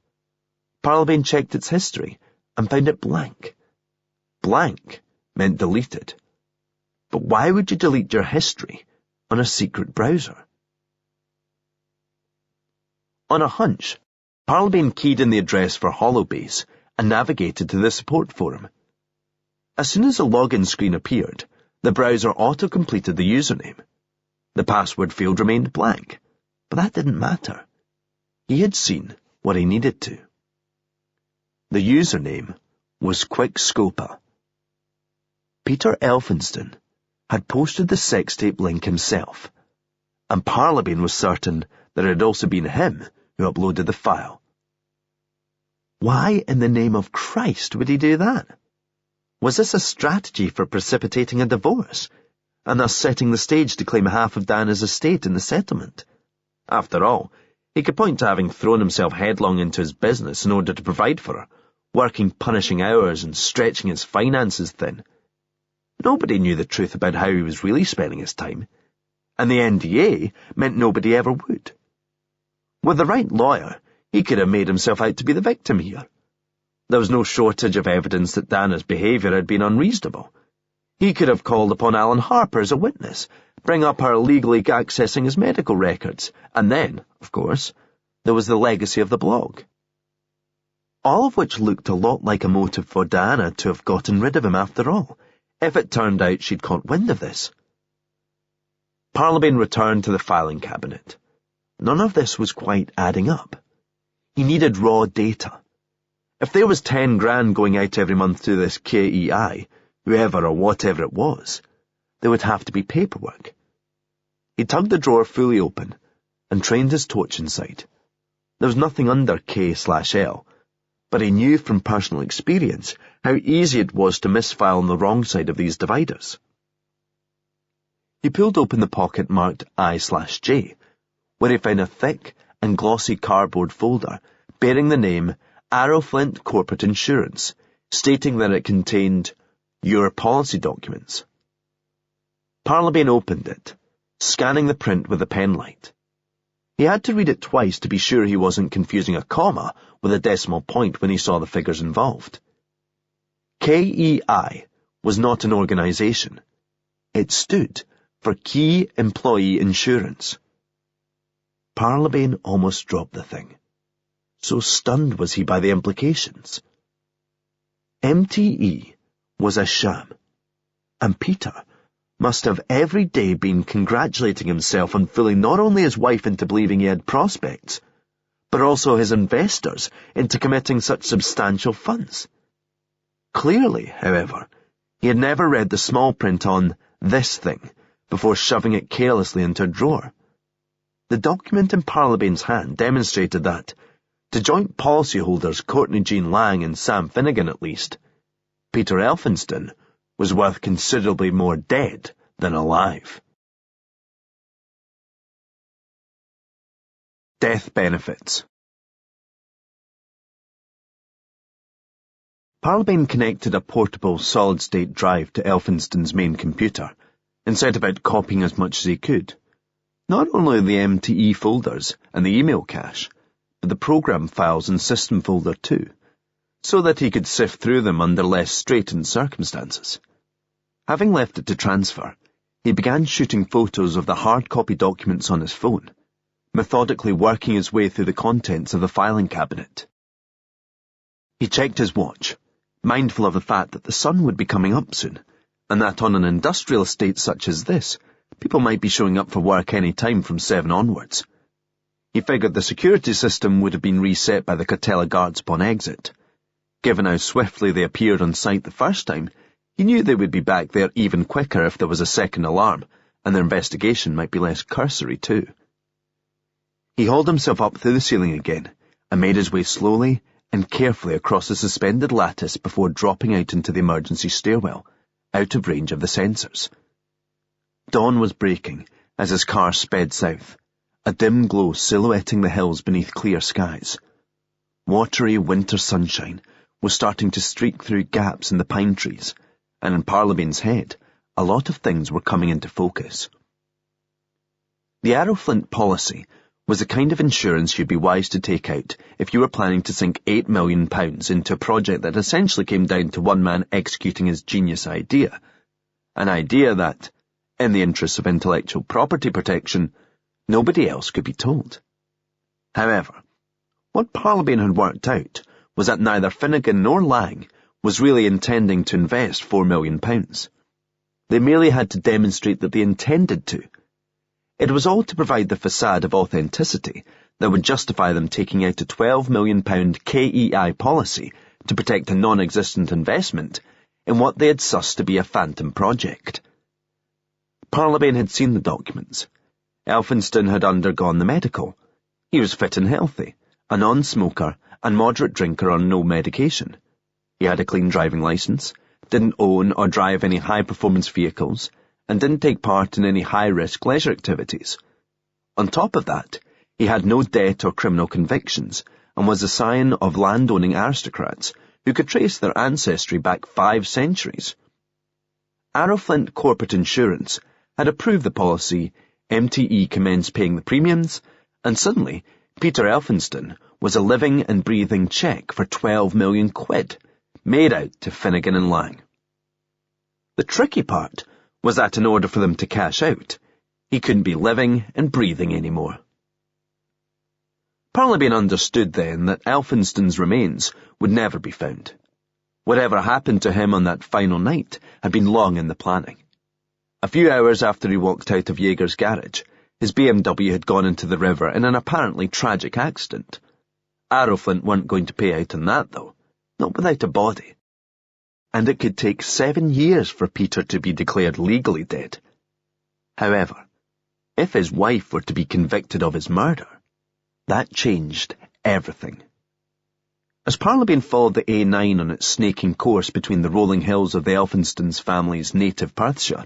Parlabane checked its history and found it blank. Blank meant deleted. But why would you delete your history on a secret browser? On a hunch, Parlabane keyed in the address for Holobase and navigated to the support forum. As soon as the login screen appeared, the browser auto-completed the username. The password field remained blank, but that didn't matter. He had seen what he needed to. The username was Quickscopa. Peter Elphinston had posted the sex tape link himself, and Parlabane was certain that it had also been him who uploaded the file. Why in the name of Christ would he do that? Was this a strategy for precipitating a divorce, and thus setting the stage to claim half of Diana's estate in the settlement? After all, he could point to having thrown himself headlong into his business in order to provide for her, working punishing hours and stretching his finances thin. Nobody knew the truth about how he was really spending his time, and the NDA meant nobody ever would. With the right lawyer, he could have made himself out to be the victim here. There was no shortage of evidence that Diana's behaviour had been unreasonable. He could have called upon Alan Harper as a witness, bring up her illegally accessing his medical records, and then, of course, there was the legacy of the blog. All of which looked a lot like a motive for Diana to have gotten rid of him after all, if it turned out she'd caught wind of this. Parlabane returned to the filing cabinet. None of this was quite adding up. He needed raw data. If there was 10 grand going out every month to this KEI, whoever or whatever it was, there would have to be paperwork. He tugged the drawer fully open and trained his torch inside. There was nothing under K/L, but he knew from personal experience how easy it was to misfile on the wrong side of these dividers. He pulled open the pocket marked I/J, where he found a thick and glossy cardboard folder bearing the name Arrowflint Corporate Insurance, stating that it contained your policy documents. Parlabane opened it, scanning the print with a penlight. He had to read it twice to be sure he wasn't confusing a comma with a decimal point when he saw the figures involved. KEI was not an organization. It stood for Key Employee Insurance. Parlabane almost dropped the thing. So stunned was he by the implications. MTE was a sham, and Peter must have every day been congratulating himself on fooling not only his wife into believing he had prospects, but also his investors into committing such substantial funds. Clearly, however, he had never read the small print on this thing before shoving it carelessly into a drawer. The document in Parlabane's hand demonstrated that, to joint policyholders Courtney Jean Lang and Sam Finnegan at least, Peter Elphinston was worth considerably more dead than alive. Death benefits. Parlabane connected a portable solid-state drive to Elphinston's main computer and set about copying as much as he could. Not only the MTE folders and the email cache, but the program files and system folder too, so that he could sift through them under less straitened circumstances. Having left it to transfer, he began shooting photos of the hard copy documents on his phone, methodically working his way through the contents of the filing cabinet. He checked his watch, mindful of the fact that the sun would be coming up soon, and that on an industrial estate such as this, people might be showing up for work any time from 7 onwards. He figured the security system would have been reset by the Catella guards upon exit. Given how swiftly they appeared on site the first time, he knew they would be back there even quicker if there was a second alarm, and their investigation might be less cursory too. He hauled himself up through the ceiling again, and made his way slowly and carefully across the suspended lattice before dropping out into the emergency stairwell, out of range of the sensors. Dawn was breaking as his car sped south, a dim glow silhouetting the hills beneath clear skies. Watery winter sunshine was starting to streak through gaps in the pine trees, and in Parlabane's head, a lot of things were coming into focus. The Arrowflint policy was the kind of insurance you'd be wise to take out if you were planning to sink £8 million into a project that essentially came down to one man executing his genius idea. An idea that, in the interests of intellectual property protection, nobody else could be told. However, what Parlabane had worked out was that neither Finnegan nor Lang was really intending to invest £4 million. They merely had to demonstrate that they intended to. It was all to provide the facade of authenticity that would justify them taking out a £12 million KEI policy to protect a non-existent investment in what they had sussed to be a phantom project. Parlabane had seen the documents. Elphinston had undergone the medical. He was fit and healthy, a non-smoker and moderate drinker on no medication. He had a clean driving licence, didn't own or drive any high-performance vehicles, and didn't take part in any high-risk leisure activities. On top of that, he had no debt or criminal convictions, and was a scion of land-owning aristocrats who could trace their ancestry back 5 centuries. Arrowflint Corporate Insurance had approved the policy, MTE commenced paying the premiums, and suddenly Peter Elphinston was a living and breathing cheque for £12 million, made out to Finnegan and Lang. The tricky part was that in order for them to cash out, he couldn't be living and breathing anymore. Parlabane understood then that Elphinston's remains would never be found. Whatever happened to him on that final night had been long in the planning. A few hours after he walked out of Jaeger's garage, his BMW had gone into the river in an apparently tragic accident. Arrowflint weren't going to pay out on that, though, not without a body. And it could take 7 years for Peter to be declared legally dead. However, if his wife were to be convicted of his murder, that changed everything. As Parlabane followed the A9 on its snaking course between the rolling hills of the Elphinstons family's native Perthshire,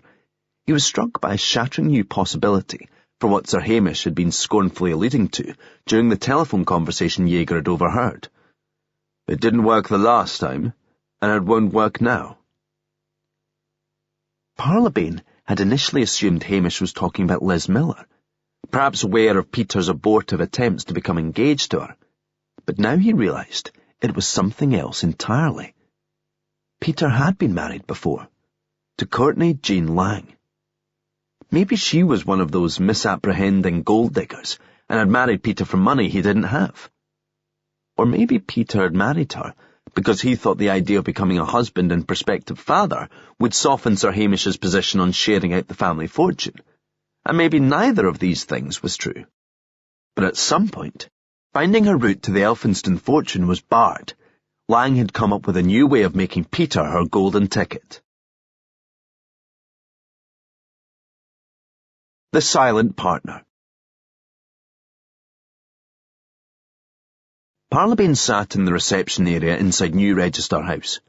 he was struck by a shattering new possibility for what Sir Hamish had been scornfully alluding to during the telephone conversation Jaeger had overheard. It didn't work the last time, and it won't work now. Parlabane had initially assumed Hamish was talking about Liz Miller, perhaps aware of Peter's abortive attempts to become engaged to her, but now he realised it was something else entirely. Peter had been married before, to Courtney Jean Lang. Maybe she was one of those misapprehending gold diggers and had married Peter for money he didn't have. Or maybe Peter had married her because he thought the idea of becoming a husband and prospective father would soften Sir Hamish's position on sharing out the family fortune, and maybe neither of these things was true. But at some point, finding her route to the Elphinston fortune was barred. Lang had come up with a new way of making Peter her golden ticket. The Silent Partner. Parlabane sat in the reception area inside New Register House,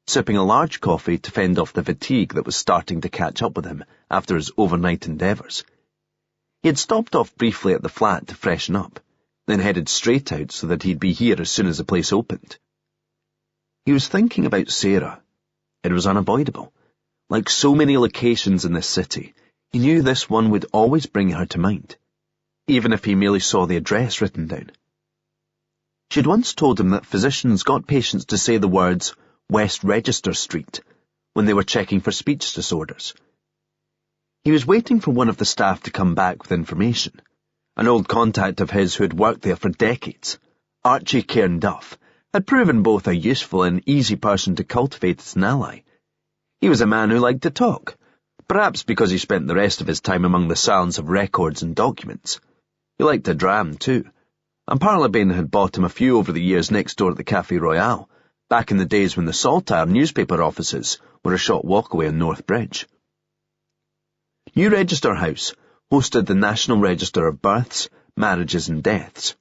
sipping a large coffee to fend off the fatigue that was starting to catch up with him after his overnight endeavours. He had stopped off briefly at the flat to freshen up, then headed straight out so that he'd be here as soon as the place opened. He was thinking about Sarah. It was unavoidable. Like so many locations in this city, he knew this one would always bring her to mind, even if he merely saw the address written down. She had once told him that physicians got patients to say the words West Register Street when they were checking for speech disorders. He was waiting for one of the staff to come back with information. An old contact of his who had worked there for decades, Archie Cairn-Duff, had proven both a useful and easy person to cultivate as an ally. He was a man who liked to talk, perhaps because he spent the rest of his time among the silence of records and documents. He liked to dram, too, and Parlabane had bought him a few over the years next door at the Café Royal, back in the days when the Saltire newspaper offices were a short walk away on North Bridge. New Register House hosted the National Register of Births, Marriages and Deaths.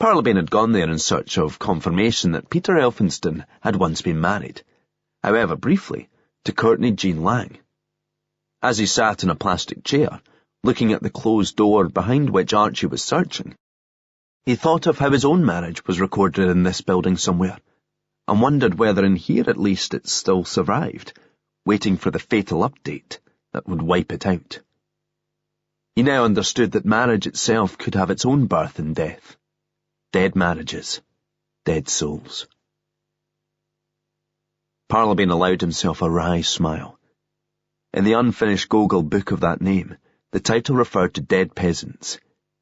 Parlabane had gone there in search of confirmation that Peter Elphinston had once been married, however briefly, to Courtney Jean Lang. As he sat in a plastic chair, looking at the closed door behind which Archie was searching, he thought of how his own marriage was recorded in this building somewhere, and wondered whether in here at least it still survived, waiting for the fatal update that would wipe it out. He now understood that marriage itself could have its own birth and death. Dead marriages, dead souls. Parlabane allowed himself a wry smile. In the unfinished Gogol book of that name, the title referred to dead peasants.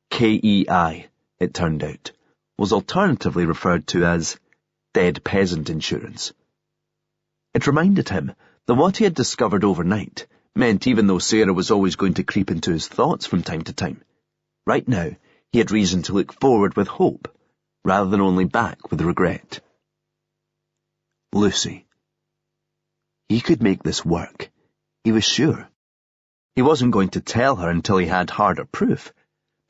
KEI, it turned out, was alternatively referred to as dead peasant insurance. It reminded him that what he had discovered overnight meant even though Sarah was always going to creep into his thoughts from time to time, right now he had reason to look forward with hope, rather than only back with regret. Lucy. He could make this work. He was sure. He wasn't going to tell her until he had harder proof,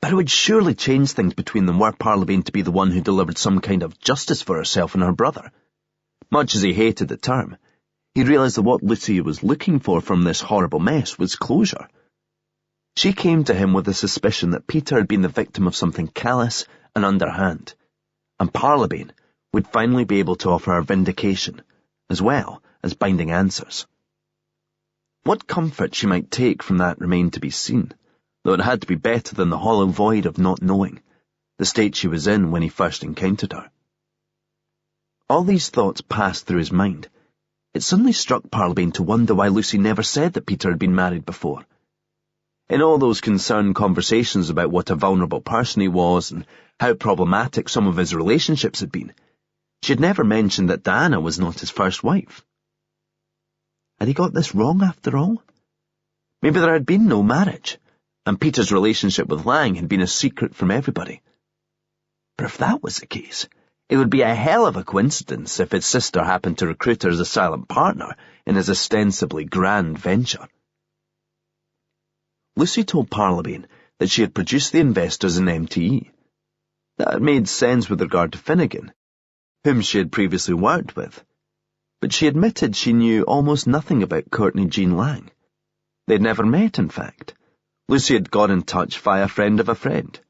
but it would surely change things between them were Parlabane to be the one who delivered some kind of justice for herself and her brother. Much as he hated the term, he realized that what Lucy was looking for from this horrible mess was closure. She came to him with the suspicion that Peter had been the victim of something callous and underhand, and Parlabane would finally be able to offer her vindication, as well as binding answers. What comfort she might take from that remained to be seen, though it had to be better than the hollow void of not knowing, the state she was in when he first encountered her. All these thoughts passed through his mind. It suddenly struck Parlabane to wonder why Lucy never said that Peter had been married before. In all those concerned conversations about what a vulnerable person he was and how problematic some of his relationships had been, she had never mentioned that Diana was not his first wife. Had he got this wrong after all? Maybe there had been no marriage, and Peter's relationship with Lang had been a secret from everybody. But if that was the case, it would be a hell of a coincidence if his sister happened to recruit her as a silent partner in his ostensibly grand venture. Lucy told Parlabane that she had produced the investors in MTE. That made sense with regard to Finnegan, whom she had previously worked with, but she admitted she knew almost nothing about Courtney Jean Lang. They'd never met, in fact. Lucy had got in touch via a friend of a friend.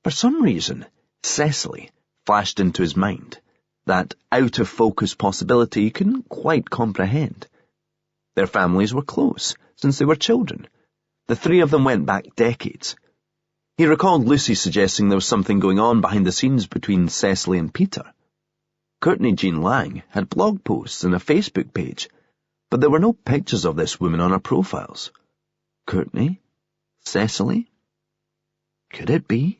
For some reason, Cecily flashed into his mind, that out-of-focus possibility he couldn't quite comprehend. Their families were close, since they were children. The three of them went back decades. He recalled Lucy suggesting there was something going on behind the scenes between Cecily and Peter. Courtney Jean Lang had blog posts and a Facebook page, but there were no pictures of this woman on her profiles. Courtney? Cecily? Could it be?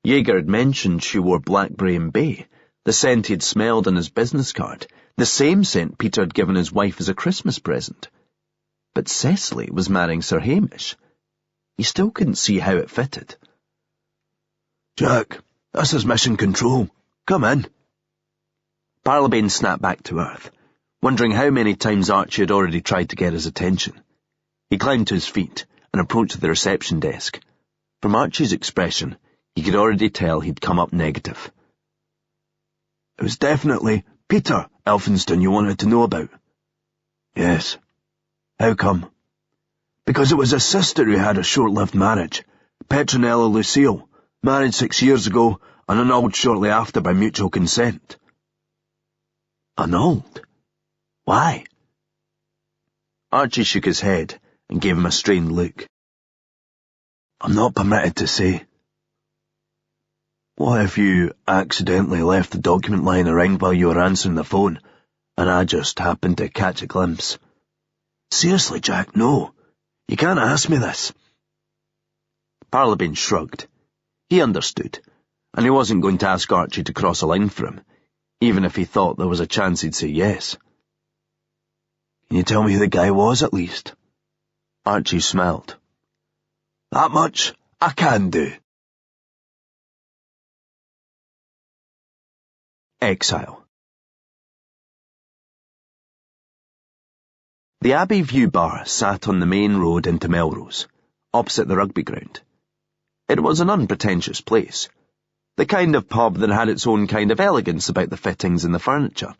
Jaeger had mentioned she wore Blackberry and Bay, the scent he'd smelled on his business card, the same scent Peter had given his wife as a Christmas present. But Cecily was marrying Sir Hamish. He still couldn't see how it fitted. Jack, this is Mission Control. Come in. Parlabane snapped back to earth, wondering how many times Archie had already tried to get his attention. He climbed to his feet and approached the reception desk. From Archie's expression, he could already tell he'd come up negative. It was definitely Peter Elphinston you wanted to know about. Yes. How come? Because it was his sister who had a short-lived marriage. Petronella Lucille, married 6 years ago and annulled shortly after by mutual consent. Annulled? Why? Archie shook his head and gave him a strained look. I'm not permitted to say. What if you accidentally left the document lying around while you were answering the phone, and I just happened to catch a glimpse? Seriously, Jack, no. You can't ask me this. Parlabane shrugged. He understood, and he wasn't going to ask Archie to cross a line for him, even if he thought there was a chance he'd say yes. Can you tell me who the guy was, at least? Archie smiled. That much I can do. Exile. The Abbey View Bar sat on the main road into Melrose, opposite the rugby ground. It was an unpretentious place, the kind of pub that had its own kind of elegance about the fittings and the furniture,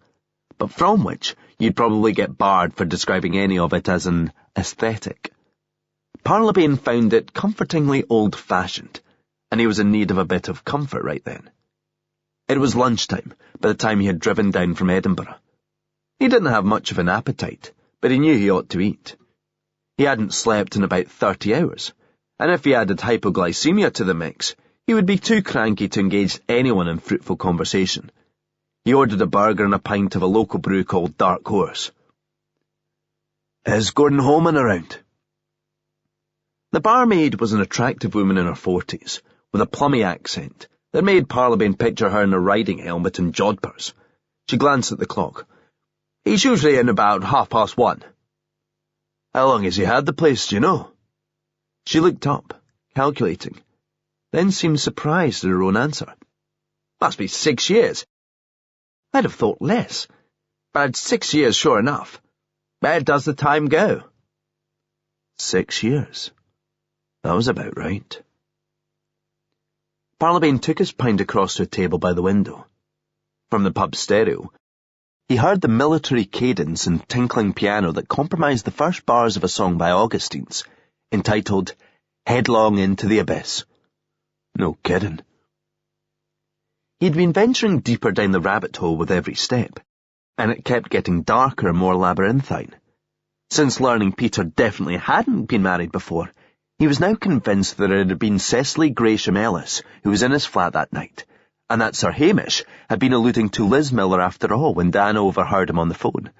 but from which you'd probably get barred for describing any of it as an aesthetic. Parlabane found it comfortingly old-fashioned, and he was in need of a bit of comfort right then. It was lunchtime by the time he had driven down from Edinburgh. He didn't have much of an appetite, but he knew he ought to eat. He hadn't slept in about 30 hours, and if he added hypoglycemia to the mix, he would be too cranky to engage anyone in fruitful conversation. He ordered a burger and a pint of a local brew called Dark Horse. "Is Gordon Holman around?" The barmaid was an attractive woman in her 40s, with a plummy accent that made Parlabane picture her in a riding helmet and jodhpurs. She glanced at the clock. "He's usually in about 1:30. "How long has he had the place, do you know?" She looked up, calculating, then seemed surprised at her own answer. "Must be 6 years. I'd have thought less, but 6 years sure enough. Where does the time go?" 6 years. That was about right. Parlabane took his pint across to a table by the window. From the pub stereo, he heard the military cadence and tinkling piano that comprised the first bars of a song by Augustine's, entitled "Headlong into the Abyss." No kidding. He'd been venturing deeper down the rabbit hole with every step, and it kept getting darker and more labyrinthine. Since learning Peter definitely hadn't been married before, he was now convinced that it had been Cecily Gresham-Ellis who was in his flat that night, and that Sir Hamish had been alluding to Liz Miller after all when Dan overheard him on the phone.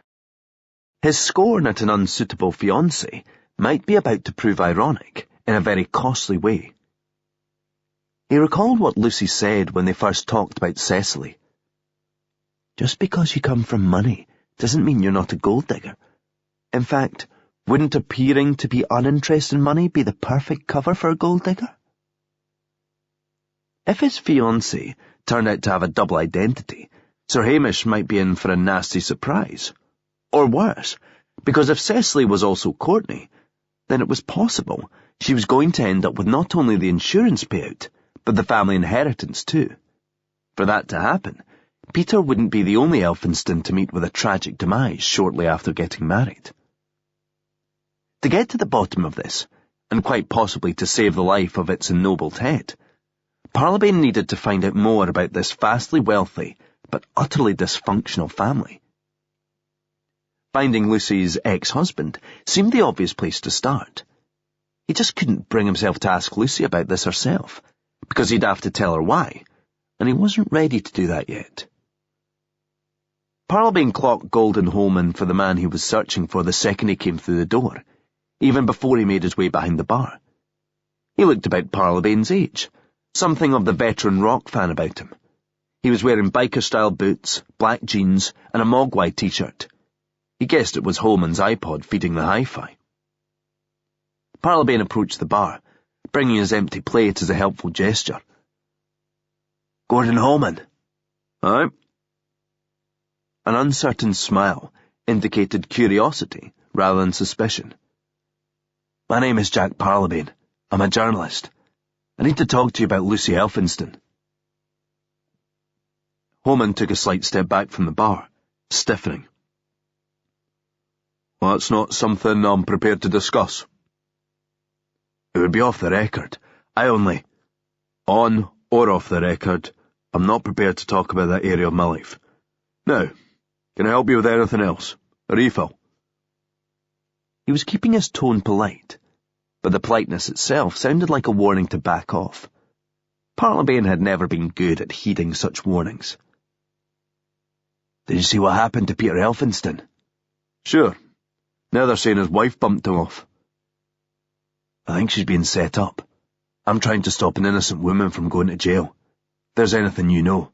His scorn at an unsuitable fiancée might be about to prove ironic in a very costly way. He recalled what Lucy said when they first talked about Cecily. "Just because you come from money doesn't mean you're not a gold digger. In fact, wouldn't appearing to be uninterested in money be the perfect cover for a gold digger?" If his fiancée turned out to have a double identity, Sir Hamish might be in for a nasty surprise. Or worse, because if Cecily was also Courtney, then it was possible she was going to end up with not only the insurance payout, but the family inheritance too. For that to happen, Peter wouldn't be the only Elphinston to meet with a tragic demise shortly after getting married. To get to the bottom of this, and quite possibly to save the life of its ennobled head, Parlabane needed to find out more about this vastly wealthy but utterly dysfunctional family. Finding Lucy's ex-husband seemed the obvious place to start. He just couldn't bring himself to ask Lucy about this herself, because he'd have to tell her why, and he wasn't ready to do that yet. Parlabane clocked Gordon Holman for the man he was searching for the second he came through the door, even before he made his way behind the bar. He looked about Parlabane's age, something of the veteran rock fan about him. He was wearing biker-style boots, black jeans, and a Mogwai t-shirt. He guessed it was Holman's iPod feeding the hi-fi. Parlabane approached the bar, bringing his empty plate as a helpful gesture. "Gordon Holman?" "Aye." An uncertain smile indicated curiosity rather than suspicion. "My name is Jack Parlabane. I'm a journalist. I need to talk to you about Lucy Elphinston." Holman took a slight step back from the bar, stiffening. "Well, that's not something I'm prepared to discuss." "It would be off the record. On or off the record, I'm not prepared to talk about that area of my life. Now, can I help you with anything else? A refill?" He was keeping his tone polite, but the politeness itself sounded like a warning to back off. Parlabane had never been good at heeding such warnings. "Did you see what happened to Peter Elphinston?" "Sure. Now they're saying his wife bumped him off." "I think she's being set up. I'm trying to stop an innocent woman from going to jail. If there's anything you know."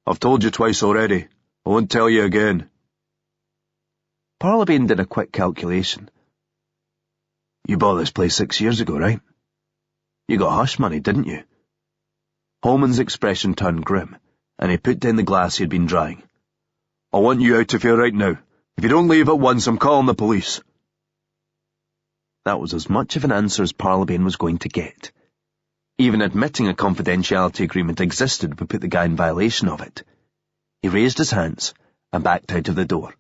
"I've told you twice already. I won't tell you again." Parlabane did a quick calculation. "You bought this place 6 years ago, right? You got hush money, didn't you?" Holman's expression turned grim, and he put down the glass he had been drying. "I want you out of here right now. If you don't leave at once, I'm calling the police." That was as much of an answer as Parlabane was going to get. Even admitting a confidentiality agreement existed would put the guy in violation of it. He raised his hands and backed out of the door.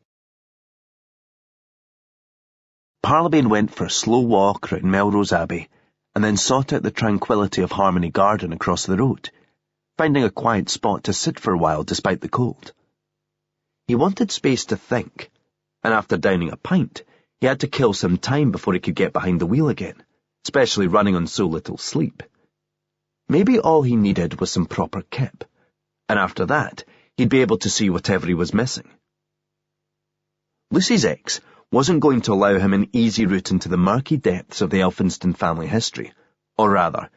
Parlabane went for a slow walk round Melrose Abbey and then sought out the tranquillity of Harmony Garden across the road, finding a quiet spot to sit for a while despite the cold. He wanted space to think, and after downing a pint, he had to kill some time before he could get behind the wheel again, especially running on so little sleep. Maybe all he needed was some proper kip, and after that, he'd be able to see whatever he was missing. Lucy's ex wasn't going to allow him an easy route into the murky depths of the Elphinston family history, or rather,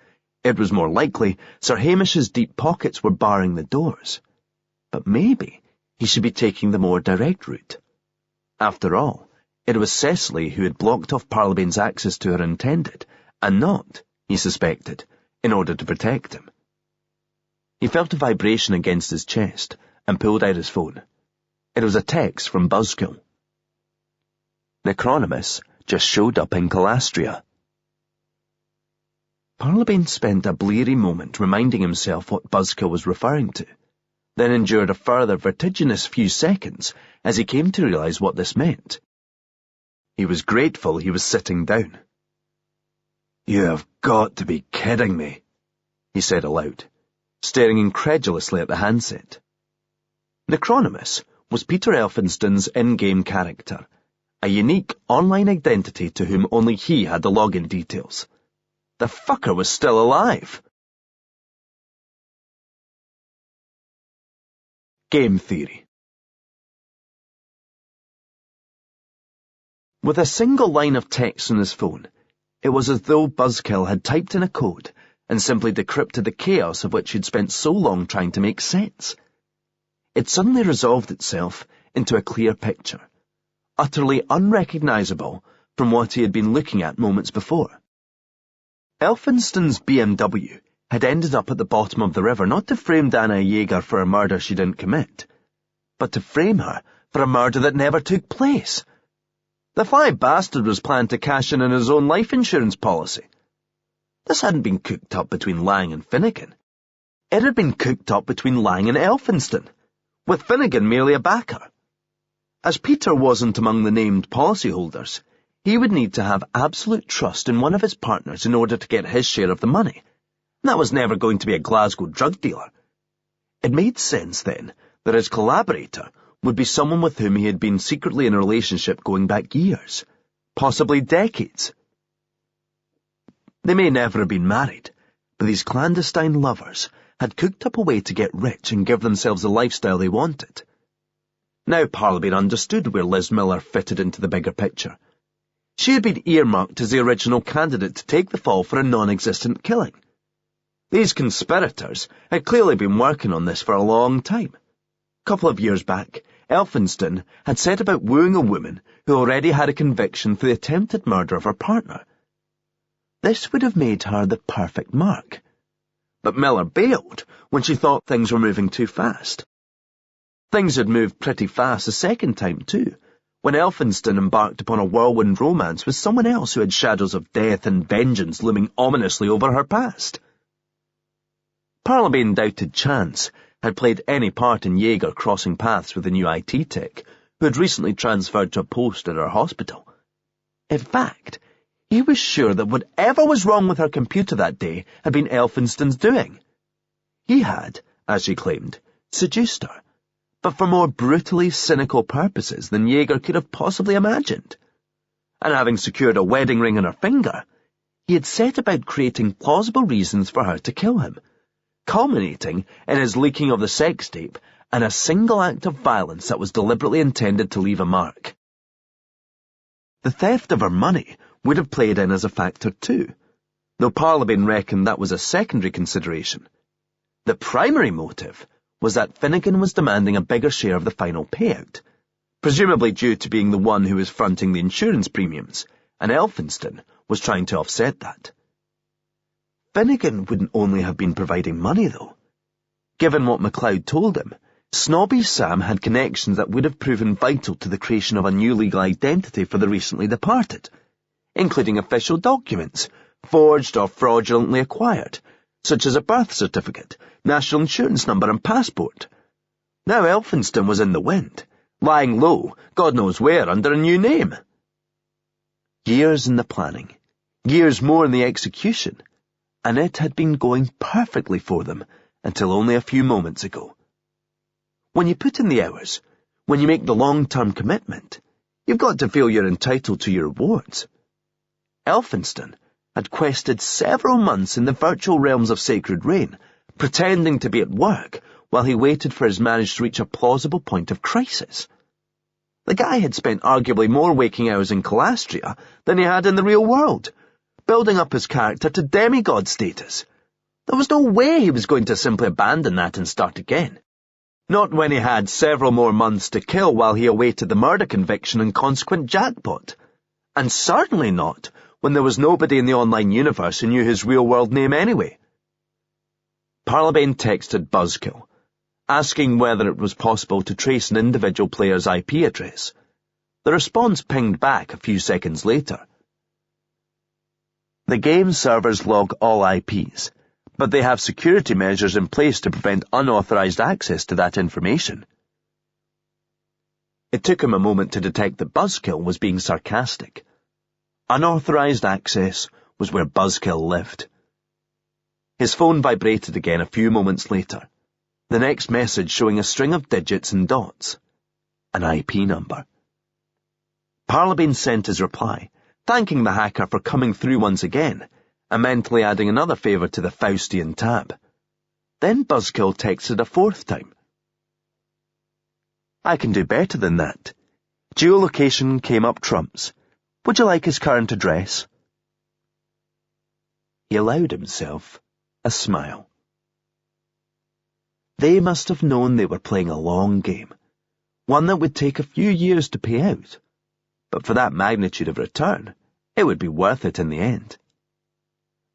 it was more likely Sir Hamish's deep pockets were barring the doors. But maybe he should be taking the more direct route. After all, it was Cecily who had blocked off Parlabane's access to her intended, and not, he suspected, in order to protect him. He felt a vibration against his chest and pulled out his phone. It was a text from Buzzkill. Necronimus just showed up in Calastria. Parlabane spent a bleary moment reminding himself what Buzzkill was referring to, then endured a further vertiginous few seconds as he came to realise what this meant. He was grateful he was sitting down. "You have got to be kidding me," he said aloud, staring incredulously at the handset. Necronimus was Peter Elphinston's in-game character, a unique online identity to whom only he had the login details. The fucker was still alive. Game theory. With a single line of text on his phone, it was as though Buzzkill had typed in a code and simply decrypted the chaos of which he'd spent so long trying to make sense. It suddenly resolved itself into a clear picture, utterly unrecognisable from what he had been looking at moments before. Elphinston's BMW had ended up at the bottom of the river not to frame Dana Yeager for a murder she didn't commit, but to frame her for a murder that never took place. The fly bastard was planning to cash in on his own life insurance policy. This hadn't been cooked up between Lang and Finnegan. It had been cooked up between Lang and Elphinston, with Finnegan merely a backer. As Peter wasn't among the named policyholders, he would need to have absolute trust in one of his partners in order to get his share of the money. And that was never going to be a Glasgow drug dealer. It made sense, then, that his collaborator would be someone with whom he had been secretly in a relationship going back years, possibly decades. They may never have been married, but these clandestine lovers had cooked up a way to get rich and give themselves the lifestyle they wanted. Now Parlabane understood where Liz Miller fitted into the bigger picture. She had been earmarked as the original candidate to take the fall for a non-existent killing. These conspirators had clearly been working on this for a long time. A couple of years back, Elphinston had set about wooing a woman who already had a conviction for the attempted murder of her partner. This would have made her the perfect mark. But Miller bailed when she thought things were moving too fast. Things had moved pretty fast a second time, too, when Elphinston embarked upon a whirlwind romance with someone else who had shadows of death and vengeance looming ominously over her past. Parlabane doubted chance had played any part in Yeager crossing paths with the new IT tech, who had recently transferred to a post at her hospital. In fact, he was sure that whatever was wrong with her computer that day had been Elphinston's doing. He had, as she claimed, seduced her, but for more brutally cynical purposes than Yeager could have possibly imagined. And having secured a wedding ring on her finger, he had set about creating plausible reasons for her to kill him, culminating in his leaking of the sex tape and a single act of violence that was deliberately intended to leave a mark. The theft of her money would have played in as a factor too, though Parlabane reckoned that was a secondary consideration. The primary motive was that Finnegan was demanding a bigger share of the final payout, presumably due to being the one who was fronting the insurance premiums, and Elphinston was trying to offset that. Finnegan wouldn't only have been providing money, though. Given what MacLeod told him, Snobby Sam had connections that would have proven vital to the creation of a new legal identity for the recently departed, including official documents, forged or fraudulently acquired, such as a birth certificate, national insurance number and passport. Now Elphinston was in the wind, lying low, God knows where, under a new name. Years in the planning, years more in the execution, and it had been going perfectly for them until only a few moments ago. When you put in the hours, when you make the long-term commitment, you've got to feel you're entitled to your rewards. Elphinstone had quested several months in the virtual realms of Sacred Rain, pretending to be at work while he waited for his marriage to reach a plausible point of crisis. The guy had spent arguably more waking hours in Calastria than he had in the real world, building up his character to demigod status. There was no way he was going to simply abandon that and start again. Not when he had several more months to kill while he awaited the murder conviction and consequent jackpot. And certainly not when there was nobody in the online universe who knew his real-world name anyway. Parlabane texted Buzzkill, asking whether it was possible to trace an individual player's IP address. The response pinged back a few seconds later. The game servers log all IPs, but they have security measures in place to prevent unauthorized access to that information. It took him a moment to detect that Buzzkill was being sarcastic. Unauthorized access was where Buzzkill lived. His phone vibrated again a few moments later, the next message showing a string of digits and dots. An IP number. Parlabane sent his reply, thanking the hacker for coming through once again, and mentally adding another favour to the Faustian tab. Then Buzzkill texted a fourth time. I can do better than that. Geolocation came up trumps. Would you like his current address? He allowed himself a smile. They must have known they were playing a long game, one that would take a few years to pay out, but for that magnitude of return, it would be worth it in the end.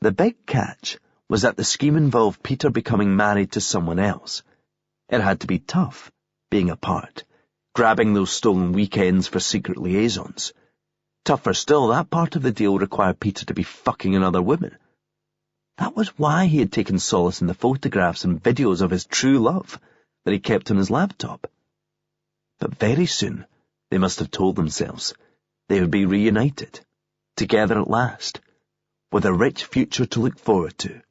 The big catch was that the scheme involved Peter becoming married to someone else. It had to be tough, being apart, grabbing those stolen weekends for secret liaisons. Tougher still, that part of the deal required Peter to be fucking another woman. That was why he had taken solace in the photographs and videos of his true love that he kept on his laptop. But very soon, they must have told themselves they would be reunited, together at last, with a rich future to look forward to.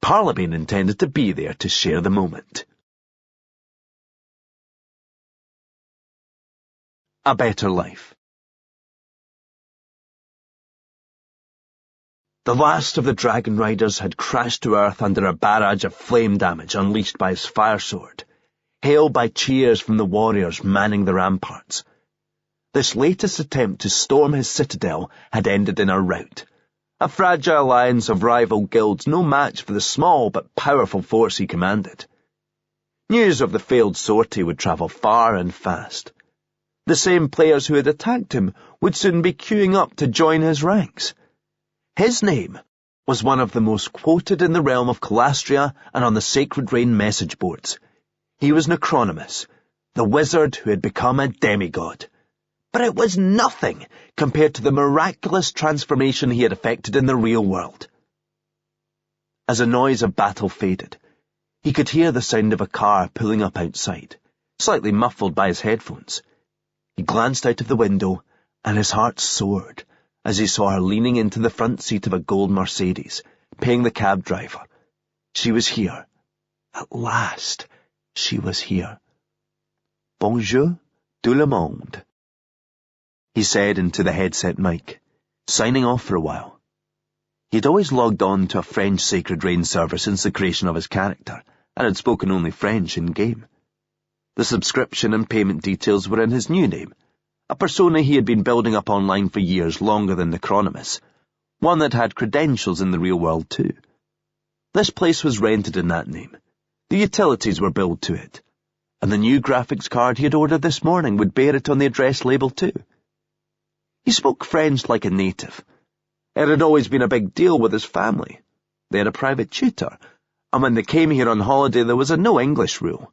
Parlabane intended to be there to share the moment. A better life. The last of the dragon riders had crashed to earth under a barrage of flame damage unleashed by his fire sword, hailed by cheers from the warriors manning the ramparts. This latest attempt to storm his citadel had ended in a rout, a fragile alliance of rival guilds no match for the small but powerful force he commanded. News of the failed sortie would travel far and fast. The same players who had attacked him would soon be queuing up to join his ranks. His name was one of the most quoted in the realm of Calastria and on the Sacred Rain message boards. He was Necronymus, the wizard who had become a demigod. But it was nothing compared to the miraculous transformation he had effected in the real world. As the noise of battle faded, he could hear the sound of a car pulling up outside, slightly muffled by his headphones. He glanced out of the window, and his heart soared as he saw her leaning into the front seat of a gold Mercedes, paying the cab driver. She was here. At last, she was here. Bonjour, tout le monde, he said into the headset mic, signing off for a while. He'd always logged on to a French Sacred Rain server since the creation of his character, and had spoken only French in-game. The subscription and payment details were in his new name, a persona he had been building up online for years longer than Necronymus, one that had credentials in the real world too. This place was rented in that name. The utilities were billed to it, and the new graphics card he had ordered this morning would bear it on the address label too. He spoke French like a native. It had always been a big deal with his family. They had a private tutor, and when they came here on holiday there was a no English rule.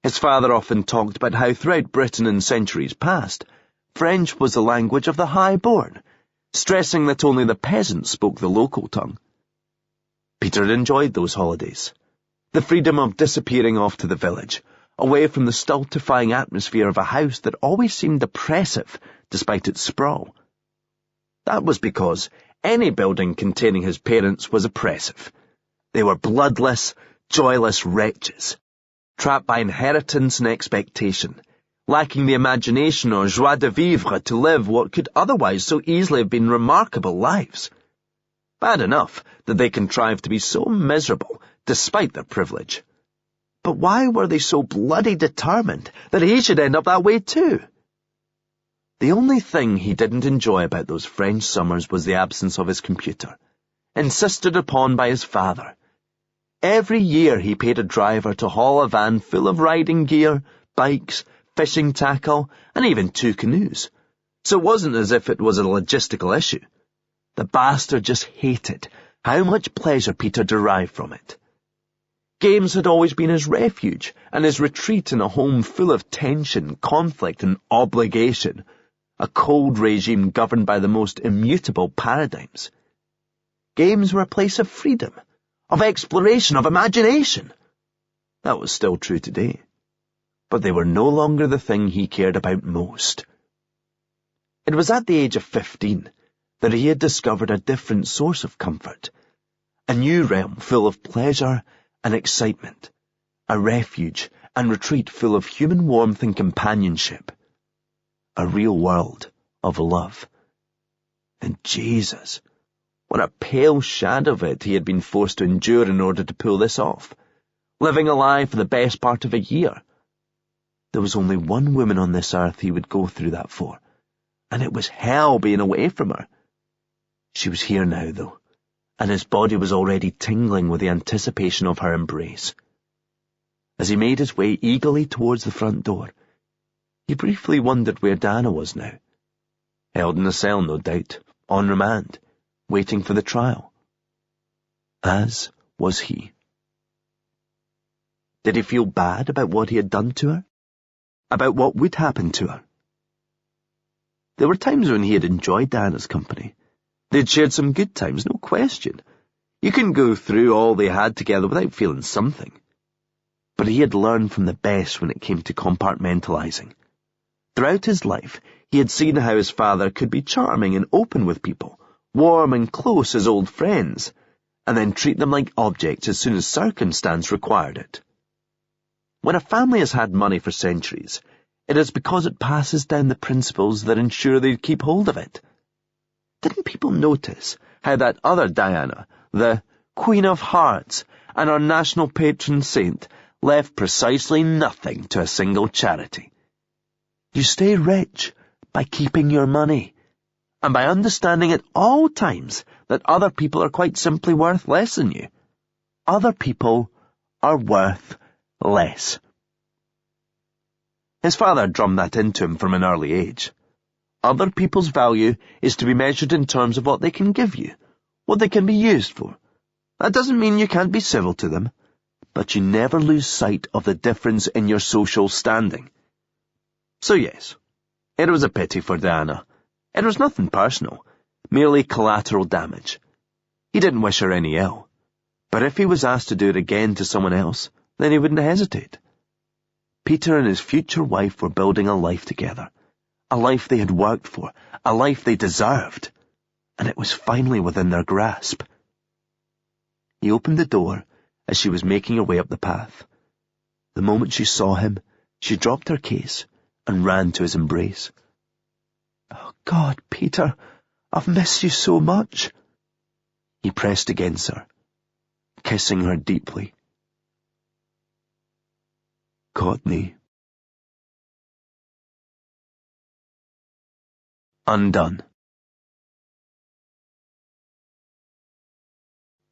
His father often talked about how throughout Britain in centuries past, French was the language of the high-born, stressing that only the peasants spoke the local tongue. Peter had enjoyed those holidays. The freedom of disappearing off to the village, away from the stultifying atmosphere of a house that always seemed oppressive despite its sprawl. That was because any building containing his parents was oppressive. They were bloodless, joyless wretches, trapped by inheritance and expectation, lacking the imagination or joie de vivre to live what could otherwise so easily have been remarkable lives. Bad enough that they contrived to be so miserable despite their privilege. But why were they so bloody determined that he should end up that way too? The only thing he didn't enjoy about those French summers was the absence of his computer, insisted upon by his father. Every year he paid a driver to haul a van full of riding gear, bikes, fishing tackle, and even 2 canoes. So it wasn't as if it was a logistical issue. The bastard just hated how much pleasure Peter derived from it. Games had always been his refuge and his retreat in a home full of tension, conflict, and obligation, a cold regime governed by the most immutable paradigms. Games were a place of freedom, of exploration, of imagination. That was still true today, but they were no longer the thing he cared about most. It was at the age of 15 that he had discovered a different source of comfort, a new realm full of pleasure and excitement, a refuge and retreat full of human warmth and companionship, a real world of love. And Jesus, what a pale shadow of it he had been forced to endure in order to pull this off, living a lie for the best part of a year. There was only one woman on this earth he would go through that for, and it was hell being away from her. She was here now, though, and his body was already tingling with the anticipation of her embrace. As he made his way eagerly towards the front door, he briefly wondered where Diana was now. Held in a cell, no doubt, on remand, waiting for the trial. As was he. Did he feel bad about what he had done to her? About what would happen to her? There were times when he had enjoyed Diana's company. They'd shared some good times, no question. You couldn't go through all they had together without feeling something. But he had learned from the best when it came to compartmentalizing. Throughout his life, he had seen how his father could be charming and open with people, warm and close as old friends, and then treat them like objects as soon as circumstance required it. When a family has had money for centuries, it is because it passes down the principles that ensure they keep hold of it. Didn't people notice how that other Diana, the Queen of Hearts, and our national patron saint, left precisely nothing to a single charity? You stay rich by keeping your money, and by understanding at all times that other people are quite simply worth less than you. Other people are worth less. His father drummed that into him from an early age. Other people's value is to be measured in terms of what they can give you, what they can be used for. That doesn't mean you can't be civil to them, but you never lose sight of the difference in your social standing. So yes, it was a pity for Diana. It was nothing personal, merely collateral damage. He didn't wish her any ill, but if he was asked to do it again to someone else, then he wouldn't hesitate. Peter and his future wife were building a life together. A life they had worked for, a life they deserved, and it was finally within their grasp. He opened the door as she was making her way up the path. The moment she saw him, she dropped her case and ran to his embrace. "Oh God, Peter, I've missed you so much." He pressed against her, kissing her deeply. Courtney. Undone.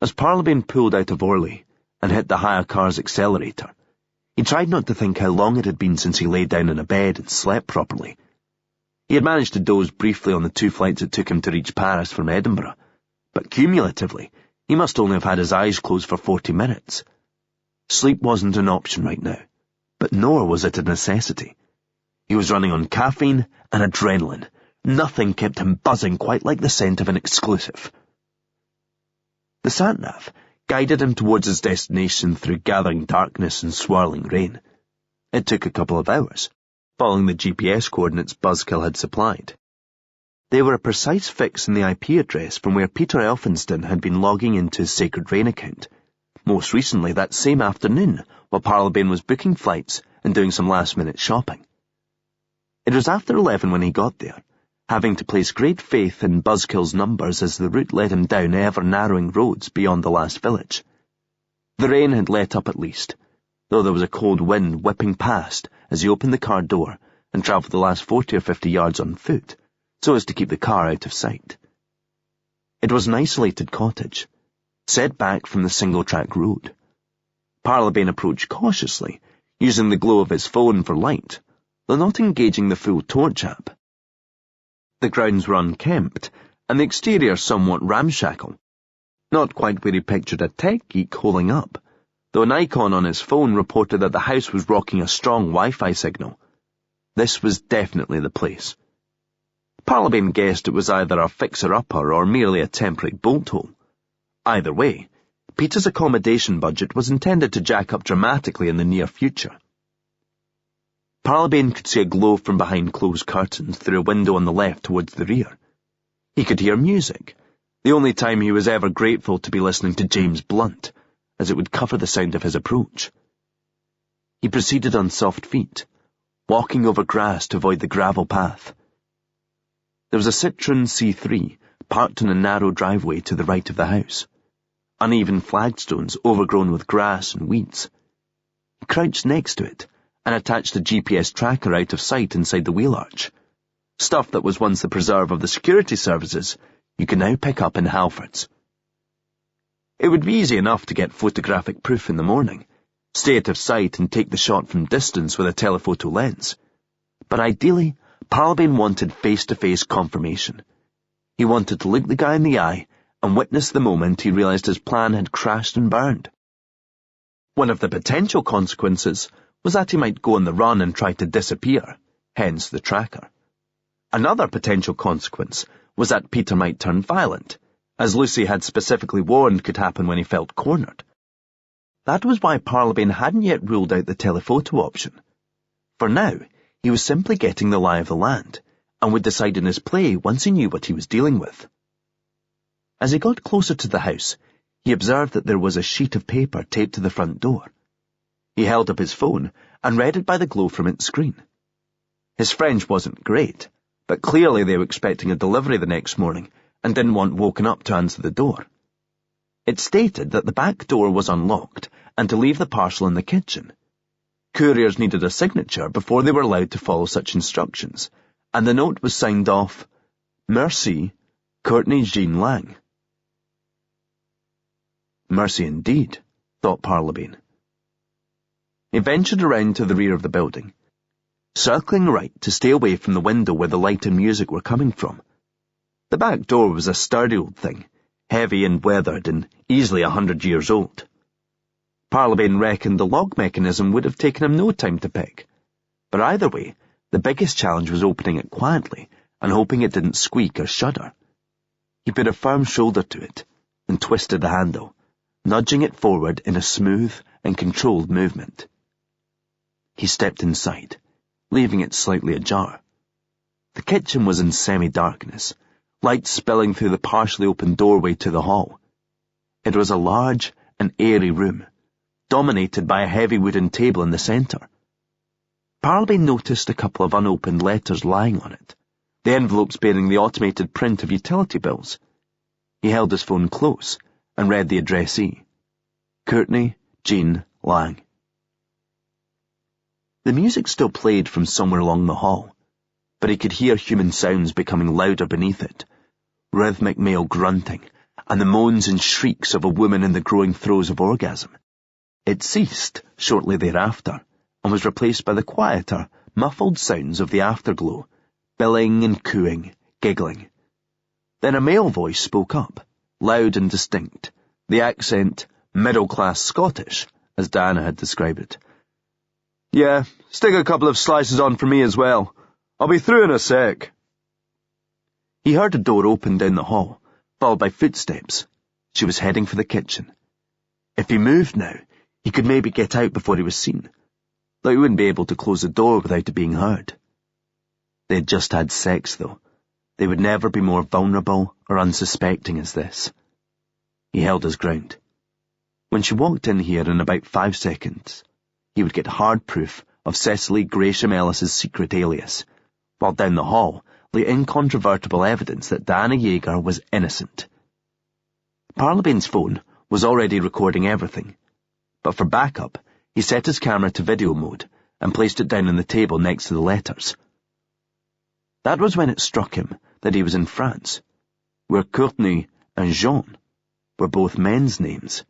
As Parlabane pulled out of Orley and hit the hire car's accelerator, he tried not to think how long it had been since he lay down in a bed and slept properly. He had managed to doze briefly on the 2 flights it took him to reach Paris from Edinburgh, but cumulatively, he must only have had his eyes closed for 40 minutes. Sleep wasn't an option right now, but nor was it a necessity. He was running on caffeine and adrenaline. Nothing kept him buzzing quite like the scent of an exclusive. The sat-nav guided him towards his destination through gathering darkness and swirling rain. It took a couple of hours, following the GPS coordinates Buzzkill had supplied. They were a precise fix in the IP address from where Peter Elphinston had been logging into his Sacred Rain account, most recently that same afternoon while Parlabane was booking flights and doing some last-minute shopping. It was after 11 when he got there, having to place great faith in Buzzkill's numbers as the route led him down ever-narrowing roads beyond the last village. The rain had let up at least, though there was a cold wind whipping past as he opened the car door and travelled the last 40 or 50 yards on foot, so as to keep the car out of sight. It was an isolated cottage, set back from the single-track road. Parlabane approached cautiously, using the glow of his phone for light, though not engaging the full torch app. The grounds were unkempt, and the exterior somewhat ramshackle. Not quite where he pictured a tech geek holing up, though an icon on his phone reported that the house was rocking a strong Wi-Fi signal. This was definitely the place. Parlabane guessed it was either a fixer-upper or merely a temporary bolt hole. Either way, Peter's accommodation budget was intended to jack up dramatically in the near future. Parlabane could see a glow from behind closed curtains through a window on the left towards the rear. He could hear music, the only time he was ever grateful to be listening to James Blunt, as it would cover the sound of his approach. He proceeded on soft feet, walking over grass to avoid the gravel path. There was a Citroen C3 parked in a narrow driveway to the right of the house, uneven flagstones overgrown with grass and weeds. He crouched next to it and attached a GPS tracker out of sight inside the wheel arch. Stuff that was once the preserve of the security services you can now pick up in Halfords. It would be easy enough to get photographic proof in the morning, stay out of sight and take the shot from distance with a telephoto lens. But ideally, Parlabane wanted face-to-face confirmation. He wanted to look the guy in the eye and witness the moment he realized his plan had crashed and burned. One of the potential consequences was that he might go on the run and try to disappear, hence the tracker. Another potential consequence was that Peter might turn violent, as Lucy had specifically warned could happen when he felt cornered. That was why Parlabane hadn't yet ruled out the telephoto option. For now, he was simply getting the lie of the land, and would decide in his play once he knew what he was dealing with. As he got closer to the house, he observed that there was a sheet of paper taped to the front door. He held up his phone and read it by the glow from its screen. His French wasn't great, but clearly they were expecting a delivery the next morning and didn't want woken up to answer the door. It stated that the back door was unlocked and to leave the parcel in the kitchen. Couriers needed a signature before they were allowed to follow such instructions, and the note was signed off, Merci, Courtney Jean Lang. Mercy indeed, thought Parlabane. He ventured around to the rear of the building, circling right to stay away from the window where the light and music were coming from. The back door was a sturdy old thing, heavy and weathered and easily 100 years old. Parlabane reckoned the lock mechanism would have taken him no time to pick, but either way, the biggest challenge was opening it quietly and hoping it didn't squeak or shudder. He put a firm shoulder to it and twisted the handle, nudging it forward in a smooth and controlled movement. He stepped inside, leaving it slightly ajar. The kitchen was in semi-darkness, light spilling through the partially open doorway to the hall. It was a large and airy room, dominated by a heavy wooden table in the centre. Parlabane noticed a couple of unopened letters lying on it, the envelopes bearing the automated print of utility bills. He held his phone close and read the addressee, Courtney Jean Lang. The music still played from somewhere along the hall, but he could hear human sounds becoming louder beneath it, rhythmic male grunting, and the moans and shrieks of a woman in the growing throes of orgasm. It ceased shortly thereafter, and was replaced by the quieter, muffled sounds of the afterglow, billing and cooing, giggling. Then a male voice spoke up, loud and distinct, the accent middle-class Scottish, as Diana had described it. Yeah, stick a couple of slices on for me as well. I'll be through in a sec. He heard a door open down the hall, followed by footsteps. She was heading for the kitchen. If he moved now, he could maybe get out before he was seen. though he wouldn't be able to close the door without it being heard. They had just had sex, though. They would never be more vulnerable or unsuspecting as this. He held his ground. When she walked in here in about 5 seconds, he would get hard proof of Cecily Gresham Ellis's secret alias, while down the hall lay incontrovertible evidence that Diana Yeager was innocent. Parlabane's phone was already recording everything, but for backup, he set his camera to video mode and placed it down on the table next to the letters. That was when it struck him that he was in France, where Courtney and Jean were both men's names.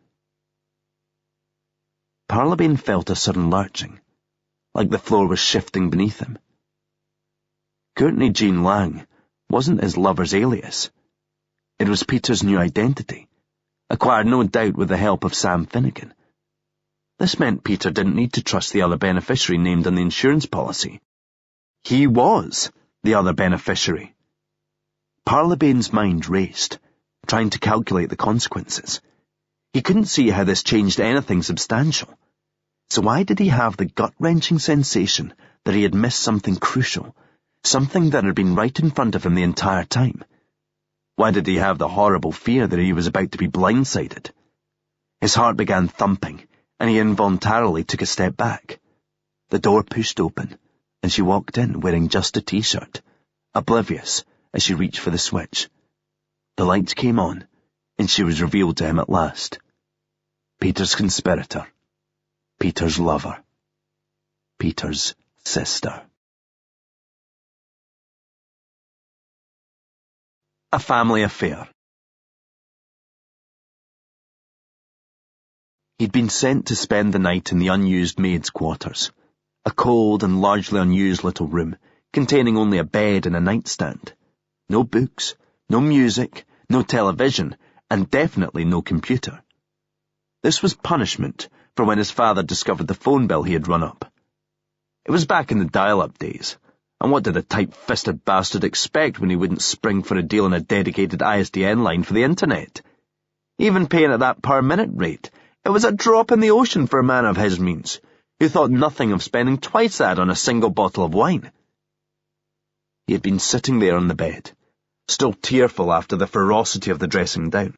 Parlabane felt a sudden lurching, like the floor was shifting beneath him. Courtney Jean Lang wasn't his lover's alias. It was Peter's new identity, acquired no doubt with the help of Sam Finnegan. This meant Peter didn't need to trust the other beneficiary named on the insurance policy. He was the other beneficiary. Parlabane's mind raced, trying to calculate the consequences. He couldn't see how this changed anything substantial. So why did he have the gut-wrenching sensation that he had missed something crucial, something that had been right in front of him the entire time? Why did he have the horrible fear that he was about to be blindsided? His heart began thumping, and he involuntarily took a step back. The door pushed open, and she walked in wearing just a t-shirt, oblivious as she reached for the switch. The lights came on, and she was revealed to him at last. Peter's conspirator. Peter's lover. Peter's sister. A family affair. He'd been sent to spend the night in the unused maid's quarters, a cold and largely unused little room containing only a bed and a nightstand. No books, no music, no television, and definitely no computer. This was punishment for when his father discovered the phone bill he had run up. It was back in the dial-up days, and what did a tight-fisted bastard expect when he wouldn't spring for a deal on a dedicated ISDN line for the internet? Even paying at that per-minute rate, it was a drop in the ocean for a man of his means, who thought nothing of spending twice that on a single bottle of wine. He had been sitting there on the bed, still tearful after the ferocity of the dressing down.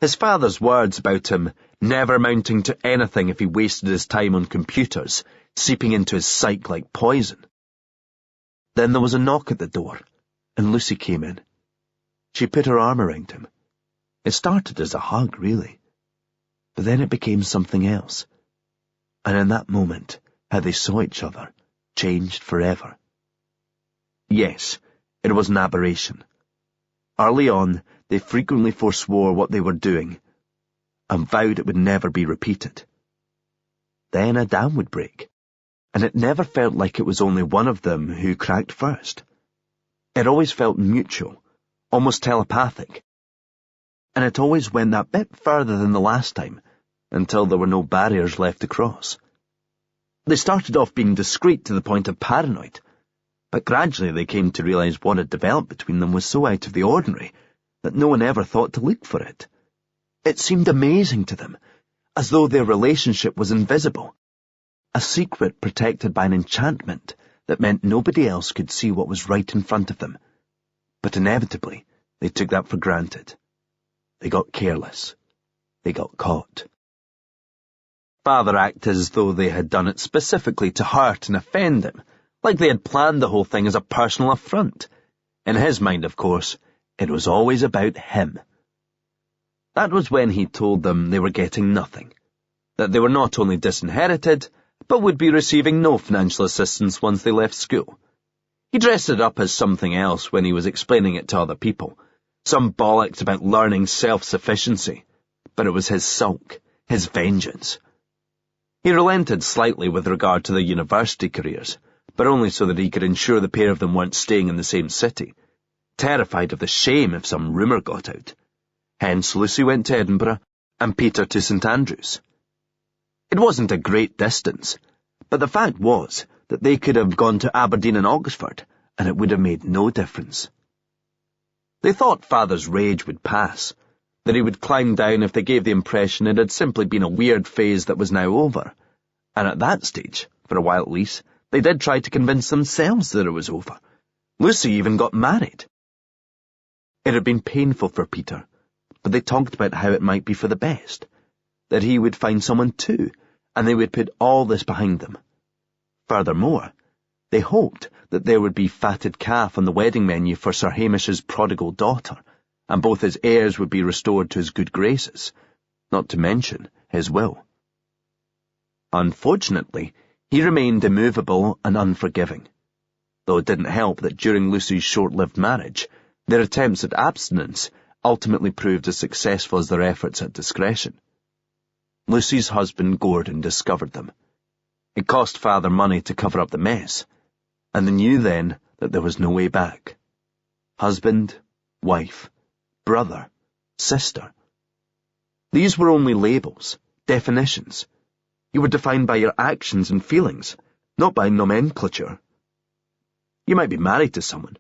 His father's words about him never amounting to anything if he wasted his time on computers, seeping into his psyche like poison. Then there was a knock at the door, and Lucy came in. She put her arm around him. It started as a hug, really. But then it became something else. And in that moment, how they saw each other changed forever. Yes, it was an aberration. Early on, they frequently forswore what they were doing, and vowed it would never be repeated. Then a dam would break, and it never felt like it was only one of them who cracked first. It always felt mutual, almost telepathic, and it always went that bit further than the last time, until there were no barriers left to cross. They started off being discreet to the point of paranoid, but gradually they came to realize what had developed between them was so out of the ordinary that no one ever thought to look for it. It seemed amazing to them, as though their relationship was invisible, a secret protected by an enchantment that meant nobody else could see what was right in front of them. But inevitably, they took that for granted. They got careless. They got caught. Father acted as though they had done it specifically to hurt and offend him, like they had planned the whole thing as a personal affront. In his mind, of course, it was always about him. That was when he told them they were getting nothing, that they were not only disinherited, but would be receiving no financial assistance once they left school. He dressed it up as something else when he was explaining it to other people, some bollocks about learning self-sufficiency, but it was his sulk, his vengeance. He relented slightly with regard to their university careers, but only so that he could ensure the pair of them weren't staying in the same city, terrified of the shame if some rumour got out. Hence Lucy went to Edinburgh, and Peter to St Andrews. It wasn't a great distance, but the fact was that they could have gone to Aberdeen and Oxford, and it would have made no difference. They thought Father's rage would pass, that he would climb down if they gave the impression it had simply been a weird phase that was now over, And at that stage, for a while at least, they did try to convince themselves that it was over. Lucy even got married. It had been painful for Peter, but they talked about how it might be for the best, that he would find someone too, and they would put all this behind them. Furthermore, they hoped that there would be fatted calf on the wedding menu for Sir Hamish's prodigal daughter, and both his heirs would be restored to his good graces, not to mention his will. Unfortunately, he remained immovable and unforgiving, though it didn't help that during Lucy's short-lived marriage, their attempts at abstinence ultimately proved as successful as their efforts at discretion. Lucy's husband Gordon discovered them. It cost father money to cover up the mess, and they knew then that there was no way back. Husband, wife, brother, sister. These were only labels, definitions. You were defined by your actions and feelings, not by nomenclature. You might be married to someone,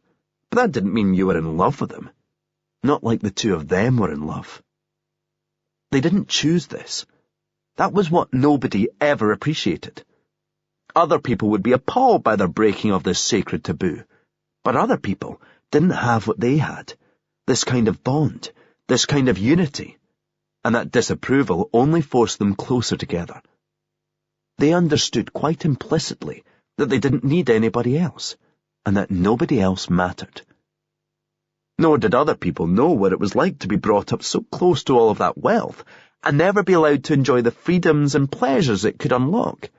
but that didn't mean you were in love with them. Not like the two of them were in love. They didn't choose this. That was what nobody ever appreciated. Other people would be appalled by their breaking of this sacred taboo, but other people didn't have what they had, this kind of bond, this kind of unity, and that disapproval only forced them closer together. They understood quite implicitly that they didn't need anybody else, and that nobody else mattered. Nor did other people know what it was like to be brought up so close to all of that wealth and never be allowed to enjoy the freedoms and pleasures it could unlock.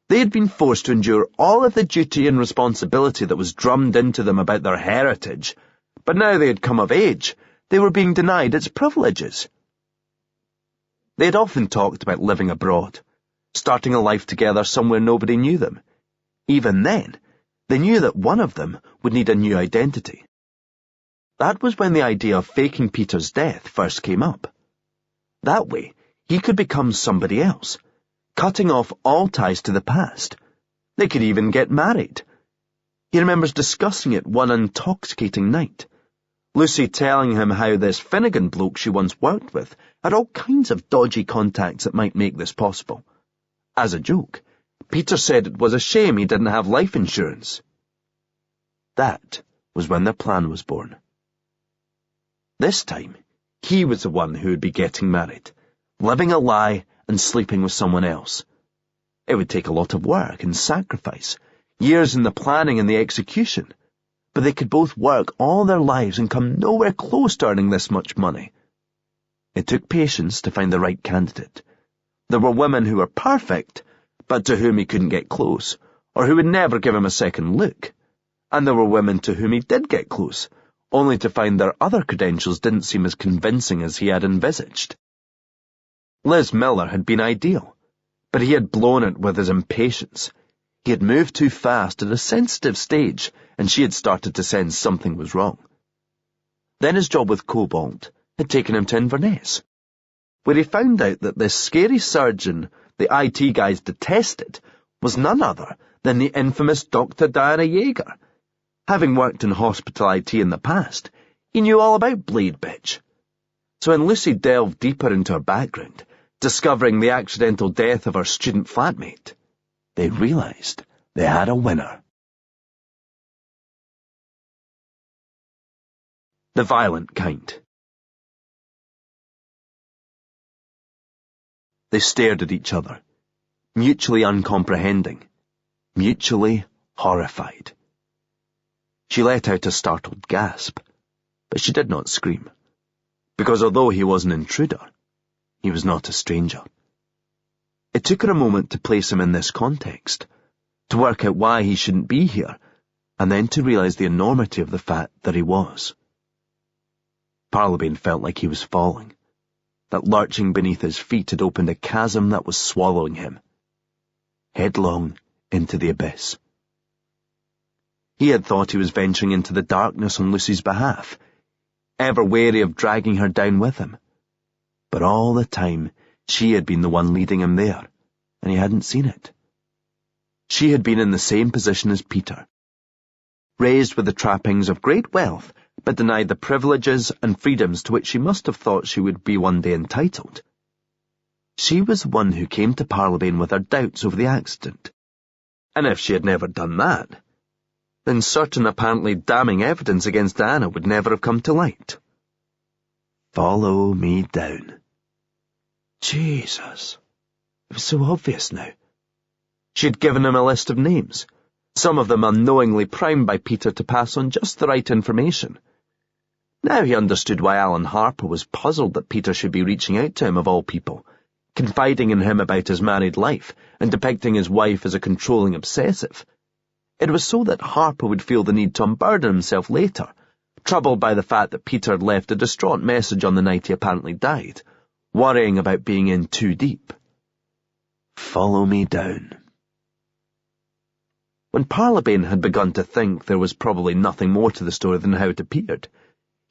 They had been forced to endure all of the duty and responsibility that was drummed into them about their heritage, but now they had come of age, they were being denied its privileges. They had often talked about living abroad, starting a life together somewhere nobody knew them. Even then, they knew that one of them would need a new identity. That was when the idea of faking Peter's death first came up. That way, he could become somebody else, cutting off all ties to the past. They could even get married. He remembers discussing it one intoxicating night, Lucy telling him how this Finnegan bloke she once worked with had all kinds of dodgy contacts that might make this possible. As a joke, Peter said it was a shame he didn't have life insurance. That was when their plan was born. This time, he was the one who would be getting married, living a lie and sleeping with someone else. It would take a lot of work and sacrifice, years in the planning and the execution, but they could both work all their lives and come nowhere close to earning this much money. It took patience to find the right candidate. There were women who were perfect, but to whom he couldn't get close, or who would never give him a second look. And there were women to whom he did get close, only to find their other credentials didn't seem as convincing as he had envisaged. Liz Miller had been ideal, but he had blown it with his impatience. He had moved too fast at a sensitive stage, and she had started to sense something was wrong. Then his job with Cobalt had taken him to Inverness, where he found out that this scary surgeon the IT guys detested was none other than the infamous Dr. Diana Yeager. Having worked in hospital IT in the past, he knew all about Blade Bitch. So when Lucy delved deeper into her background, discovering the accidental death of her student flatmate, they realized they had a winner. The violent kind. They stared at each other, mutually uncomprehending, mutually horrified. She let out a startled gasp, but she did not scream, because although he was an intruder, he was not a stranger. It took her a moment to place him in this context, to work out why he shouldn't be here, and then to realize the enormity of the fact that he was. Parlabane felt like he was falling, that lurching beneath his feet had opened a chasm that was swallowing him, headlong into the abyss. He had thought he was venturing into the darkness on Lucy's behalf, ever wary of dragging her down with him. But all the time, she had been the one leading him there, and he hadn't seen it. She had been in the same position as Peter, raised with the trappings of great wealth, but denied the privileges and freedoms to which she must have thought she would be one day entitled. She was the one who came to Parlabane with her doubts over the accident. And if she had never done that, then certain apparently damning evidence against Diana would never have come to light. Follow me down. Jesus. It was so obvious now. She had given him a list of names, some of them unknowingly primed by Peter to pass on just the right information. Now he understood why Alan Harper was puzzled that Peter should be reaching out to him of all people, confiding in him about his married life and depicting his wife as a controlling obsessive. It was so that Harper would feel the need to unburden himself later, troubled by the fact that Peter had left a distraught message on the night he apparently died, worrying about being in too deep. Follow me down. When Parlabane had begun to think there was probably nothing more to the story than how it appeared,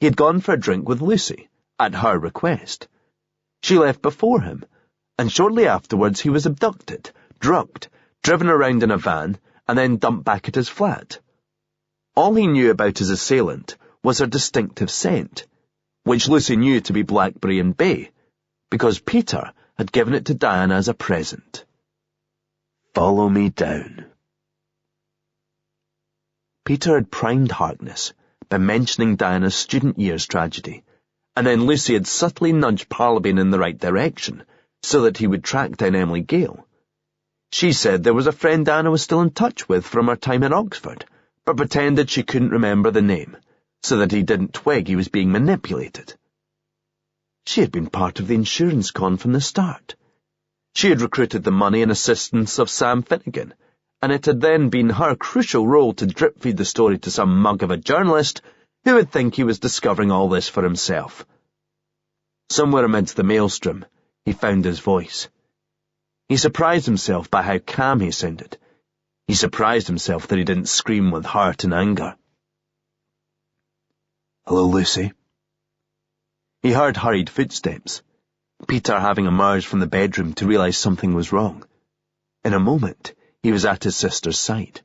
he had gone for a drink with Lucy, at her request. She left before him, and shortly afterwards he was abducted, drugged, driven around in a van, and then dumped back at his flat. All he knew about his assailant was her distinctive scent, which Lucy knew to be blackberry and bay, because Peter had given it to Diana as a present. Follow me down. Peter had primed Harkness by mentioning Diana's student years tragedy, and then Lucy had subtly nudged Parlabane in the right direction so that he would track down Emily Gale. She said there was a friend Diana was still in touch with from her time in Oxford, but pretended she couldn't remember the name, so that he didn't twig he was being manipulated. She had been part of the insurance con from the start. She had recruited the money and assistance of Sam Finnegan, and it had then been her crucial role to drip-feed the story to some mug of a journalist who would think he was discovering all this for himself. Somewhere amidst the maelstrom, he found his voice. He surprised himself by how calm he sounded. He surprised himself that he didn't scream with hurt and anger. Hello, Lucy. He heard hurried footsteps, Peter having emerged from the bedroom to realize something was wrong. In a moment, he was at his sister's side,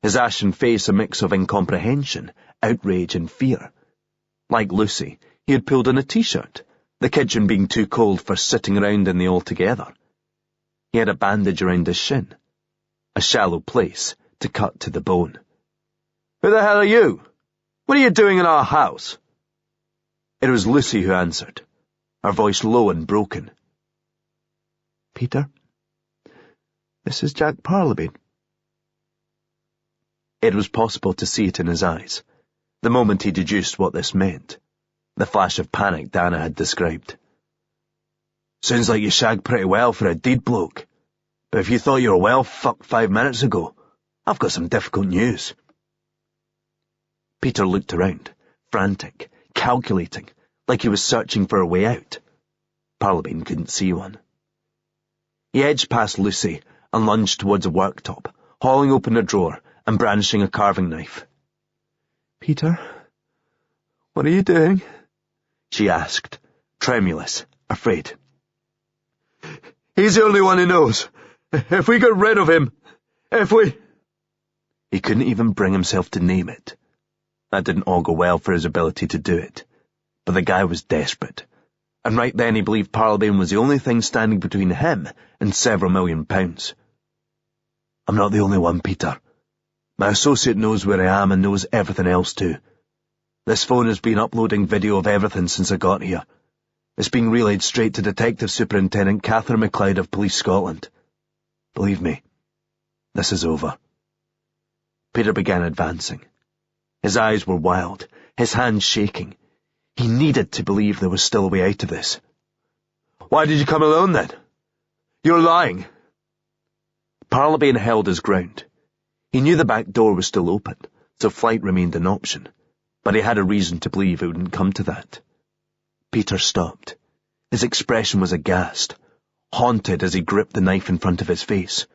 his ashen face a mix of incomprehension, outrage and fear. Like Lucy, he had pulled on a t-shirt, the kitchen being too cold for sitting around in the altogether. He had a bandage around his shin, a shallow place to cut to the bone. Who the hell are you? What are you doing in our house? It was Lucy who answered, her voice low and broken. Peter? This is Jack Parlabane. It was possible to see it in his eyes, the moment he deduced what this meant, the flash of panic Diana had described. Sounds like you shagged pretty well for a deed bloke, but if you thought you were well fucked 5 minutes ago, I've got some difficult news. Peter looked around, frantic, calculating, like he was searching for a way out. Parlabane couldn't see one. He edged past Lucy and lunged towards a worktop, hauling open a drawer and brandishing a carving knife. Peter, what are you doing? She asked, tremulous, afraid. He's the only one who knows. If we get rid of him, He couldn't even bring himself to name it. That didn't augur well for his ability to do it. But the guy was desperate, and right then he believed Parlabane was the only thing standing between him and several £1 million. I'm not the only one, Peter. My associate knows where I am and knows everything else too. This phone has been uploading video of everything since I got here. It's being relayed straight to Detective Superintendent Catherine MacLeod of Police Scotland. Believe me, this is over. Peter began advancing. His eyes were wild, his hands shaking. He needed to believe there was still a way out of this. Why did you come alone then? You're lying. Parlabane held his ground. He knew the back door was still open, so flight remained an option, but he had a reason to believe it wouldn't come to that. Peter stopped. His expression was aghast, haunted as he gripped the knife in front of his face.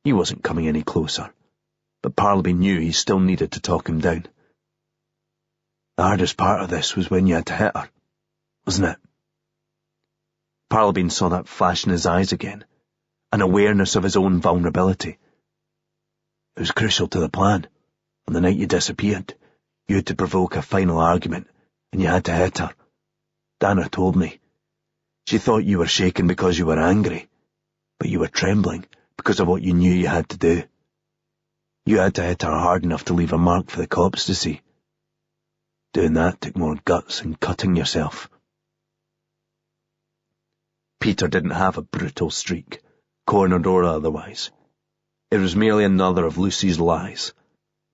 He wasn't coming any closer, but Parlabane knew he still needed to talk him down. The hardest part of this was when you had to hit her, wasn't it? Parlabane saw that flash in his eyes again, an awareness of his own vulnerability. It was crucial to the plan. On the night you disappeared, you had to provoke a final argument, and you had to hit her. Dana told me. She thought you were shaking because you were angry, but you were trembling because of what you knew you had to do. You had to hit her hard enough to leave a mark for the cops to see. Doing that took more guts than cutting yourself. Peter didn't have a brutal streak, cornered or otherwise. It was merely another of Lucy's lies,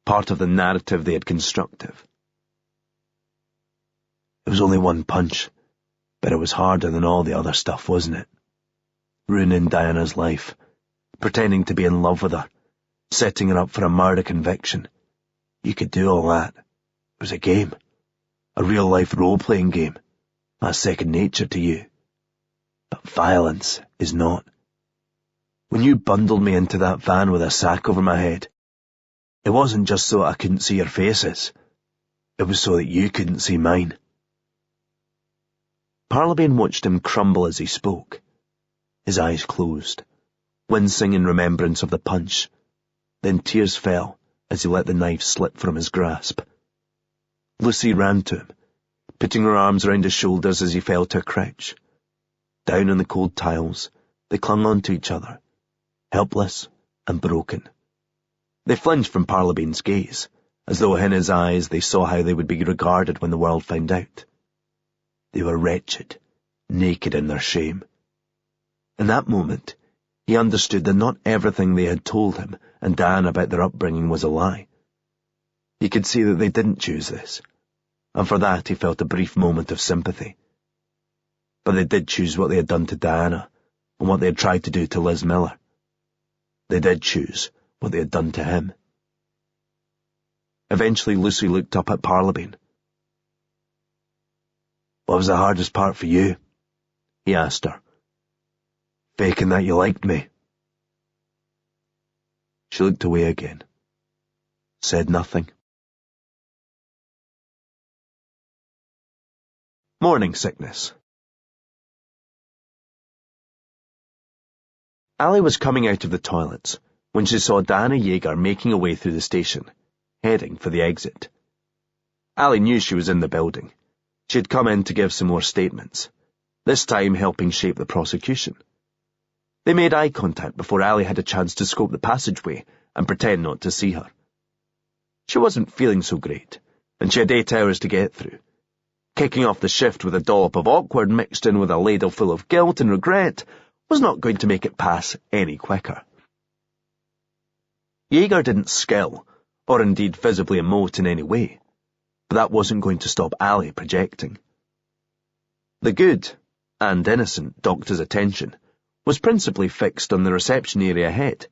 part of the narrative they had constructed. It was only one punch, but it was harder than all the other stuff, wasn't it? Ruining Diana's life, pretending to be in love with her, setting her up for a murder conviction. You could do all that. It was a game. A real-life role-playing game. That's second nature to you. But violence is not. When you bundled me into that van with a sack over my head, it wasn't just so I couldn't see your faces. It was so that you couldn't see mine. Parlabane watched him crumble as he spoke. His eyes closed, wincing in remembrance of the punch. Then tears fell as he let the knife slip from his grasp. Lucy ran to him, putting her arms around his shoulders as he fell to a crouch. Down on the cold tiles, they clung on to each other, helpless and broken. They flinched from Parlabane's gaze, as though in his eyes they saw how they would be regarded when the world found out. They were wretched, naked in their shame. In that moment, he understood that not everything they had told him and Dan about their upbringing was a lie. He could see that they didn't choose this, and for that he felt a brief moment of sympathy. But they did choose what they had done to Diana, and what they had tried to do to Liz Miller. They did choose what they had done to him. Eventually Lucy looked up at Parlabane. "What was the hardest part for you?" he asked her. "Faking that you liked me." She looked away again, said nothing. Morning sickness. Ali was coming out of the toilets when she saw Diana Yeager making her way through the station, heading for the exit. Ali knew she was in the building. She had come in to give some more statements, this time helping shape the prosecution. They made eye contact before Ali had a chance to scope the passageway and pretend not to see her. She wasn't feeling so great, and she had 8 hours to get through. Kicking off the shift with a dollop of awkward mixed in with a ladle full of guilt and regret was not going to make it pass any quicker. Yeager didn't skill, or indeed visibly emote in any way, but that wasn't going to stop Ali projecting. The good, and innocent, doctor's attention was principally fixed on the reception area ahead,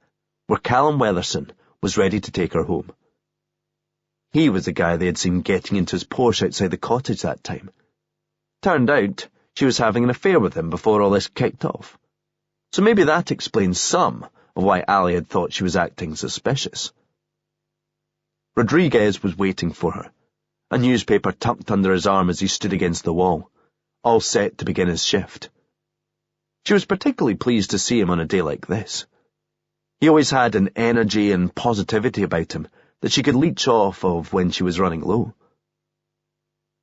where Callum Weatherson was ready to take her home. He was the guy they had seen getting into his Porsche outside the cottage that time. Turned out she was having an affair with him before all this kicked off. So maybe that explains some of why Ali had thought she was acting suspicious. Rodriguez was waiting for her, a newspaper tucked under his arm as he stood against the wall, all set to begin his shift. She was particularly pleased to see him on a day like this. He always had an energy and positivity about him that she could leech off of when she was running low.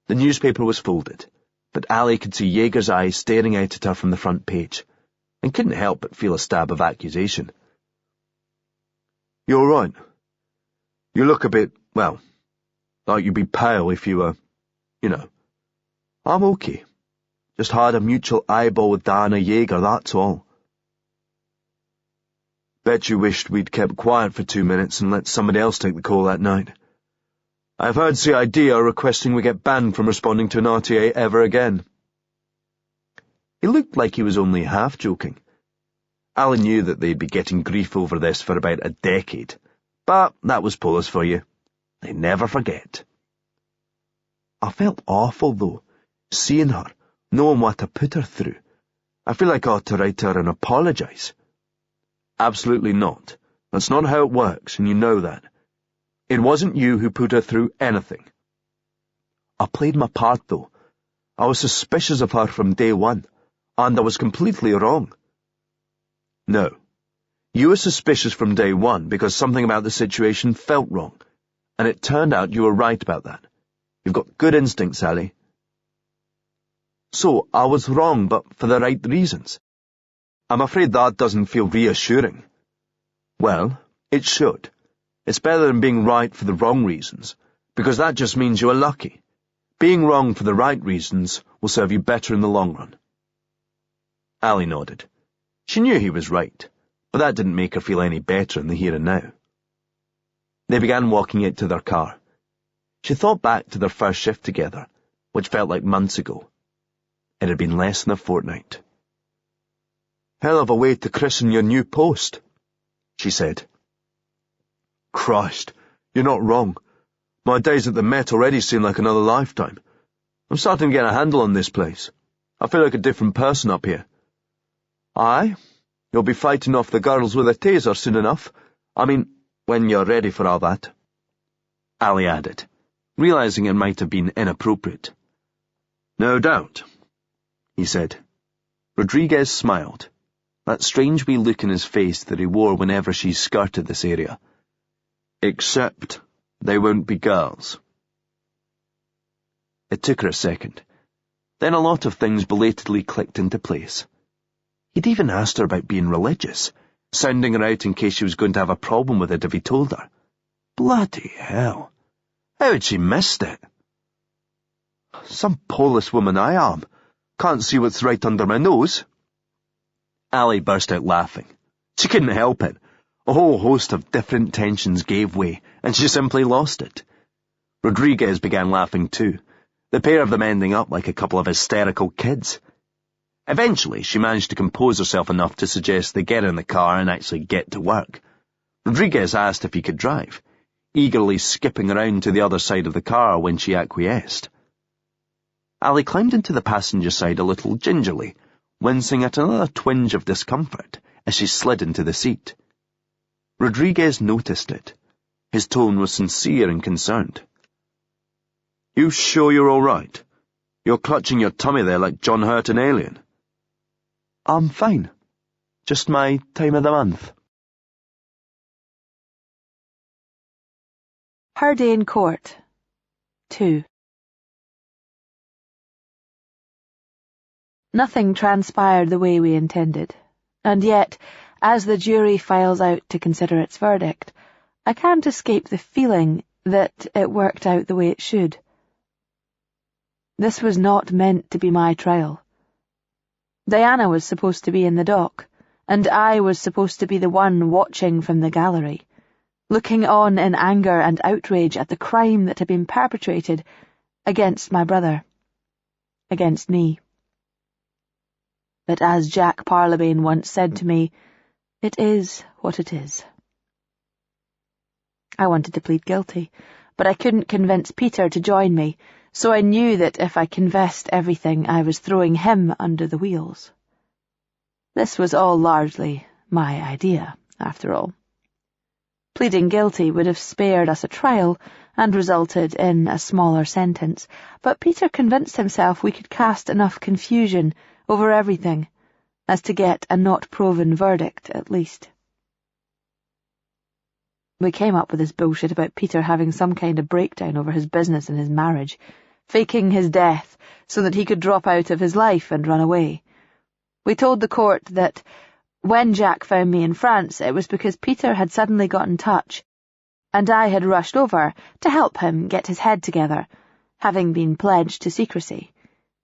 The newspaper was folded, but Ali could see Yeager's eyes staring out at her from the front page, and couldn't help but feel a stab of accusation. "You all right? You look a bit, well, like you'd be pale if you were, I'm okay. Just had a mutual eyeball with Diana Yeager, that's all." "Bet you wished we'd kept quiet for 2 minutes and let somebody else take the call that night. I've heard CID are requesting we get banned from responding to an RTA ever again." He looked like he was only half joking. Ali knew that they'd be getting grief over this for about a decade, but that was Polis for you. They never forget. "I felt awful, though, seeing her, knowing what I put her through. I feel like I ought to write her and apologise." "Absolutely not. That's not how it works, and you know that. It wasn't you who put her through anything." "I played my part, though. I was suspicious of her from day one, and I was completely wrong." "No. You were suspicious from day one because something about the situation felt wrong, and it turned out you were right about that. You've got good instincts, Ali." So I was wrong, but for the right reasons. I'm afraid that doesn't feel reassuring. Well, it should. It's better than being right for the wrong reasons, because that just means you are lucky. Being wrong for the right reasons will serve you better in the long run. Ally nodded. She knew he was right, but that didn't make her feel any better in the here and now. They began walking out to their car. She thought back to their first shift together, which felt like months ago. It had been less than a fortnight. Hell of a way to christen your new post, she said. Christ, you're not wrong. My days at the Met already seem like another lifetime. I'm starting to get a handle on this place. I feel like a different person up here. Aye, you'll be fighting off the girls with a taser soon enough. I mean, when you're ready for all that. Ally added, realizing it might have been inappropriate. No doubt, he said. Rodriguez smiled, that strange wee look in his face that he wore whenever she skirted this area. Except they won't be girls. It took her a second. Then a lot of things belatedly clicked into place. He'd even asked her about being religious, sounding her out in case she was going to have a problem with it if he told her. Bloody hell. How had she missed it? Some Polish woman I am. Can't see what's right under my nose. Ally burst out laughing. She couldn't help it. A whole host of different tensions gave way, and she simply lost it. Rodriguez began laughing too, the pair of them ending up like a couple of hysterical kids. Eventually, she managed to compose herself enough to suggest they get in the car and actually get to work. Rodriguez asked if he could drive, eagerly skipping around to the other side of the car when she acquiesced. Ally climbed into the passenger side a little gingerly, wincing at another twinge of discomfort as she slid into the seat. Rodriguez noticed it. His tone was sincere and concerned. You sure you're all right? You're clutching your tummy there like John Hurt an alien. I'm fine. Just my time of the month. Her Day in Court 2. Nothing transpired the way we intended, and yet, as the jury files out to consider its verdict, I can't escape the feeling that it worked out the way it should. This was not meant to be my trial. Diana was supposed to be in the dock, and I was supposed to be the one watching from the gallery, looking on in anger and outrage at the crime that had been perpetrated against my brother, against me. But as Jack Parlabane once said to me, it is what it is. I wanted to plead guilty, but I couldn't convince Peter to join me, so I knew that if I confessed everything, I was throwing him under the wheels. This was all largely my idea, after all. Pleading guilty would have spared us a trial and resulted in a smaller sentence, but Peter convinced himself we could cast enough confusion over everything as to get a not-proven verdict, at least. We came up with this bullshit about Peter having some kind of breakdown over his business and his marriage, faking his death so that he could drop out of his life and run away. We told the court that when Jack found me in France, it was because Peter had suddenly got in touch, and I had rushed over to help him get his head together, having been pledged to secrecy.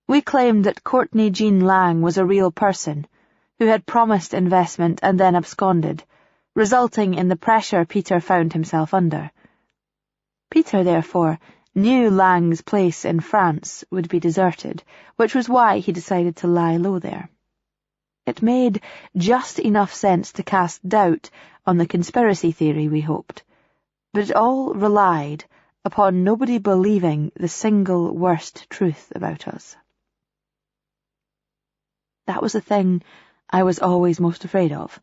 We claimed that Courtney Jean Lang was a real person, who had promised investment and then absconded, resulting in the pressure Peter found himself under. Peter, therefore, knew Lang's place in France would be deserted, which was why he decided to lie low there. It made just enough sense to cast doubt on the conspiracy theory, we hoped, but it all relied upon nobody believing the single worst truth about us. That was the thing I was always most afraid of,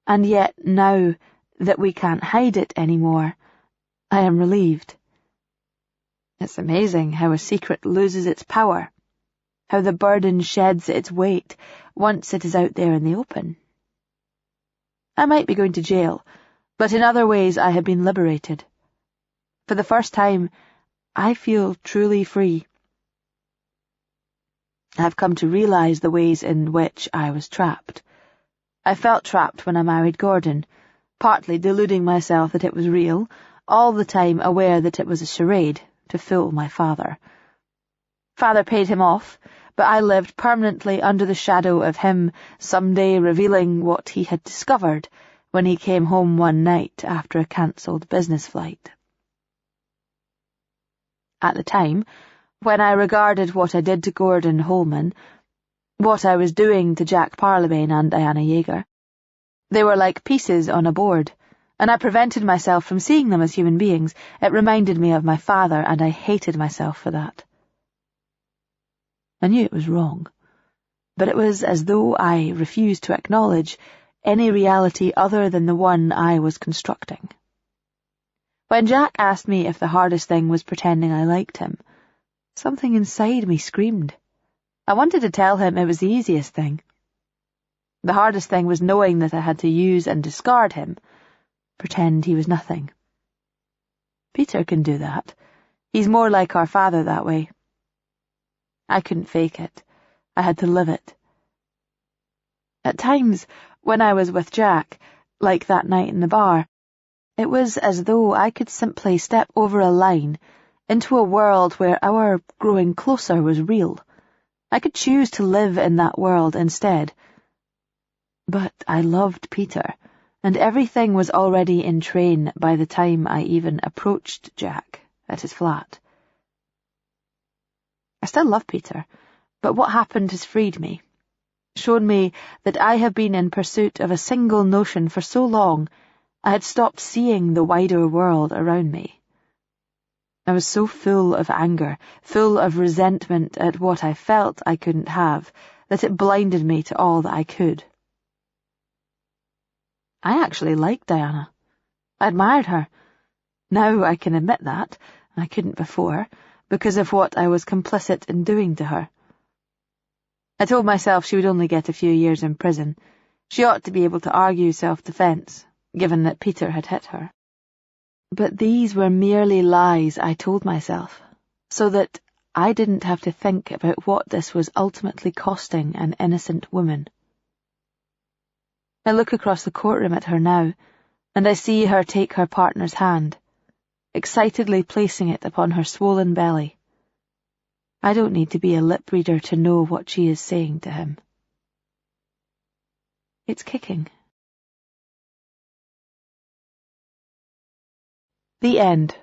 and yet now that we can't hide it anymore, I am relieved. It's amazing how a secret loses its power, how the burden sheds its weight once it is out there in the open. I might be going to jail, but in other ways I have been liberated. For the first time, I feel truly free. I've come to realise the ways in which I was trapped. I felt trapped when I married Gordon, partly deluding myself that it was real, all the time aware that it was a charade to fool my father. Father paid him off, but I lived permanently under the shadow of him someday revealing what he had discovered when he came home one night after a cancelled business flight. At the time, when I regarded what I did to Gordon Holman, what I was doing to Jack Parlabane and Diana Yeager, they were like pieces on a board, and I prevented myself from seeing them as human beings. It reminded me of my father, and I hated myself for that. I knew it was wrong, but it was as though I refused to acknowledge any reality other than the one I was constructing. When Jack asked me if the hardest thing was pretending I liked him, something inside me screamed. I wanted to tell him it was the easiest thing. The hardest thing was knowing that I had to use and discard him, pretend he was nothing. Peter can do that. He's more like our father that way. I couldn't fake it. I had to live it. At times, when I was with Jack, like that night in the bar, it was as though I could simply step over a line into a world where our growing closer was real. I could choose to live in that world instead. But I loved Peter, and everything was already in train by the time I even approached Jack at his flat. I still love Peter, but what happened has freed me, shown me that I have been in pursuit of a single notion for so long, I had stopped seeing the wider world around me. I was so full of anger, full of resentment at what I felt I couldn't have, that it blinded me to all that I could. I actually liked Diana. I admired her. Now I can admit that. I couldn't before, because of what I was complicit in doing to her. I told myself she would only get a few years in prison. She ought to be able to argue self-defence, given that Peter had hit her. But these were merely lies I told myself, so that I didn't have to think about what this was ultimately costing an innocent woman. I look across the courtroom at her now, and I see her take her partner's hand, excitedly placing it upon her swollen belly. I don't need to be a lip reader to know what she is saying to him. It's kicking. The end.